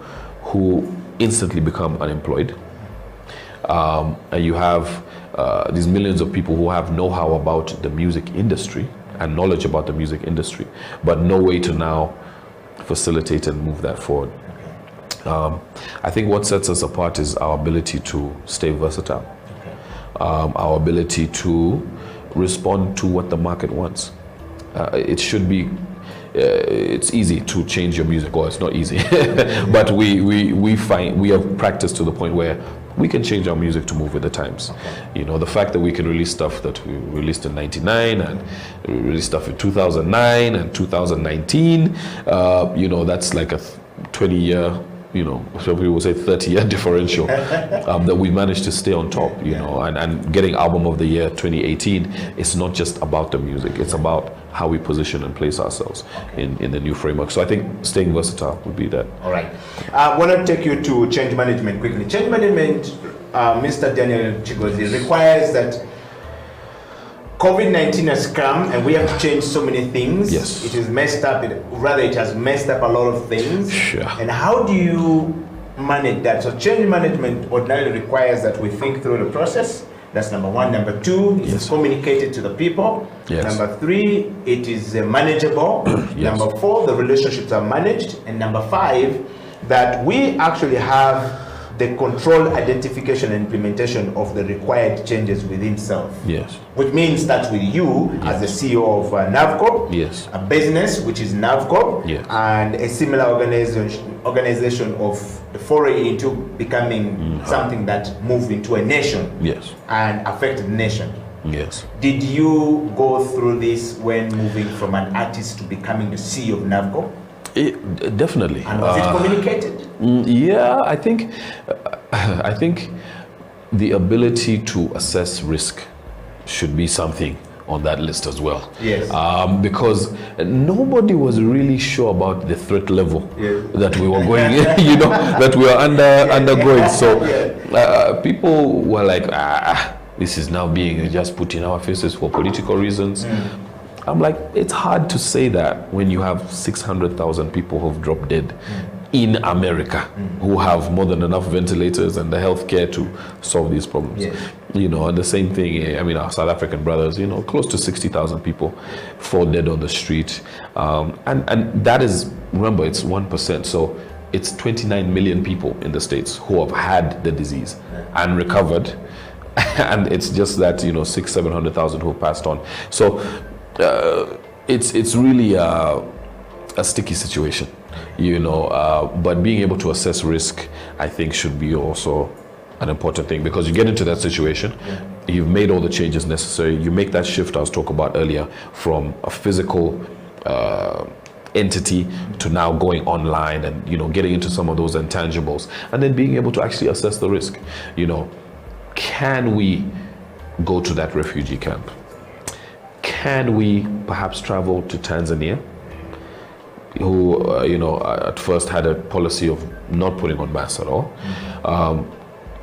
who instantly become unemployed. And you have these millions of people who have know-how about the music industry and knowledge about the music industry, but no way to now facilitate and move that forward. I think what sets us apart is our ability to stay versatile, our ability to respond to what the market wants. It should be, it's easy to change your music, or it's not easy, but we find we have practiced to the point where we can change our music to move with the times. You know, the fact that we can release stuff that we released in 99 and release stuff in 2009 and 2019, you know, that's like a 20-year, you know, so we will say 30-year differential that we managed to stay on top, you know, and getting album of the year 2018, it's not just about the music, it's about how we position and place ourselves in the new framework. So I think staying versatile would be that. All right. I want to take you to change management quickly. Change management, Mr. Daniel Chigozie, requires that COVID-19 has come and we have to change so many things. Yes. It is messed up, it has messed up a lot of things. Sure. And how do you manage that? So change management ordinarily requires that we think through the process. That's number one. Number two, it's communicated to the people. Yes. Number three, it is manageable. Yes. Number four, the relationships are managed. And number five, that we actually have the control, identification, and implementation of the required changes within self. Yes. Which means starts with you as the CEO of NAVCO, yes, a business which is NAVCO, yes, and a similar organization of the foray into becoming something that moved into a nation, yes, and affected the nation. Yes. Did you go through this when moving from an artist to becoming the CEO of NAVCO? Definitely. And was it communicated? Yeah, I think the ability to assess risk should be something on that list as well. Yes. Because nobody was really sure about the threat level that we were going, you know, that we were undergoing. So people were like, this is now being just put in our faces for political reasons. I'm like, it's hard to say that when you have 600,000 people who've dropped dead in America, who have more than enough ventilators and the healthcare to solve these problems. Yes. You know, and the same thing, I mean, our South African brothers, you know, close to 60,000 people fall dead on the street. And that is, remember, it's 1%. So it's 29 million people in the States who have had the disease and recovered. And it's just that, you know, 700,000 who passed on. So it's really a sticky situation, you know, but being able to assess risk, I think, should be also an important thing, because you get into that situation, you've made all the changes necessary, you make that shift I was talking about earlier from a physical entity to now going online and, you know, getting into some of those intangibles, and then being able to actually assess the risk. You know, can we go to that refugee camp? Can we perhaps travel to Tanzania, who, you know, at first had a policy of not putting on masks at all?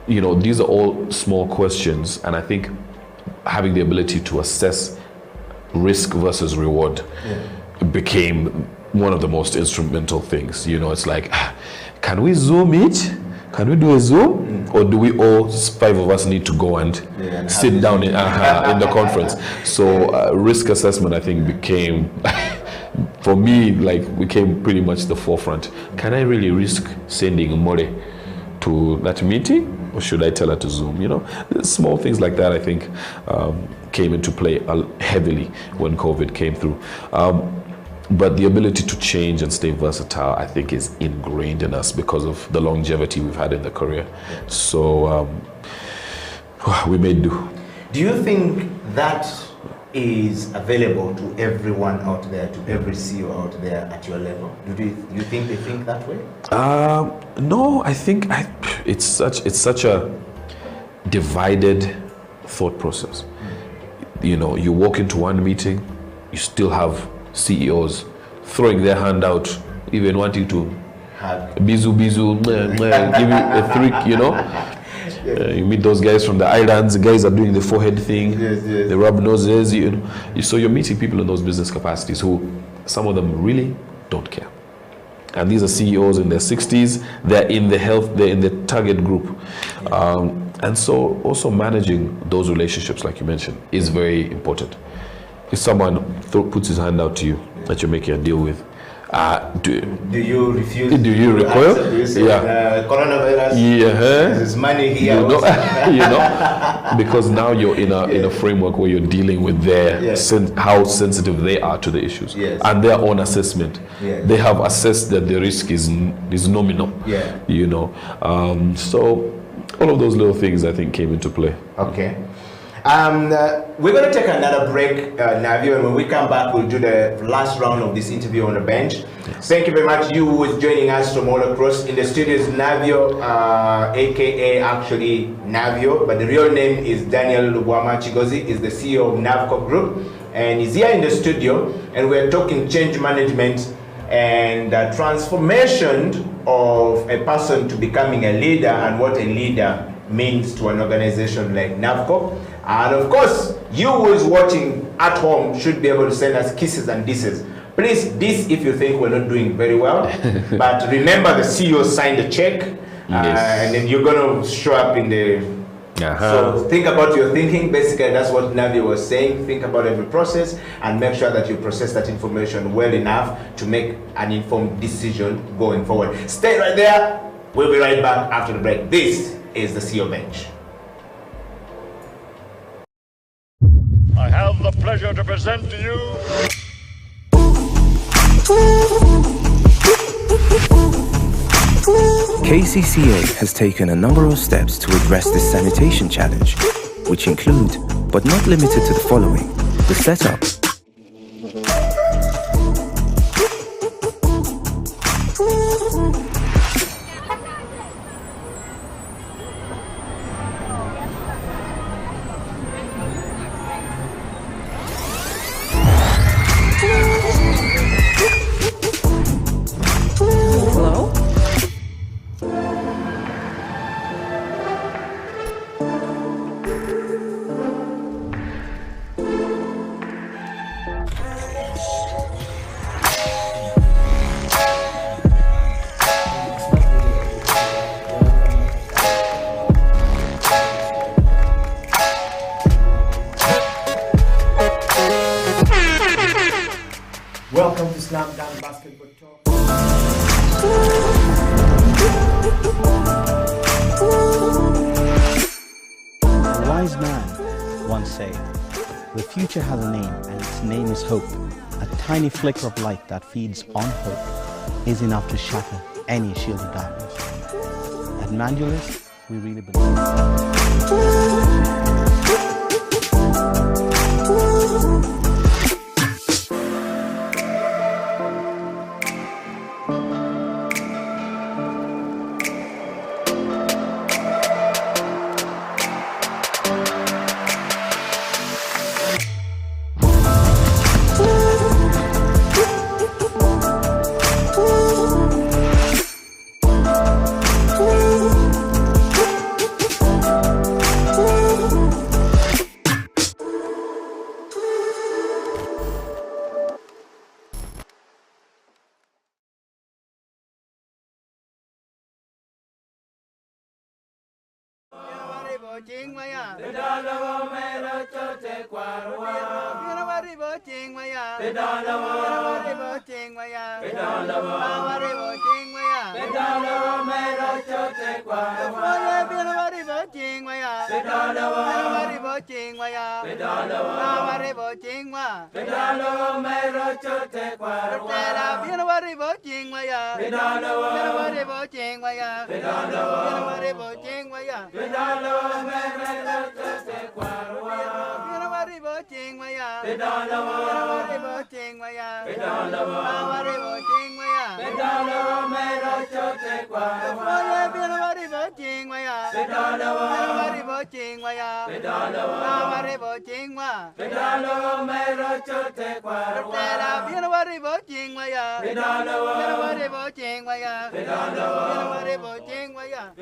You know, these are all small questions, and I think having the ability to assess risk versus reward became one of the most instrumental things. You know, it's like, can we Zoom it? Can we do a Zoom? Or do we all, 5 of us, need to go and sit down in the conference? So risk assessment, I think, became, for me, like, became pretty much the forefront. Can I really risk sending More to that meeting? Or should I tell her to Zoom? You know, small things like that, I think, came into play heavily when COVID came through. But the ability to change and stay versatile, I think, is ingrained in us because of the longevity we've had in the career. So we may do. Do you think that is available to everyone out there, to every CEO out there at your level? Do you think they think that way? No, I think it's such a divided thought process. You know, you walk into one meeting, you still have CEOs throwing their hand out, even wanting to bizu, give you a trick, you know. You meet those guys from the islands, the guys are doing the forehead thing, they rub noses, you know. So you're meeting people in those business capacities who, some of them really don't care. And these are CEOs in their 60s, they're in the target group. And so also managing those relationships, like you mentioned, is very important. If someone puts his hand out to you that you're making a deal with, do you refuse? Do you recoil? Do you say, coronavirus? There's money here. You know, you know, because now you're in a framework where you're dealing with their how sensitive they are to the issues and their own assessment. They have assessed that the risk is nominal. You know, so All of those little things, I think, came into play. Okay. We're going to take another break, Navio, and when we come back, we'll do the last round of this interview on the bench. Yes. Thank you very much. You who is joining us from all across. In the studio is Navio, aka actually Navio, but the real name is Daniel Lubwama Chigozi, is the CEO of Navco Group, and he's here in the studio, and we're talking change management and transformation of a person to becoming a leader and what a leader means to an organization like Navco. And of course, you who is watching at home should be able to send us kisses and disses. Please diss if you think we're not doing very well. But remember, the CEO signed the check, and then you're going to show up in the... So think about your thinking. Basically, that's what Navi was saying. Think about every process and make sure that you process that information well enough to make an informed decision going forward. Stay right there. We'll be right back after the break. This is the CEO Bench. I have the pleasure to present to you KCCA has taken a number of steps to address this sanitation challenge, which include, but not limited to the following: the setup, Welcome to Slam Dunk Basketball Talk. A wise man once said, "The future has a name, and its name is hope. A tiny flicker of light that feeds on hope is enough to shatter any shield of darkness." At Mandulus, we really believe.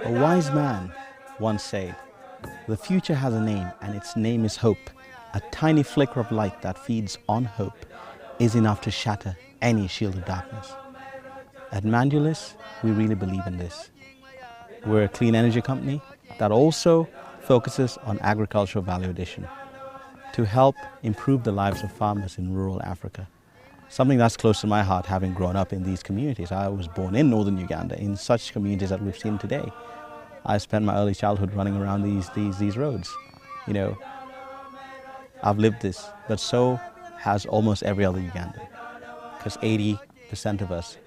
A wise man once said, "The future has a name, and its name is hope. A tiny flicker of light that feeds on hope is enough to shatter any shield of darkness." At Mandulus, we really believe in this. We're a clean energy company that also focuses on agricultural value addition to help improve the lives of farmers in rural Africa. Something that's close to my heart, having grown up in these communities. I was born in northern Uganda, in such communities that we've seen today. I spent my early childhood running around these roads. You know, I've lived this, but so has almost every other Ugandan, because 80% of us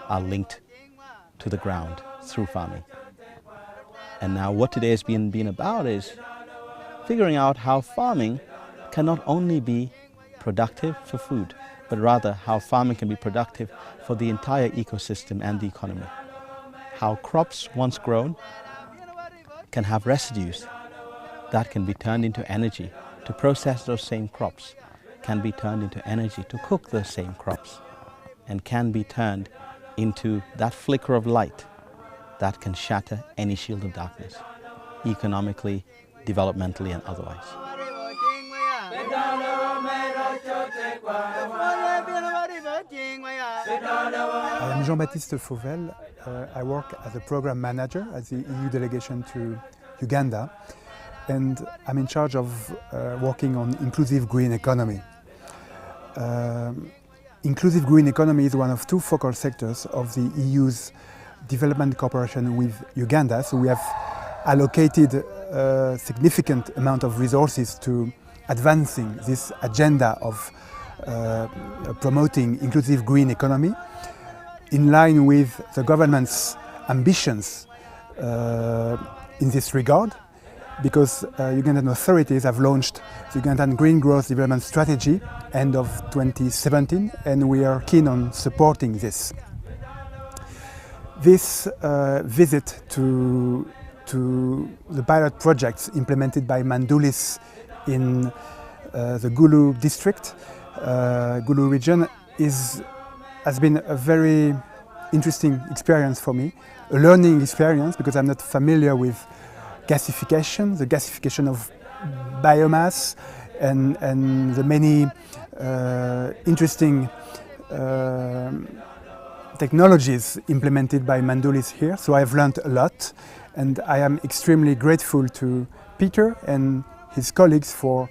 are linked to the ground through farming. And now what today has been about is figuring out how farming can not only be productive for food, but rather how farming can be productive for the entire ecosystem and the economy. How crops once grown can have residues that can be turned into energy to process those same crops, can be turned into energy to cook those same crops, and can be turned into that flicker of light that can shatter any shield of darkness, economically, developmentally, and otherwise. I am Jean-Baptiste Fauvel. I work as a program manager at the EU delegation to Uganda, and I'm in charge of working on inclusive green economy. Inclusive green economy is one of two focal sectors of the EU's development cooperation with Uganda, so we have allocated a significant amount of resources to advancing this agenda of promoting inclusive green economy in line with the government's ambitions in this regard, because Ugandan authorities have launched the Ugandan Green Growth Development Strategy end of 2017, and we are keen on supporting this. This visit to the pilot projects implemented by Mandulis in the Gulu district, Gulu region, has been a very interesting experience for me, a learning experience, because I'm not familiar with gasification, the gasification of biomass, and the many interesting technologies implemented by Mandulis here. So I've learned a lot, and I am extremely grateful to Peter and his colleagues for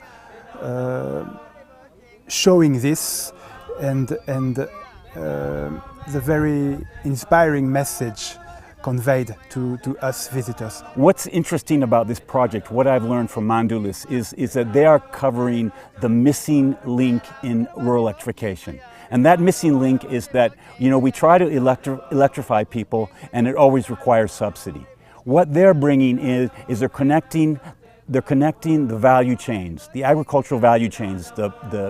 showing this and the very inspiring message conveyed to us visitors. What's interesting about this project, what I've learned from Mandulis, is that they are covering the missing link in rural electrification. And that missing link is that, you know, we try to electrify people, and it always requires subsidy. What they're bringing is they're connecting the value chains, the agricultural value chains, the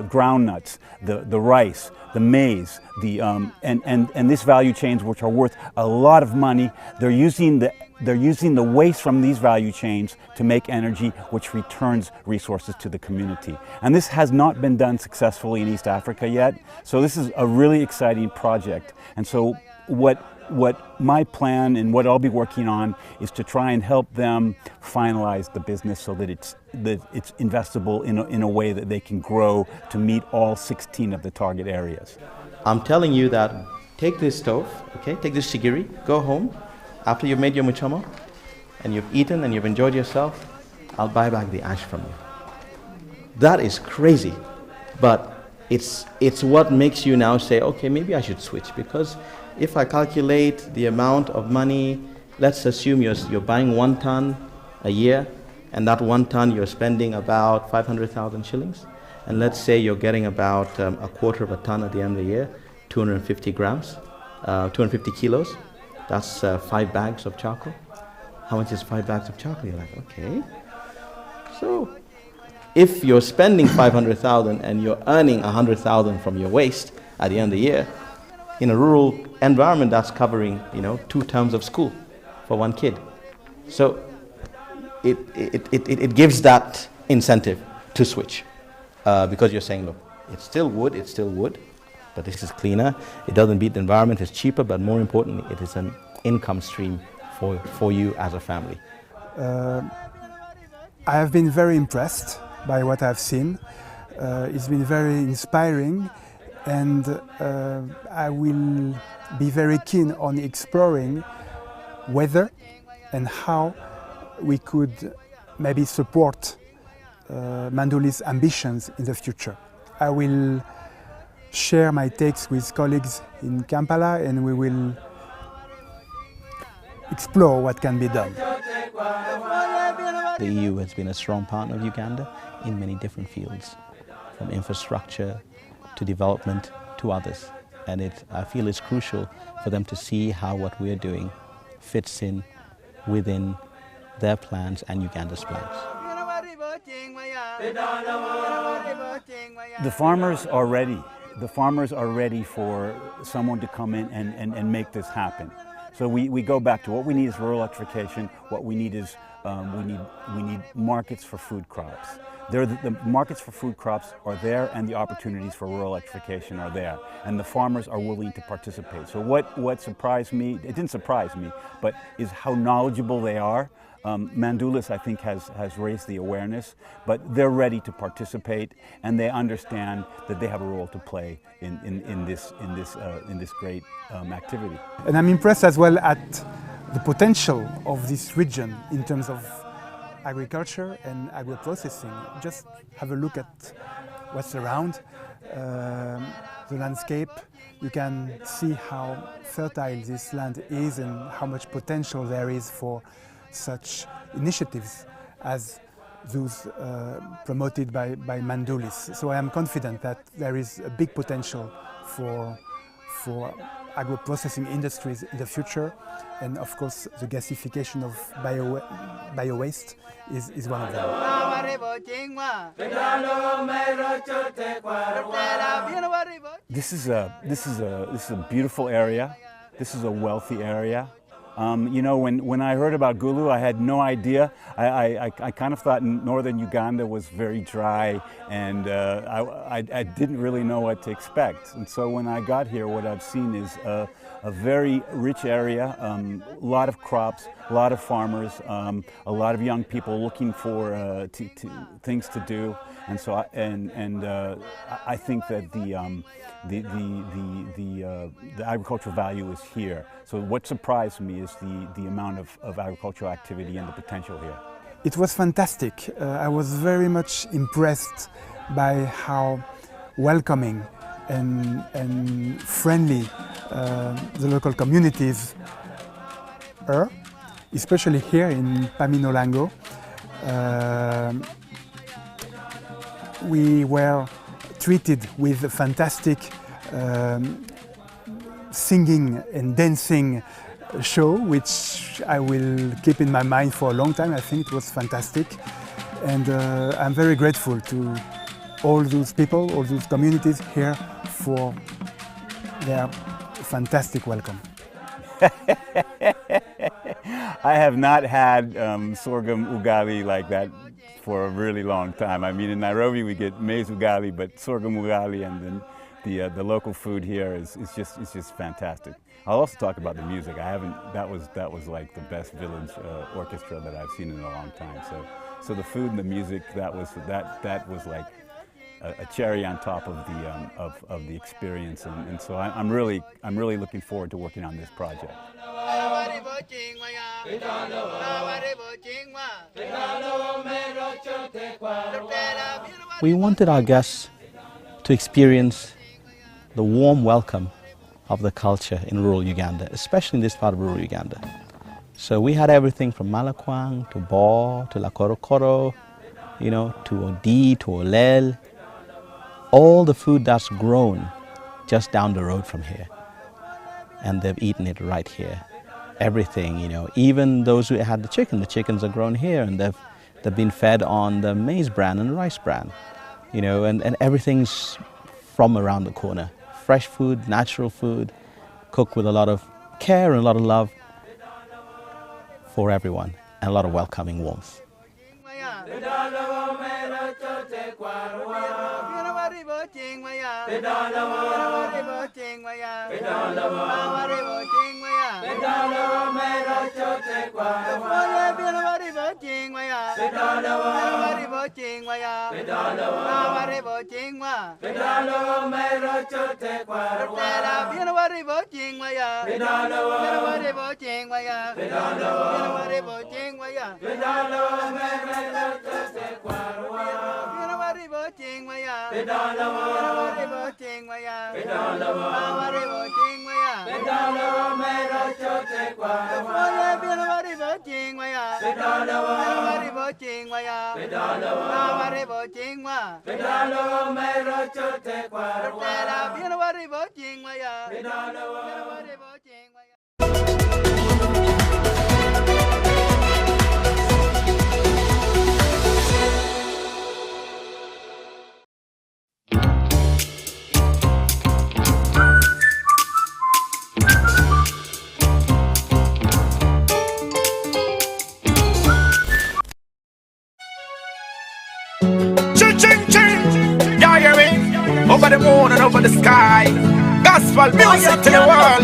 groundnuts, the rice, the maize, and these value chains, which are worth a lot of money. They're using the waste from these value chains to make energy, which returns resources to the community. And this has not been done successfully in East Africa yet. So this is a really exciting project. And so what my plan and what I'll be working on is to try and help them finalize the business so that it's investable in a way that they can grow to meet all 16 of the target areas. I'm telling you that take this stove, okay, take this shigiri, go home, after you've made your muchama and you've eaten and you've enjoyed yourself, I'll buy back the ash from you. That is crazy, but it's what makes you now say, okay, maybe I should switch, because if I calculate the amount of money, let's assume you're buying 1 ton a year, and that 1 ton you're spending about 500,000 shillings, and let's say you're getting about a quarter of a ton at the end of the year, 250 grams, 250 kilos, that's 5 bags of charcoal. How much is 5 bags of charcoal? You're like, okay. So if you're spending 500,000 and you're earning 100,000 from your waste at the end of the year, in a rural environment, that's covering, 2 terms of school for 1 kid. So it gives that incentive to switch, because you're saying, look, it's still wood, but this is cleaner. It doesn't beat the environment. It's cheaper, but more importantly, it is an income stream for you as a family. I have been very impressed by what I've seen. It's been very inspiring. And I will be very keen on exploring whether and how we could maybe support Mandulis' ambitions in the future. I will share my takes with colleagues in Kampala, and we will explore what can be done. The EU has been a strong partner of Uganda in many different fields, from infrastructure to development to others. And I feel it's crucial for them to see how what we're doing fits in within their plans and Uganda's plans. The farmers are ready. The farmers are ready for someone to come in and make this happen. So we go back to what we need is rural electrification. What we need is we need markets for food crops. The markets for food crops are there, and the opportunities for rural electrification are there, and the farmers are willing to participate. So what surprised me, it didn't surprise me, but is how knowledgeable they are. Mandulis, I think, has raised the awareness, but they're ready to participate, and they understand that they have a role to play in this great activity. And I'm impressed as well at the potential of this region in terms of agriculture and agro-processing. Just have a look at what's around the landscape. You can see how fertile this land is and how much potential there is for such initiatives as those promoted by Mandulis. So I am confident that there is a big potential for agro-processing industries in the future, and of course the gasification of bio-waste is one of them. This is a beautiful area. This is a wealthy area. You know, when I heard about Gulu, I had no idea. I kind of thought northern Uganda was very dry, and I didn't really know what to expect. And so when I got here, what I've seen is a very rich area, a lot of crops, a lot of farmers, a lot of young people looking for things to do. And so I think that the agricultural value is here. So what surprised me is the amount of agricultural activity and the potential here. It was fantastic. I was very much impressed by how welcoming and friendly the local communities are, especially here in Paminolango. We were treated with a fantastic singing and dancing show, which I will keep in my mind for a long time. I think it was fantastic, and I'm very grateful to all those people, all those communities here for their fantastic welcome. I have not had sorghum ugali like that for a really long time. I mean, in Nairobi we get maize ugali, but sorghum ugali and then the local food here is just fantastic. I'll also talk about the music. That was like the best village orchestra that I've seen in a long time. So the food and the music, that was like a cherry on top of the experience, and so I'm really looking forward to working on this project. We wanted our guests to experience the warm welcome of the culture in rural Uganda, especially in this part of rural Uganda. So we had everything from Malakwang to Bo to Lakorokoro, you know, to Odi to Olel, all the food that's grown just down the road from here, and they've eaten it right here. Everything, you know, even those who had the chickens are grown here, and they've been fed on the maize bran and the rice bran, you know, and everything's from around the corner. Fresh food, natural food, cooked with a lot of care and a lot of love for everyone, and a lot of welcoming warmth. Ching, yeah, me. Over the moon and over the sky. Gospel music to the world.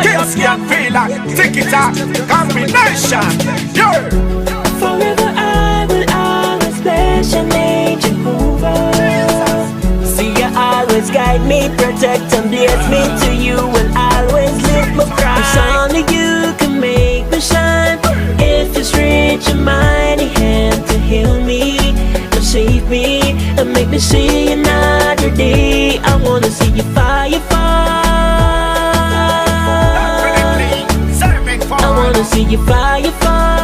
Kids can feel like take it out. Combination. Yeah. Forever I will always bless your name, Jehovah. See you always guide me, protect and bless me. To you will always lift my pride. It's only you can make me shine. If it's reach your mighty hand to heal me, to save me, and make me see another day. I wanna see you fire fall. I wanna see you fire fall.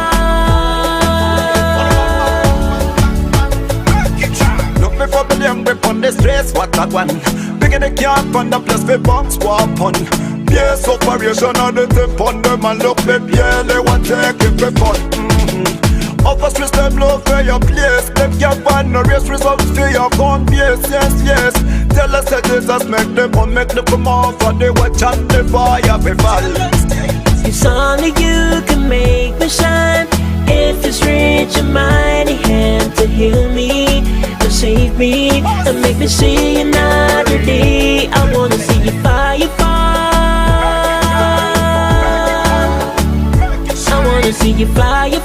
Look me for the young on the stress, what that one? Big in the camp on the place for bounce walk on. Yes, operation on the tip on them and look me, yeah, they want to take it for fun. Upper stress them love for your place. Them can't find no race results for your gun. Yes, yes, yes. Tell us that Jesus make them on, make them come off and they watch and the fire be fall. It's only you can make me shine. If it's reach your mighty hand to heal me, to save me, and make me see another day. I wanna see you fire fall. I wanna see you fire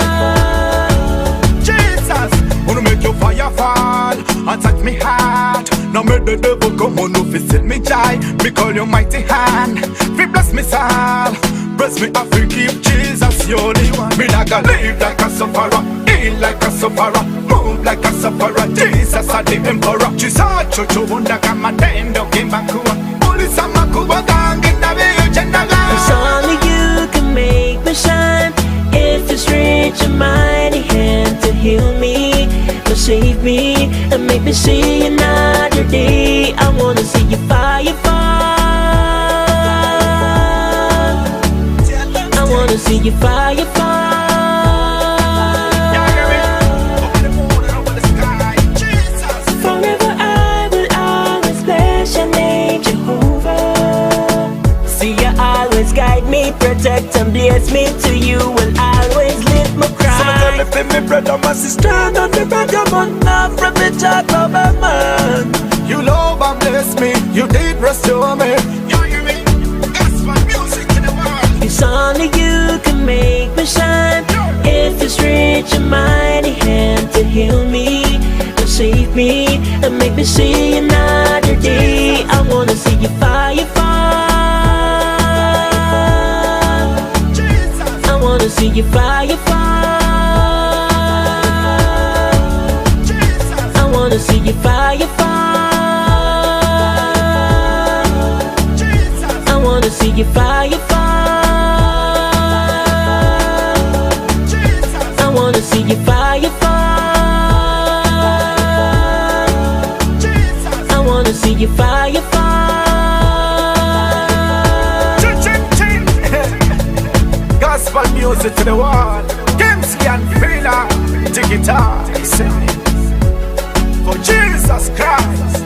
fall. Jesus, wanna make your fire fall and touch me heart. Now make the devil come on, no visit me joy. Me call your mighty hand, we bless me soul. Bless me, I forgive Jesus, you're the one. Me not gonna live like a sufferer, heal like a sufferer, move like a sufferer. Jesus, I the emperor. Jesus, chocho wunda kama tendo kimbakuwa. Ulisa makuwa gangi na viyo chendaga. It's only you can make me shine. If it's reach your mighty hand to heal me, to save me, and make me see another day. I wanna see you fire fall. I wanna see you fire fall. Forever I will always bless your name, Jehovah. See you always guide me, protect and bless me. To you will always lift my cry. Somebody tell me, me brother, my sister, not the vagabond, not from the child of a man. You love and bless me, you did restore me. You hear me? Gospel music in the world. It's only you can make me shine. If it's reach your mighty hand to heal me, to save me, and make me see another day. I wanna see you fire fall. I wanna see you fire fall. I wanna see you fire fall. I wanna see you fire fall. I wanna see you fire fall. I wanna see you fire fall. Gospel music to the world. Kimsky and Fila, Digita, for Jesus Christ.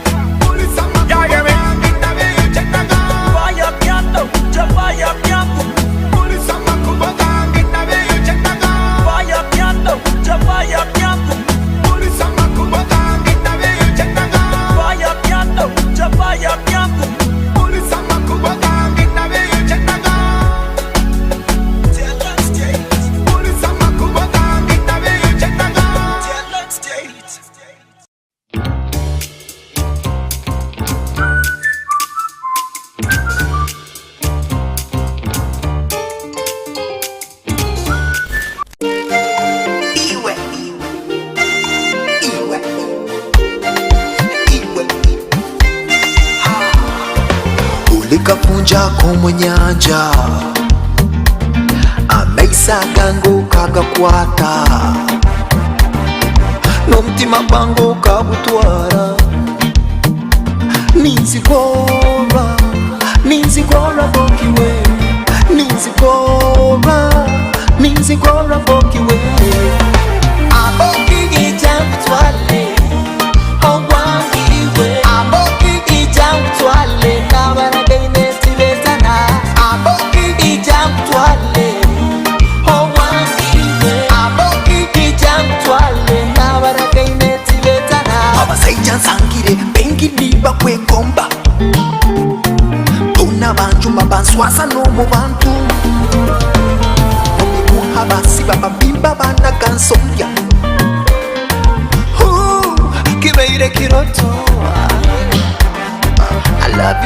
Yeah, yeah, me. Fire piano, fire piano. Fire piano, fire piano. Fire piano, fire piano. Likapunjako mu nyanja amaiso gangu kagakwata n'omutima gwangu kabutwara ninzigora bokiwe ninzigora bokiwe abokigija mutwale ogwangiwe abokigija mutwale kabaragaine tibetana abokigija mutwale ogwangiwe abokigija mutwale kabaragaine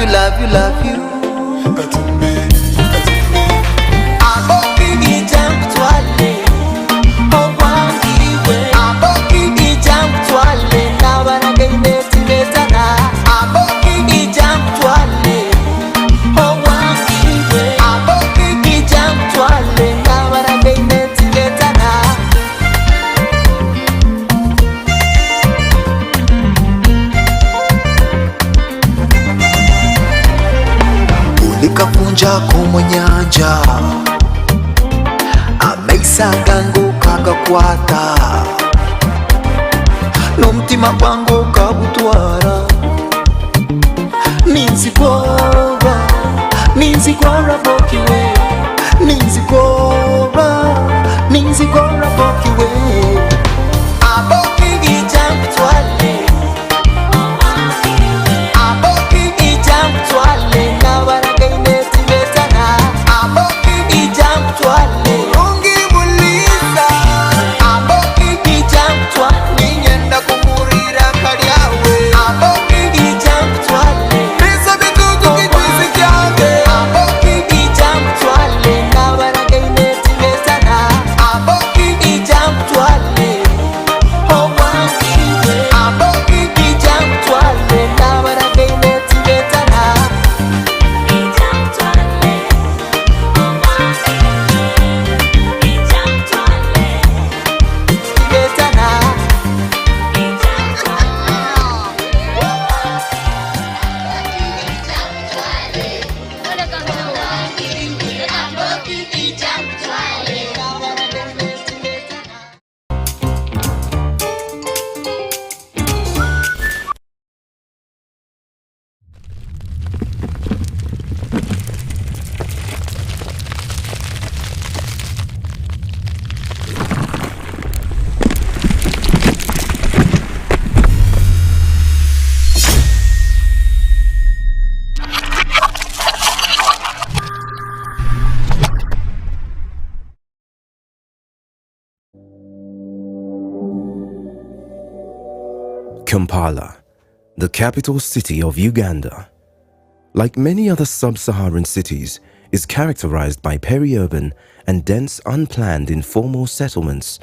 you, love you, love you. Aboki ijam twale, owangiwe. Aboki ijam twale, nabaraga ineti metana. Aboki ijam twale, owangiwe. Aboki ijam twale, nabaraga ineti metana. Ulikapunja kumonyanja, ameisanga kakakwata, n'omutima gwangu kabutwara. Ninzigora bokiwe, ninzigora bokiwe. Aboki ijam twale, aboki ijam twale, nabaraga ineti metana. Aboki ijam twale, ungi muliza. Aboki ijam twale, nyenda kumurira kaliawe. Aboki ijam twale, pesa bitugu kitwisi kyange. Aboki ijam twale, nabaraga ineti metana. Aboki ijam twale, owangiwe. Aboki ijam twale, nabaraga ineti metana. Ijam twale, Kampala, the capital city of Uganda, like many other sub-Saharan cities, is characterized by peri-urban and dense unplanned informal settlements.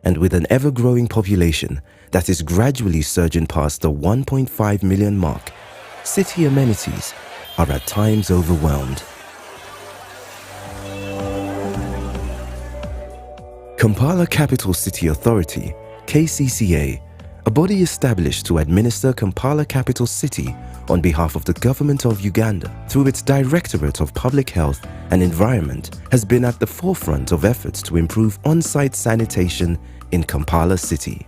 And with an ever-growing population that is gradually surging past the 1.5 million mark, city amenities are at times overwhelmed. Kampala Capital City Authority, KCCA, a body established to administer Kampala Capital City on behalf of the government of Uganda through its Directorate of Public Health and Environment, has been at the forefront of efforts to improve on-site sanitation in Kampala City.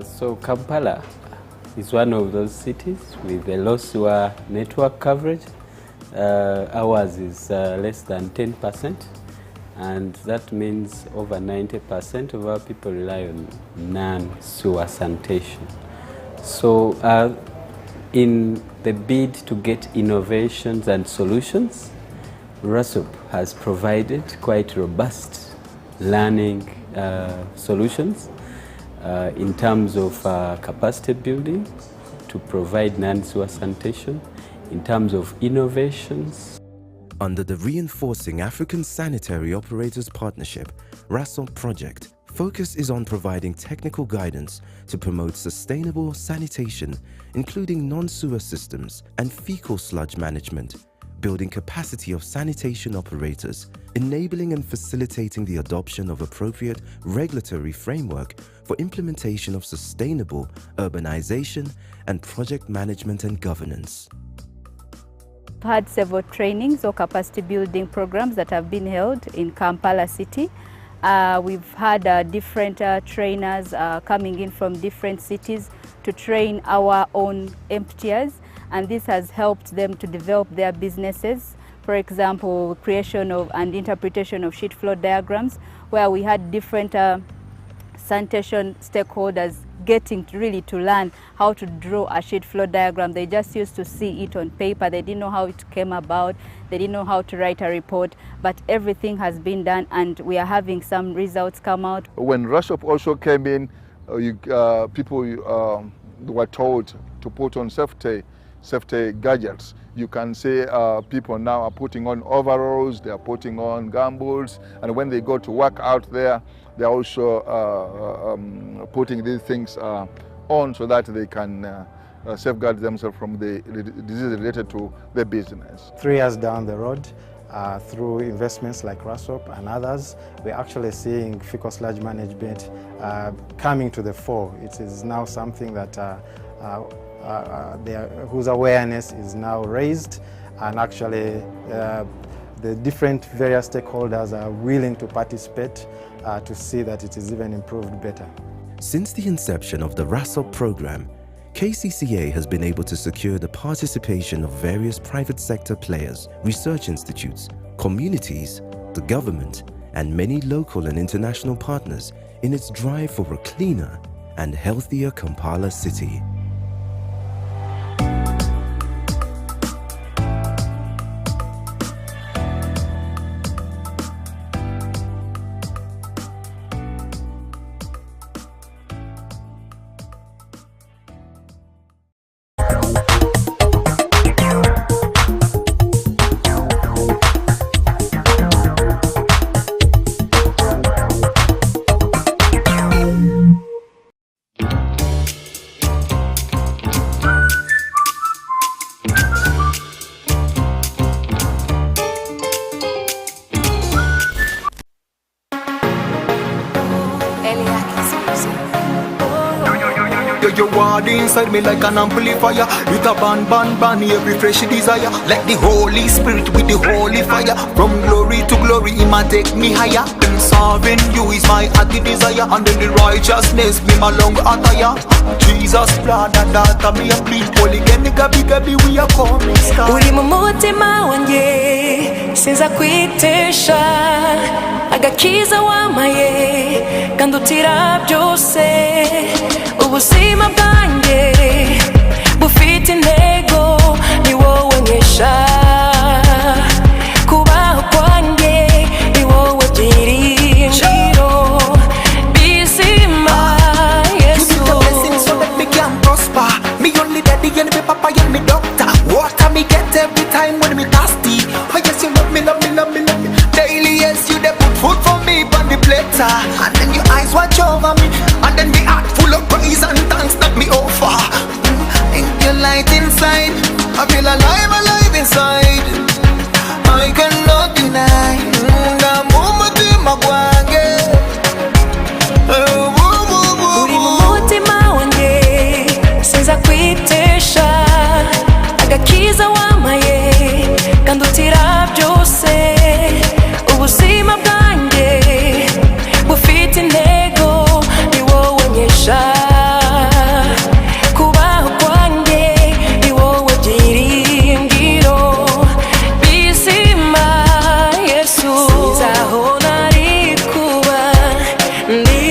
So Kampala is one of those cities with a low sewer network coverage. Ours is less than 10%. And that means over 90% of our people rely on non-sewer sanitation. So in the bid to get innovations and solutions, RASOP has provided quite robust learning solutions in terms of capacity building to provide non-sewer sanitation, in terms of innovations. Under the Reinforcing African Sanitary Operators Partnership, RASOP project, focus is on providing technical guidance to promote sustainable sanitation, including non-sewer systems and fecal sludge management, building capacity of sanitation operators, enabling and facilitating the adoption of appropriate regulatory framework for implementation of sustainable urbanization and project management and governance. We've had several trainings or capacity building programs that have been held in Kampala City. We've had different trainers coming in from different cities to train our own emptiers, and this has helped them to develop their businesses. For example, creation of and interpretation of sheet flow diagrams, where we had different sanitation stakeholders getting really to learn how to draw a sheet flow diagram. They just used to see it on paper. They didn't know how it came about. They didn't know how to write a report, but everything has been done and we are having some results come out. When RASOP also came in, people were told to put on safety gadgets. You can see people now are putting on overalls, they are putting on gumboots, and when they go to work out there, they're also putting these things on so that they can safeguard themselves from the disease related to their business. 3 years down the road, through investments like RASOP and others, we're actually seeing fecal sludge management coming to the fore. It is now something that whose awareness is now raised, and actually the different various stakeholders are willing to participate to see that it is even improved better. Since the inception of the RASOP program, KCCA has been able to secure the participation of various private sector players, research institutes, communities, the government, and many local and international partners in its drive for a cleaner and healthier Kampala city. You want inside me like an amplifier. With a ban, every fresh desire. Like the Holy Spirit with the holy fire. From glory to glory, He might take me higher. And serving you is my hearty desire. And then the righteousness be my long attire. Jesus blood and data me a please. Holy gabi we are coming star. Uri mu mutima wanjye sinza kwitesha agakiza wamaye kandutira byose ubuzima bwanjye bufite intego ni wowe nkesha kubaho kwanjye ni wowe byiringiro bizima Yesu. Give me the blessing so that me can prosper. Me only daddy and me papa and me doctor. Water me get every time when me thirsty. Oh yes, you love me. Daily yes, you dey put food for me on the platter. And then your eyes watch over me. And then the heart full of praise and thanks that me offer. Ain't your light inside? I feel alive inside. I cannot deny. Uri mu mutima wanjye sinza kwitesha agakiza wamaye kandutira byose ubuzima bwanjye bufite intego ni wowe nkesha kubaho kwanjye ni wowe byiringiro bizima Yesu. Sinzaho nari kuba ndi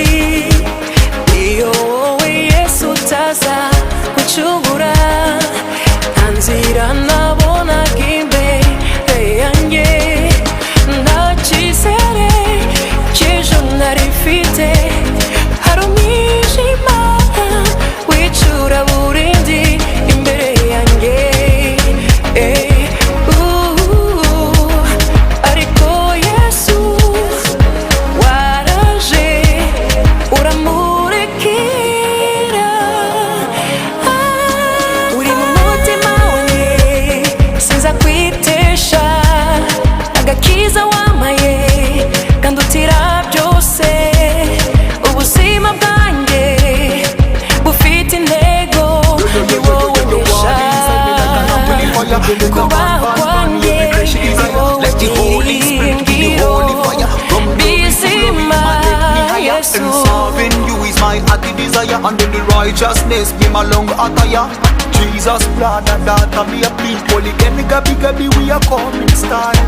iyo wowe Yesu utaza gucungura nta nzira nabonaga imbere yanjye nta cyizere cy'ejo nari mfite hari umwijima wicura burindi imbere yanjye ariko Yesu waraje uramurikira uri mu mutima wanjye sinza kwitesha agakiza wamaye kandutira byose ubuzima bwanjye bufite intego ni wowe nkesha kubaho kwanjye ni wowe byiringiro bizima Yesu. Serving you is my hearty desire. And then the righteousness be my long attire. Jesus blood and data me a please. Holy gabi we are coming style.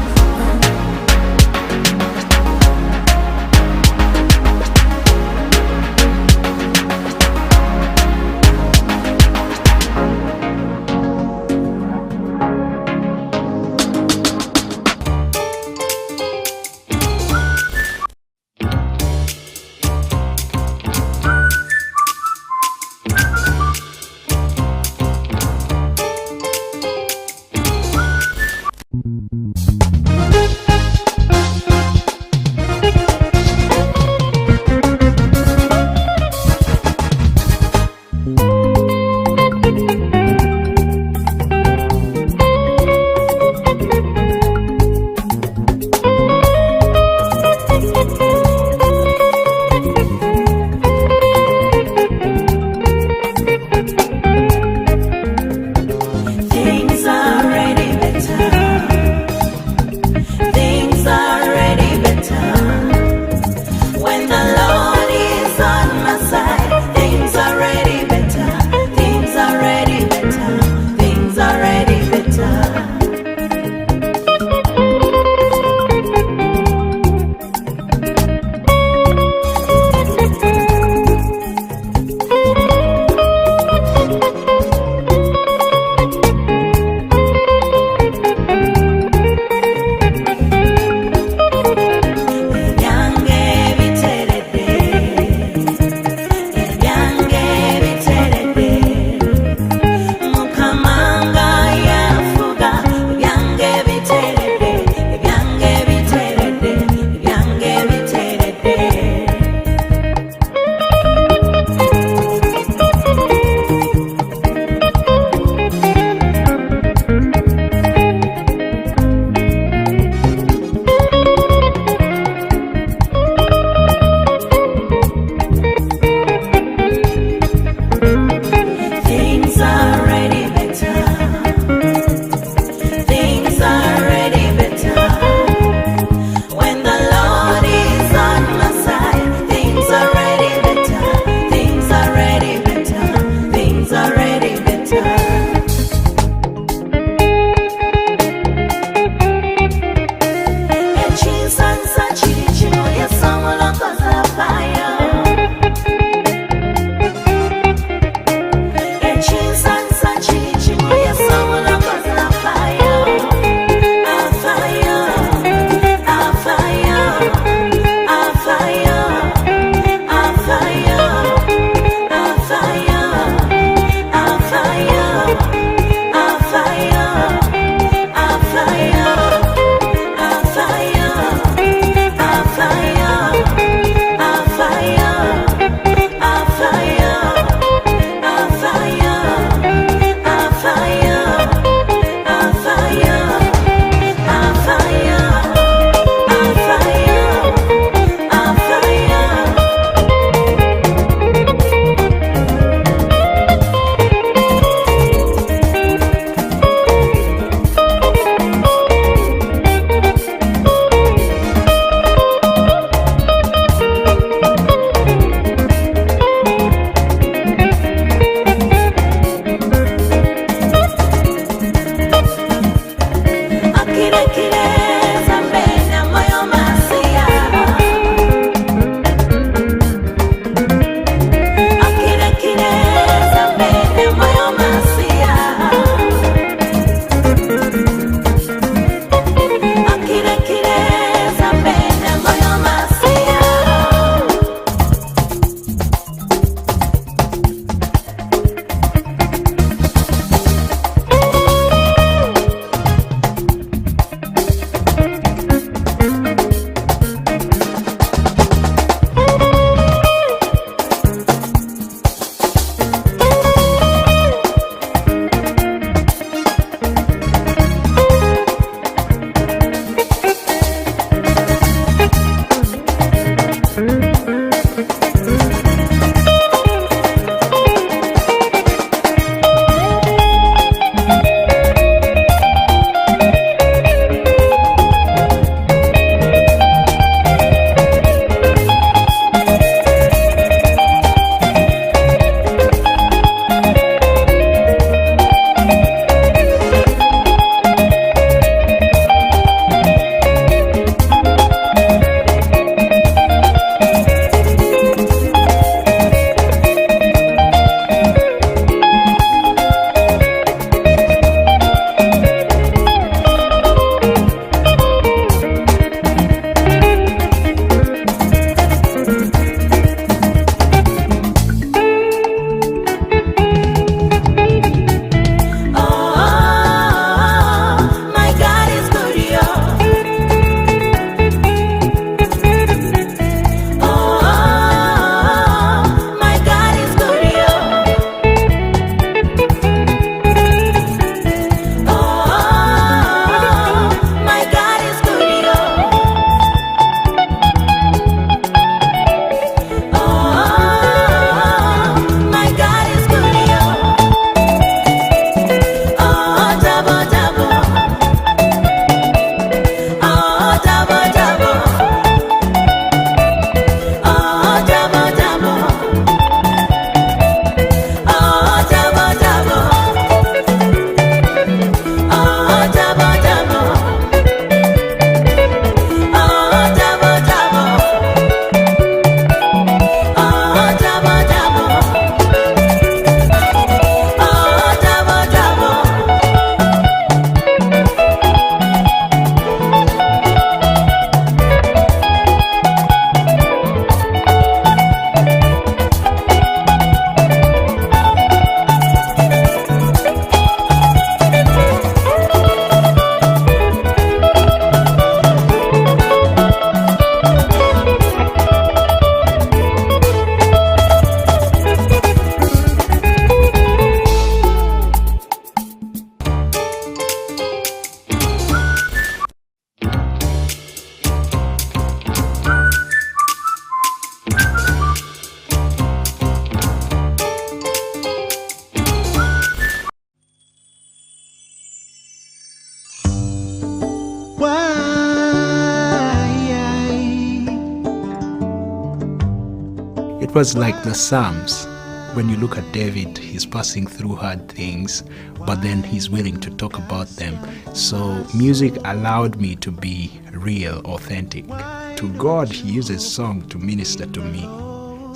It was like the Psalms. When you look at David, he's passing through hard things, but then he's willing to talk about them. So music allowed me to be real, authentic. To God, he uses song to minister to me.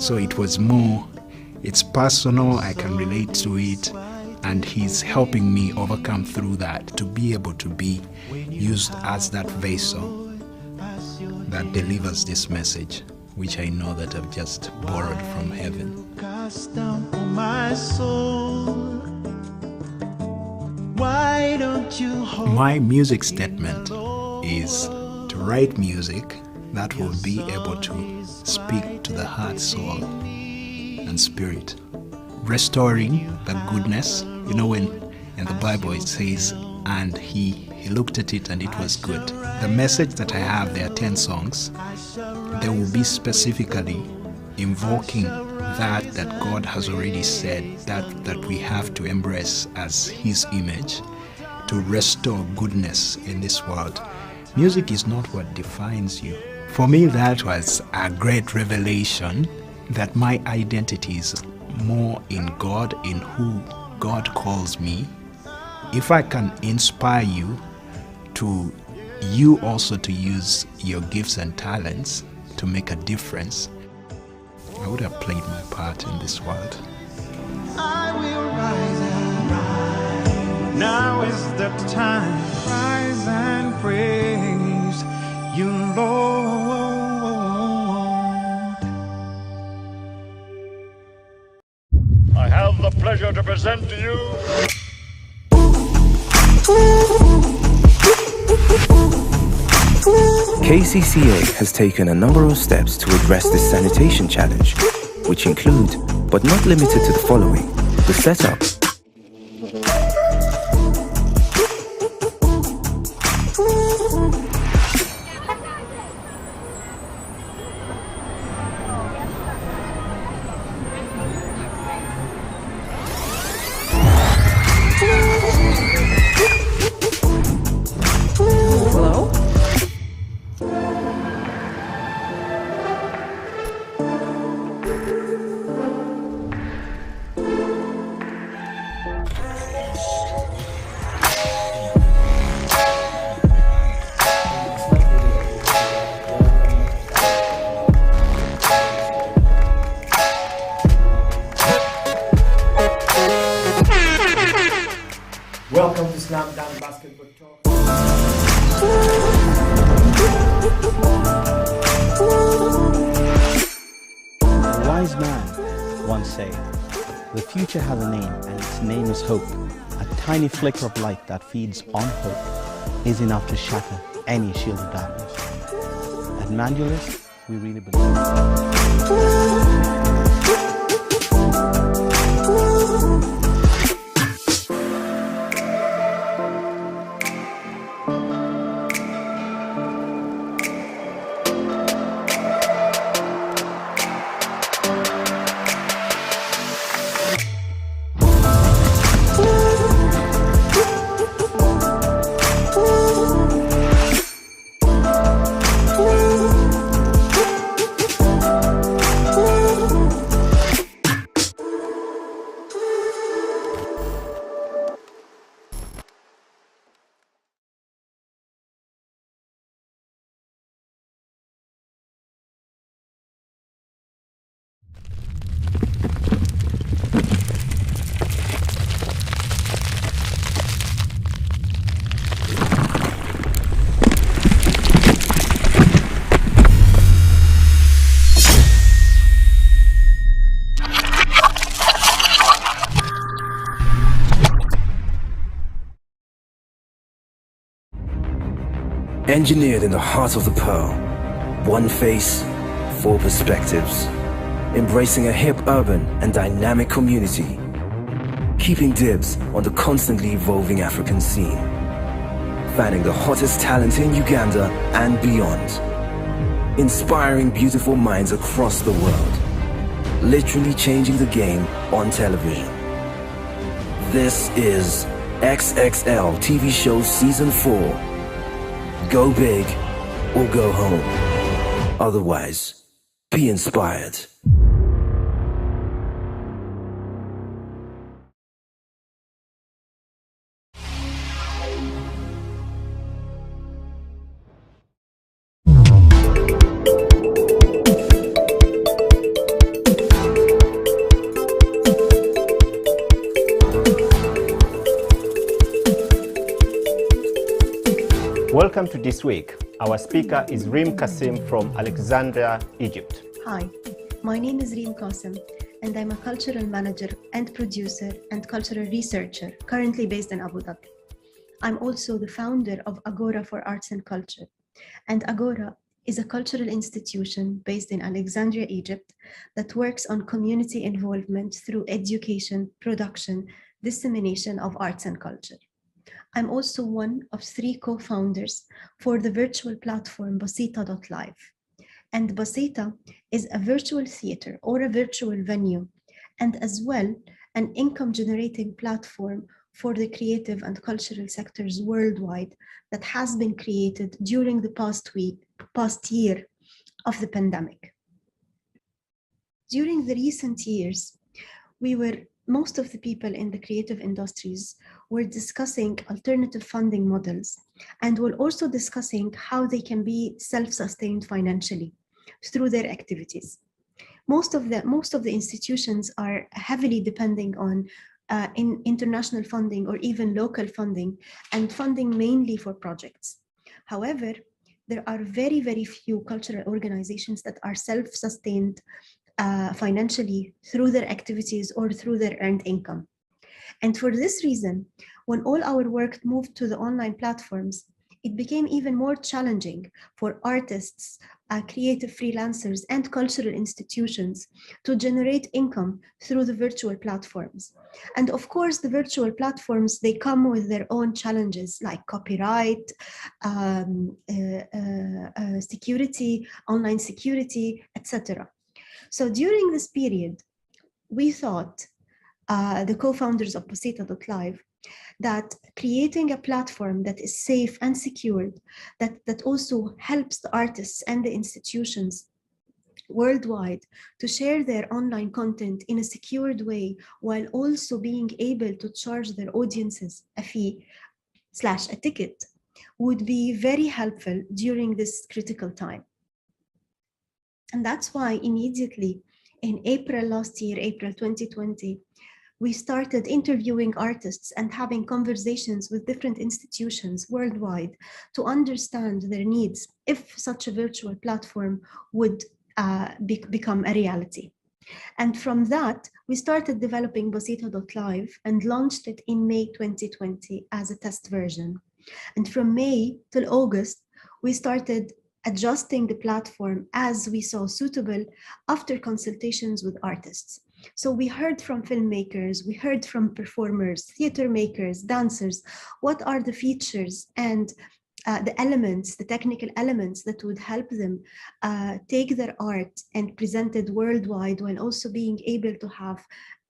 So it was more, it's personal, I can relate to it, and he's helping me overcome through that, to be able to be used as that vessel that delivers this message, which I know that I've just borrowed from heaven. Down for my soul. Why don't you hold My music statement is to write music that will be able to speak to the heart, soul, and spirit, restoring the goodness. You know, when in the Bible it says, and he looked at it and it was good. The message that I have, there are 10 songs. They will be specifically invoking that God has already said, that we have to embrace as his image, to restore goodness in this world. Music is not what defines you. For me, that was a great revelation, that my identity is more in God, in who God calls me. If I can inspire you also to use your gifts and talents to make a difference, I would have played my part in this world. I will rise and rise. Now is the time. Rise and praise you, Lord. I have the pleasure to present to you KCCA has taken a number of steps to address this sanitation challenge, which include, but not limited to the following: the setup, Welcome to Slam Dunk Basketball Talk. A wise man once said, "The future has a name, and its name is hope. A tiny flicker of light that feeds on hope is enough to shatter any shield of darkness." At Mandulus, we really believe. Engineered in the heart of the pearl, one face, four perspectives, embracing a hip, urban, and dynamic community, keeping dibs on the constantly evolving African scene, fanning the hottest talent in Uganda and beyond, inspiring beautiful minds across the world, literally changing the game on television. This is XXL TV Show Season 4. Go big or go home. Otherwise, be inspired. Welcome to This Week. Our speaker is Reem Kassim from Alexandria, Egypt. Hi, my name is Reem Kassim, and I'm a cultural manager and producer and cultural researcher currently based in Abu Dhabi. I'm also the founder of Agora for Arts and Culture. And Agora is a cultural institution based in Alexandria, Egypt, that works on community involvement through education, production, dissemination of arts and culture. I'm also one of 3 co-founders for the virtual platform Basita.live. And Basita is a virtual theater or a virtual venue, and as well an income-generating platform for the creative and cultural sectors worldwide that has been created during the past year of the pandemic. During the recent years, most of the people in the creative industries were discussing alternative funding models, and were also discussing how they can be self-sustained financially through their activities. Most of the institutions are heavily depending on in international funding or even local funding, and funding mainly for projects. However, there are very, very few cultural organizations that are self-sustained financially through their activities or through their earned income. And for this reason, when all our work moved to the online platforms, it became even more challenging for artists, creative freelancers, and cultural institutions to generate income through the virtual platforms. And of course, the virtual platforms, they come with their own challenges like copyright, security, online security, etc. So during this period, we thought, the co-founders of Basita.live, that creating a platform that is safe and secured, that also helps the artists and the institutions worldwide to share their online content in a secured way, while also being able to charge their audiences a fee / a ticket, would be very helpful during this critical time. And that's why immediately in April last year, April 2020, we started interviewing artists and having conversations with different institutions worldwide to understand their needs if such a virtual platform would become a reality. And from that, we started developing Basita.live and launched it in May 2020 as a test version. And from May till August, we started adjusting the platform as we saw suitable after consultations with artists. So we heard from filmmakers, we heard from performers, theater makers, dancers, what are the features and the elements, the technical elements that would help them take their art and present it worldwide, while also being able to have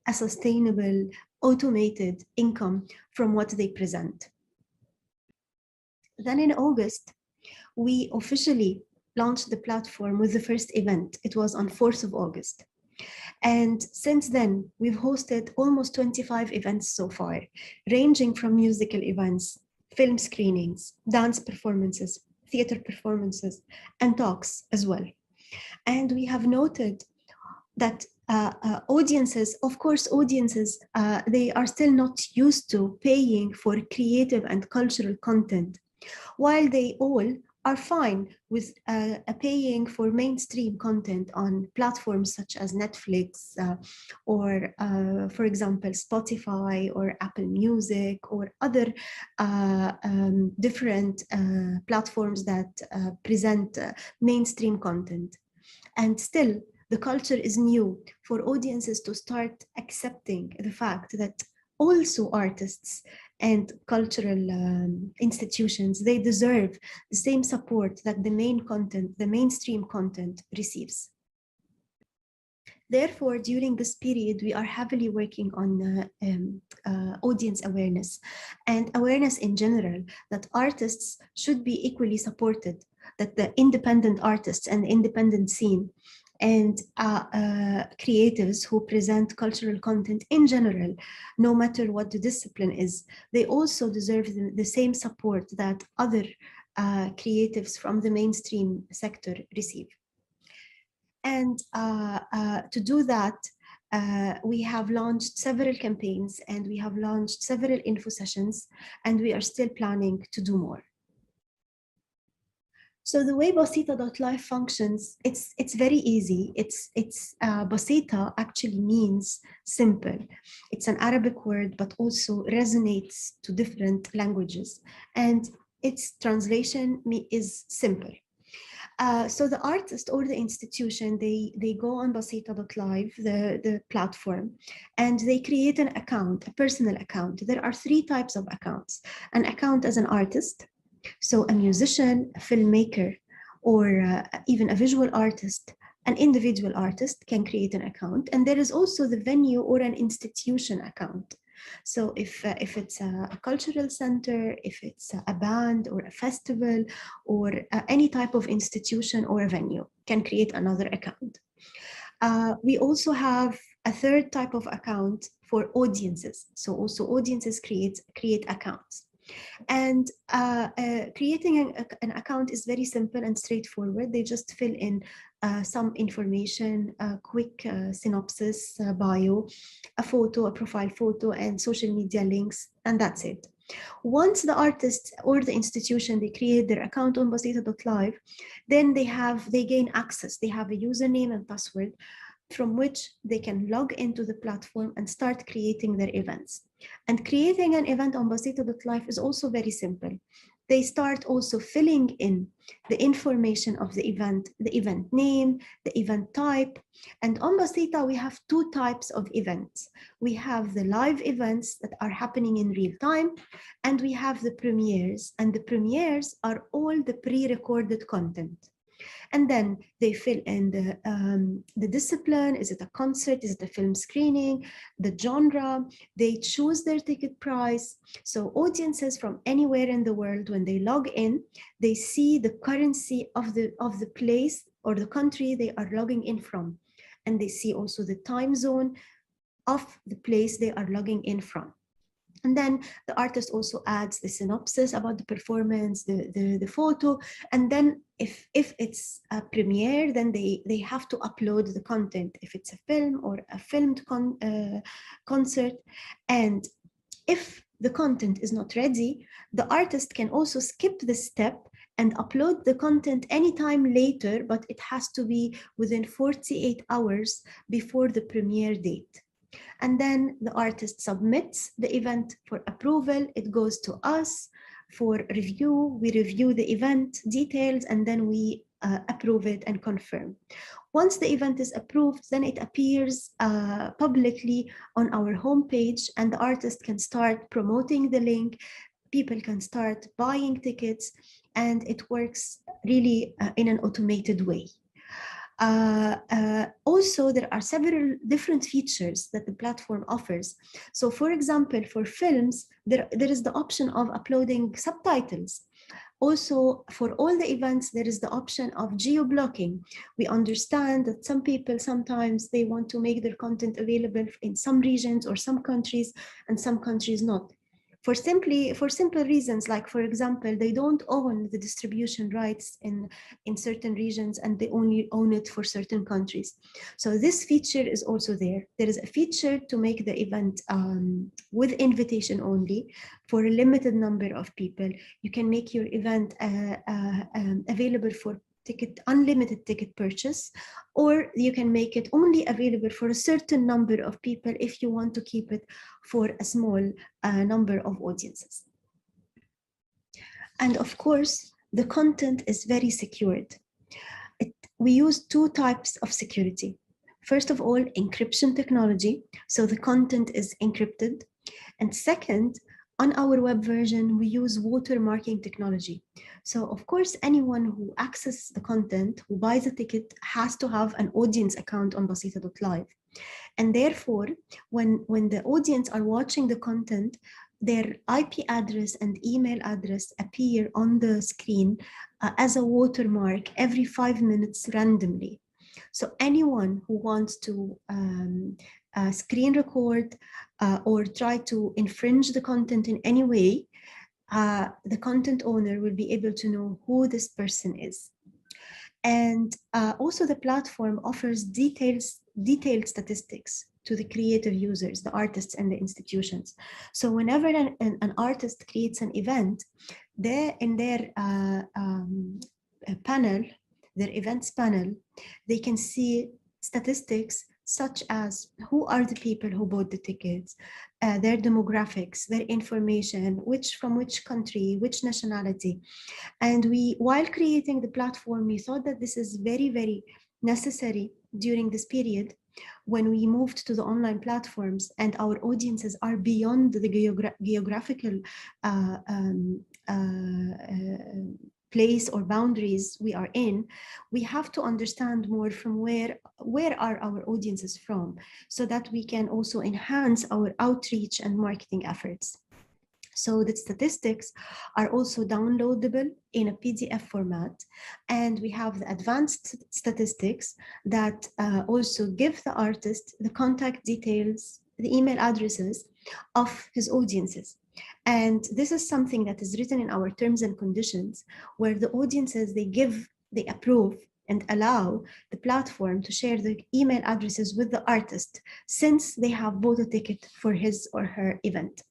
a sustainable, automated income from what they present. Then in August, we officially launched the platform with the first event. It was on 4th of August. And since then, we've hosted almost 25 events so far, ranging from musical events, film screenings, dance performances, theater performances, and talks as well. And we have noted that audiences, they are still not used to paying for creative and cultural content, while they all are fine with paying for mainstream content on platforms such as Netflix or, for example, Spotify or Apple Music or other different platforms that present mainstream content. And still, the culture is new for audiences to start accepting the fact that also artists and cultural institutions, they deserve the same support that the mainstream content receives. Therefore, during this period, we are heavily working on audience awareness and awareness in general, that artists should be equally supported, that the independent artists and the independent scene and creatives who present cultural content in general, no matter what the discipline is, they also deserve the same support that other creatives from the mainstream sector receive. And to do that, we have launched several campaigns and we have launched several info sessions, and we are still planning to do more. So the way Basita.live functions, it's very easy. Basita actually means simple. It's an Arabic word, but also resonates to different languages. And its translation is simple. So the artist or the institution, they go on Basita.live, the platform, and they create an account, a personal account. There are 3 types of accounts. An account as an artist, so a musician, a filmmaker, or even a visual artist, an individual artist can create an account. And there is also the venue or an institution account. So if it's a cultural center, if it's a band or a festival or any type of institution or a venue can create another account. We also have a 3rd type of account for audiences. So also audiences create accounts. And creating an account is very simple and straightforward. They just fill in some information, a quick synopsis, bio, a photo, a profile photo, and social media links, and that's it. Once the artist or the institution, they create their account on Basita.live, then they gain access. They have a username and password from which they can log into the platform and start creating their events. And creating an event on Basita.live is also very simple. They start also filling in the information of the event name, the event type. And on Basita, we have 2 types of events. We have the live events that are happening in real time, and we have the premieres. And the premieres are all the pre-recorded content. And then they fill in the discipline. Is it a concert? Is it a film screening? The genre. They choose their ticket price. So audiences from anywhere in the world, when they log in, they see the currency of the place or the country they are logging in from. And they see also the time zone of the place they are logging in from. And then the artist also adds the synopsis about the performance, the photo. And then if it's a premiere, then they have to upload the content, if it's a film or a filmed concert. And if the content is not ready, the artist can also skip this step and upload the content anytime later, but it has to be within 48 hours before the premiere date. And then the artist submits the event for approval. It goes to us for review. We review the event details, and then we approve it and confirm. Once the event is approved, then it appears publicly on our homepage, and the artist can start promoting the link. People can start buying tickets, and it works really in an automated way. Also, there are several different features that the platform offers. So for example, for films, there is the option of uploading subtitles. Also, for all the events, there is the option of geo-blocking. We understand that some people, sometimes they want to make their content available in some regions or some countries, and some countries not. For simple reasons, like for example, they don't own the distribution rights in certain regions, and they only own it for certain countries. So this feature is also there. There is a feature to make the event with invitation only for a limited number of people. You can make your event available for unlimited ticket purchase, or you can make it only available for a certain number of people if you want to keep it for a small number of audiences. And of course, the content is very secured. We use 2 types of security. First of all, encryption technology, so the content is encrypted. And second, on our web version, we use watermarking technology. So of course, anyone who accesses the content, who buys a ticket, has to have an audience account on Basita.live. And therefore, when the audience are watching the content, their IP address and email address appear on the screen as a watermark every 5 minutes randomly. So anyone who wants to screen record or try to infringe the content in any way, the content owner will be able to know who this person is. And also the platform offers detailed statistics to the creative users, the artists and the institutions. So whenever an artist creates an event, in their panel, their events panel, they can see statistics such as who are the people who bought the tickets, their demographics, their information, from which country, which nationality. And while creating the platform, we thought that this is very, very necessary during this period when we moved to the online platforms and our audiences are beyond the geographical place or boundaries we are in. We have to understand more from where are our audiences from, so that we can also enhance our outreach and marketing efforts. So the statistics are also downloadable in a PDF format, and we have the advanced statistics that also give the artist the contact details, the email addresses of his audiences. And this is something that is written in our terms and conditions, where the audiences, they approve and allow the platform to share the email addresses with the artist, since they have bought a ticket for his or her event.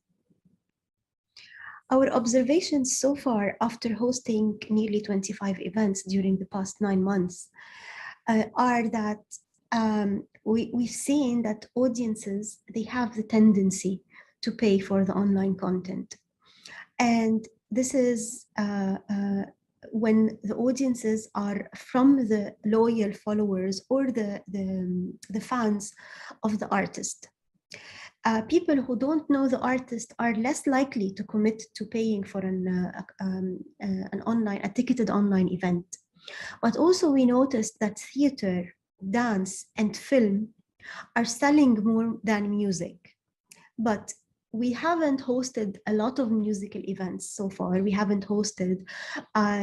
Our observations so far, after hosting nearly 25 events during the past 9 months, are that we've seen that audiences, they have the tendency to pay for the online content. And this is when the audiences are from the loyal followers or the fans of the artist. People who don't know the artist are less likely to commit to paying for a ticketed online event. But also we noticed that theater, dance, and film are selling more than music. But we haven't hosted a lot of musical events so far. We haven't hosted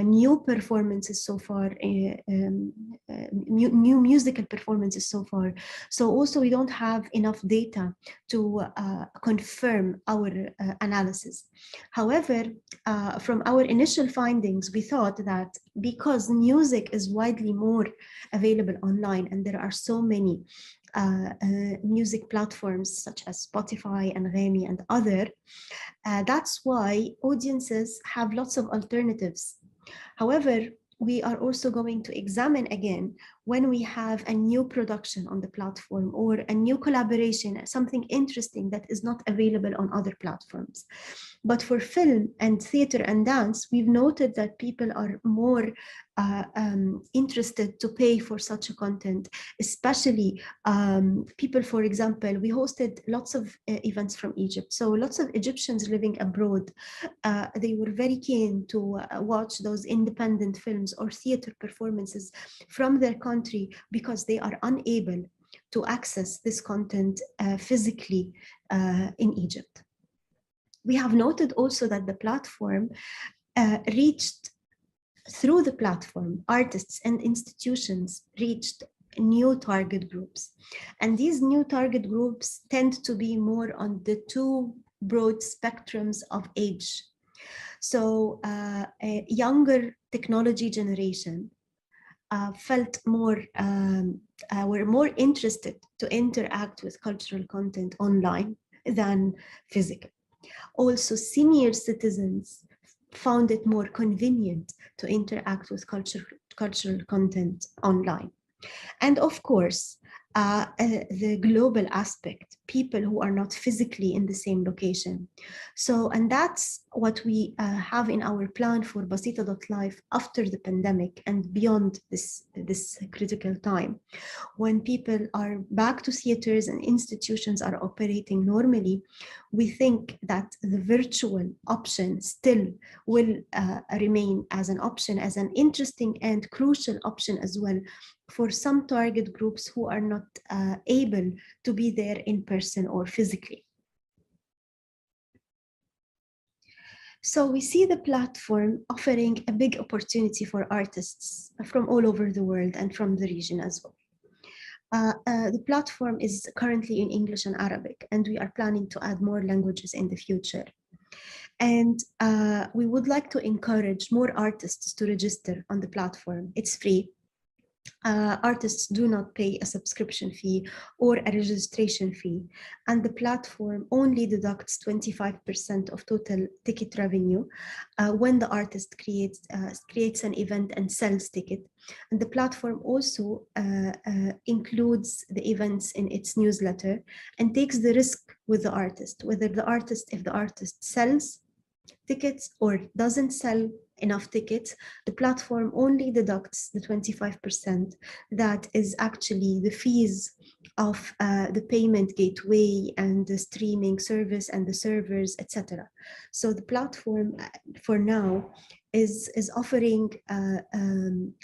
new performances so far, new musical performances so far. So also we don't have enough data to confirm our analysis. However, from our initial findings, we thought that because music is widely more available online and there are so many music platforms such as Spotify and Remi and other, that's why audiences have lots of alternatives. However, we are also going to examine again when we have a new production on the platform or a new collaboration, something interesting that is not available on other platforms. But for film and theater and dance, we've noted that people are more interested to pay for such a content, especially people, for example, we hosted lots of events from Egypt. So lots of Egyptians living abroad, they were very keen to watch those independent films or theater performances from their country because they are unable to access this content physically in Egypt. We have noted also that the platform through the platform, artists and institutions reached new target groups. And these new target groups tend to be more on the two broad spectrums of age. So a younger technology generation were more interested to interact with cultural content online than physical. Also, senior citizens found it more convenient to interact with cultural content online. And of course, the global aspect, people who are not physically in the same location. So, and that's what we have in our plan for Basita.life after the pandemic and beyond this critical time. When people are back to theaters and institutions are operating normally, we think that the virtual option still will remain as an option, as an interesting and crucial option as well for some target groups who are not able to be there in person or physically. So we see the platform offering a big opportunity for artists from all over the world and from the region as well. The platform is currently in English and Arabic, and we are planning to add more languages in the future. And we would like to encourage more artists to register on the platform. It's free. artists do not pay a subscription fee or a registration fee, and the platform only deducts 25% of total ticket revenue when the artist creates an event and sells ticket. And the platform also includes the events in its newsletter and takes the risk with the artist, if the artist sells tickets or doesn't sell enough tickets, the platform only deducts the 25% that is actually the fees of the payment gateway and the streaming service and the servers, etc. So the platform for now is offering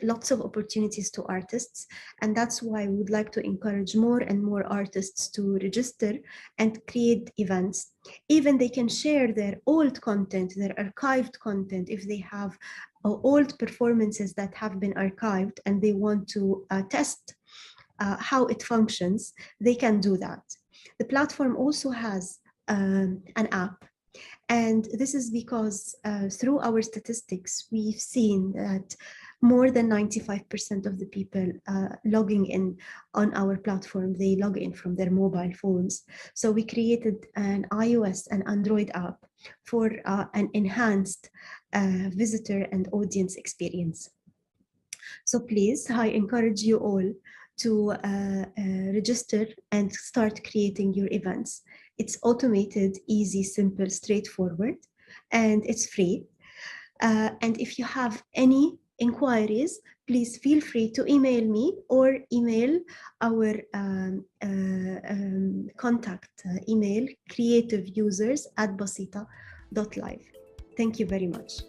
lots of opportunities to artists, and that's why we would like to encourage more and more artists to register and create events. Even they can share their old content, their archived content, if they have old performances that have been archived and they want to test how it functions, they can do that. The platform also has an app. And this is because through our statistics, we've seen that more than 95% of the people logging in on our platform, they log in from their mobile phones. So we created an iOS and Android app for an enhanced visitor and audience experience. So please, I encourage you all to register and start creating your events. It's automated, easy, simple, straightforward, and it's free. And if you have any inquiries, please feel free to email me or email our contact email, creativeusers@basita.live. Thank you very much.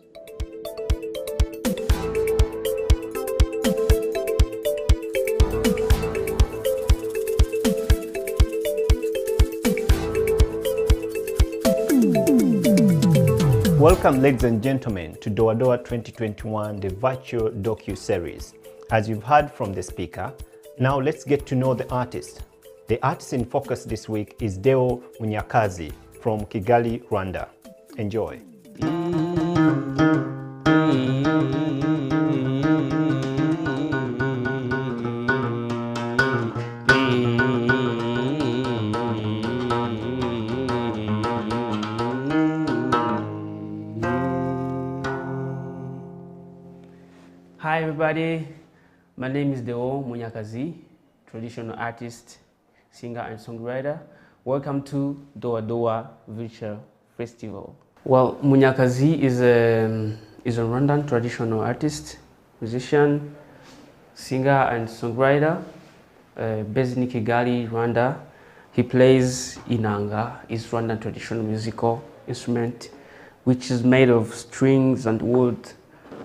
Welcome, ladies and gentlemen, to Doa Doa 2021, the virtual docu-series. As you've heard from the speaker, now let's get to know the artist. The artist in focus this week is Deo Munyakazi from Kigali, Rwanda. Enjoy. Hi everybody, my name is Deo Munyakazi, traditional artist, singer and songwriter. Welcome to Doa Doa Virtual Festival. Well, Munyakazi is a Rwandan traditional artist, musician, singer and songwriter, based in Kigali, Rwanda. He plays inanga, is Rwandan traditional musical instrument, which is made of strings and wood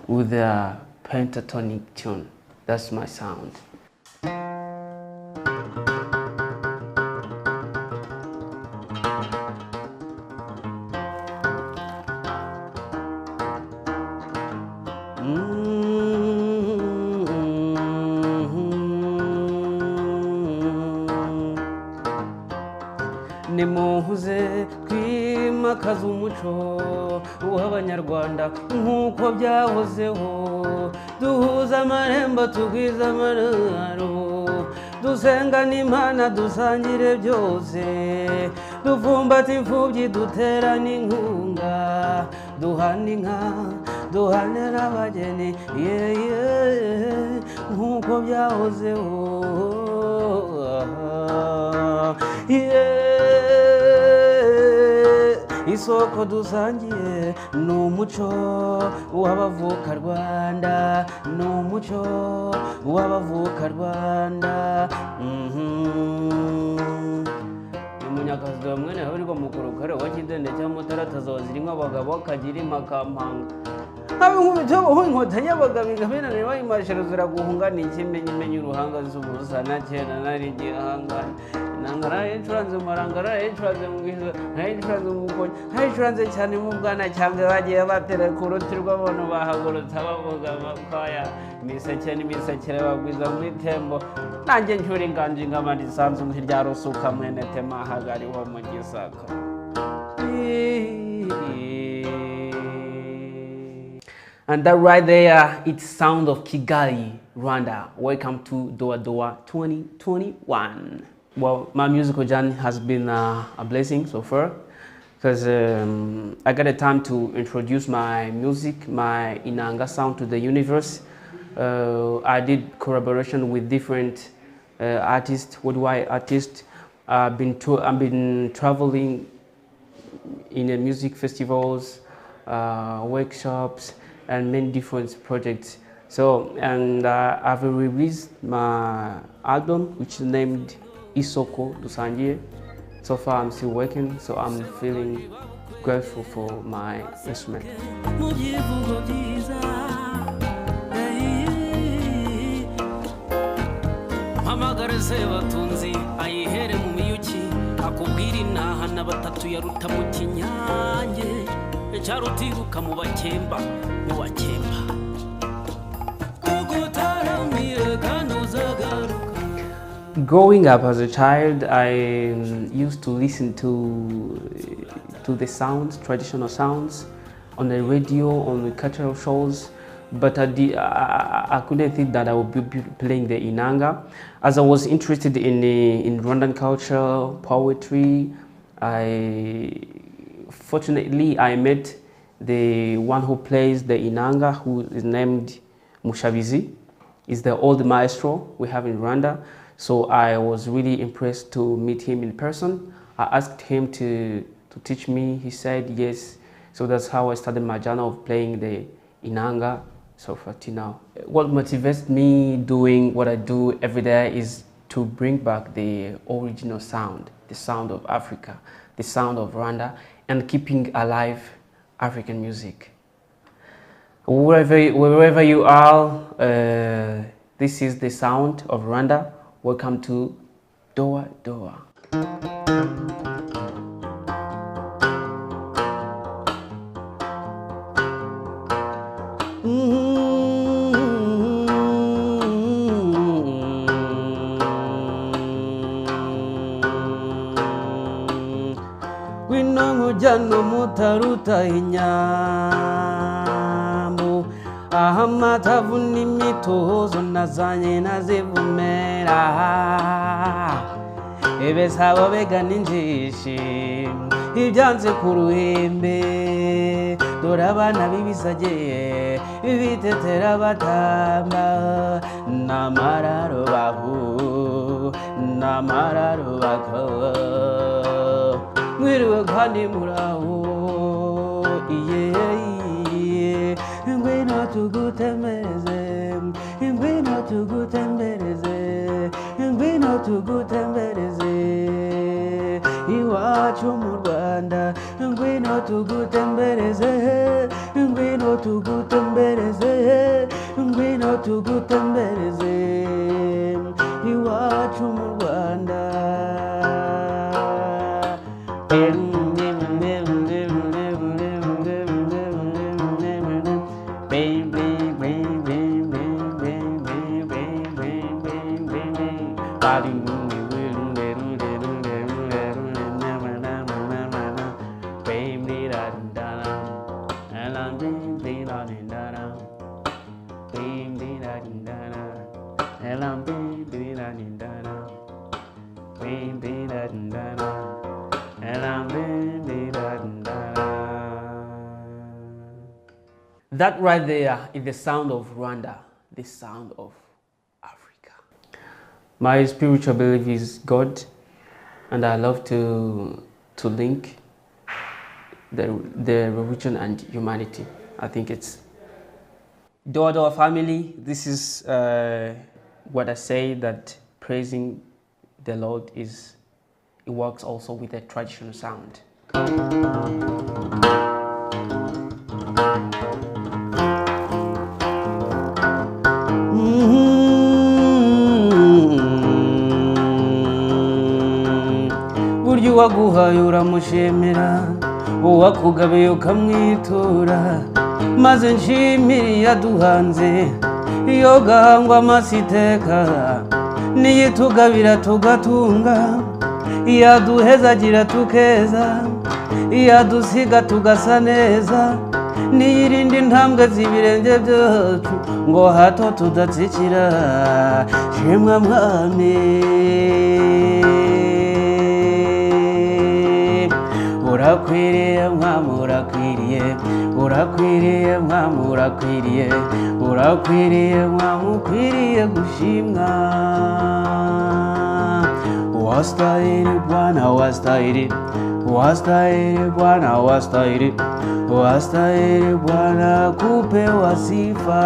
with a pentatonic tune. That's my sound. Nimuze kwimakaza umuco w'abanyarwanda nk'uko byahozeho, duhuza amarembo tugwiza amararo, dusenga n'Imana dusangire byose, dufumbata imfubyi dutera n'inkunga, duhana inka duhanira abageni, nk'uko byahozeho. Isoko dusangiye ni umuco w'abavuka Rwanda, ni umuco w'abavuka Rwanda. Munyakazi wa mwene habarirwa mukuru kare wa kidende cya mutarataza wazirimo abagabo kagira impakampanga. Habe nk'ubitobo inkotanyi y'abagabo ingabirane bayimashira ziraguhunga ni ikimenyimenyi uruhanga z'ubusa na cyenda nari gihangana. Nangara insurance marangara insurance mwiza insurance mukonyi insurance cyane mu bwana cyangwa bagiye batera ku ruti rw'abantu bahagurutse bavuga makwaya miseke n'imiseke bagwiza muri tembo nanjye ncyura inganje ngabandi sanzu nk'irya rusuka mwene tema hagari wo mu gisaka. And that right there, it's sound of Kigali. Rwanda. Welcome to Doa Doa 2021. Well, my musical journey has been a blessing so far, because I got a time to introduce my music, my Inanga sound to the universe. I did collaboration with different artists, worldwide artists. I've been traveling in the music festivals, workshops, and many different projects. So, and I've released my album, which is named Isoko Dusangiye. So far, I'm still working, so I'm feeling grateful for my instrument. Growing up as a child, I used to listen to the sounds, traditional sounds, on the radio, on the cultural shows, but I couldn't think that I would be playing the Inanga. As I was interested in Rwandan culture, poetry, fortunately I met the one who plays the Inanga, who is named Mushabizi. Is the old maestro we have in Rwanda. So I was really impressed to meet him in person. I asked him to teach me. He said yes. So that's how I started my journey of playing the Inanga. So for now, what motivates me doing what I do every day is to bring back the original sound, the sound of Africa, the sound of Rwanda, and keeping alive African music. Wherever you are, this is the sound of Rwanda. Welcome to Doa Doa. Winongo jano mutaruta inyambo ahamata vuni mitozo nazanye nazivumera ebesabo begana injishi ibyanze ku ruhembe dore abana b'ibisage bitetera batamba namararo bahu namararo bako mwiriwe kandi muraho iye ngwino tugutembereze ngwino tugutembereze ngwino tugutembereze iwacu mu Rwanda ngwino tugutembereze ngwino tugutembereze ngwino tugutembereze iwacu mu Rwanda. That right there is the sound of Rwanda, the sound of Africa. My spiritual belief is God, and I love to link the religion and humanity. I think it's Doa Doa family. This is what I say, that praising the Lord it works also with a traditional sound. Burya uwaguhaye uramushimira, uwakugabiye ukamwitura, maze nshimire yaduhanze iyo gahangwa amasiteka, niyitugabira tugatunga, yaduhezagira tukeza, yadusiga tugasa neza, niyirinde intambwe z'ibirenge byacu ngo hato tudatsikira shimwa mwami urakwiriye mwami urakwiriye urakwiriye mwami urakwiriye urakwiriye mwami ukwiriye gushimwa wastahili Bwana wastahili wastahili Bwana wastahili wastahili Bwana kupewa sifa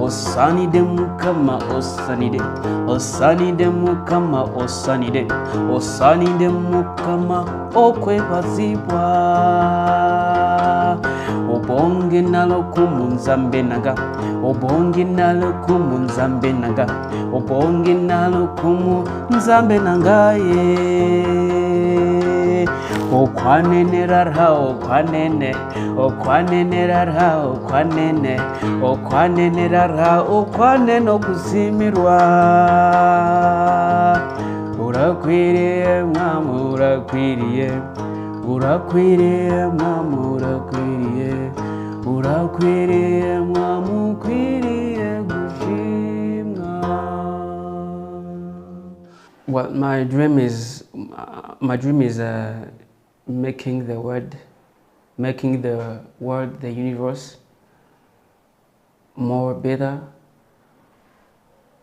osanide mukama osanide osanide mukama osanide osanide mukama okwebazibwa obonge nalo kumunzambe naga obonge nalo kumunzambe naga obonge nalo kumunzambe nangaye okwanenera ra okwanene okwanenera ra okwanene okwanenera ra okwanene okuzimirwa urakwiriye mwami urakwiriye urakwiriye mwami urakwiriye urakwiriye mwami ukwiriye gushimwa. Well, my dream is making the world, the universe more better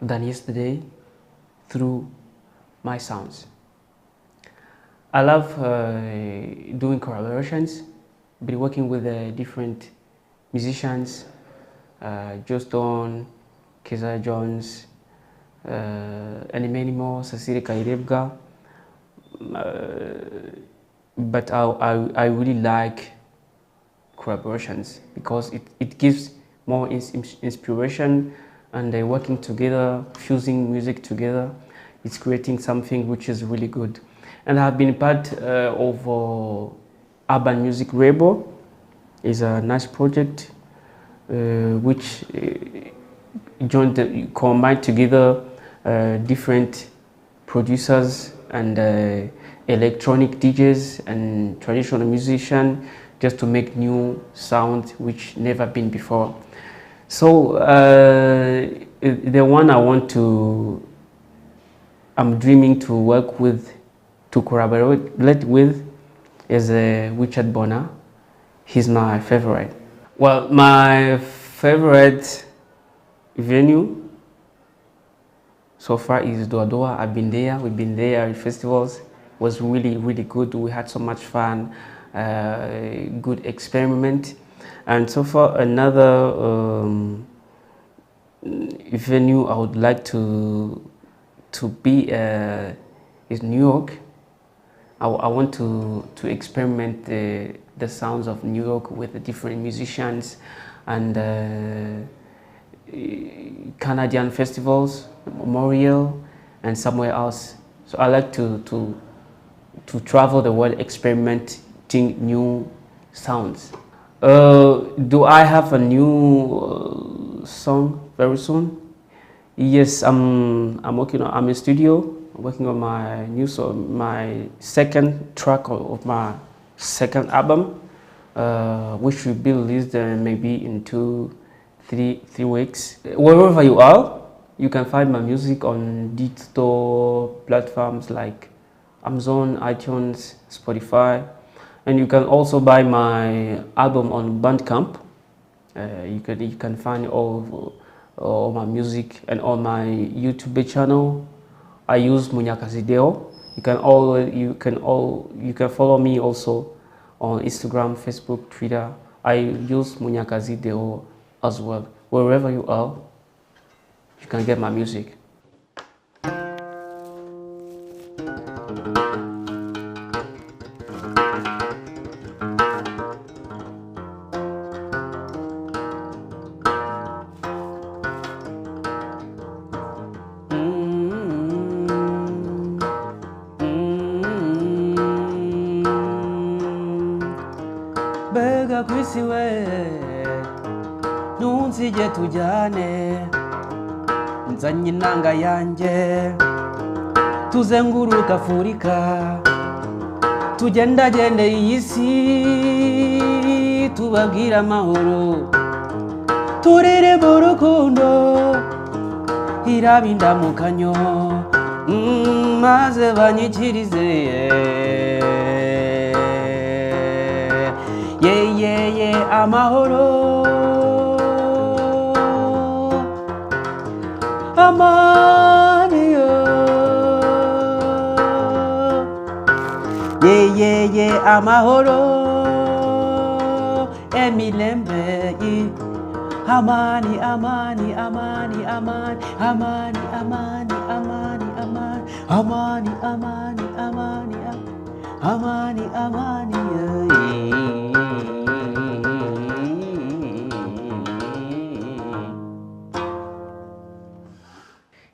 than yesterday through my sounds. I love doing collaborations, been working with different musicians, Joston, Keza Jones, and many more, Cecilia Kairebga. But I really like collaborations because it gives more inspiration, and working together, fusing music together, it's creating something which is really good. And I've been part of Urban Music Label. It's a nice project which combined together different producers and electronic DJs and traditional musicians just to make new sound which never been before. So the one I'm dreaming to work with, to collaborate with, is Richard Bonner. He's my favorite. Well, my favorite venue so far is Doa. I've been there. We've been there at festivals. It was really, really good. We had so much fun. Good experiment. And so far, another venue I would like to be is New York. I want to experiment the sounds of New York with the different musicians and Canadian festivals, Memorial, and somewhere else. So I like to travel the world experimenting new sounds. Do I have a new song very soon? Yes, I'm working on. I'm in studio. I'm working on my new song, my second track of my second album, which will be released maybe in 3 weeks. Wherever you are, you can find my music on digital platforms like Amazon, iTunes, Spotify, and you can also buy my album on Bandcamp. You can find all my music, and on my YouTube channel I use Munyakazi Deo. You can follow me also on Instagram, Facebook, Twitter. I use Munyakazi Deo as well. Wherever you are, you can get my music. Bega kwisiwe nunzije tujyane nzanye inanga yanjye tuzenguruka Afurika tugendagende iyi si tubabwira amahoro turirimbira urukundo iraba indamukanyo maze banyikirize ye amahoro amani ye amahoro emilembe amani amani amani amani amani amani amani amani amani amani amani amani amani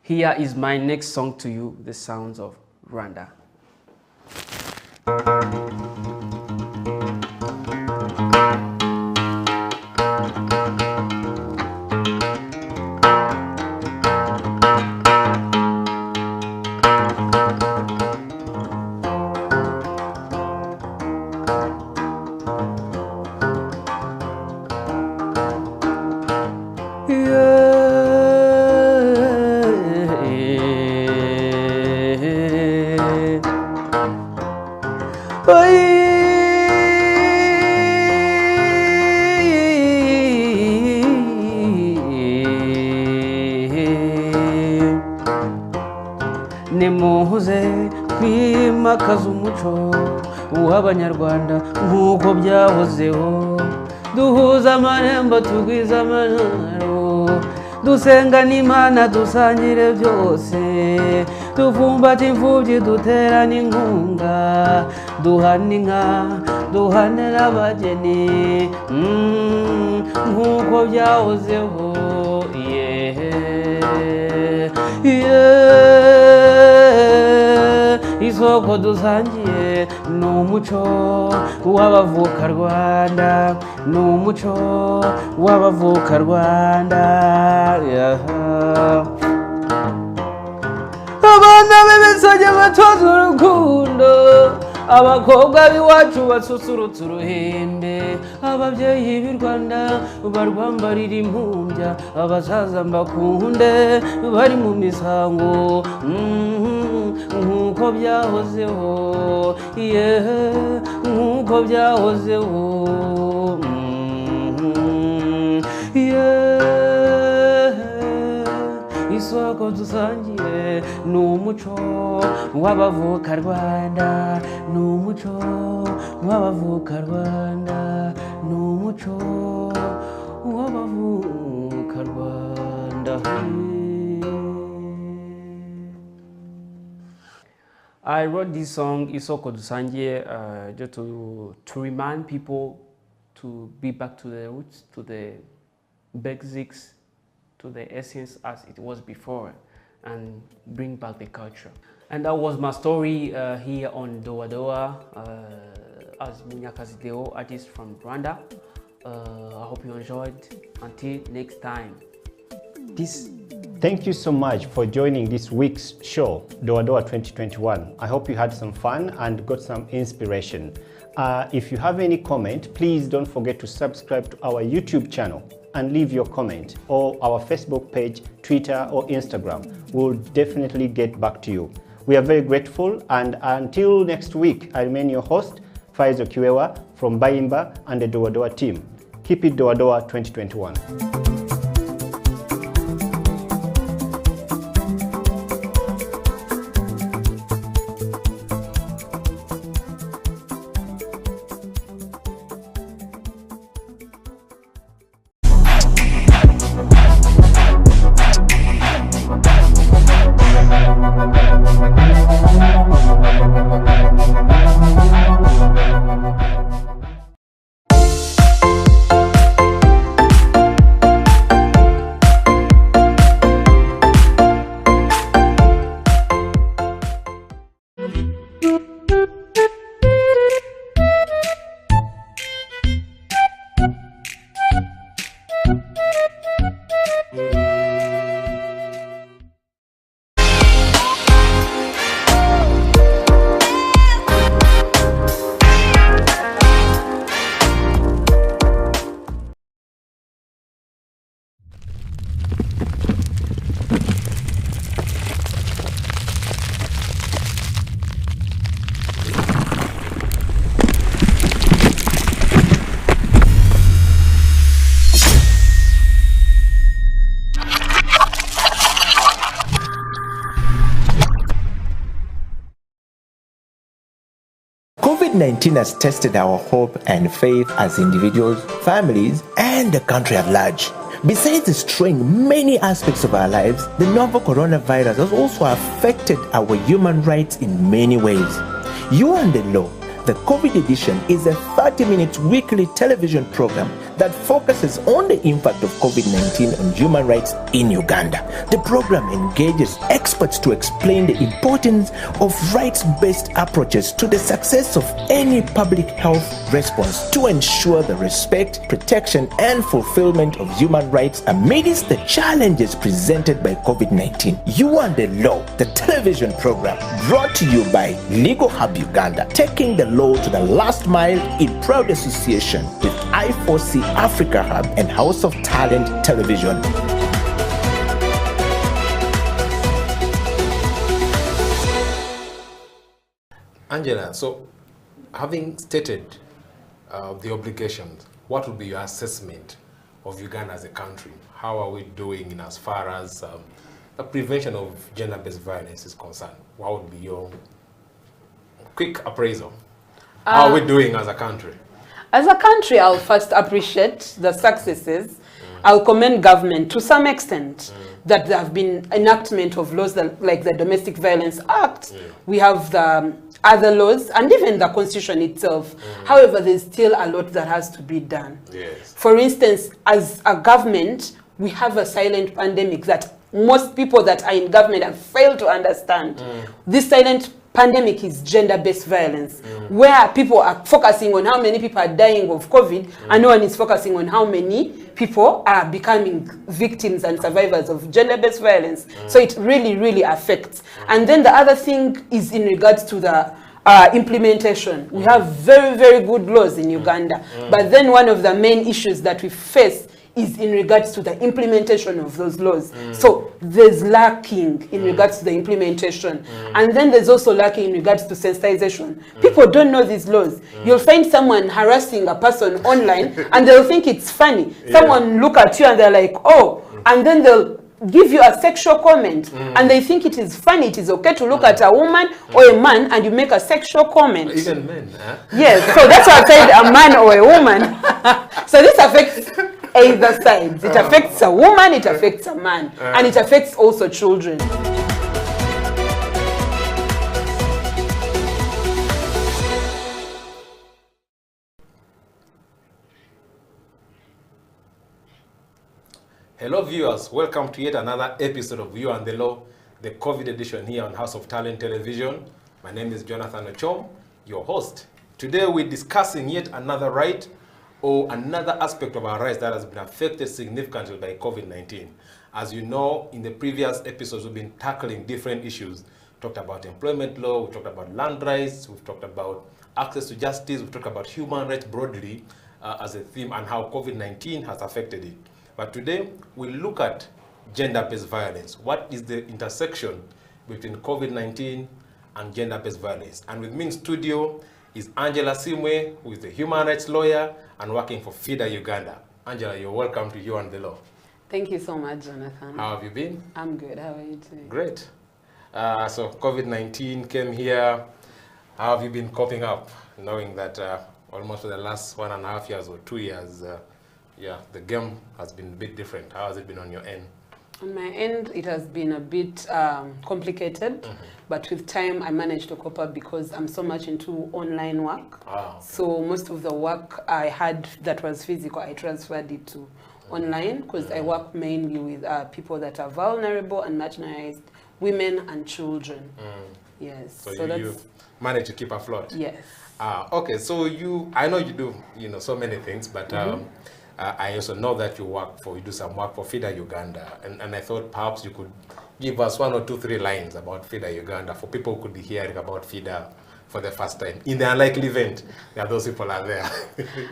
Here is my next song to you, the sounds of Rwanda. nimuhuze twimakaza umuco w'abanyarwanda nk'uko byahozeho duhuza amarembo tugwiza amanaro dusenga n'Imana dusangire byose tuvumbata imfubyi duterana inkunga duhana inka duhanira abageni nk'uko byahozeho isoko dusangiye ni umuco w'abavuka Rwanda ni umuco w'abavuka Rwanda abana b'ibisage batoza urukundo abakobwa b'iwacu basusurutsa uruhembe ababyeyi b'i Rwanda barwambarira impumbya abasaza mbakunde bari mu misango nk'uko byahozeho nk'uko byahozeho isoko dusangiye ni umuco w'abavuka Rwanda ni umuco w'abavuka Rwanda ni umuco w'abavuka Rwanda. I wrote this song Isoko Dusangiye just to remind people to be back to the roots, to the basics, to the essence as it was before, and bring back the culture. And that was my story here on Doa Doa as Munyakazi Deo, artist from Rwanda. I hope you enjoyed. Until next time. Peace. Thank you so much for joining this week's show, Doa Doa 2021. I hope you had some fun and got some inspiration. If you have any comment, please don't forget to subscribe to our YouTube channel and leave your comment, or our Facebook page, Twitter or Instagram. We'll definitely get back to you. We are very grateful, and until next week, I remain your host, Faizo Kiwewa from Bayimba and the Doa Doa team. Keep it Doa Doa 2021. COVID-19 has tested our hope and faith as individuals, families, and the country at large. Besides destroying many aspects of our lives, the novel coronavirus has also affected our human rights in many ways. You and the Law, the COVID edition, is a 30-minute weekly television program that focuses on the impact of COVID-19 on human rights in Uganda. The program engages experts to explain the importance of rights-based approaches to the success of any public health response to ensure the respect, protection, and fulfillment of human rights amidst the challenges presented by COVID-19. You and the Law, the television program, brought to you by Legal Hub Uganda, taking the law to the last mile in proud association with I4C Africa Hub and House of Talent Television. Angela, so having stated the obligations, what would be your assessment of Uganda as a country? How are we doing in as far as the prevention of gender-based violence is concerned? What would be your quick appraisal? How are we doing as a country? As a country, I'll first appreciate the successes. I'll commend government to some extent that there have been enactment of laws that, like the Domestic Violence Act. We have the other laws and even the Constitution itself. However, there's still a lot that has to be done. Yes. For instance, as a government, we have a silent pandemic that most people that are in government have failed to understand. This silent pandemic is gender-based violence, where people are focusing on how many people are dying of COVID, and no one is focusing on how many people are becoming victims and survivors of gender-based violence. So it really, really affects. And then the other thing is in regards to the implementation. We have very, very good laws in Uganda, but then one of the main issues that we face is in regards to the implementation of those laws. So there's lacking in regards to the implementation. And then there's also lacking in regards to sensitization. People don't know these laws. You'll find someone harassing a person online and they'll think it's funny. Someone look at you and they're like, oh, and then they'll give you a sexual comment and they think it is funny, it is okay to look at a woman or a man and you make a sexual comment. Even men, huh? Yes, so that's why I said a man or a woman. So this affects either sides. It affects a woman, it affects a man, and it affects also children. Hello viewers, welcome to yet another episode of You and the Law, the COVID edition here on House of Talent Television. My name is Jonathan Ochom, your host. Today we're discussing yet another right or another aspect of our rights that has been affected significantly by COVID-19. As you know, in the previous episodes, we've been tackling different issues. We talked about employment law, we talked about land rights, we've talked about access to justice, we've talked about human rights broadly as a theme and how COVID-19 has affected it. But today, we look at gender-based violence. What is the intersection between COVID-19 and gender-based violence? And with me in studio is Angela Simwe, who is a human rights lawyer and working for FIDA Uganda. Angela, you're welcome to You and the Law. Thank you so much, Jonathan. How have you been? I'm good. How are you doing? Great. So COVID-19 came here. How have you been coping up, knowing that almost for the last 1.5 years or 2 years, the game has been a bit different. How has it been on your end? On my end, it has been a bit complicated, but with time I managed to cope up because I'm so much into online work. So most of the work I had that was physical, I transferred it to online because I work mainly with people that are vulnerable and marginalized, women and children. Yes. So you managed to keep afloat? Yes. Okay, so I know you do so many things, but I also know that you do some work for FIDA Uganda, and I thought perhaps you could give us 1 or 2, 3 lines about FIDA Uganda for people who could be hearing about FIDA for the first time. In the unlikely event that those people are there.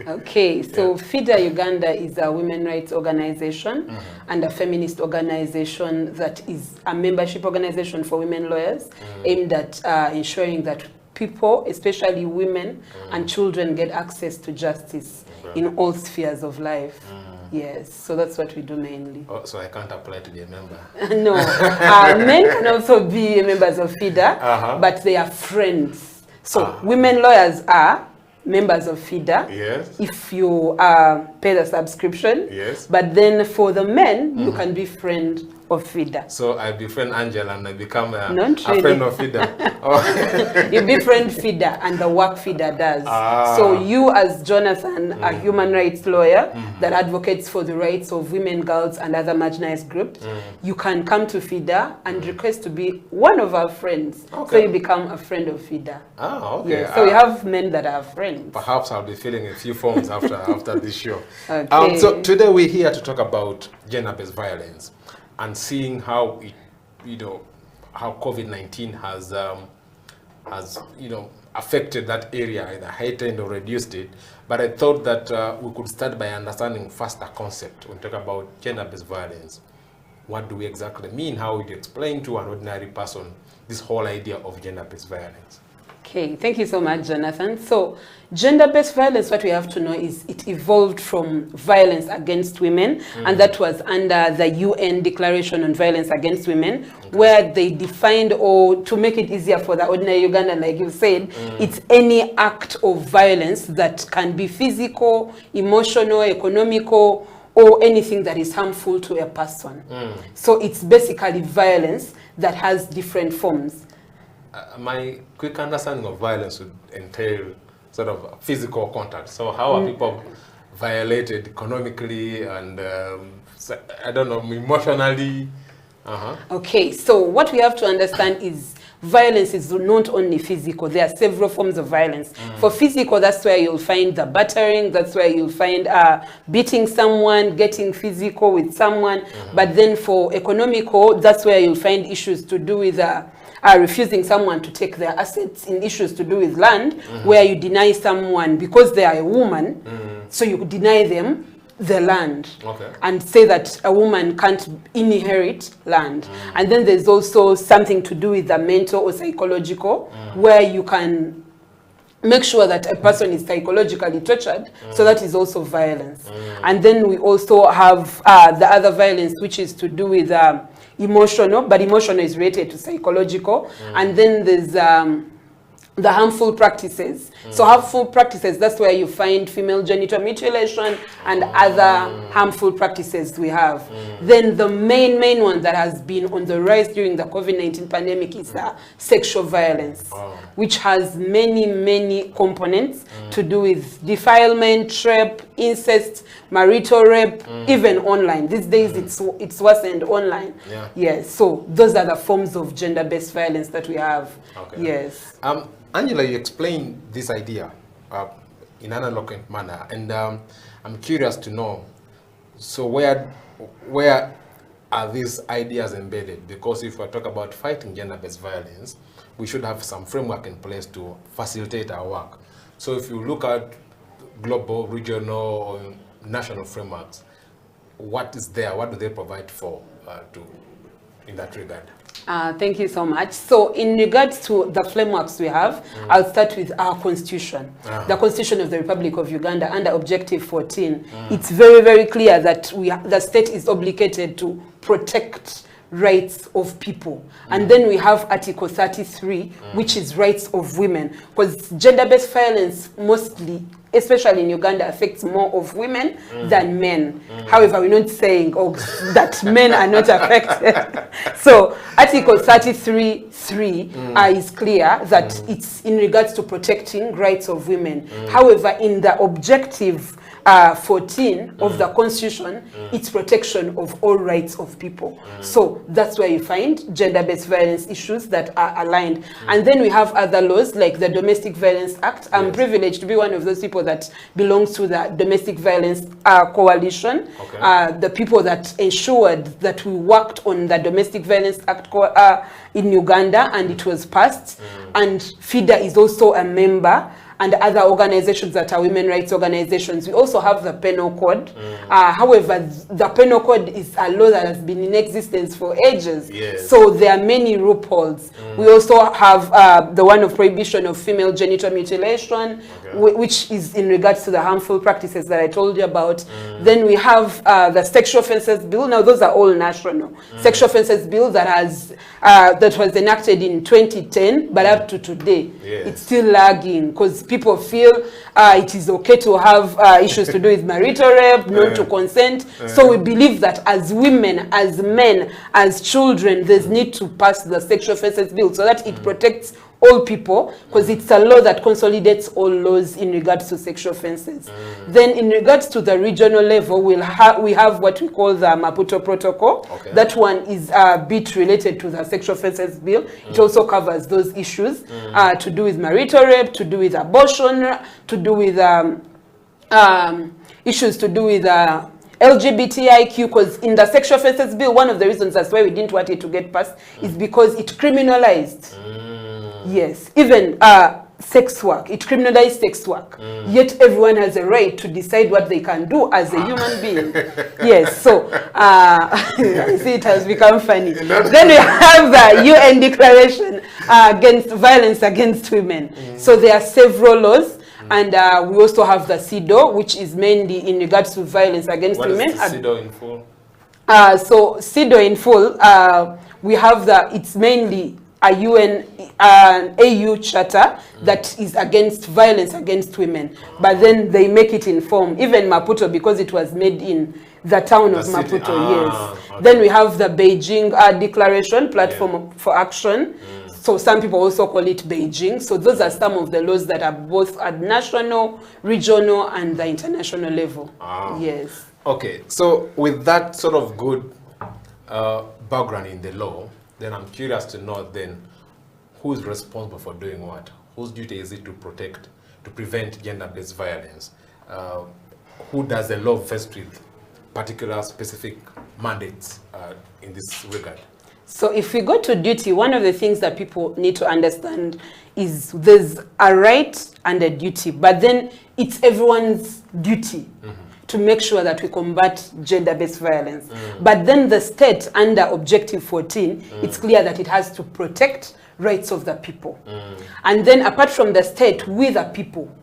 Okay, so FIDA Uganda is a women's rights organization and a feminist organization that is a membership organization for women lawyers aimed at ensuring that people, especially women and children, get access to justice in all spheres of life. Yes, so that's what we do mainly. Oh, so I can't apply to be a member? No, men can also be members of FIDA, but they are friends. So women lawyers are members of FIDA, yes, if you pay the subscription. Yes. But then for the men, you can be friend of FIDA. So I befriend Angela and I become a really. friend of FIDA. You befriend FIDA and the work FIDA does. So you as Jonathan, a human rights lawyer that advocates for the rights of women, girls and other marginalized groups, you can come to FIDA and request to be one of our friends. So you become a friend of FIDA. Okay. Yeah. So we have men that are friends. Perhaps I'll be filling a few forms after this show. Okay. So today we're here to talk about gender-based violence and seeing how it, how COVID-19 has affected that area, either heightened or reduced it. But I thought that we could start by understanding first the concept when we talk about gender-based violence. What do we exactly mean? How would you explain to an ordinary person this whole idea of gender-based violence? Okay, thank you so much, Jonathan. So, gender-based violence, what we have to know is it evolved from violence against women, and that was under the UN Declaration on Violence Against Women, where they defined, or to make it easier for the ordinary Ugandan, like you said, it's any act of violence that can be physical, emotional, economical, or anything that is harmful to a person. So it's basically violence that has different forms. My quick understanding of violence would entail sort of physical contact. So how are people violated economically and, I don't know, emotionally? Okay, so what we have to understand is violence is not only physical. There are several forms of violence. For physical, that's where you'll find the battering, that's where you'll find beating someone, getting physical with someone. But then for economical, that's where you'll find issues to do with refusing someone to take their assets, in issues to do with land, where you deny someone because they are a woman, so you deny them the land and say that a woman can't inherit land. And then there's also something to do with the mental or psychological, where you can make sure that a person is psychologically tortured, so that is also violence. And then we also have the other violence, which is to do with emotional, but emotional is related to psychological. And then there's the harmful practices. So harmful practices, that's where you find female genital mutilation and other harmful practices we have. Then the main one that has been on the rise during the COVID-19 pandemic is sexual violence, which has many components to do with defilement, rape, incest, marital rape, even online. These days it's worsened online. Yes, so those are the forms of gender-based violence that we have. Yes. Angela, you explained this idea in an eloquent manner, and I'm curious to know, so where are these ideas embedded? Because if we talk about fighting gender-based violence, we should have some framework in place to facilitate our work. So if you look at global, regional, or national frameworks, what is there? What do they provide for in that regard? Thank you so much. So in regards to the frameworks we have, I'll start with our constitution. The Constitution of the Republic of Uganda under Objective 14. It's very clear that the state is obligated to protect rights of people. And then we have Article 33, which is rights of women. Because gender-based violence mostly, especially in Uganda, affects more of women than men. However, we're not saying that men are not affected. So Article 33(3) is clear that it's in regards to protecting rights of women. However, in the Objective 14 of the Constitution, it's protection of all rights of people. So that's where you find gender-based violence issues that are aligned. And then we have other laws like the Domestic Violence Act. I'm privileged to be one of those people that belongs to the Domestic Violence Coalition. The people that ensured that we worked on the Domestic Violence Act in Uganda, and it was passed. And FIDA is also a member, and other organizations that are women rights organizations. We also have the Penal Code. However, the Penal Code is a law that has been in existence for ages. So there are many loopholes. We also have the one of prohibition of female genital mutilation. which is in regards to the harmful practices that I told you about. Then we have the Sexual Offences Bill. Now those are all national. Sexual Offences Bill that has that was enacted in 2010, but up to today, it's still lagging because people feel it is okay to have issues to do with marital rape, not to consent. So we believe that as women, as men, as children, there's need to pass the Sexual Offences Bill so that it protects all people, because it's a law that consolidates all laws in regards to sexual offences. Then in regards to the regional level, we have what we call the Maputo Protocol. That one is a bit related to the Sexual Offences Bill. It also covers those issues to do with marital rape, to do with abortion, to do with issues to do with LGBTIQ, because in the Sexual Offences Bill, one of the reasons that's why we didn't want it to get passed is because it criminalized. Yes, even sex work. It criminalized sex work. Yet everyone has a right to decide what they can do as a human being. Yes, so I see it has become funny. Then we have the UN Declaration against violence against women. So there are several laws. And we also have the CEDAW, which is mainly in regards to violence against women. What is the CEDAW in full? So CEDAW in full, we have it's mainly a UN, AU charter that is against violence against women. But then they make it in form, even Maputo, because it was made in the town of Maputo, yes. Okay. Then we have the Beijing Declaration, Platform for Action. So some people also call it Beijing. So those are some of the laws that are both at national, regional, and the international level. Yes. Okay, so with that sort of good background in the law, then I'm curious to know then who's responsible for doing what? Whose duty is it to protect, to prevent gender-based violence? Who does the law vest with particular specific mandates in this regard? So if we go to duty, one of the things that people need to understand is there's a right and a duty, but then it's everyone's duty to make sure that we combat gender-based violence. But then the state, under Objective 14, it's clear that it has to protect rights of the people. And then apart from the state, we the people,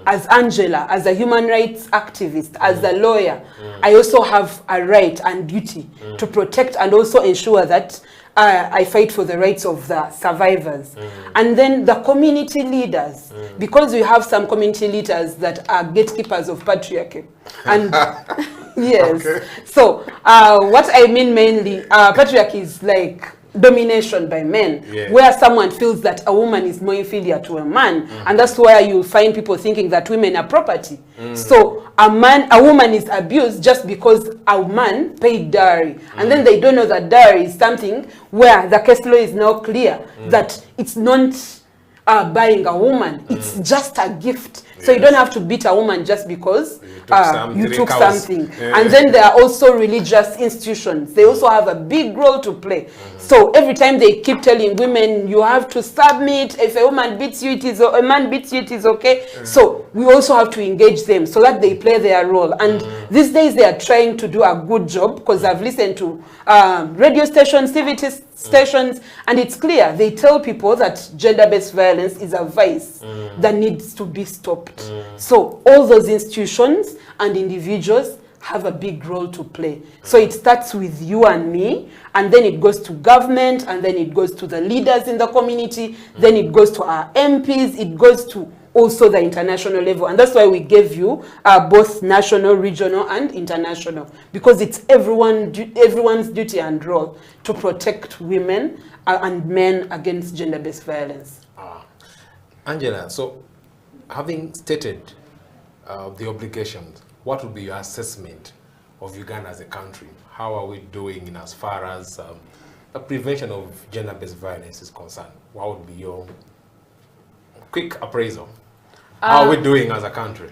as Angela, as a human rights activist, as a lawyer, I also have a right and duty to protect and also ensure that I fight for the rights of the survivors. And then the community leaders, because we have some community leaders that are gatekeepers of patriarchy. And yes, so what I mean mainly, patriarchy is like domination by men, where someone feels that a woman is more inferior to a man, and that's why you'll find people thinking that women are property. So a woman is abused just because a man paid dowry, and then they don't know that dowry is something where the case law is now clear that it's not buying a woman, it's just a gift. So you don't have to beat a woman just because you took something. And then there are also religious institutions. They also have a big role to play. So every time they keep telling women, you have to submit. If a woman beats you, a man beats you, it is okay. So we also have to engage them so that they play their role. And these days they are trying to do a good job, because I've listened to radio stations, TV stations, and it's clear. They tell people that gender-based violence is a vice that needs to be stopped. So all those institutions and individuals have a big role to play. So it starts with you and me, and then it goes to government, and then it goes to the leaders in the community, then it goes to our MPs, it goes to also the international level. And that's why we gave you both national, regional, and international, because it's everyone's duty and role to protect women and men against gender-based violence. Angela, so having stated the obligations, what would be your assessment of Uganda as a country? How are we doing in as far as the prevention of gender-based violence is concerned? What would be your quick appraisal? How are we doing as a country?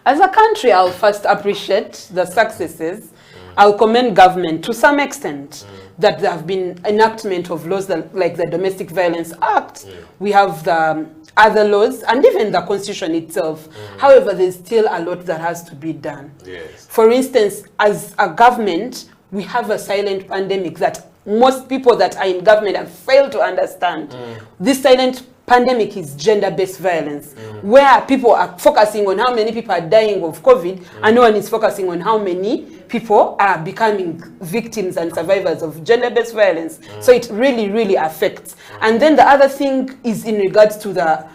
As a country, I'll first appreciate the successes. I'll commend government to some extent that there have been enactment of laws like the Domestic Violence Act. We have the other laws and even the Constitution itself. However, there's still a lot that has to be done. For instance, as a government, we have a silent pandemic that most people that are in government have failed to understand. This silent pandemic is gender-based violence, where people are focusing on how many people are dying of COVID, and no one is focusing on how many people are becoming victims and survivors of gender-based violence. So it really, really affects. And then the other thing is in regards to the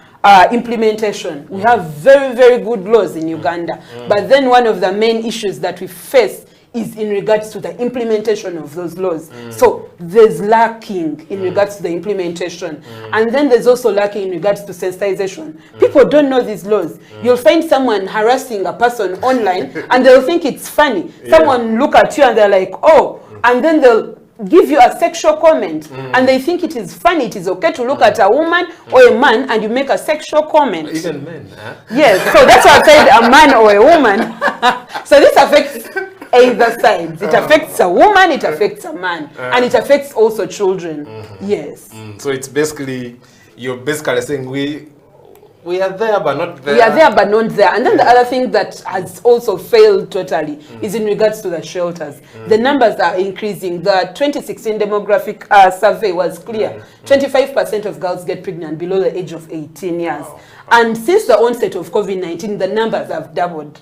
implementation. We have very, very good laws in Uganda, but then one of the main issues that we face is in regards to the implementation of those laws. So there's lacking in regards to the implementation. And then there's also lacking in regards to sensitization. People don't know these laws. You'll find someone harassing a person online and they'll think it's funny. Someone look at you and they're like, oh, and then they'll give you a sexual comment and they think it is funny, it is okay to look at a woman or a man and you make a sexual comment. Even men, huh? Yes, so that's why I said a man or a woman. So this affects either sides. It affects a woman, it affects a man, and it affects also children. Yes. So it's basically, you're basically saying we are there but not there. We are there but not there. And then the other thing that has also failed totally is in regards to the shelters. The numbers are increasing. The 2016 demographic survey was clear. 25% of girls get pregnant below the age of 18 years. And since the onset of COVID-19, the numbers have doubled.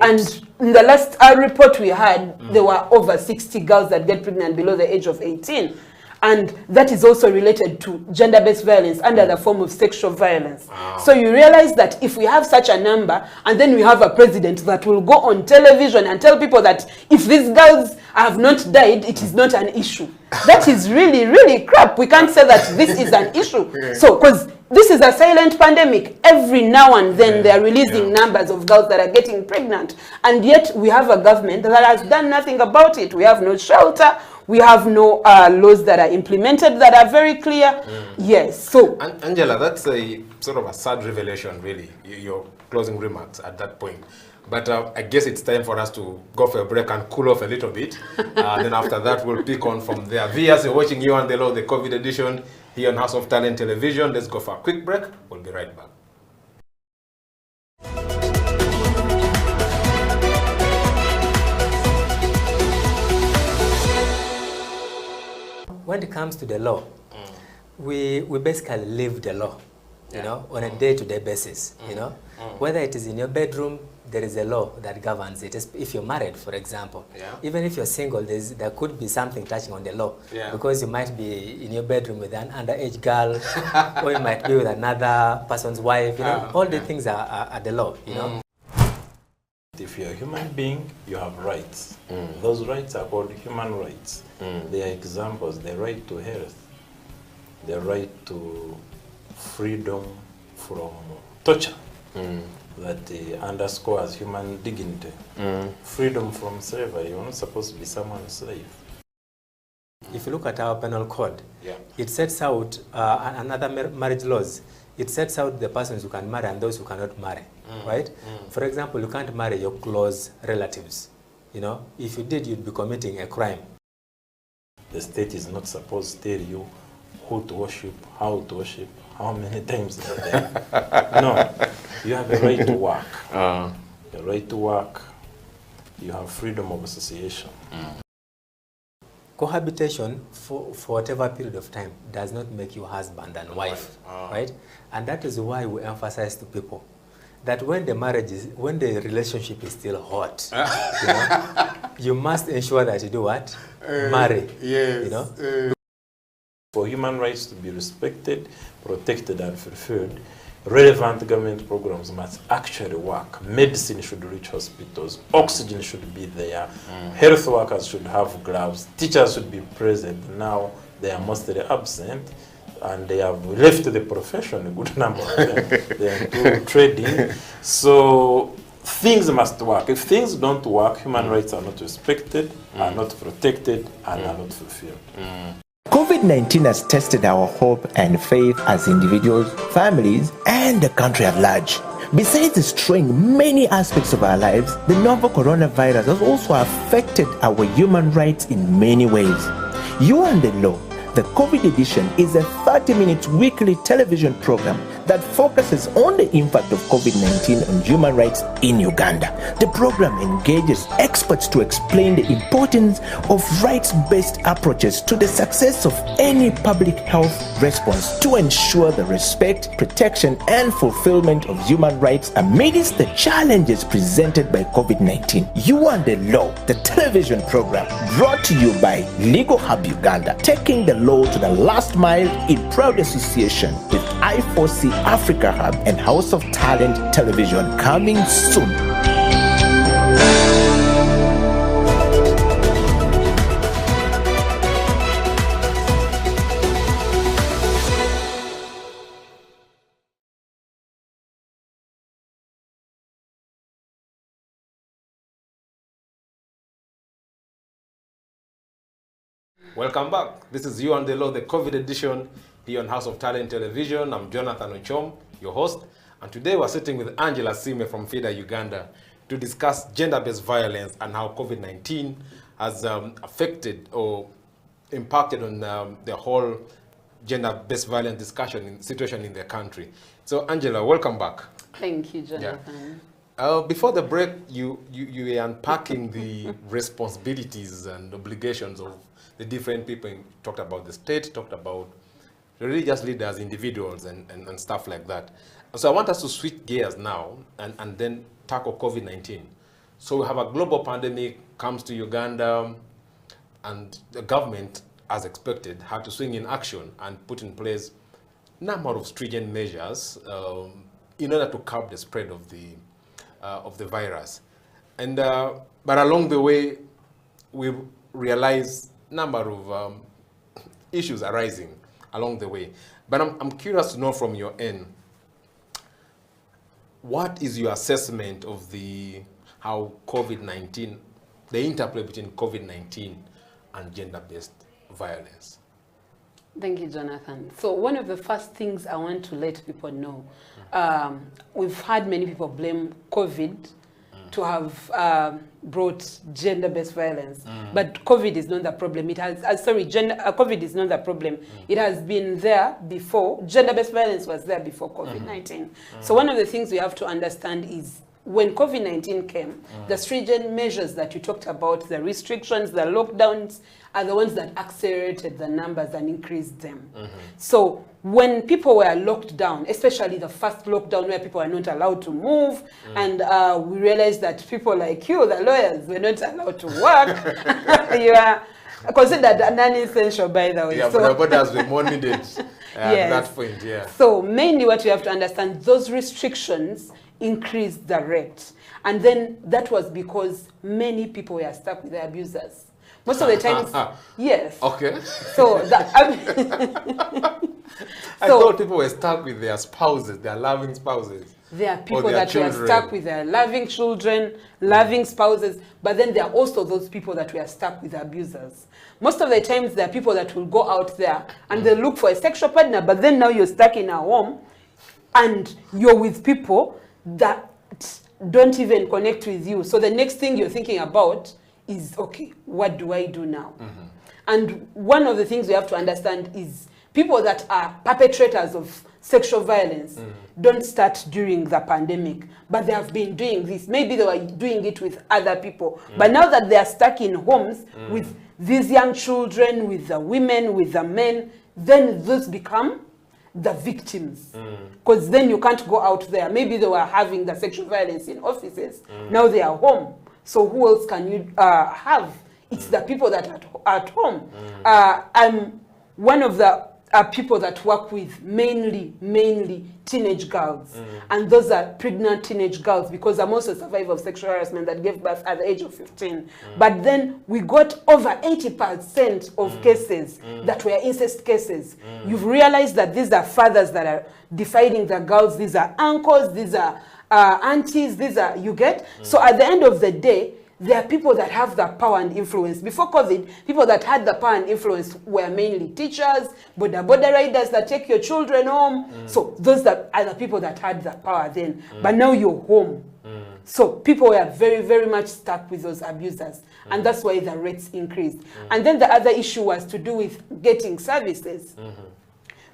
And in the last report we had, there were over 60 girls that get pregnant below the age of 18. And that is also related to gender-based violence under the form of sexual violence. So you realize that if we have such a number, and then we have a president that will go on television and tell people that if these girls have not died, it is not an issue. That is really, really crap. We can't say that this is an issue. So, because this is a silent pandemic. Every now and then they are releasing numbers of girls that are getting pregnant. And yet we have a government that has done nothing about it. We have no shelter. We have no laws that are implemented that are very clear. Yes. So, Angela, that's a sort of a sad revelation, really, your closing remarks at that point. But I guess it's time for us to go for a break and cool off a little bit. Then after that, we'll pick on from there. Viewers, you're watching You and the Law, the COVID edition, here on House of Talent Television. Let's go for a quick break. We'll be right back. When it comes to the law, we basically live the law, you know, on a day-to-day basis, you know. Whether it is in your bedroom, there is a law that governs it. If you're married, for example, even if you're single, there could be something touching on the law, because you might be in your bedroom with an underage girl, or you might be with another person's wife, you know. All the things are the law, you know. If you're a human being, you have rights. Those rights are called human rights. They are examples: the right to health, the right to freedom from torture, that underscores human dignity. Freedom from slavery. You're not supposed to be someone's slave. If you look at our penal code, it sets out another marriage laws. It sets out the persons who can marry and those who cannot marry, right? For example, you can't marry your close relatives. You know, if you did, you'd be committing a crime. The state is not supposed to tell you who to worship, how many times a day. No, you have a right to work. A right to work. You have freedom of association. Cohabitation for whatever period of time does not make you husband and wife, right? And that is why we emphasize to people that when the relationship is still hot, you know, you must ensure that you do what? Marry. Yes. You know? For human rights to be respected, protected, and fulfilled, relevant government programs must actually work. Medicine should reach hospitals, oxygen should be there, health workers should have gloves, teachers should be present. Now they are mostly absent, and they have left the profession, a good number of them. They are into trading. So things must work. If things don't work, human rights are not respected, are not protected, and are not fulfilled. COVID-19 has tested our hope and faith as individuals, families, and the country at large. Besides destroying many aspects of our lives, the novel coronavirus has also affected our human rights in many ways. You and the Law, the COVID edition, is a 30-minute weekly television program that focuses on the impact of COVID-19 on human rights in Uganda. The program engages experts to explain the importance of rights-based approaches to the success of any public health response to ensure the respect, protection, and fulfillment of human rights amidst the challenges presented by COVID-19. You and the Law, the television program brought to you by Legal Hub Uganda, taking the law to the last mile in proud association with I4C Africa Hub and House of Talent Television, coming soon. Welcome back. This is You and the Law, the COVID edition here on House of Talent Television. I'm Jonathan Ochom, your host, and today we're sitting with Angela Sime from FIDA Uganda to discuss gender-based violence and how COVID-19 has affected or impacted on the whole gender-based violence situation in the country. So, Angela, welcome back. Thank you, Jonathan. Before the break, you were unpacking the responsibilities and obligations of the different people. You talked about the state, talked about the religious leaders, individuals, and stuff like that. So I want us to switch gears now and then tackle COVID-19. So we have a global pandemic comes to Uganda, and the government, as expected, had to swing in action and put in place a number of stringent measures in order to curb the spread of the virus. And but along the way, we realized number of issues arising along the way. But I'm curious to know from your end, what is your assessment of how COVID-19, the interplay between COVID-19 and gender-based violence? Thank you, Jonathan. So one of the first things I want to let people know, we've had many people blame COVID to have brought gender-based violence, but COVID is not the problem. It has, COVID is not the problem. It has been there before. Gender-based violence was there before COVID-19. So one of the things we have to understand is when COVID-19 came, the stringent measures that you talked about, the restrictions, the lockdowns, are the ones that accelerated the numbers and increased them. So when people were locked down, especially the first lockdown where people are not allowed to move, and we realized that people like you, the lawyers, were not allowed to work, you are considered non-essential, by the way. Yeah, so, but as we monitored at that point, yeah. So mainly what you have to understand, those restrictions increased the rate. And then that was because many people were stuck with their abusers. Most of the times, yes. Okay. So, I thought people were stuck with their spouses, their loving spouses. There are people that were stuck with their loving children, loving spouses, but then there are also those people that were stuck with abusers. Most of the times, there are people that will go out there and they look for a sexual partner, but then now you're stuck in a home and you're with people that don't even connect with you. So the next thing you're thinking about is, okay, what do I do now? And one of the things we have to understand is people that are perpetrators of sexual violence don't start during the pandemic, but they have been doing this. Maybe they were doing it with other people, but now that they are stuck in homes with these young children, with the women, with the men, then those become the victims. Because then you can't go out there. Maybe they were having the sexual violence in offices. Now they are home. So who else can you have? It's the people that are at home. I'm one of the people that work with mainly teenage girls. And those are pregnant teenage girls, because I'm also a survivor of sexual harassment that gave birth at the age of 15. But then we got over 80% of cases that were incest cases. You've realized that these are fathers that are defining the girls. These are uncles, these are aunties, these are, you get? So at the end of the day, there are people that have the power and influence. Before COVID, people that had the power and influence were mainly teachers, border riders that take your children home. So those are the people that had the power then. But now you're home. So people were very much stuck with those abusers. And that's why the rates increased. And then the other issue was to do with getting services.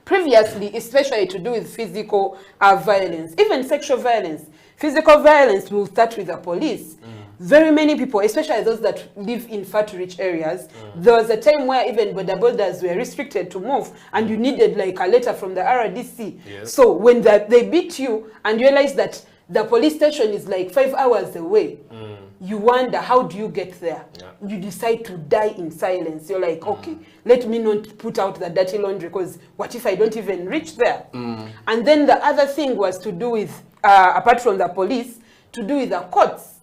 Previously, especially to do with physical violence, even sexual violence. Physical violence will start with the police. very many people, especially those that live in far-to-reach areas, there was a time where even border borders were restricted to move, and you needed like a letter from the RDC. Yes. So when they beat you and you realize that the police station is like 5 hours away, you wonder, how do you get there? You decide to die in silence. You're like, okay, let me not put out the dirty laundry, because what if I don't even reach there? And then the other thing was to do with, apart from the police, to do with the courts.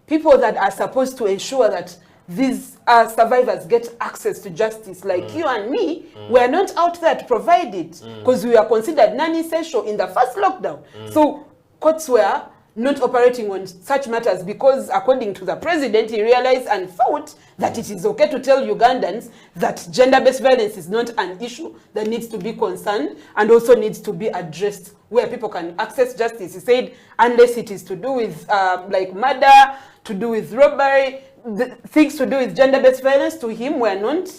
People that are supposed to ensure that these survivors get access to justice, like you and me, we're not out there to provide it, because we are considered non-essential in the first lockdown. So courts were not operating on such matters because, according to the president, he realized and thought that it is okay to tell Ugandans that gender-based violence is not an issue that needs to be concerned and also needs to be addressed where people can access justice. He said, unless it is to do with like murder, to do with robbery, the things to do with gender-based violence, to him were not.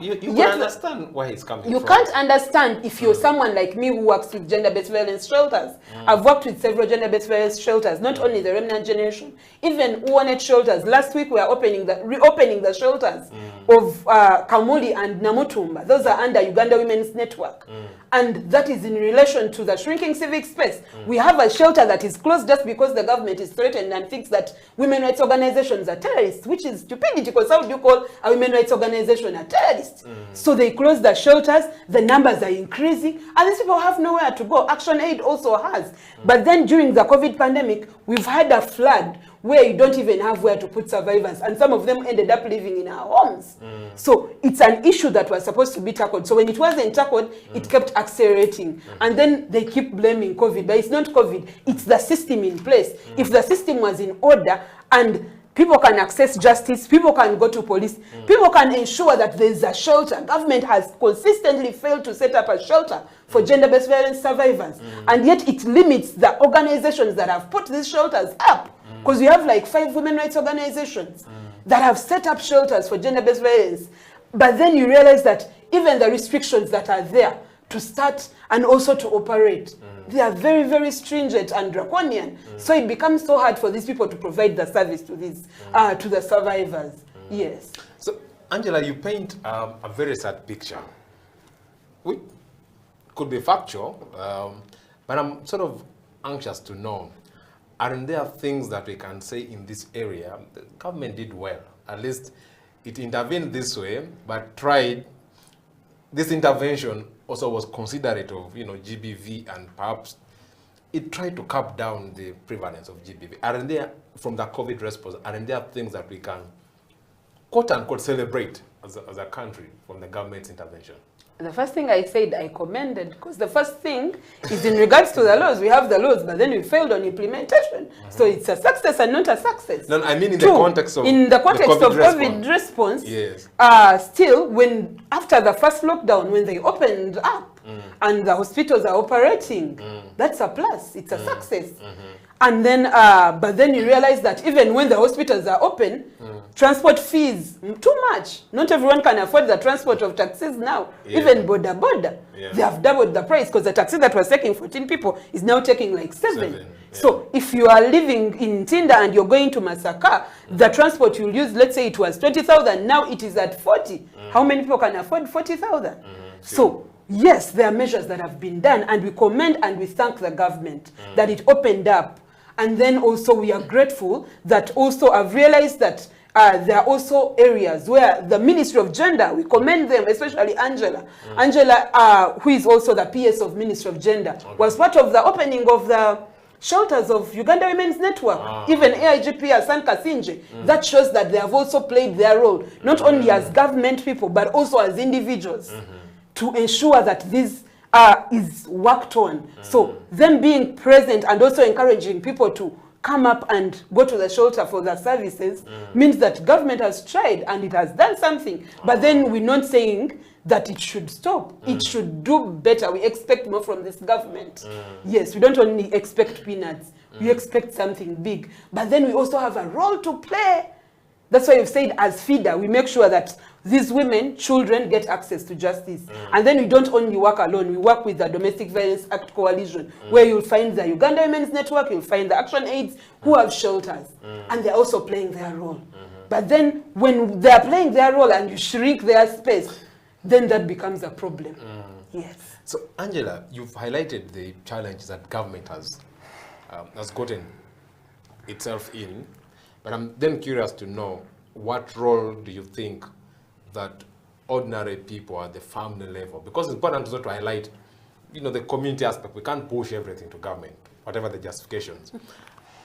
You can understand where he's coming from. You can't understand if you're someone like me who works with gender-based violence shelters. I've worked with several gender-based violence shelters, not only the Remnant Generation, even Uwanet shelters. Last week we are reopening the shelters of Kamuli and Namutumba. Those are under Uganda Women's Network. And that is in relation to the shrinking civic space. We have a shelter that is closed just because the government is threatened and thinks that women rights organizations are terrorists, which is stupidity, because how do you call a women rights organization a terrorist? So they close the shelters, the numbers are increasing, and these people have nowhere to go. Action Aid also has. But then during the COVID pandemic, we've had a flood where you don't even have where to put survivors, and some of them ended up living in our homes. So it's an issue that was supposed to be tackled. So when it wasn't tackled, it kept accelerating. And then they keep blaming COVID, but it's not COVID, it's the system in place. If the system was in order and people can access justice, people can go to police, people can ensure that there's a shelter. Government has consistently failed to set up a shelter for gender-based violence survivors. And yet it limits the organizations that have put these shelters up. Because we have like 5 women rights organizations that have set up shelters for gender-based violence. But then you realize that even the restrictions that are there to start and also to operate, they are very, very stringent and draconian. So it becomes so hard for these people to provide the service to these, to the survivors. Yes. So, Angela, you paint a very sad picture. Which could be factual, but I'm sort of anxious to know, aren't there things that we can say in this area? The government did well. At least it intervened this way, but tried. This intervention also was considerate of, GBV, and perhaps it tried to cap down the prevalence of GBV. Aren't there, from the COVID response, aren't there things that we can, quote unquote, celebrate as a country from the government's intervention? The first thing I said, I commended, because the first thing is in regards to the laws. We have the laws, but then we failed on implementation. So it's a success and not a success. No, I mean in the context of COVID response, yes. Still, when after the first lockdown, when they opened up and the hospitals are operating, that's a plus. It's a success. And then, but then you realize that even when the hospitals are open, transport fees, too much. Not everyone can afford the transport of taxis now. Yeah. Even border. Yeah. They have doubled the price, because the taxi that was taking 14 people is now taking like 7. Yeah. So if you are living in Tinda and you're going to Masaka, the transport you'll use, let's say it was 20,000, now it is at 40. How many people can afford 40,000? So yes, there are measures that have been done, and we commend and we thank the government that it opened up. And then also we are grateful that also I've realized that there are also areas where the Ministry of Gender, we commend them, especially Angela. Angela, who is also the PS of Ministry of Gender, was part of the opening of the shelters of Uganda Women's Network. Even AIGP Asan Kasinje. That shows that they have also played their role, not only as government people, but also as individuals, to ensure that this is worked on. So them being present and also encouraging people to come up and go to the shelter for their services means that government has tried and it has done something. But then we're not saying that it should stop. It should do better. We expect more from this government. Yes, we don't only expect peanuts. We expect something big. But then we also have a role to play. That's why we've said as feeder, we make sure that these women, children get access to justice. And then we don't only work alone, we work with the Domestic Violence Act Coalition, where you'll find the Uganda Women's Network, you'll find the Action Aids, who have shelters, and they're also playing their role. But then when they're playing their role and you shrink their space, then that becomes a problem. Yes. So, Angela, you've highlighted the challenges that government has gotten itself in, but I'm then curious to know, what role do you think that ordinary people at the family level, because it's important also to highlight, the community aspect. We can't push everything to government, whatever the justifications.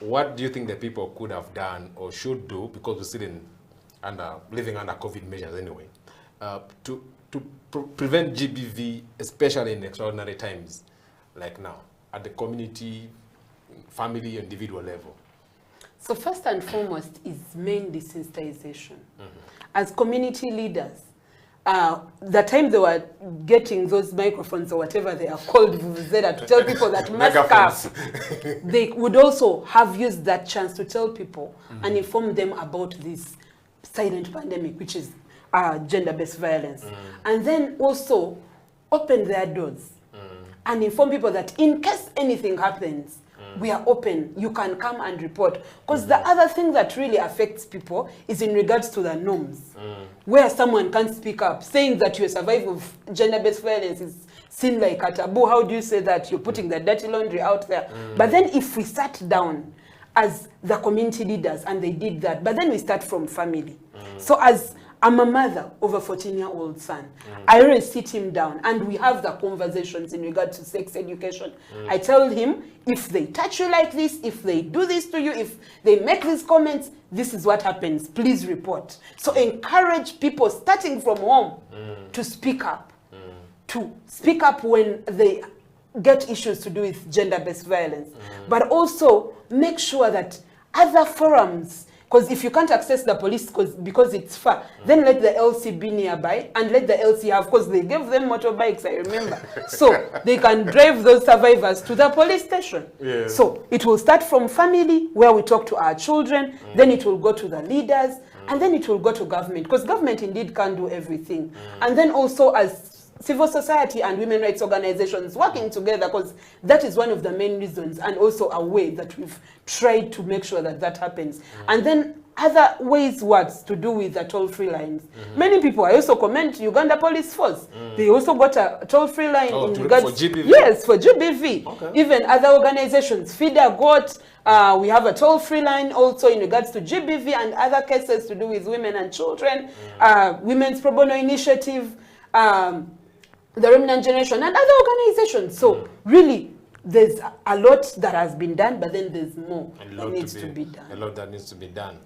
What do you think the people could have done or should do, because we're still living under COVID measures anyway, to prevent GBV, especially in extraordinary times like now, at the community, family, individual level? So first and foremost is main desensitization. As community leaders, the time they were getting those microphones or whatever they are called, vuvuzela, to tell people that mask up, they would also have used that chance to tell people and inform them about this silent pandemic, which is gender-based violence. And then also open their doors and inform people that in case anything happens, we are open, you can come and report. Because the other thing that really affects people is in regards to the norms, where someone can't speak up. Saying that you're a survivor of gender-based violence is seen like a taboo. How do you say that? You're putting the dirty laundry out there. But then if we sat down as the community leaders, and they did that, but then we start from family. So as I'm a mother of a 14-year-old son. I always sit him down and we have the conversations in regard to sex education. I tell him, if they touch you like this, if they do this to you, if they make these comments, this is what happens. Please report. So encourage people starting from home to speak up. To speak up when they get issues to do with gender-based violence. But also make sure that other forums, because if you can't access the police because it's far, then let the LC be nearby and let the LC have, because they gave them motorbikes, I remember. So they can drive those survivors to the police station. Yeah. So it will start from family, where we talk to our children, then it will go to the leaders, and then it will go to government, because government indeed can't do everything. And then also as civil society and women rights organizations working together, because that is one of the main reasons, and also a way that we've tried to make sure that that happens. And then other ways works to do with the toll-free lines. Many people, I also comment Uganda Police Force. They also got a toll-free line in regards for GBV. Yes, for GBV. Okay. Even other organizations, FIDA got, we have a toll-free line also in regards to GBV and other cases to do with women and children. Women's Pro Bono Initiative, the Remnant Generation, and other organizations. So really, there's a lot that has been done, but then there's more that needs to be done. A lot that needs to be done.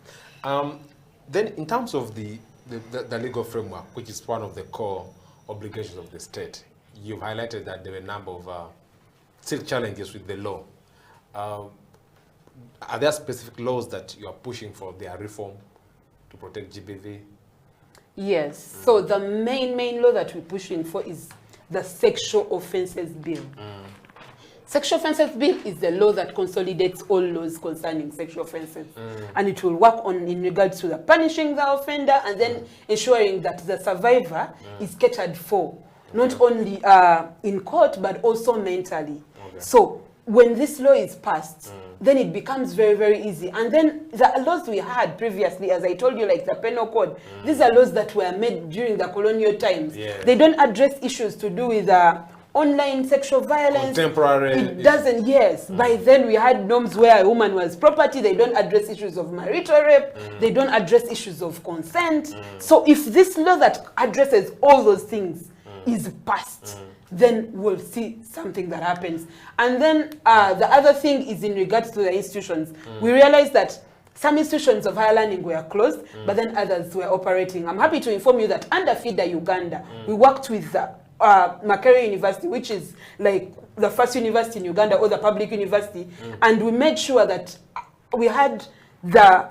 Then in terms of the legal framework, which is one of the core obligations of the state, you've highlighted that there were a number of still challenges with the law. Are there specific laws that you are pushing for their reform to protect GBV? Yes. So the main law that we're pushing for is the Sexual Offences Bill. Sexual Offences Bill is the law that consolidates all laws concerning sexual offences. And it will work on in regards to the punishing the offender and then ensuring that the survivor is catered for, not only in court, but also mentally. So when this law is passed, then it becomes very, very easy. And then the laws we had previously, as I told you, like the penal code, these are laws that were made during the colonial times. Yeah. They don't address issues to do with online sexual violence. Contemporary. It doesn't, yes. By then we had norms where a woman was property. They don't address issues of marital rape. They don't address issues of consent. So if this law that addresses all those things is passed, then we'll see something that happens. And then the other thing is in regards to the institutions. We realized that some institutions of higher learning were closed, but then others were operating. I'm happy to inform you that under FIDA Uganda, we worked with Makerere University, which is like the first university in Uganda or the public university, and we made sure that we had the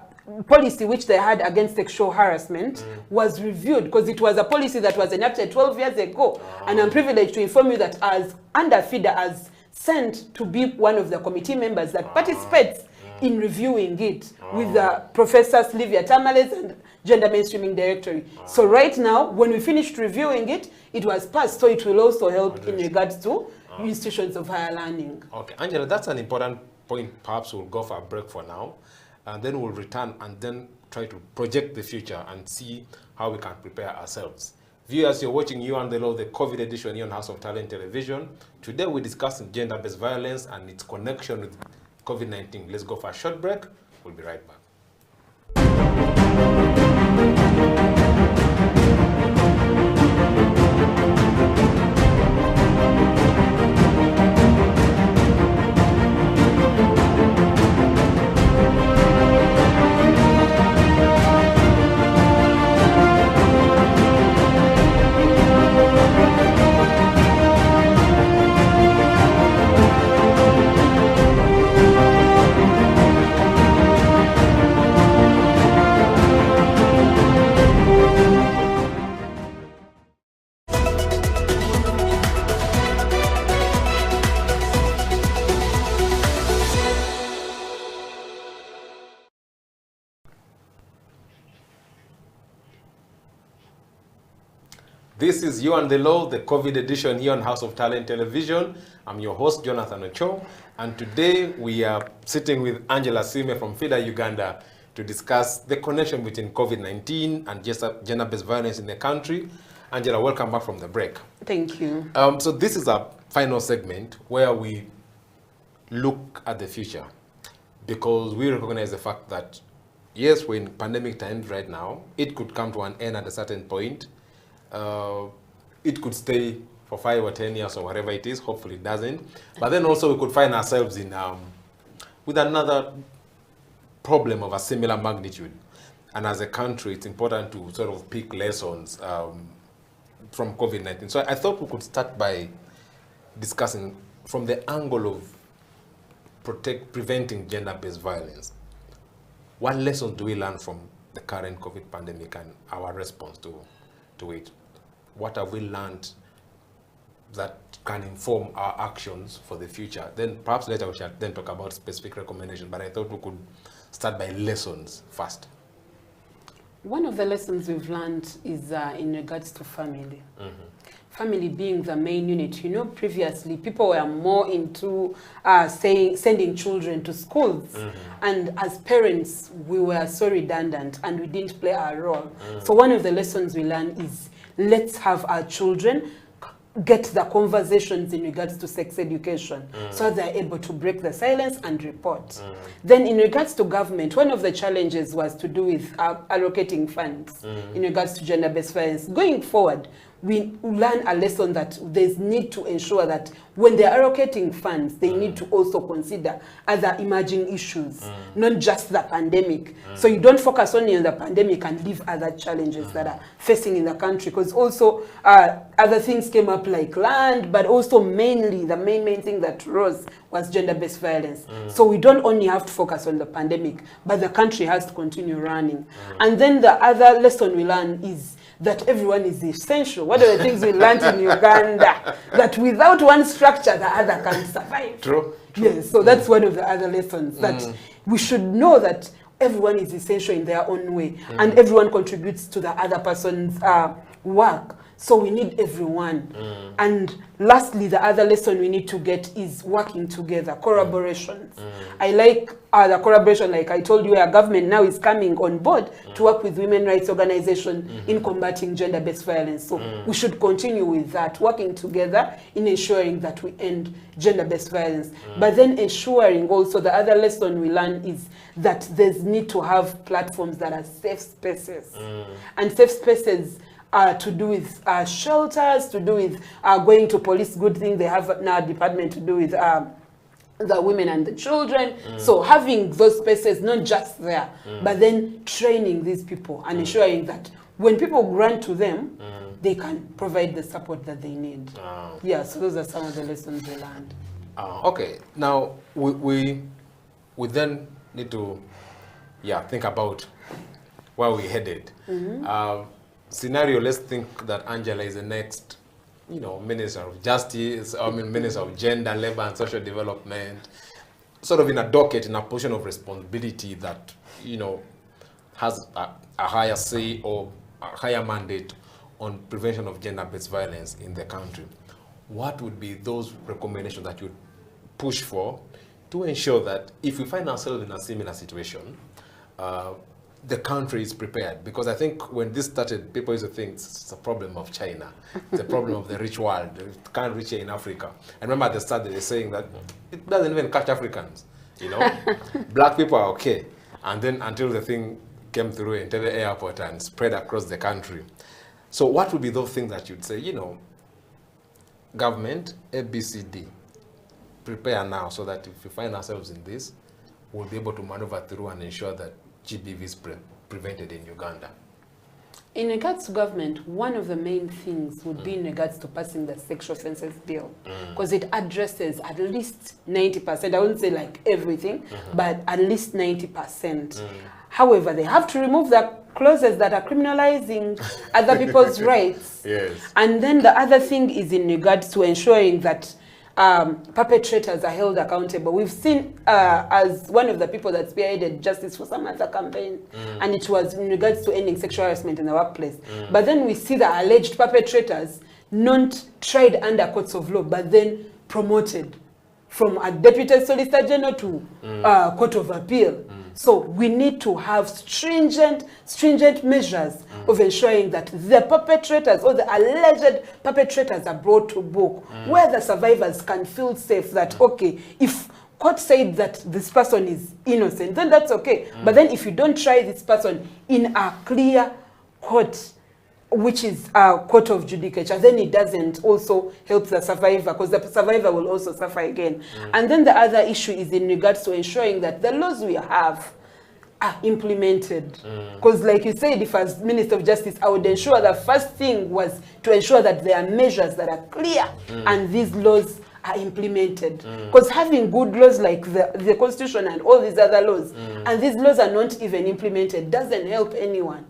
policy which they had against sexual harassment was reviewed, because it was a policy that was enacted 12 years ago. And I'm privileged to inform you that as under FIDA, as sent to be one of the committee members that participates in reviewing it with Professors Livia Tamales and gender mainstreaming directory. So right now, when we finished reviewing it, it was passed, so it will also help in regards to institutions of higher learning. Okay, Angela, that's an important point. Perhaps we'll go for a break for now, and then we'll return and then try to project the future and see how we can prepare ourselves. Viewers, you're watching You and the Law, the COVID edition here on House of Talent Television. Today we're discussing gender-based violence and its connection with COVID-19. Let's go for a short break. We'll be right back. This is You and the Law, the COVID edition here on House of Talent Television. I'm your host, Jonathan Ocho, and today we are sitting with Angela Sime from FIDA Uganda to discuss the connection between COVID-19 and gender-based violence in the country. Angela, welcome back from the break. Thank you. So this is our final segment where we look at the future, because we recognize the fact that, yes, we're in pandemic times right now. It could come to an end at a certain point. It could stay for 5 or 10 years or whatever it is. Hopefully it doesn't. But then also we could find ourselves in with another problem of a similar magnitude. And as a country, it's important to sort of pick lessons from COVID-19. So I thought we could start by discussing from the angle of preventing gender-based violence. What lessons do we learn from the current COVID pandemic and our response to it? What have we learned that can inform our actions for the future? Then perhaps later we shall then talk about specific recommendations, but I thought we could start by lessons first. One of the lessons we've learned is in regards to family. Family being the main unit. You know, previously people were more into sending children to schools. And as parents, we were so redundant and we didn't play our role. So one of the lessons we learned is, let's have our children get the conversations in regards to sex education so they're able to break the silence and report. Then in regards to government, one of the challenges was to do with allocating funds in regards to gender-based violence. Going forward, we learn a lesson that there's need to ensure that when they're allocating funds, they need to also consider other emerging issues, not just the pandemic. So you don't focus only on the pandemic and leave other challenges that are facing in the country, because also other things came up like land, but also mainly the main thing that rose was gender-based violence. So we don't only have to focus on the pandemic, but the country has to continue running. And then the other lesson we learn is that everyone is essential. What are the things we learned in Uganda? That without one structure, the other can't survive. True. Yes, so that's one of the other lessons, that we should know that everyone is essential in their own way, and everyone contributes to the other person's work. So we need everyone. And lastly, the other lesson we need to get is working together, collaborations. I like the collaboration, like I told you, our government now is coming on board to work with women rights organizations in combating gender-based violence. So we should continue with that, working together in ensuring that we end gender-based violence. But then ensuring also, the other lesson we learn is that there's need to have platforms that are safe spaces. And safe spaces to do with shelters, to do with going to police, good thing they have now a department to do with the women and the children. So having those spaces, not just there, but then training these people and ensuring that when people grant to them, they can provide the support that they need. Yeah, so those are some of the lessons we learned. Okay, now we then need to think about where we're headed. Scenario, let's think that Angela is the next, Minister of Justice, Minister of Gender, Labor and Social Development, sort of in a docket, in a position of responsibility that, has a higher say or a higher mandate on prevention of gender-based violence in the country, what would be those recommendations that you'd push for to ensure that if we find ourselves in a similar situation, the country is prepared? Because I think when this started, people used to think it's a problem of China. It's a problem of the rich world. It can't reach here in Africa. And remember at the start they were saying that it doesn't even catch Africans. You know, black people are okay. And then until the thing came through into the airport and spread across the country. So what would be those things that you'd say, you know, government, ABCD, prepare now so that if we find ourselves in this, we'll be able to maneuver through and ensure that GBV is prevented in Uganda? In regards to government, one of the main things would be in regards to passing the sexual offences bill, because it addresses at least 90%. I wouldn't say like everything, but at least 90%. However, they have to remove the clauses that are criminalizing other people's rights. Yes. And then the other thing is in regards to ensuring that perpetrators are held accountable. We've seen as one of the people that spearheaded Justice for Samantha campaign, and it was in regards to ending sexual harassment in the workplace. But then we see the alleged perpetrators not tried under courts of law, but then promoted from a deputy solicitor general to court of appeal. So we need to have stringent measures of ensuring that the perpetrators or the alleged perpetrators are brought to book, where the survivors can feel safe that, okay, if court said that this person is innocent, then that's okay. But then if you don't try this person in a clear court, which is a court of judicature, then it doesn't also help the survivor, because the survivor will also suffer again. And then the other issue is in regards to ensuring that the laws we have are implemented. Because like you said, if as Minister of Justice, I would ensure the first thing was to ensure that there are measures that are clear and these laws are implemented. Because having good laws like the Constitution and all these other laws, and these laws are not even implemented, doesn't help anyone.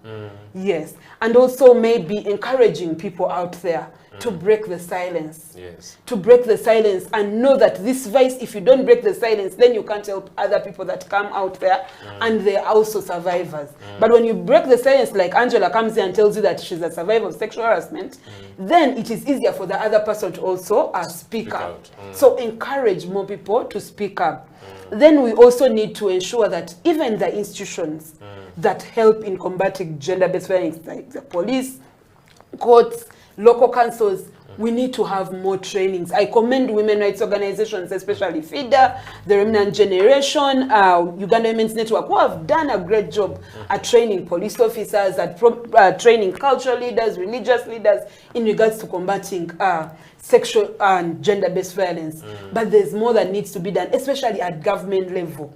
Yes. And also maybe encouraging people out there to break the silence. Yes. To break the silence and know that this vice, if you don't break the silence, then you can't help other people that come out there and they're also survivors. But when you break the silence, like Angela comes in and tells you that she's a survivor of sexual harassment, then it is easier for the other person to also speak up. So encourage more people to speak up. Then we also need to ensure that even the institutions that help in combating gender-based violence, like the police, courts, local councils, we need to have more trainings. I commend women rights organizations, especially FIDA, the Remnant Generation, Uganda Women's Network, who have done a great job at training police officers, at training cultural leaders, religious leaders, in regards to combating sexual and gender-based violence. But there's more that needs to be done, especially at government level,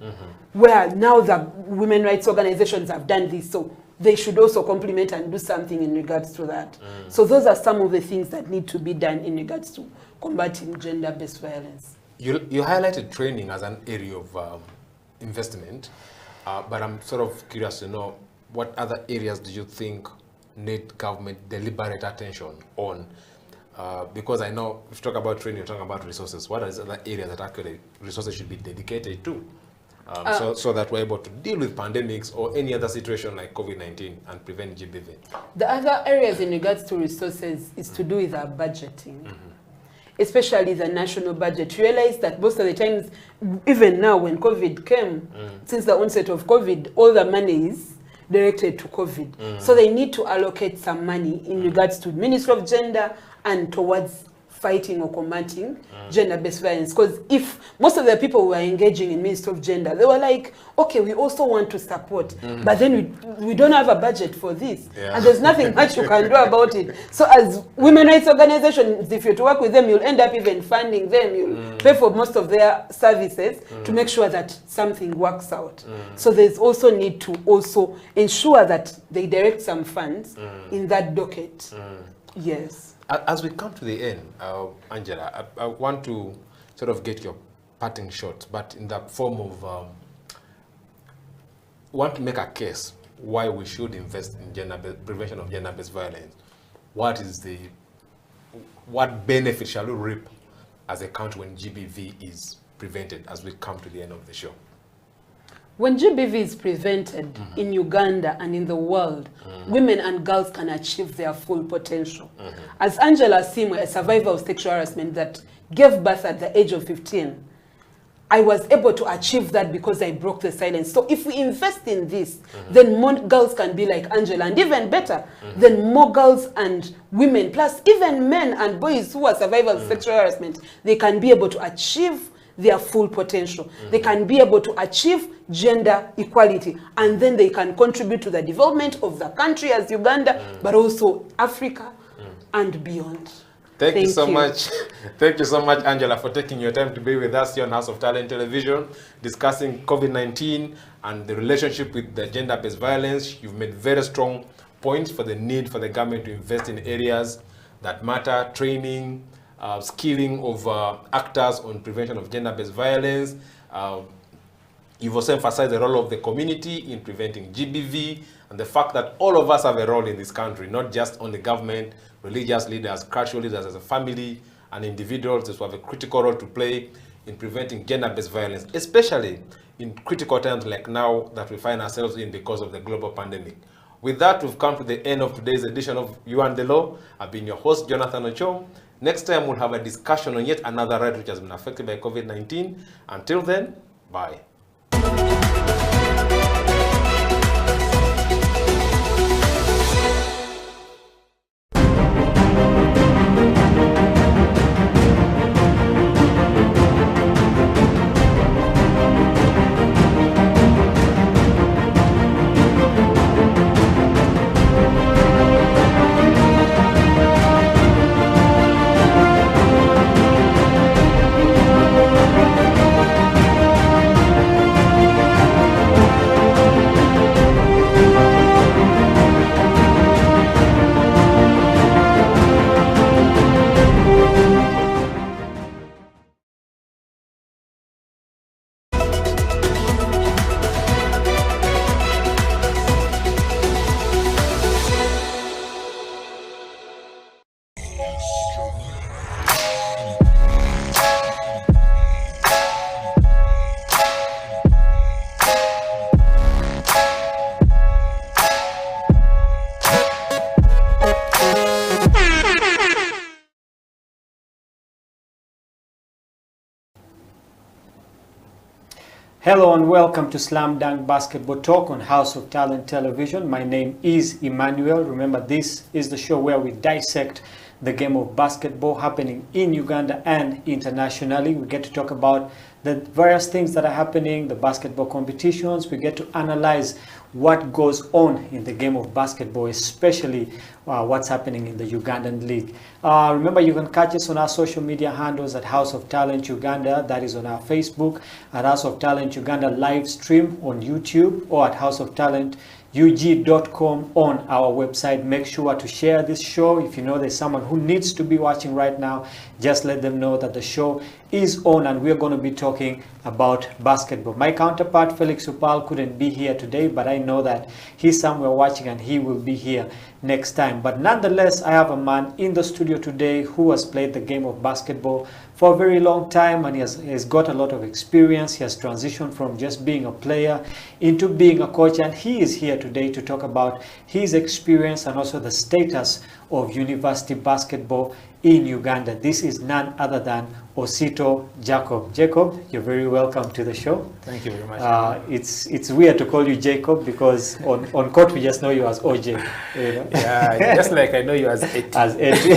where now the women rights organizations have done this. So they should also complement and do something in regards to that. So those are some of the things that need to be done in regards to combating gender-based violence. You highlighted training as an area of investment, but I'm sort of curious to know what other areas do you think need government deliberate attention on? Because I know if you talk about training, you're talking about resources. What are the other areas that actually resources should be dedicated to? So that we're able to deal with pandemics or any other situation like COVID-19 and prevent GBV. The other areas in regards to resources is to do with our budgeting, especially the national budget. You realize that most of the times, even now when COVID came, since the onset of COVID, all the money is directed to COVID. So they need to allocate some money in regards to Ministry of Gender and towards fighting or combating gender-based violence. Because if most of the people who are engaging in Ministry of Gender, they were like, okay, we also want to support, but then we don't have a budget for this. And there's nothing much you can do about it. So as women rights organizations, if you're to work with them, you'll end up even funding them. You'll pay for most of their services to make sure that something works out. So there's also need to also ensure that they direct some funds in that docket. Yes. As we come to the end, Angela, I want to sort of get your parting shot, but in the form of, want to make a case why we should invest in prevention of gender-based violence. What benefit shall we reap as a country when GBV is prevented as we come to the end of the show? When GBV is prevented in Uganda and in the world, women and girls can achieve their full potential. As Angela Simwe, a survivor of sexual harassment that gave birth at the age of 15, I was able to achieve that because I broke the silence. So if we invest in this, then more girls can be like Angela, and even better, then more girls and women, plus even men and boys who are survivors of sexual harassment, they can be able to achieve their full potential. They can be able to achieve gender equality, and then they can contribute to the development of the country as Uganda, but also Africa and beyond. Thank you so much. Thank you so much, Angela, for taking your time to be with us here on House of Talent Television, discussing COVID-19 and the relationship with the gender-based violence. You've made very strong points for the need for the government to invest in areas that matter, training, skilling of actors on prevention of gender-based violence. You've also emphasized the role of the community in preventing GBV and the fact that all of us have a role in this country, not just on the government, religious leaders, cultural leaders, as a family and individuals who have a critical role to play in preventing gender-based violence, especially in critical times like now that we find ourselves in because of the global pandemic. With that, we've come to the end of today's edition of You and the Law. I've been your host, Jonathan Ochom. Next time, we'll have a discussion on yet another right which has been affected by COVID-19. Until then, bye. Hello and welcome to Slam Dunk Basketball Talk on House of Talent Television. My name is Emmanuel. Remember, this is the show where we dissect the game of basketball happening in Uganda and internationally. We get to talk about the various things that are happening, the basketball competitions. We get to analyze what goes on in the game of basketball, especially what's happening in the Ugandan League. Remember, you can catch us on our social media handles at House of Talent Uganda, that is on our Facebook, at House of Talent Uganda live stream on YouTube, or at House of Talent ug.com on our website. Make sure to share this show. If you know there's someone who needs to be watching right now, just let them know that the show is on and we're going to be talking about basketball. My counterpart Felix Upal couldn't be here today, but I know that he's somewhere watching and he will be here next time. But nonetheless, I have a man in the studio today who has played the game of basketball for a very long time, and he has got a lot of experience. He has transitioned from just being a player into being a coach, and he is here today to talk about his experience and also the status of university basketball in Uganda. This is none other than Osito Jacob. Jacob, you're very welcome to the show. Thank you very much. It's weird to call you Jacob because on court we just know you as OJ. You know? Yeah, just like I know you as Eti. As Eti.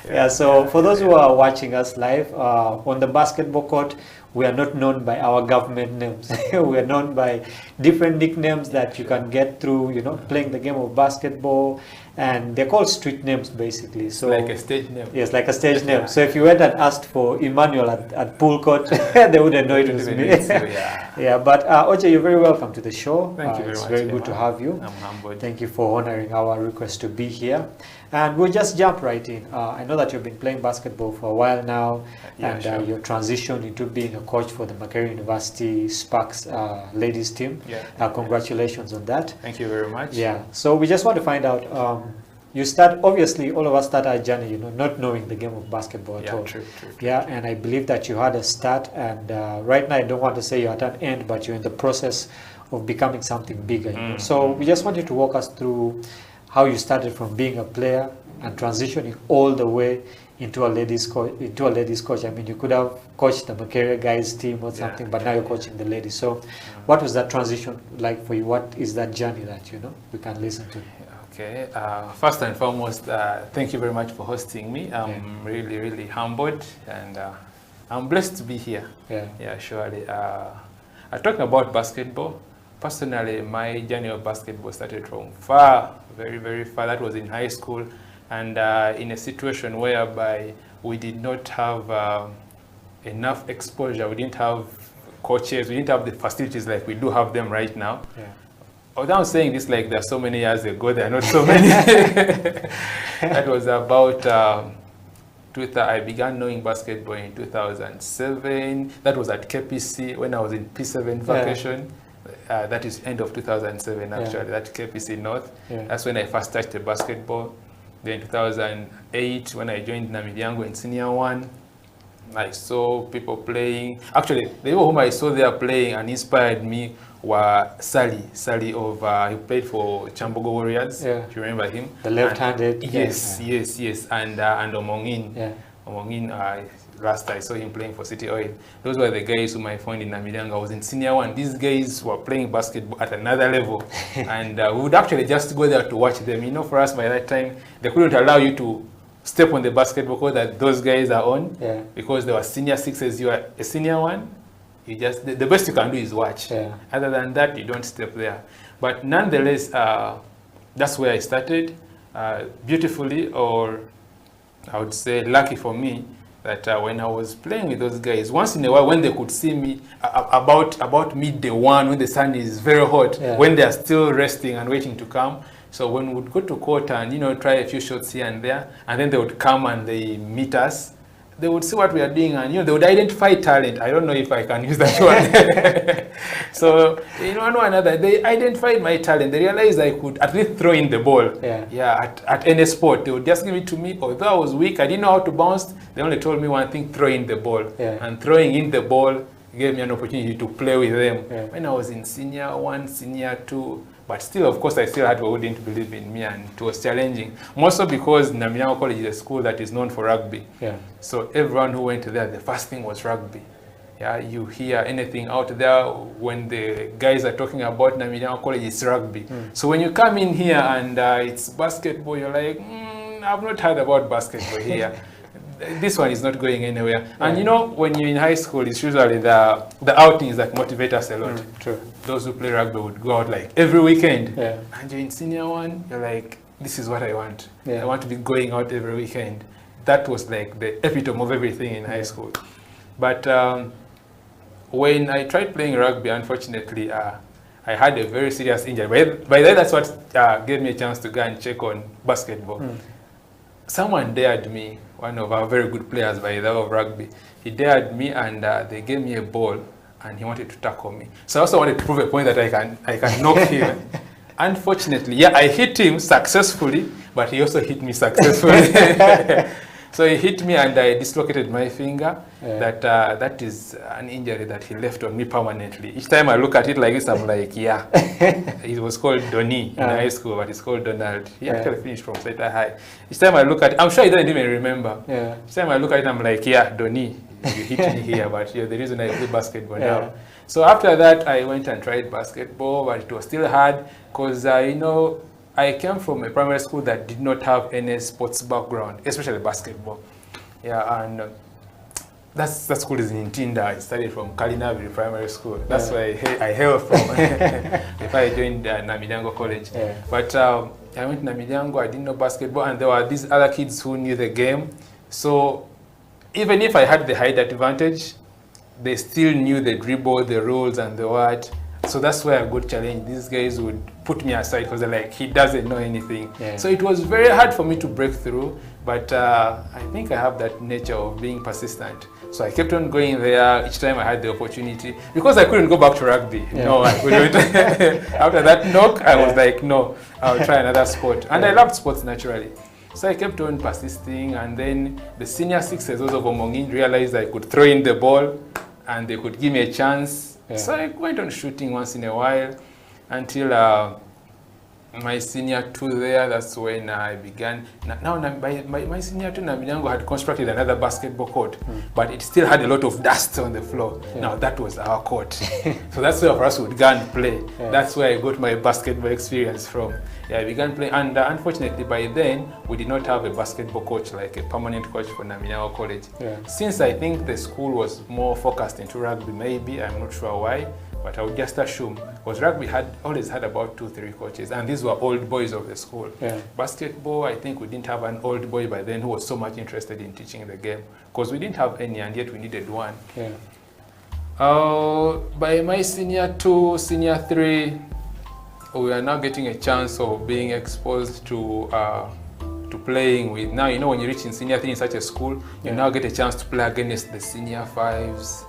Yeah, so for those who are watching us live, on the basketball court, we are not known by our government names. We are known by different nicknames that you can get through, you know, playing the game of basketball, and they're called street names basically. So like a stage name. Yes, like a stage name. So if you went and asked for Emmanuel at pool court, they wouldn't know it was me. Yeah, but Oche, you're very welcome to the show. Thank you very much. It's very good to have you. I'm humbled. Thank you for honoring our request to be here. And we'll just jump right in. I know that you've been playing basketball for a while now, and sure. You're transitioned into being a coach for the Makerere University Sparks ladies team. Yeah. Congratulations on that. Thank you very much. Yeah. So we just want to find out, you start, obviously all of us start our journey, you know, not knowing the game of basketball at all. True. Yeah, and I believe that you had a start, and right now I don't want to say you're at an end, but you're in the process of becoming something bigger. You know? So we just wanted to walk us through how you started from being a player and transitioning all the way into a ladies coach. I mean, you could have coached the Makerere guys team or something, but now you're coaching the ladies. So what was that transition like for you? What is that journey that, you know, we can listen to? Okay, first and foremost, thank you very much for hosting me. I'm really humbled, and I'm blessed to be here. Yeah, surely. Talking about basketball, personally, my journey of basketball started from far, very far. That was in high school, and in a situation whereby we did not have enough exposure. We didn't have coaches. We didn't have the facilities like we do have them right now. Without saying this like there are so many years ago, there are not so many. That was about, I began knowing basketball in 2007. That was at KPC when I was in P7 vacation. That is end of 2007 actually, that KPC North. That's when I first touched the basketball. Then 2008 when I joined Namilyango in Senior 1. I saw people playing. Actually, the people whom I saw there playing and inspired me were Sally of, he played for Chambogo Warriors. Do you remember him? The left-handed. Yes. And Omongin. Omongin, last I saw him playing for City Oil. Those were the guys whom I found in Namilyango. I was in Senior 1. These guys were playing basketball at another level. And we would actually just go there to watch them. You know, for us by that time, they couldn't allow you to step on the basketball court that those guys are on, because they were senior 6s. You are a senior 1. You just the best you can do is watch. Other than that, you don't step there. But nonetheless, that's where I started. Beautifully, or I would say lucky for me, that when I was playing with those guys, once in a while when they could see me about midday 1, when the sun is very hot, when they are still resting and waiting to come. So when we would go to court and, you know, try a few shots here and there, and then they would come and they meet us, they would see what we are doing, and, you know, they would identify talent. I don't know if I can use that one. So, you know, one or another, they identified my talent. They realized I could at least throw in the ball. At any sport. They would just give it to me. Although I was weak, I didn't know how to bounce. They only told me one thing: throw in the ball. And throwing in the ball gave me an opportunity to play with them. When I was in Senior 1, Senior 2, but still, of course, I still had people who didn't believe in me, and it was challenging. More so because Namilyango College is a school that is known for rugby. So everyone who went there, the first thing was rugby. You hear anything out there when the guys are talking about Namilyango College, it's rugby. So when you come in here and it's basketball, you're like, I've not heard about basketball here. This one is not going anywhere. And you know, when you're in high school, it's usually the outings that motivate us a lot. Those who play rugby would go out like every weekend. And you're in Senior 1, you're like, this is what I want. I want to be going out every weekend. That was like the epitome of everything in high school. But when I tried playing rugby, unfortunately, I had a very serious injury. By then, that's what gave me a chance to go and check on basketball. Someone dared me, one of our very good players by the way of rugby. He dared me, and they gave me a ball, and he wanted to tackle me. So I also wanted to prove a point that I can knock him. Unfortunately, I hit him successfully, but he also hit me successfully. So he hit me, and I dislocated my finger. That is an injury that he left on me permanently. Each time I look at it like this, I'm like, It was called Donnie in high school, but it's called Donald. He actually finished from Seta High. Each time I look at it, I'm sure he doesn't even remember. Each time I look at it, I'm like, Donnie, you hit me here, but you're the reason I play basketball now. So after that, I went and tried basketball, but it was still hard because, you know, I came from a primary school that did not have any sports background, especially basketball. And that school is in Ntinda. I studied from Kalinaviri Primary School. That's where I hail from before I joined Namilyango College. But I went to Namilyango, I didn't know basketball, and there were these other kids who knew the game. So even if I had the height advantage, they still knew the dribble, the rules, and the what. So that's where I got challenged. These guys would put me aside because they're like, he doesn't know anything. So it was very hard for me to break through. But I think I have that nature of being persistent. So I kept on going there each time I had the opportunity. Because I couldn't go back to rugby. Yeah. No, I couldn't. After that knock, I was like, no, I'll try another sport. And I loved sports naturally. So I kept on persisting, and then the senior sixers of Omongin realized I could throw in the ball and they could give me a chance. Yeah. So I went on shooting once in a while until my senior two there, that's when I began. Now, by my senior two, Naminyango had constructed another basketball court, but it still had a lot of dust on the floor. Yeah. Now, that was our court. So that's where for us would go and play. Yeah. That's where I got my basketball experience from. Yeah, I began playing, and unfortunately by then, we did not have a basketball coach, like a permanent coach for Naminyango College. Yeah. Since I think the school was more focused into rugby, maybe, I'm not sure why, but I would just assume, because rugby always had about 2-3 coaches, and these were old boys of the school. Yeah. Basketball, I think we didn't have an old boy by then who was so much interested in teaching the game, because we didn't have any, and yet we needed one. Yeah. By my senior 2, senior 3, we are now getting a chance of being exposed to playing with. Now, you know, when you reach in senior 3 in such a school, you now get a chance to play against the senior 5s.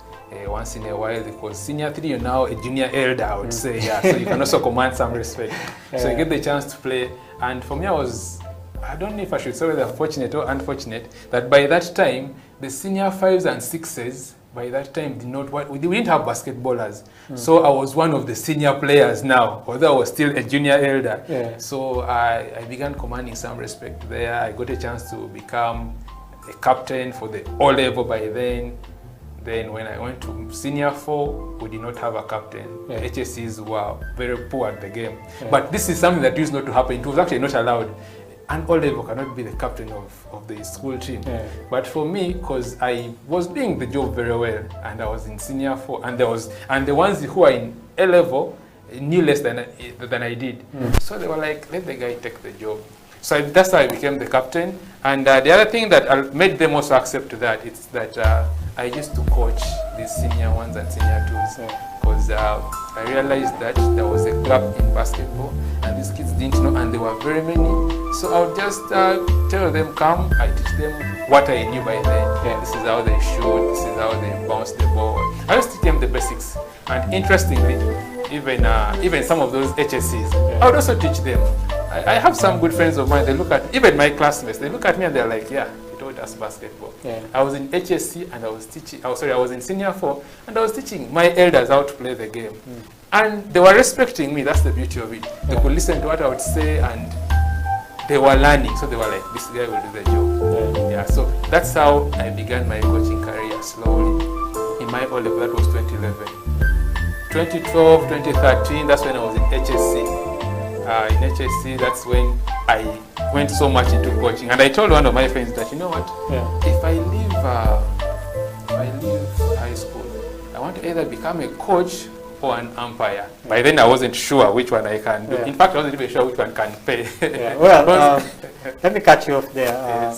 Once in a while, because senior 3, you're now a junior elder, I would say, yeah, so you can also command some respect. So you get the chance to play, and for me, I don't know if I should say whether fortunate or unfortunate, that by that time, the senior 5s and 6s, by that time, we didn't have basketballers. So I was one of the senior players now, although I was still a junior elder. Yeah. So I began commanding some respect there. I got a chance to become a captain for the O level by then. Then when I went to senior 4, we did not have a captain. Yeah. The HSCs were very poor at the game. Yeah. But this is something that used not to happen. It was actually not allowed. An O level cannot be the captain of the school team. Yeah. But for me, because I was doing the job very well, and I was in senior 4, and the ones who are in A level knew less than I did. So they were like, let the guy take the job. So that's how I became the captain. And the other thing that made them also accept that is that I used to coach these senior 1s and senior 2s, because I realized that there was a gap in basketball and these kids didn't know, and there were very many. So I would just tell them, come, I teach them what I knew by then. Yeah, this is how they shoot, this is how they bounce the ball. I used to teach them the basics. And interestingly, even some of those HSCs, I would also teach them. I have some good friends of mine, they look at, even my classmates, they look at me and they're like, yeah, he taught us basketball. Yeah. I was in HSC and I was teaching, I was in senior 4 and I was teaching my elders how to play the game. And they were respecting me, that's the beauty of it. They could listen to what I would say and they were learning, so they were like, this guy will do the job. Yeah, so that's how I began my coaching career slowly. In my O level, that was 2011. 2012, 2013, that's when I was in HSC. In HSC, that's when I went so much into coaching. And I told one of my friends that, you know what, if I leave high school, I want to either become a coach or an umpire. By then I wasn't sure which one I can do. In fact, I wasn't even sure which one can pay. Well, let me cut you off there.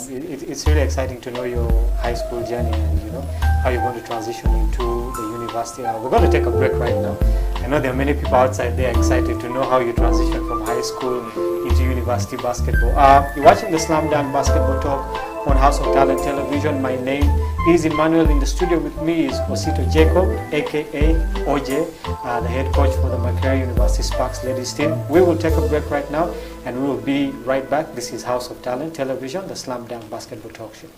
It's really exciting to know your high school journey and how you're going to transition into the university. We're going to take a break right now. I know there are many people outside there excited to know how you transition from high school into university basketball. You're watching the Slam Dunk Basketball Talk on House of Talent Television. My name is Emmanuel. In the studio with me is Osito Jacob, aka OJ, the head coach for the Makerere University Sparks ladies team. We will take a break right now and we will be right back. This is House of Talent Television, the Slam Dunk Basketball Talk Show.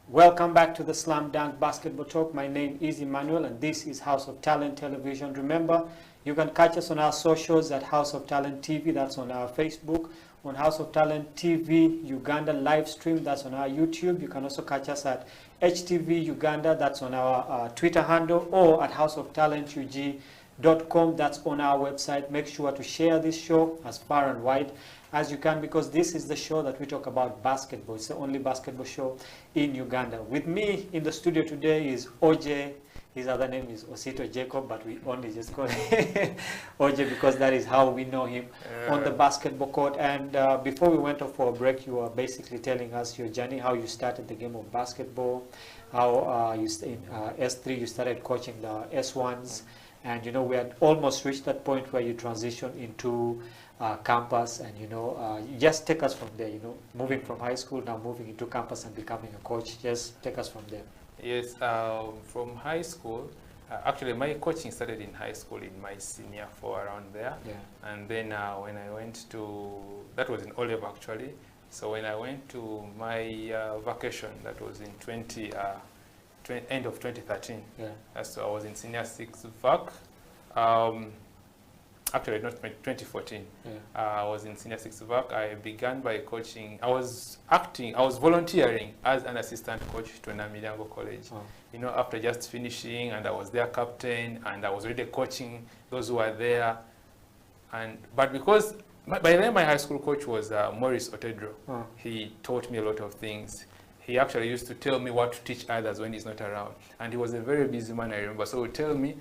Welcome back to the Slam Dunk Basketball Talk. My name is Emmanuel and this is House of Talent Television. Remember, you can catch us on our socials at House of Talent TV. That's on our Facebook. On House of Talent TV Uganda live stream. That's on our YouTube. You can also catch us at HTV Uganda. That's on our Twitter handle, or at House of Talent UG basketballtalk.com. That's on our website. Make sure to share this show as far and wide as you can, because this is the show that we talk about basketball. It's the only basketball show in Uganda. With me in the studio today is OJ. His other name is Osito Jacob, but we only just call him OJ because that is how we know him on the basketball court. And before we went off for a break, you were basically telling us your journey, how you started the game of basketball, how in S3 you started coaching the S1s, and you know we had almost reached that point where you transitioned into campus, and you know just take us from there. You know, moving from high school now moving into campus and becoming a coach. Just take us from there. Yes, from high school, actually my coaching started in high school in my senior 4 around there. Yeah. And then when I went to, that was in Olive actually, so when I went to my vacation, that was in end of 2013. Yeah. So I was in senior 6 VAC. Actually, not 2014. Yeah. I was in senior 6 VAC. I began by coaching. I was volunteering as an assistant coach to Namilyango College. Oh. You know, after just finishing, and I was their captain, and I was already coaching those who were there. But because by then my high school coach was Maurice Otedro. Oh. He taught me a lot of things. He actually used to tell me what to teach others when he's not around. And he was a very busy man, I remember. So he would tell me,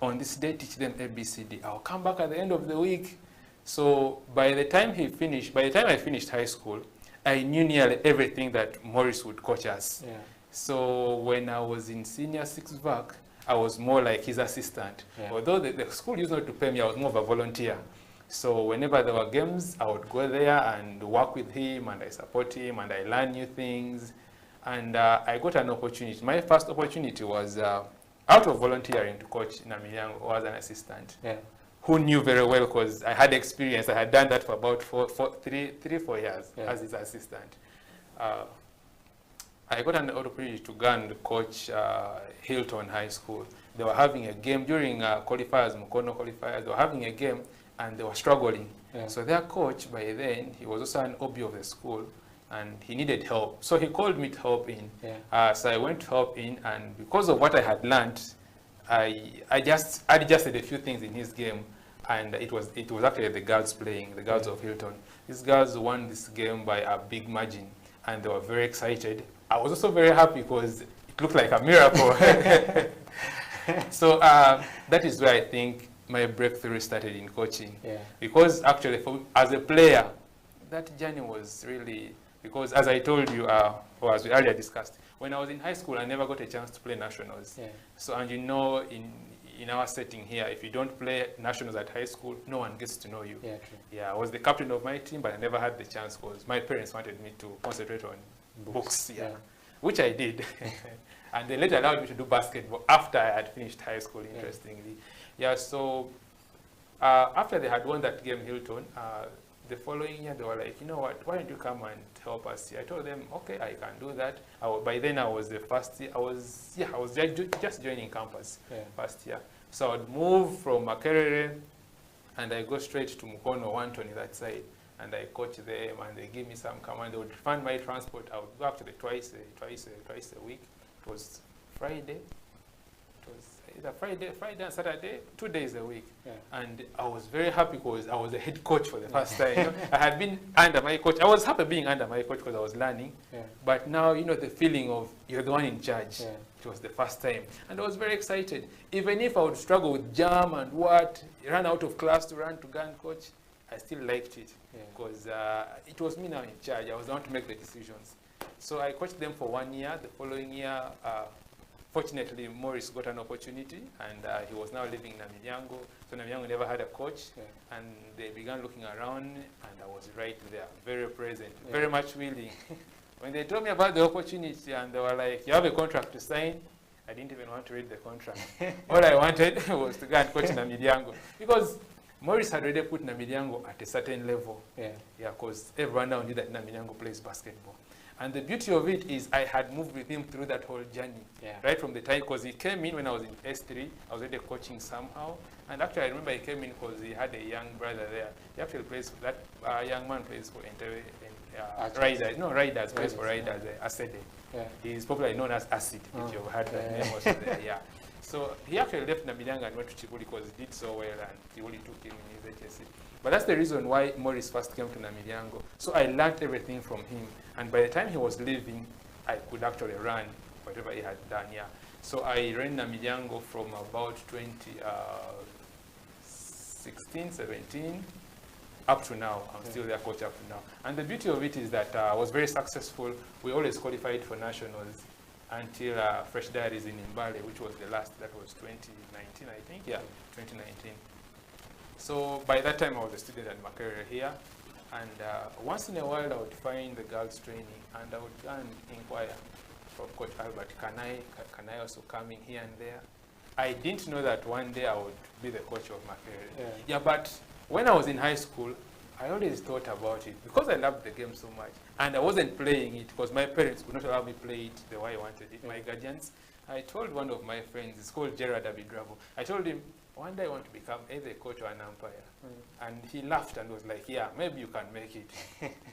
on this day, teach them ABCD. I'll come back at the end of the week. So by the time I finished high school, I knew nearly everything that Maurice would coach us. Yeah. So when I was in senior 6 VAC, I was more like his assistant. Yeah. Although the school used not to pay me, I was more of a volunteer. So whenever there were games, I would go there and work with him, and I support him, and I learn new things. And I got an opportunity. My first opportunity was out of volunteering to coach Namilyango as an assistant. Yeah. Who knew very well, because I had experience. I had done that for about 4 years as his assistant. I got an opportunity to go and coach Hilton High School. They were having a game during qualifiers, Mukono qualifiers. They were having a game and they were struggling. Yeah. So their coach, by then, he was also an OB of the school, and he needed help. So he called me to help in. Yeah. So I went to help in, and because of what I had learned, I just adjusted a few things in his game, and it was actually the girls playing, the girls of Hilton. These girls won this game by a big margin, and they were very excited. I was also very happy because it looked like a miracle. So that is where I think my breakthrough started in coaching. Yeah. Because actually, as a player, that journey was really, because as I told you, or as we earlier discussed, when I was in high school, I never got a chance to play nationals. Yeah. So, and you know, in our setting here, if you don't play nationals at high school, no one gets to know you. Yeah, true. Yeah, I was the captain of my team, but I never had the chance because my parents wanted me to concentrate on books. Yeah. Which I did. And they later allowed me to do basketball after I had finished high school, interestingly. Yeah, so after they had won that game, Hilton, the following year, they were like, you know what, why don't you come and help us here? I told them, okay, I can do that. By then, I was the first year. I was just joining campus first year. So I would move from Makerere, and I go straight to Mukono, Wantoni, that side. And I coach them, and they give me some command. They would fund my transport. I would go actually twice a week. It was Friday. It was either Friday and Saturday, 2 days a week. Yeah. And I was very happy because I was a head coach for the first time. You know, I had been under my coach. I was happy being under my coach because I was learning. Yeah. But now, you know, the feeling of you're the one in charge. Yeah. It was the first time. And I was very excited. Even if I would struggle with jam and run out of class to run to go and coach, I still liked it because it was me now in charge. I was the one to make the decisions. So I coached them for 1 year. The following year, fortunately, Maurice got an opportunity, and he was now living in Namilyango. So Namilyango never had a coach, and they began looking around, and I was right there, very present, very much willing. When they told me about the opportunity, and they were like, you have a contract to sign, I didn't even want to read the contract. All I wanted was to go and coach Namilyango, because Maurice had already put Namilyango at a certain level. Because everyone now knew that Namilyango plays basketball. And the beauty of it is I had moved with him through that whole journey, right from the time, because he came in when I was in S3. I was already coaching somehow. And actually, I remember he came in because he had a young brother there. He actually plays, that young man plays for Riders. No, Riders, plays for Riders, Acid. Yeah. He's popularly known as Acid, if you've heard that name also there, yeah. So he actually left Namilanga and went to Chibuli because he did so well and Chibuli took him in his HSC. But that's the reason why Morris first came to Namilyango. So I learned everything from him. And by the time he was leaving, I could actually run whatever he had done, yeah. So I ran Namilyango from about 2016, 17, up to now. I'm still their coach up to now. And the beauty of it is that I was very successful. We always qualified for nationals until Fresh Diaries in Mbale, which was the last, that was 2019, I think, yeah, 2019. So by that time I was a student at Makerere here, and once in a while I would find the girls training and I would go and inquire from Coach Albert, can I also come in here and there? I didn't know that one day I would be the coach of Makerere. Yeah, but when I was in high school, I always thought about it because I loved the game so much. And I wasn't playing it because my parents could not allow me to play it the way I wanted it, my guardians. I told one of my friends, it's called Gerard Abidravo, I told him, one day I want to become either a coach or an umpire. And he laughed and was like, yeah, maybe you can make it.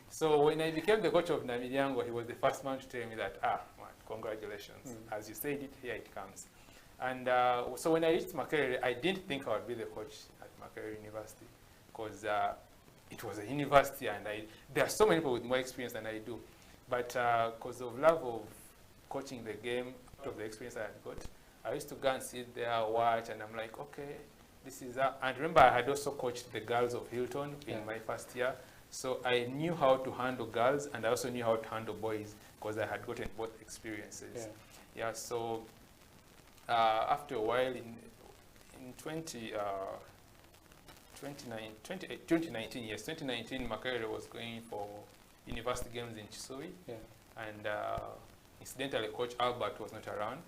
So when I became the coach of Namilyango, he was the first man to tell me that, man, congratulations. As you said it, here it comes. And so when I reached Makerere, I didn't think I would be the coach at Makerere University because it was a university and there are so many people with more experience than I do. But because of love of coaching the game, out of the experience I had got, I used to go and sit there, watch, and I'm like, okay, this is that. And remember, I had also coached the girls of Hilton in my first year. So I knew how to handle girls, and I also knew how to handle boys because I had gotten both experiences. Yeah, so after a while, in 2019, Makerere was going for university games in Chisui. And incidentally, Coach Albert was not around.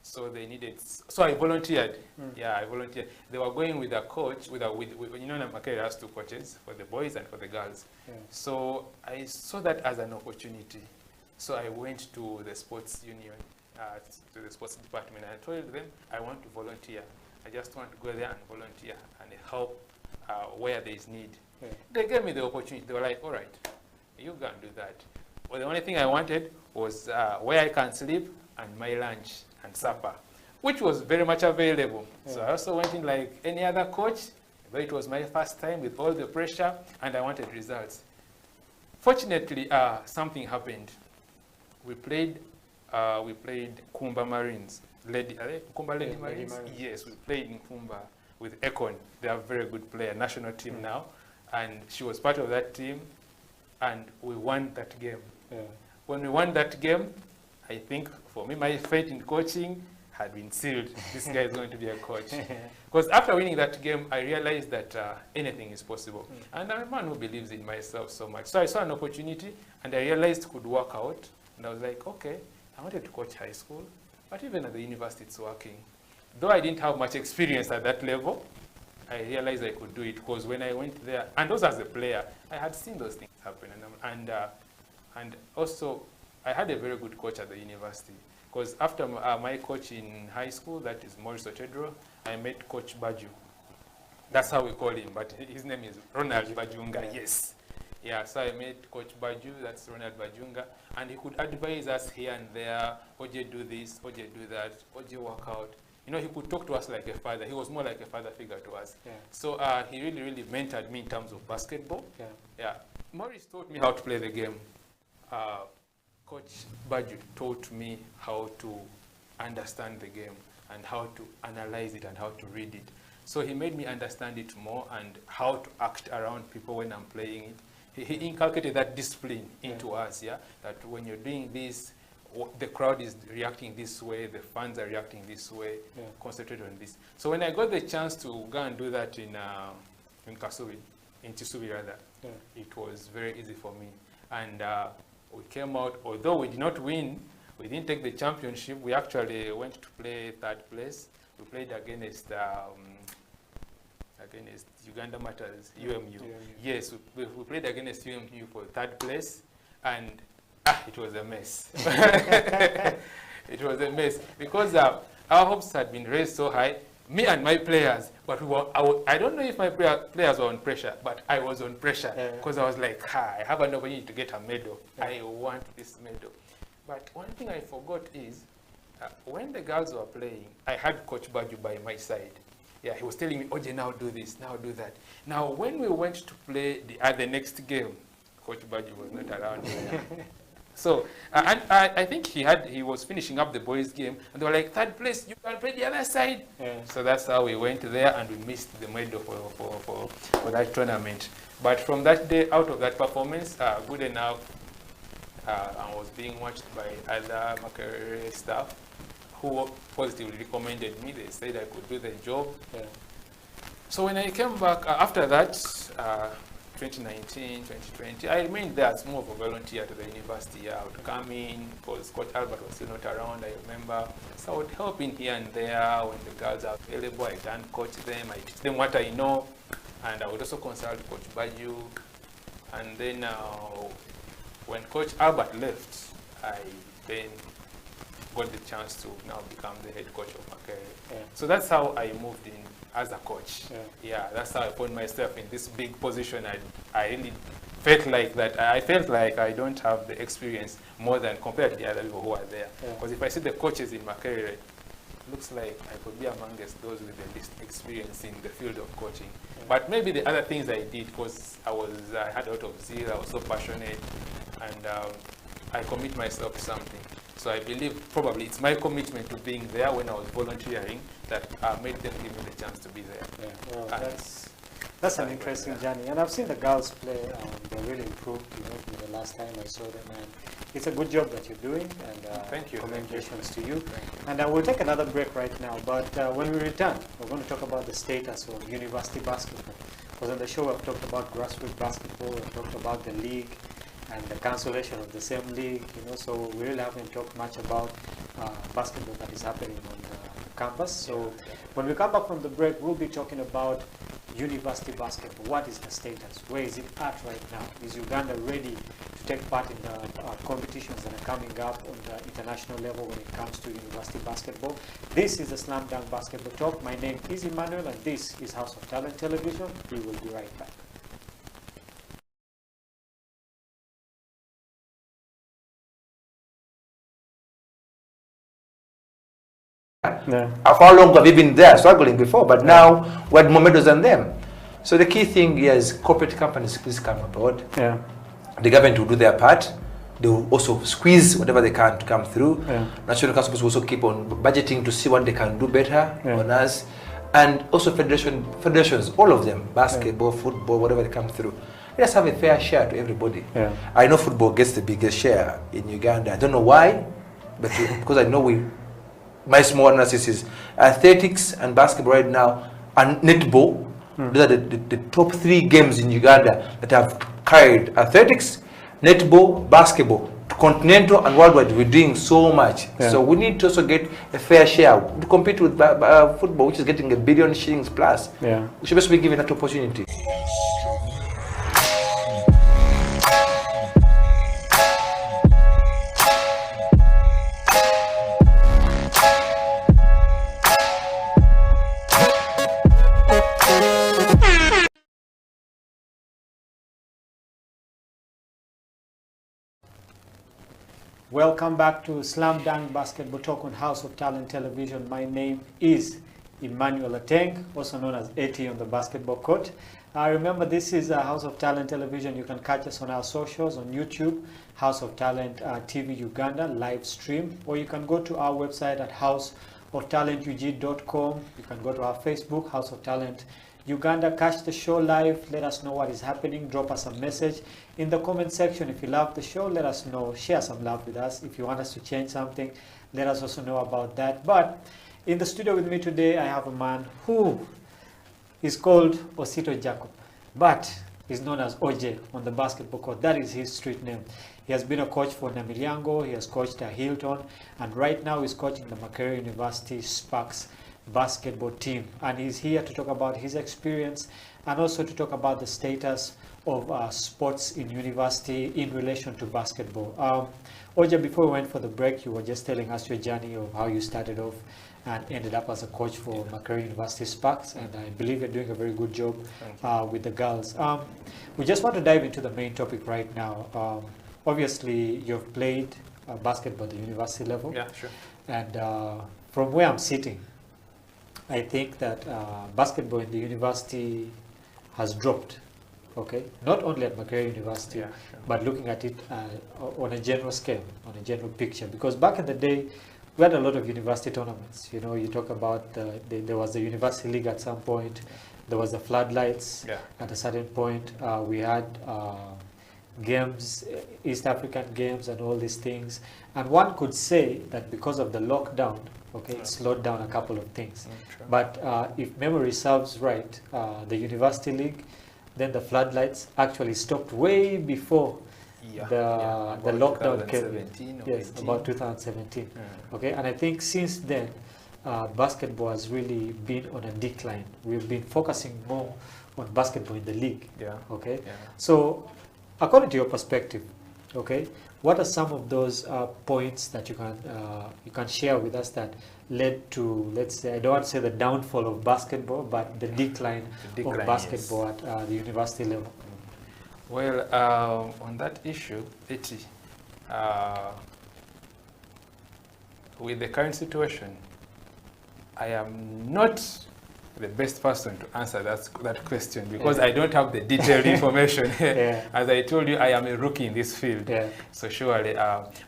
So they needed, so I volunteered. Yeah, I volunteered. They were going with a coach, with you know, Makerere has two coaches, for the boys and for the girls. So I saw that as an opportunity. So I went to the sports union, to the sports department, and I told them I want to volunteer. I just want to go there and volunteer and help where there is need. They gave me the opportunity. They were like, all right, you can do that. Well, the only thing I wanted was where I can sleep and my lunch and supper, which was very much available. So I also went in like any other coach, but it was my first time with all the pressure and I wanted results. Fortunately, something happened. We played Kumba Marines. Kumba Lady Marines? Yes, we played in Kumba with Ekon. They are a very good player, national team now. And she was part of that team and we won that game. When we won that game, I think for me, my fate in coaching had been sealed. This guy is going to be a coach. Because after winning that game, I realized that anything is possible. And I'm a man who believes in myself so much. So I saw an opportunity and I realized it could work out. And I was like, okay, I wanted to coach high school, but even at the university it's working. Though I didn't have much experience at that level, I realized I could do it because when I went there, and also as a player, I had seen those things happen. And also, I had a very good coach at the university because after my coach in high school, that is Maurice Otedro, I met Coach Baju. That's how we call him, but his name is Ronald Bajunga, yes. Yeah, so I met Coach Baju, that's Ronald Bajunga, and he could advise us here and there, Oje do this, Oje do that, Oje work out. You know, he could talk to us like a father. He was more like a father figure to us. So he really, really mentored me in terms of basketball. Maurice taught me how to play the game. Coach Baju taught me how to understand the game and how to analyze it and how to read it. So he made me understand it more and how to act around people when I'm playing it. He inculcated that discipline into us, that when you're doing this, the crowd is reacting this way, the fans are reacting this way, concentrate on this. So when I got the chance to go and do that in Kasubi, in Chisubi rather, it was very easy for me. And we came out, although we did not win, we didn't take the championship, we actually went to play third place. We played against Uganda Matters, UMU. Yes, we played against UMU for third place, and it was a mess. It was a mess because our hopes had been raised so high. me and my players, but I don't know if my players were on pressure, but I was on pressure because I was like, I have an opportunity to get a medal. I want this medal. But one thing I forgot is, when the girls were playing, I had Coach Baju by my side. Yeah, he was telling me, Oje, now do this, now do that. Now, when we went to play the next game, Coach Baju was not around. So, and I think he was finishing up the boys' game, and they were like, third place, you can play the other side. So that's how we went there, and we missed the medal for that tournament. But from that day, out of that performance, good enough, I was being watched by other Makerere staff who positively recommended me. They said I could do the job. So when I came back, after that, 2019, 2020, I remained there as more of a volunteer to the university. I would come in because Coach Albert was still not around, I remember. So I would help in here and there when the girls are available. I can coach them, I teach them what I know, and I would also consult Coach Baju. And then when Coach Albert left, I then got the chance to now become the head coach of Makerere. So that's how I moved in as a coach. Yeah, that's how I found myself in this big position. I really felt like that. I felt like I don't have the experience more than compared to the other people who are there. Because if I see the coaches in Makerere, it looks like I could be amongst those with the least experience in the field of coaching. But maybe the other things I did, because I had a lot of zeal, I was so passionate, and I commit myself to something. So I believe probably it's my commitment to being there when I was volunteering that made them give me the chance to be there. Well, that's an interesting journey. And I've seen the girls play, they really improved, from the last time I saw them. And it's a good job that you're doing, and thank you. Congratulations to you. And we'll take another break right now, but when we return, we're going to talk about the status of university basketball. Because on the show we've talked about grassroots basketball, we've talked about the league, and the cancellation of the same league, so we really haven't talked much about basketball that is happening on the campus. So when we come back from the break, we'll be talking about university basketball. What is the status? Where is it at right now? Is Uganda ready to take part in the competitions that are coming up on the international level when it comes to university basketball? This is the Slam Dunk Basketball Talk. My name is Emmanuel, and this is House of Talent Television. We will be right back. How long have you been there struggling before? But now we had more medals than them. So the key thing here is corporate companies please come aboard. The government will do their part. They will also squeeze whatever they can to come through. National councils will also keep on budgeting to see what they can do better on us. And also federations, all of them, basketball, football, whatever they come through. Let us have a fair share to everybody. I know football gets the biggest share in Uganda. I don't know why, but because I know my small analysis is athletics and basketball right now, and netball. Those are the top 3 games in Uganda that have carried athletics, netball, basketball, continental and worldwide. We're doing so much. So we need to also get a fair share to compete with football, which is getting $1 billion shillings plus. We should also be given that opportunity. Welcome back to Slam Dunk Basketball Talk on House of Talent Television. My name is Emmanuel Ateng, also known as AT on the basketball court. Remember, this is House of Talent Television. You can catch us on our socials on YouTube, House of Talent TV Uganda, live stream, or you can go to our website at houseoftalentug.com. You can go to our Facebook, House of Talent Uganda. Catch the show live. Let us know what is happening. Drop us a message in the comment section. If you love the show, let us know. Share some love with us. If you want us to change something, let us also know about that. But in the studio with me today, I have a man who is called Osito Jacob, but he's known as OJ on the basketball court. That is his street name. He has been a coach for Namilyango. He has coached at Hilton, and right now he's coaching the Makerere University Sparks basketball team. And he's here to talk about his experience and also to talk about the status of sports in university in relation to basketball. Oja, before we went for the break, you were just telling us your journey of how you started off and ended up as a coach for Macquarie University Sparks, and I believe you're doing a very good job with the girls. We just want to dive into the main topic right now. Obviously, you've played basketball at the university level. Yeah, sure. And from where I'm sitting, I think that basketball in the university has dropped. Okay, not only at Macquarie University, yeah, sure, but looking at it on a general scale, on a general picture. Because back in the day, we had a lot of university tournaments. You know, you talk about there was the University League at some point, there was the Floodlights at a certain point. We had games, East African games and all these things. And one could say that because of the lockdown, okay, it slowed down a couple of things. But if memory serves right, the University League, then the Floodlights actually stopped way before the lockdown came. Yes, about 2017. Okay, and I think since then, basketball has really been on a decline. We've been focusing more on basketball in the league. Okay, so according to your perspective, okay, what are some of those points that you can share with us that led to, let's say, I don't want to say the downfall of basketball, but the decline of basketball at the university level? Well, on that issue, with the current situation, I am not the best person to answer that question because I don't have the detailed information. As I told you, I am a rookie in this field. So surely,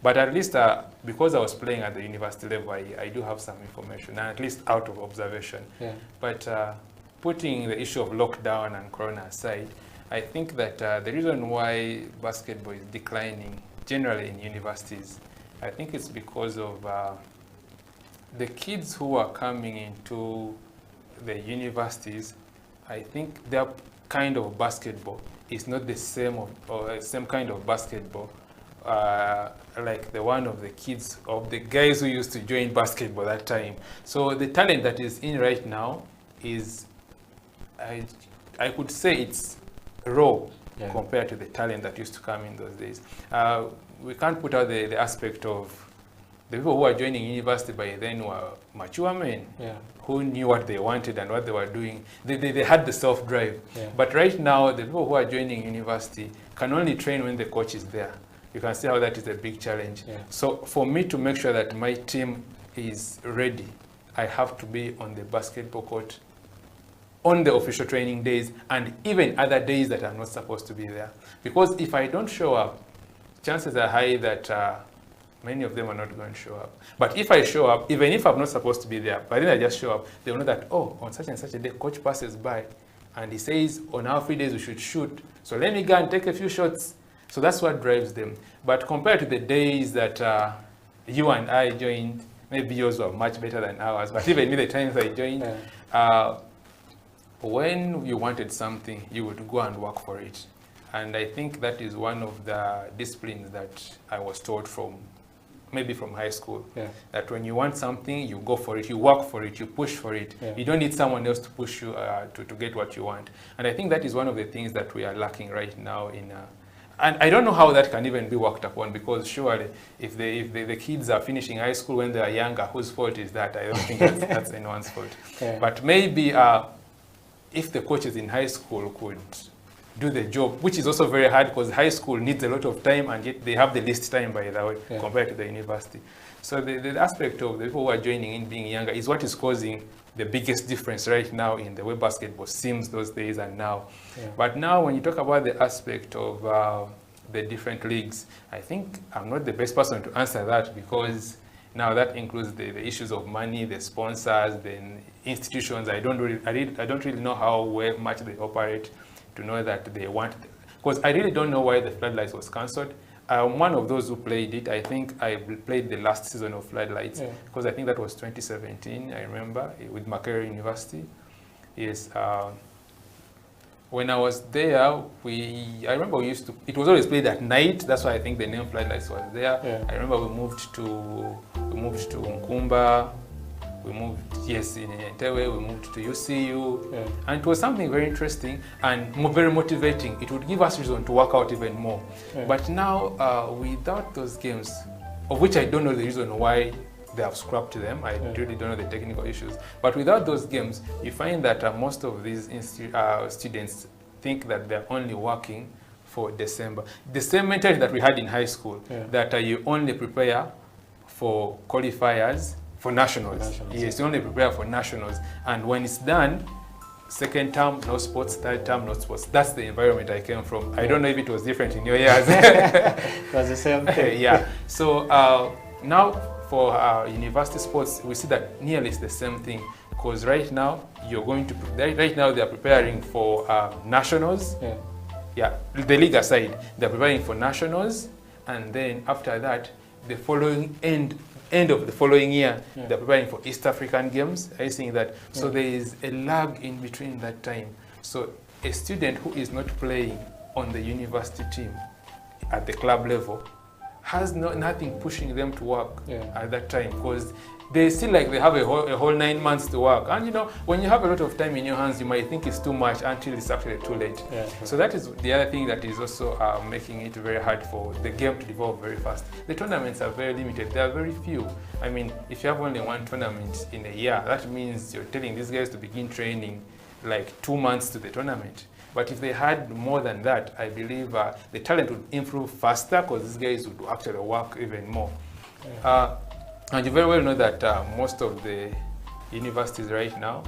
but at least because I was playing at the university level, I do have some information, at least out of observation. But putting the issue of lockdown and corona aside, I think that the reason why basketball is declining generally in universities, I think it's because of the kids who are coming into the universities. I think their kind of basketball is not the same kind of basketball like the one of the kids, of the guys who used to join basketball that time. So the talent that is in right now is, I could say it's raw compared to the talent that used to come in those days. We can't put out the aspect of the people who are joining university by then were mature men who knew what they wanted and what they were doing. They had the self-drive. But right now, the people who are joining university can only train when the coach is there. You can see how that is a big challenge. So for me to make sure that my team is ready, I have to be on the basketball court on the official training days and even other days that I'm not supposed to be there. Because if I don't show up, chances are high that many of them are not going to show up. But if I show up, even if I'm not supposed to be there, but then I just show up, they'll know that, oh, on such and such a day, coach passes by and he says on our free days we should shoot. So let me go and take a few shots. So that's what drives them. But compared to the days that you and I joined, maybe yours were much better than ours, but even me, the times I joined, when you wanted something, you would go and work for it. And I think that is one of the disciplines that I was taught maybe from high school, that when you want something, you go for it, you work for it, you push for it. You don't need someone else to push you to get what you want. And I think that is one of the things that we are lacking right now and I don't know how that can even be worked upon, because surely if the kids are finishing high school when they are younger, whose fault is that? I don't think that's anyone's fault. But maybe if the coaches in high school could do the job, which is also very hard because high school needs a lot of time and yet they have the least time, by the way, compared to the university. So the aspect of the people who are joining in being younger is what is causing the biggest difference right now in the way basketball seems those days and now. But now when you talk about the aspect of the different leagues, I think I'm not the best person to answer that, because now that includes the issues of money, the sponsors, the institutions. I don't really know how much they operate to know that they want, because I really don't know why the Floodlights was cancelled. I'm one of those who played it. I think I played the last season of Floodlights, because I think that was 2017, I remember, with Macquarie University. Yes, when I was there, I remember it was always played at night. That's why I think the name Floodlights was there. I remember we moved to Nkumba. We moved, yes, in Entebbe, we moved to UCU, and it was something very interesting and very motivating. It would give us reason to work out even more. But now, without those games, of which I don't know the reason why they have scrapped them, I really don't know the technical issues, but without those games, you find that most of these students think that they're only working for December. The same mentality that we had in high school, that you only prepare for qualifiers, for nationals. Yes, you only prepare for nationals. And when it's done, second term, no sports, third term, no sports. That's the environment I came from. I don't know if it was different in your years. It was the same thing. Yeah. So now for university sports, we see that nearly it's the same thing. Because right now, right now they're preparing for nationals. The league aside, they're preparing for nationals, and then after that, the following end of the following year, they're preparing for East African Games. I think that so there is a lag in between that time. So a student who is not playing on the university team at the club level has nothing pushing them to work at that time, because they feel like they have a whole 9 months to work. And you know, when you have a lot of time in your hands, you might think it's too much until it's actually too late. So that is the other thing that is also making it very hard for the game to develop very fast. The tournaments are very limited. There are very few. I mean, if you have only one tournament in a year, that means you're telling these guys to begin training like 2 months to the tournament. But if they had more than that, I believe the talent would improve faster, because these guys would actually work even more. And you very well know that most of the universities right now,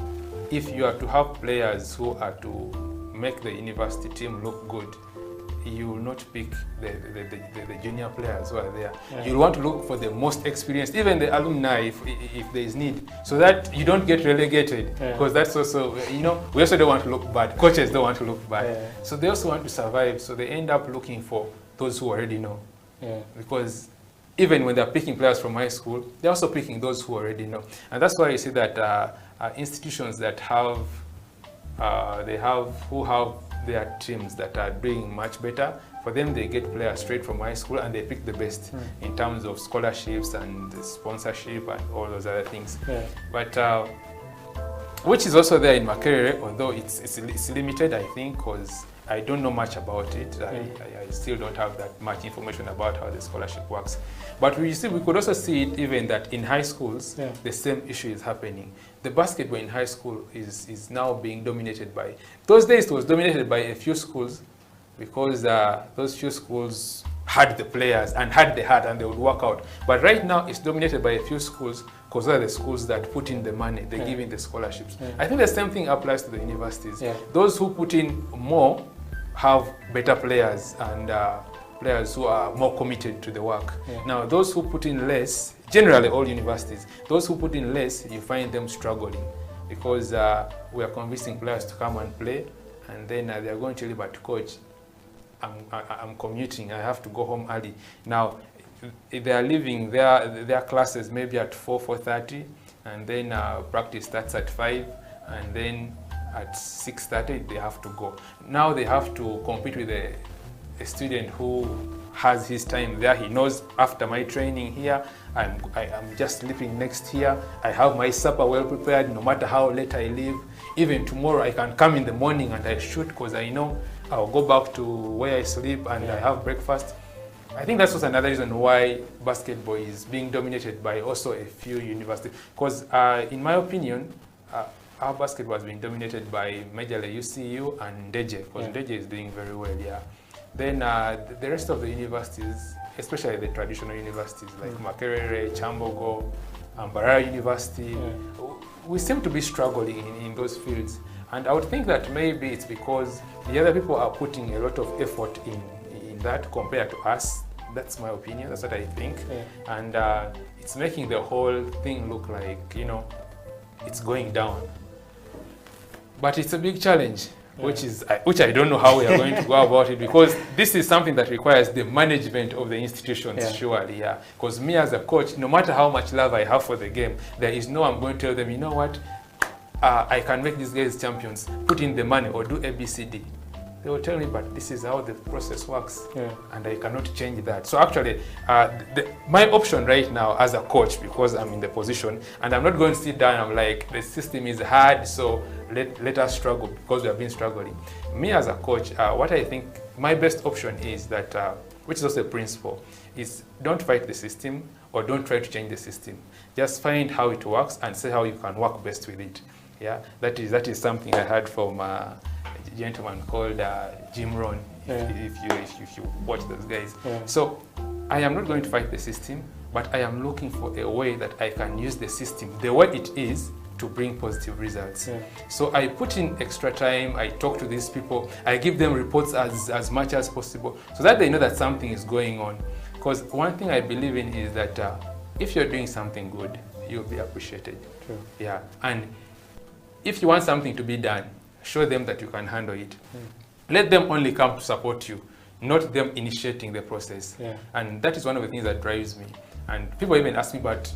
if you are to have players who are to make the university team look good, you will not pick the junior players who are there. You'll want to look for the most experienced, even the alumni if there is need, so that you don't get relegated, because that's also, you know, we also don't want to look bad. Coaches don't want to look bad. So they also want to survive, so they end up looking for those who already know. Because even when they're picking players from high school, they're also picking those who already know. And that's why you see that institutions that have their teams that are doing much better, for them they get players straight from high school and they pick the best in terms of scholarships and sponsorship and all those other things. But which is also there in Makerere, although it's limited, I think, because I don't know much about it. I still don't have that much information about how the scholarship works. But we could also see it even that in high schools, the same issue is happening. The basketball in high school is now being dominated by, those days it was dominated by a few schools, because those few schools had the players and had the heart and they would work out. But right now it's dominated by a few schools, because those are the schools that put in the money, they give in the scholarships. I think the same thing applies to the universities. Those who put in more have better players and players who are more committed to the work. Now, those who put in less, generally all universities, those who put in less, you find them struggling, because we are convincing players to come and play, and then they are going to leave at coach. I'm commuting, I have to go home early. Now, they are leaving their classes maybe at 4:30, and then practice starts at 5, and then at 6:30 they have to go. Now they have to compete with a student who has his time there. He knows after my training here, I'm just sleeping next here. I have my supper well prepared, no matter how late I leave. Even tomorrow I can come in the morning and I shoot, because I know I'll go back to where I sleep and I have breakfast. I think that's also another reason why basketball is being dominated by also a few universities. Because in my opinion, our basketball has been dominated by majorly UCU and Ndeje, because Ndeje is doing very well, Then the rest of the universities, especially the traditional universities like Makerere, Chambogo, Mbarara University, we seem to be struggling in those fields. And I would think that maybe it's because the other people are putting a lot of effort in that compared to us. That's my opinion, that's what I think. And it's making the whole thing look like, you know, it's going down. But it's a big challenge, which I don't know how we are going to go about it, because this is something that requires the management of the institutions, surely, Because me as a coach, no matter how much love I have for the game, there is no, I'm going to tell them, you know what, I can make these guys champions, put in the money or do ABCD. they will tell me, but this is how the process works, and I cannot change that. So actually, my option right now as a coach, because I'm in the position, and I'm not going to sit down, I'm like, the system is hard, so let us struggle because we have been struggling. Me as a coach, what I think my best option is that, which is also a principle, is don't fight the system or don't try to change the system. Just find how it works and see how you can work best with it. Yeah, that is something I heard from gentleman called Jim Rohn, if you watch those guys. So I am not going to fight the system, but I am looking for a way that I can use the system the way it is to bring positive results. So I put in extra time, I talk to these people, I give them reports as much as possible so that they know that something is going on. Because one thing I believe in is that if you're doing something good, you'll be appreciated. True. Yeah, and if you want something to be done, show them that you can handle it. Let them only come to support you, not them initiating the process. And that is one of the things that drives me. And people even ask me, but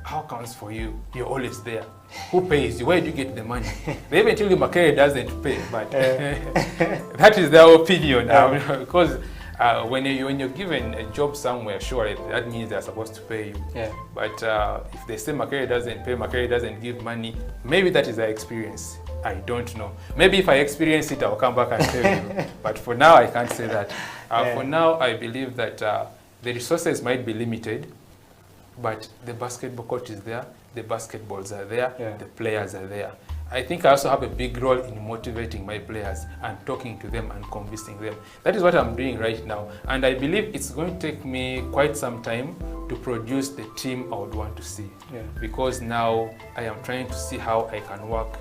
how comes for you? You're always there. Who pays you? Where do you get the money? They even tell you Makere doesn't pay, but that is their opinion. Because when you're given a job somewhere, sure, that means they're supposed to pay you. But if they say Makere doesn't pay, Makere doesn't give money, maybe that is their experience. I don't know. Maybe if I experience it, I'll come back and tell you. But for now, I can't say that. For now, I believe that the resources might be limited, but the basketball court is there, the basketballs are there, the players are there. I think I also have a big role in motivating my players and talking to them and convincing them. That is what I'm doing right now. And I believe it's going to take me quite some time to produce the team I would want to see. Because now I am trying to see how I can work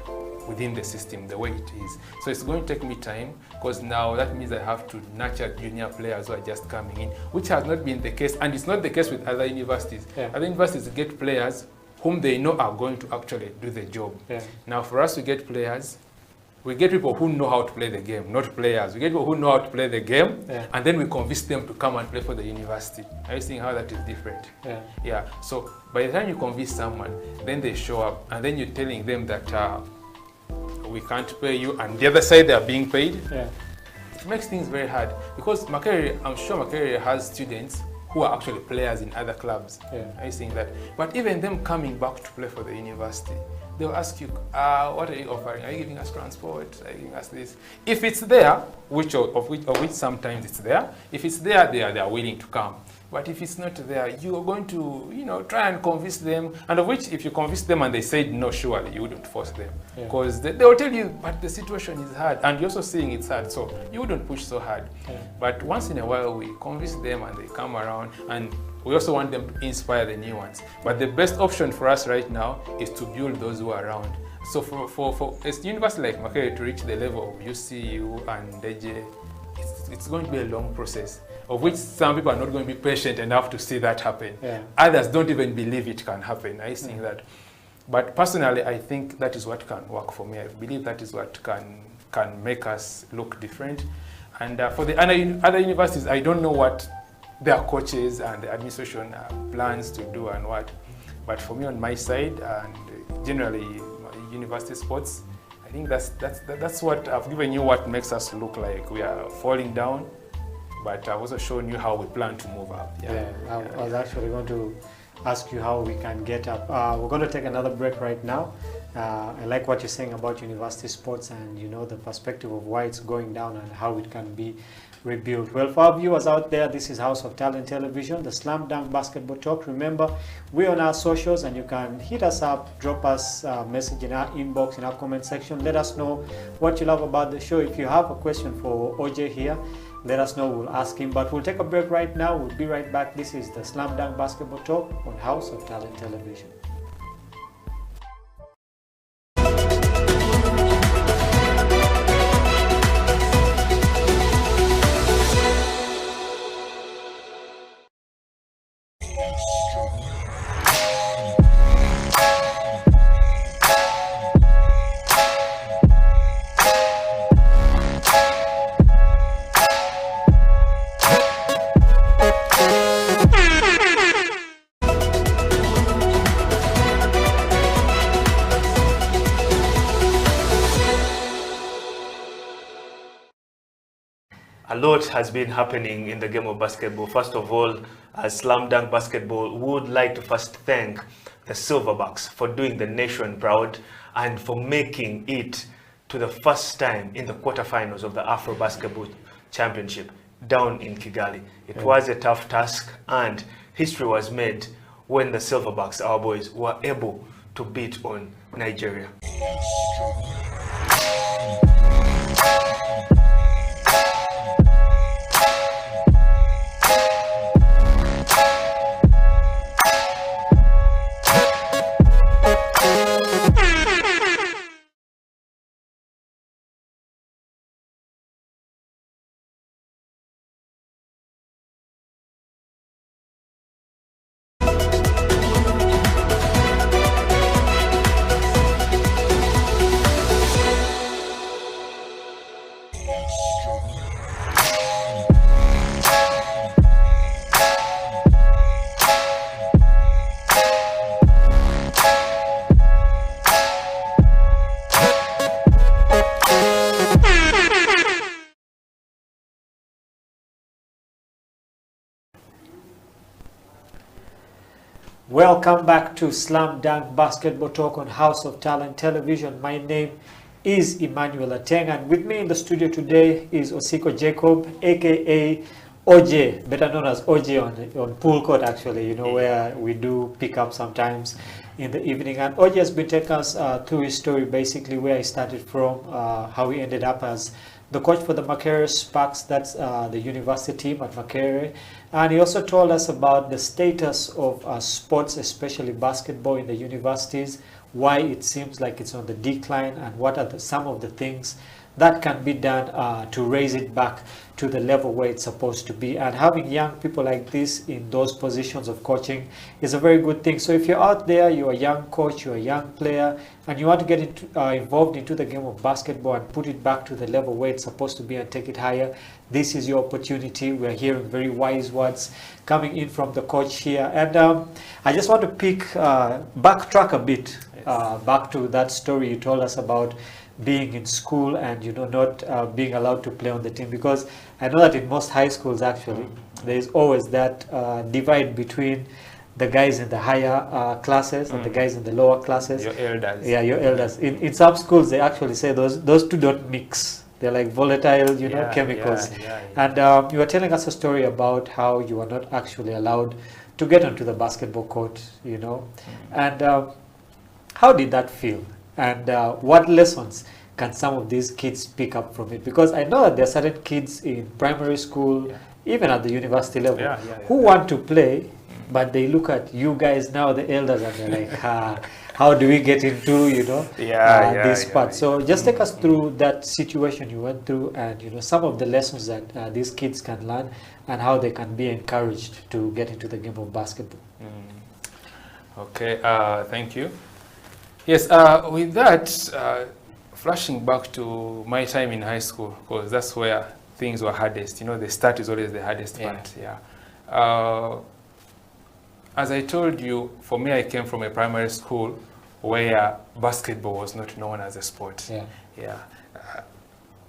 within the system the way it is. So it's going to take me time because now that means I have to nurture junior players who are just coming in, which has not been the case. And it's not the case with other universities. Other universities get players whom they know are going to actually do the job. Now for us to get players, we get people who know how to play the game, not players. We get people who know how to play the game, and then we convince them to come and play for the university. Are you seeing how that is different? So by the time you convince someone, then they show up, and then you're telling them that we can't pay you, and the other side they are being paid. It makes things very hard because Makere, I'm sure Makere has students who are actually players in other clubs. Are you seeing that? But even them coming back to play for the university, they'll ask you, what are you offering? Are you giving us transport? Are you giving us this? If it's there, which sometimes it's there, if it's there, they are willing to come. But if it's not there, you are going to, try and convince them. And of which, if you convince them and they said no, surely you wouldn't force them. Because they will tell you, but the situation is hard. And you're also seeing it's hard, so you wouldn't push so hard. But once in a while, we convince them and they come around. And we also want them to inspire the new ones. But the best option for us right now is to build those who are around. So for a university like Makere to reach the level of UCU and DJ, it's going to be a long process, of which some people are not going to be patient enough to see that happen. Others don't even believe it can happen. I think that. But personally, I think that is what can work for me. I believe that is what can make us look different. And for the other universities, I don't know what their coaches and the administration plans to do and what. But for me on my side, and generally university sports, I think that's what I've given you, what makes us look like we are falling down, but I've also shown you how we plan to move up. I was actually going to ask you how we can get up. We're going to take another break right now. I like what you're saying about university sports and the perspective of why it's going down and how it can be rebuilt. Well, for our viewers out there, this is House of Talent Television, the Slam Dunk Basketball Talk. Remember, we're on our socials and you can hit us up, drop us a message in our inbox, in our comment section. Let us know what you love about the show. If you have a question for OJ here, let us know, we'll ask him. But we'll take a break right now. We'll be right back. This is the Slam Dunk Basketball Talk on House of Talent Television. a lot has been happening in the game of basketball. First of all, as Slam Dunk Basketball, we would like to first thank the Silverbacks for doing the nation proud and for making it to the first time in the quarterfinals of the Afro Basketball Championship down in Kigali. It was a tough task, and history was made when the Silverbacks, our boys, were able to beat on Nigeria. Welcome back to Slam Dunk Basketball Talk on House of Talent Television. My name is Emmanuel Ateng, and with me in the studio today is Osiko Jacob, aka OJ, better known as OJ on pool court, actually, you know, where we do pick up sometimes in the evening. And OJ has been taking us through his story, basically where he started from, how he ended up as the coach for the Makerere Sparks, that's the university team at Makerere. And he also told us about the status of sports, especially basketball in the universities, why it seems like it's on the decline, and what are some of the things that can be done to raise it back to the level where it's supposed to be. And having young people like this in those positions of coaching is a very good thing. So if you're out there, you're a young coach, you're a young player, and you want to get involved into the game of basketball and put it back to the level where it's supposed to be and take it higher, this is your opportunity. We're hearing very wise words coming in from the coach here. And I just want to backtrack a bit, back to that story you told us about being in school and, you know, not being allowed to play on the team, because I know that in most high schools, actually, there is always that divide between the guys in the higher classes and the guys in the lower classes. Your elders. Yeah, your elders. In some schools, they actually say those two don't mix. They're like volatile, you know, chemicals. And you were telling us a story about how you were not actually allowed to get onto the basketball court, you know. And how did that feel? And what lessons can some of these kids pick up from it? Because I know that there are certain kids in primary school, even at the university level, who want to play, but they look at you guys now, the elders, and they're like, how do we get into, you know, this part? So just take us through that situation you went through, and, you know, some of the lessons that these kids can learn and how they can be encouraged to get into the game of basketball. Okay, thank you. Yes, with that, flashing back to my time in high school, because that's where things were hardest. You know, the start is always the hardest part. As I told you, for me, I came from a primary school where basketball was not known as a sport.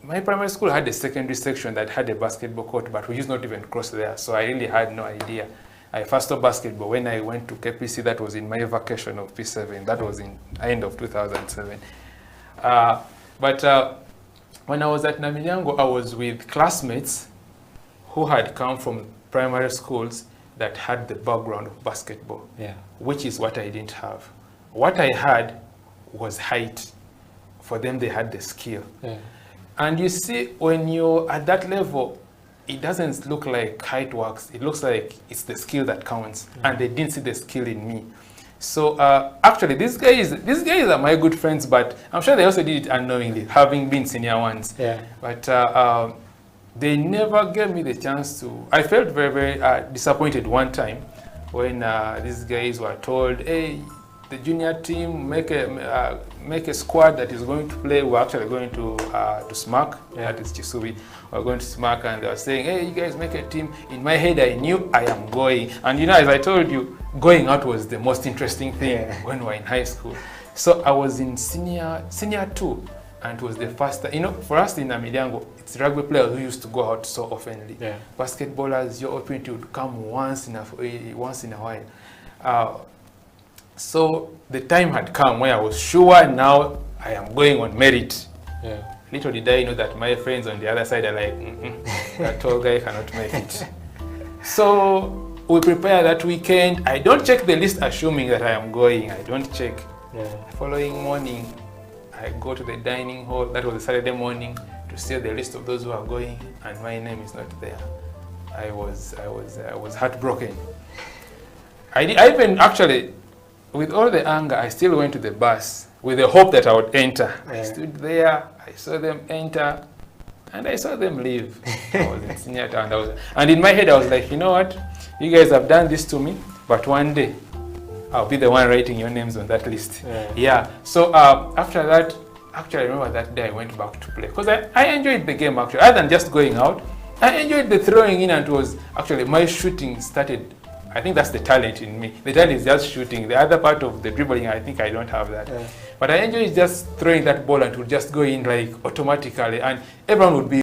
My primary school had a secondary section that had a basketball court, but we used not even cross there, so I really had no idea. I first saw basketball when I went to KPC. That was in my vacation of P7. That was in end of 2007. But when I was at Naminyango, I was with classmates who had come from primary schools that had the background of basketball, which is what I didn't have. What I had was height. For them, they had the skill. And you see, when you're at that level, it doesn't look like height works. It looks like it's the skill that counts. And they didn't see the skill in me. So actually, these guys are my good friends, but I'm sure they also did it unknowingly, having been senior ones. But they never gave me the chance to. I felt very, very disappointed one time when these guys were told, hey, the junior team, make a squad that is going to play. We're actually going to SMAC, that is Chisubi. We're going to SMAC, and they were saying, hey, you guys make a team. In my head, I knew I am going. And you know, as I told you, going out was the most interesting thing when we were in high school. So I was in senior 2, And it was the first, for us in Amidango, it's rugby players who used to go out so oftenly. Yeah. Basketballers, your opportunity would come once in a while. So the time had come where I was sure now I am going on merit. Yeah. Little did I know that my friends on the other side are like, that tall guy cannot make it. So we prepare that weekend. I don't check the list assuming that I am going. I don't check. Yeah. The following morning, I go to the dining hall. That was a Saturday morning, to see the list of those who are going, and my name is not there. I was heartbroken. I even actually, with all the anger, I still went to the bus with the hope that I would enter. Yeah. I stood there. I saw them enter, and I saw them leave. I was in senior town. And in my head, I was like, you know what? You guys have done this to me, but one day, I'll be the one writing your names on that list. Yeah. So after that, actually, I remember that day I went back to play. Because I enjoyed the game, actually. Other than just going out, I enjoyed the throwing in, and it was actually my shooting started. I think that's the talent in me. The talent is just shooting. The other part of the dribbling, I think I don't have that. But I enjoyed just throwing that ball, and it would just go in like automatically, and everyone would be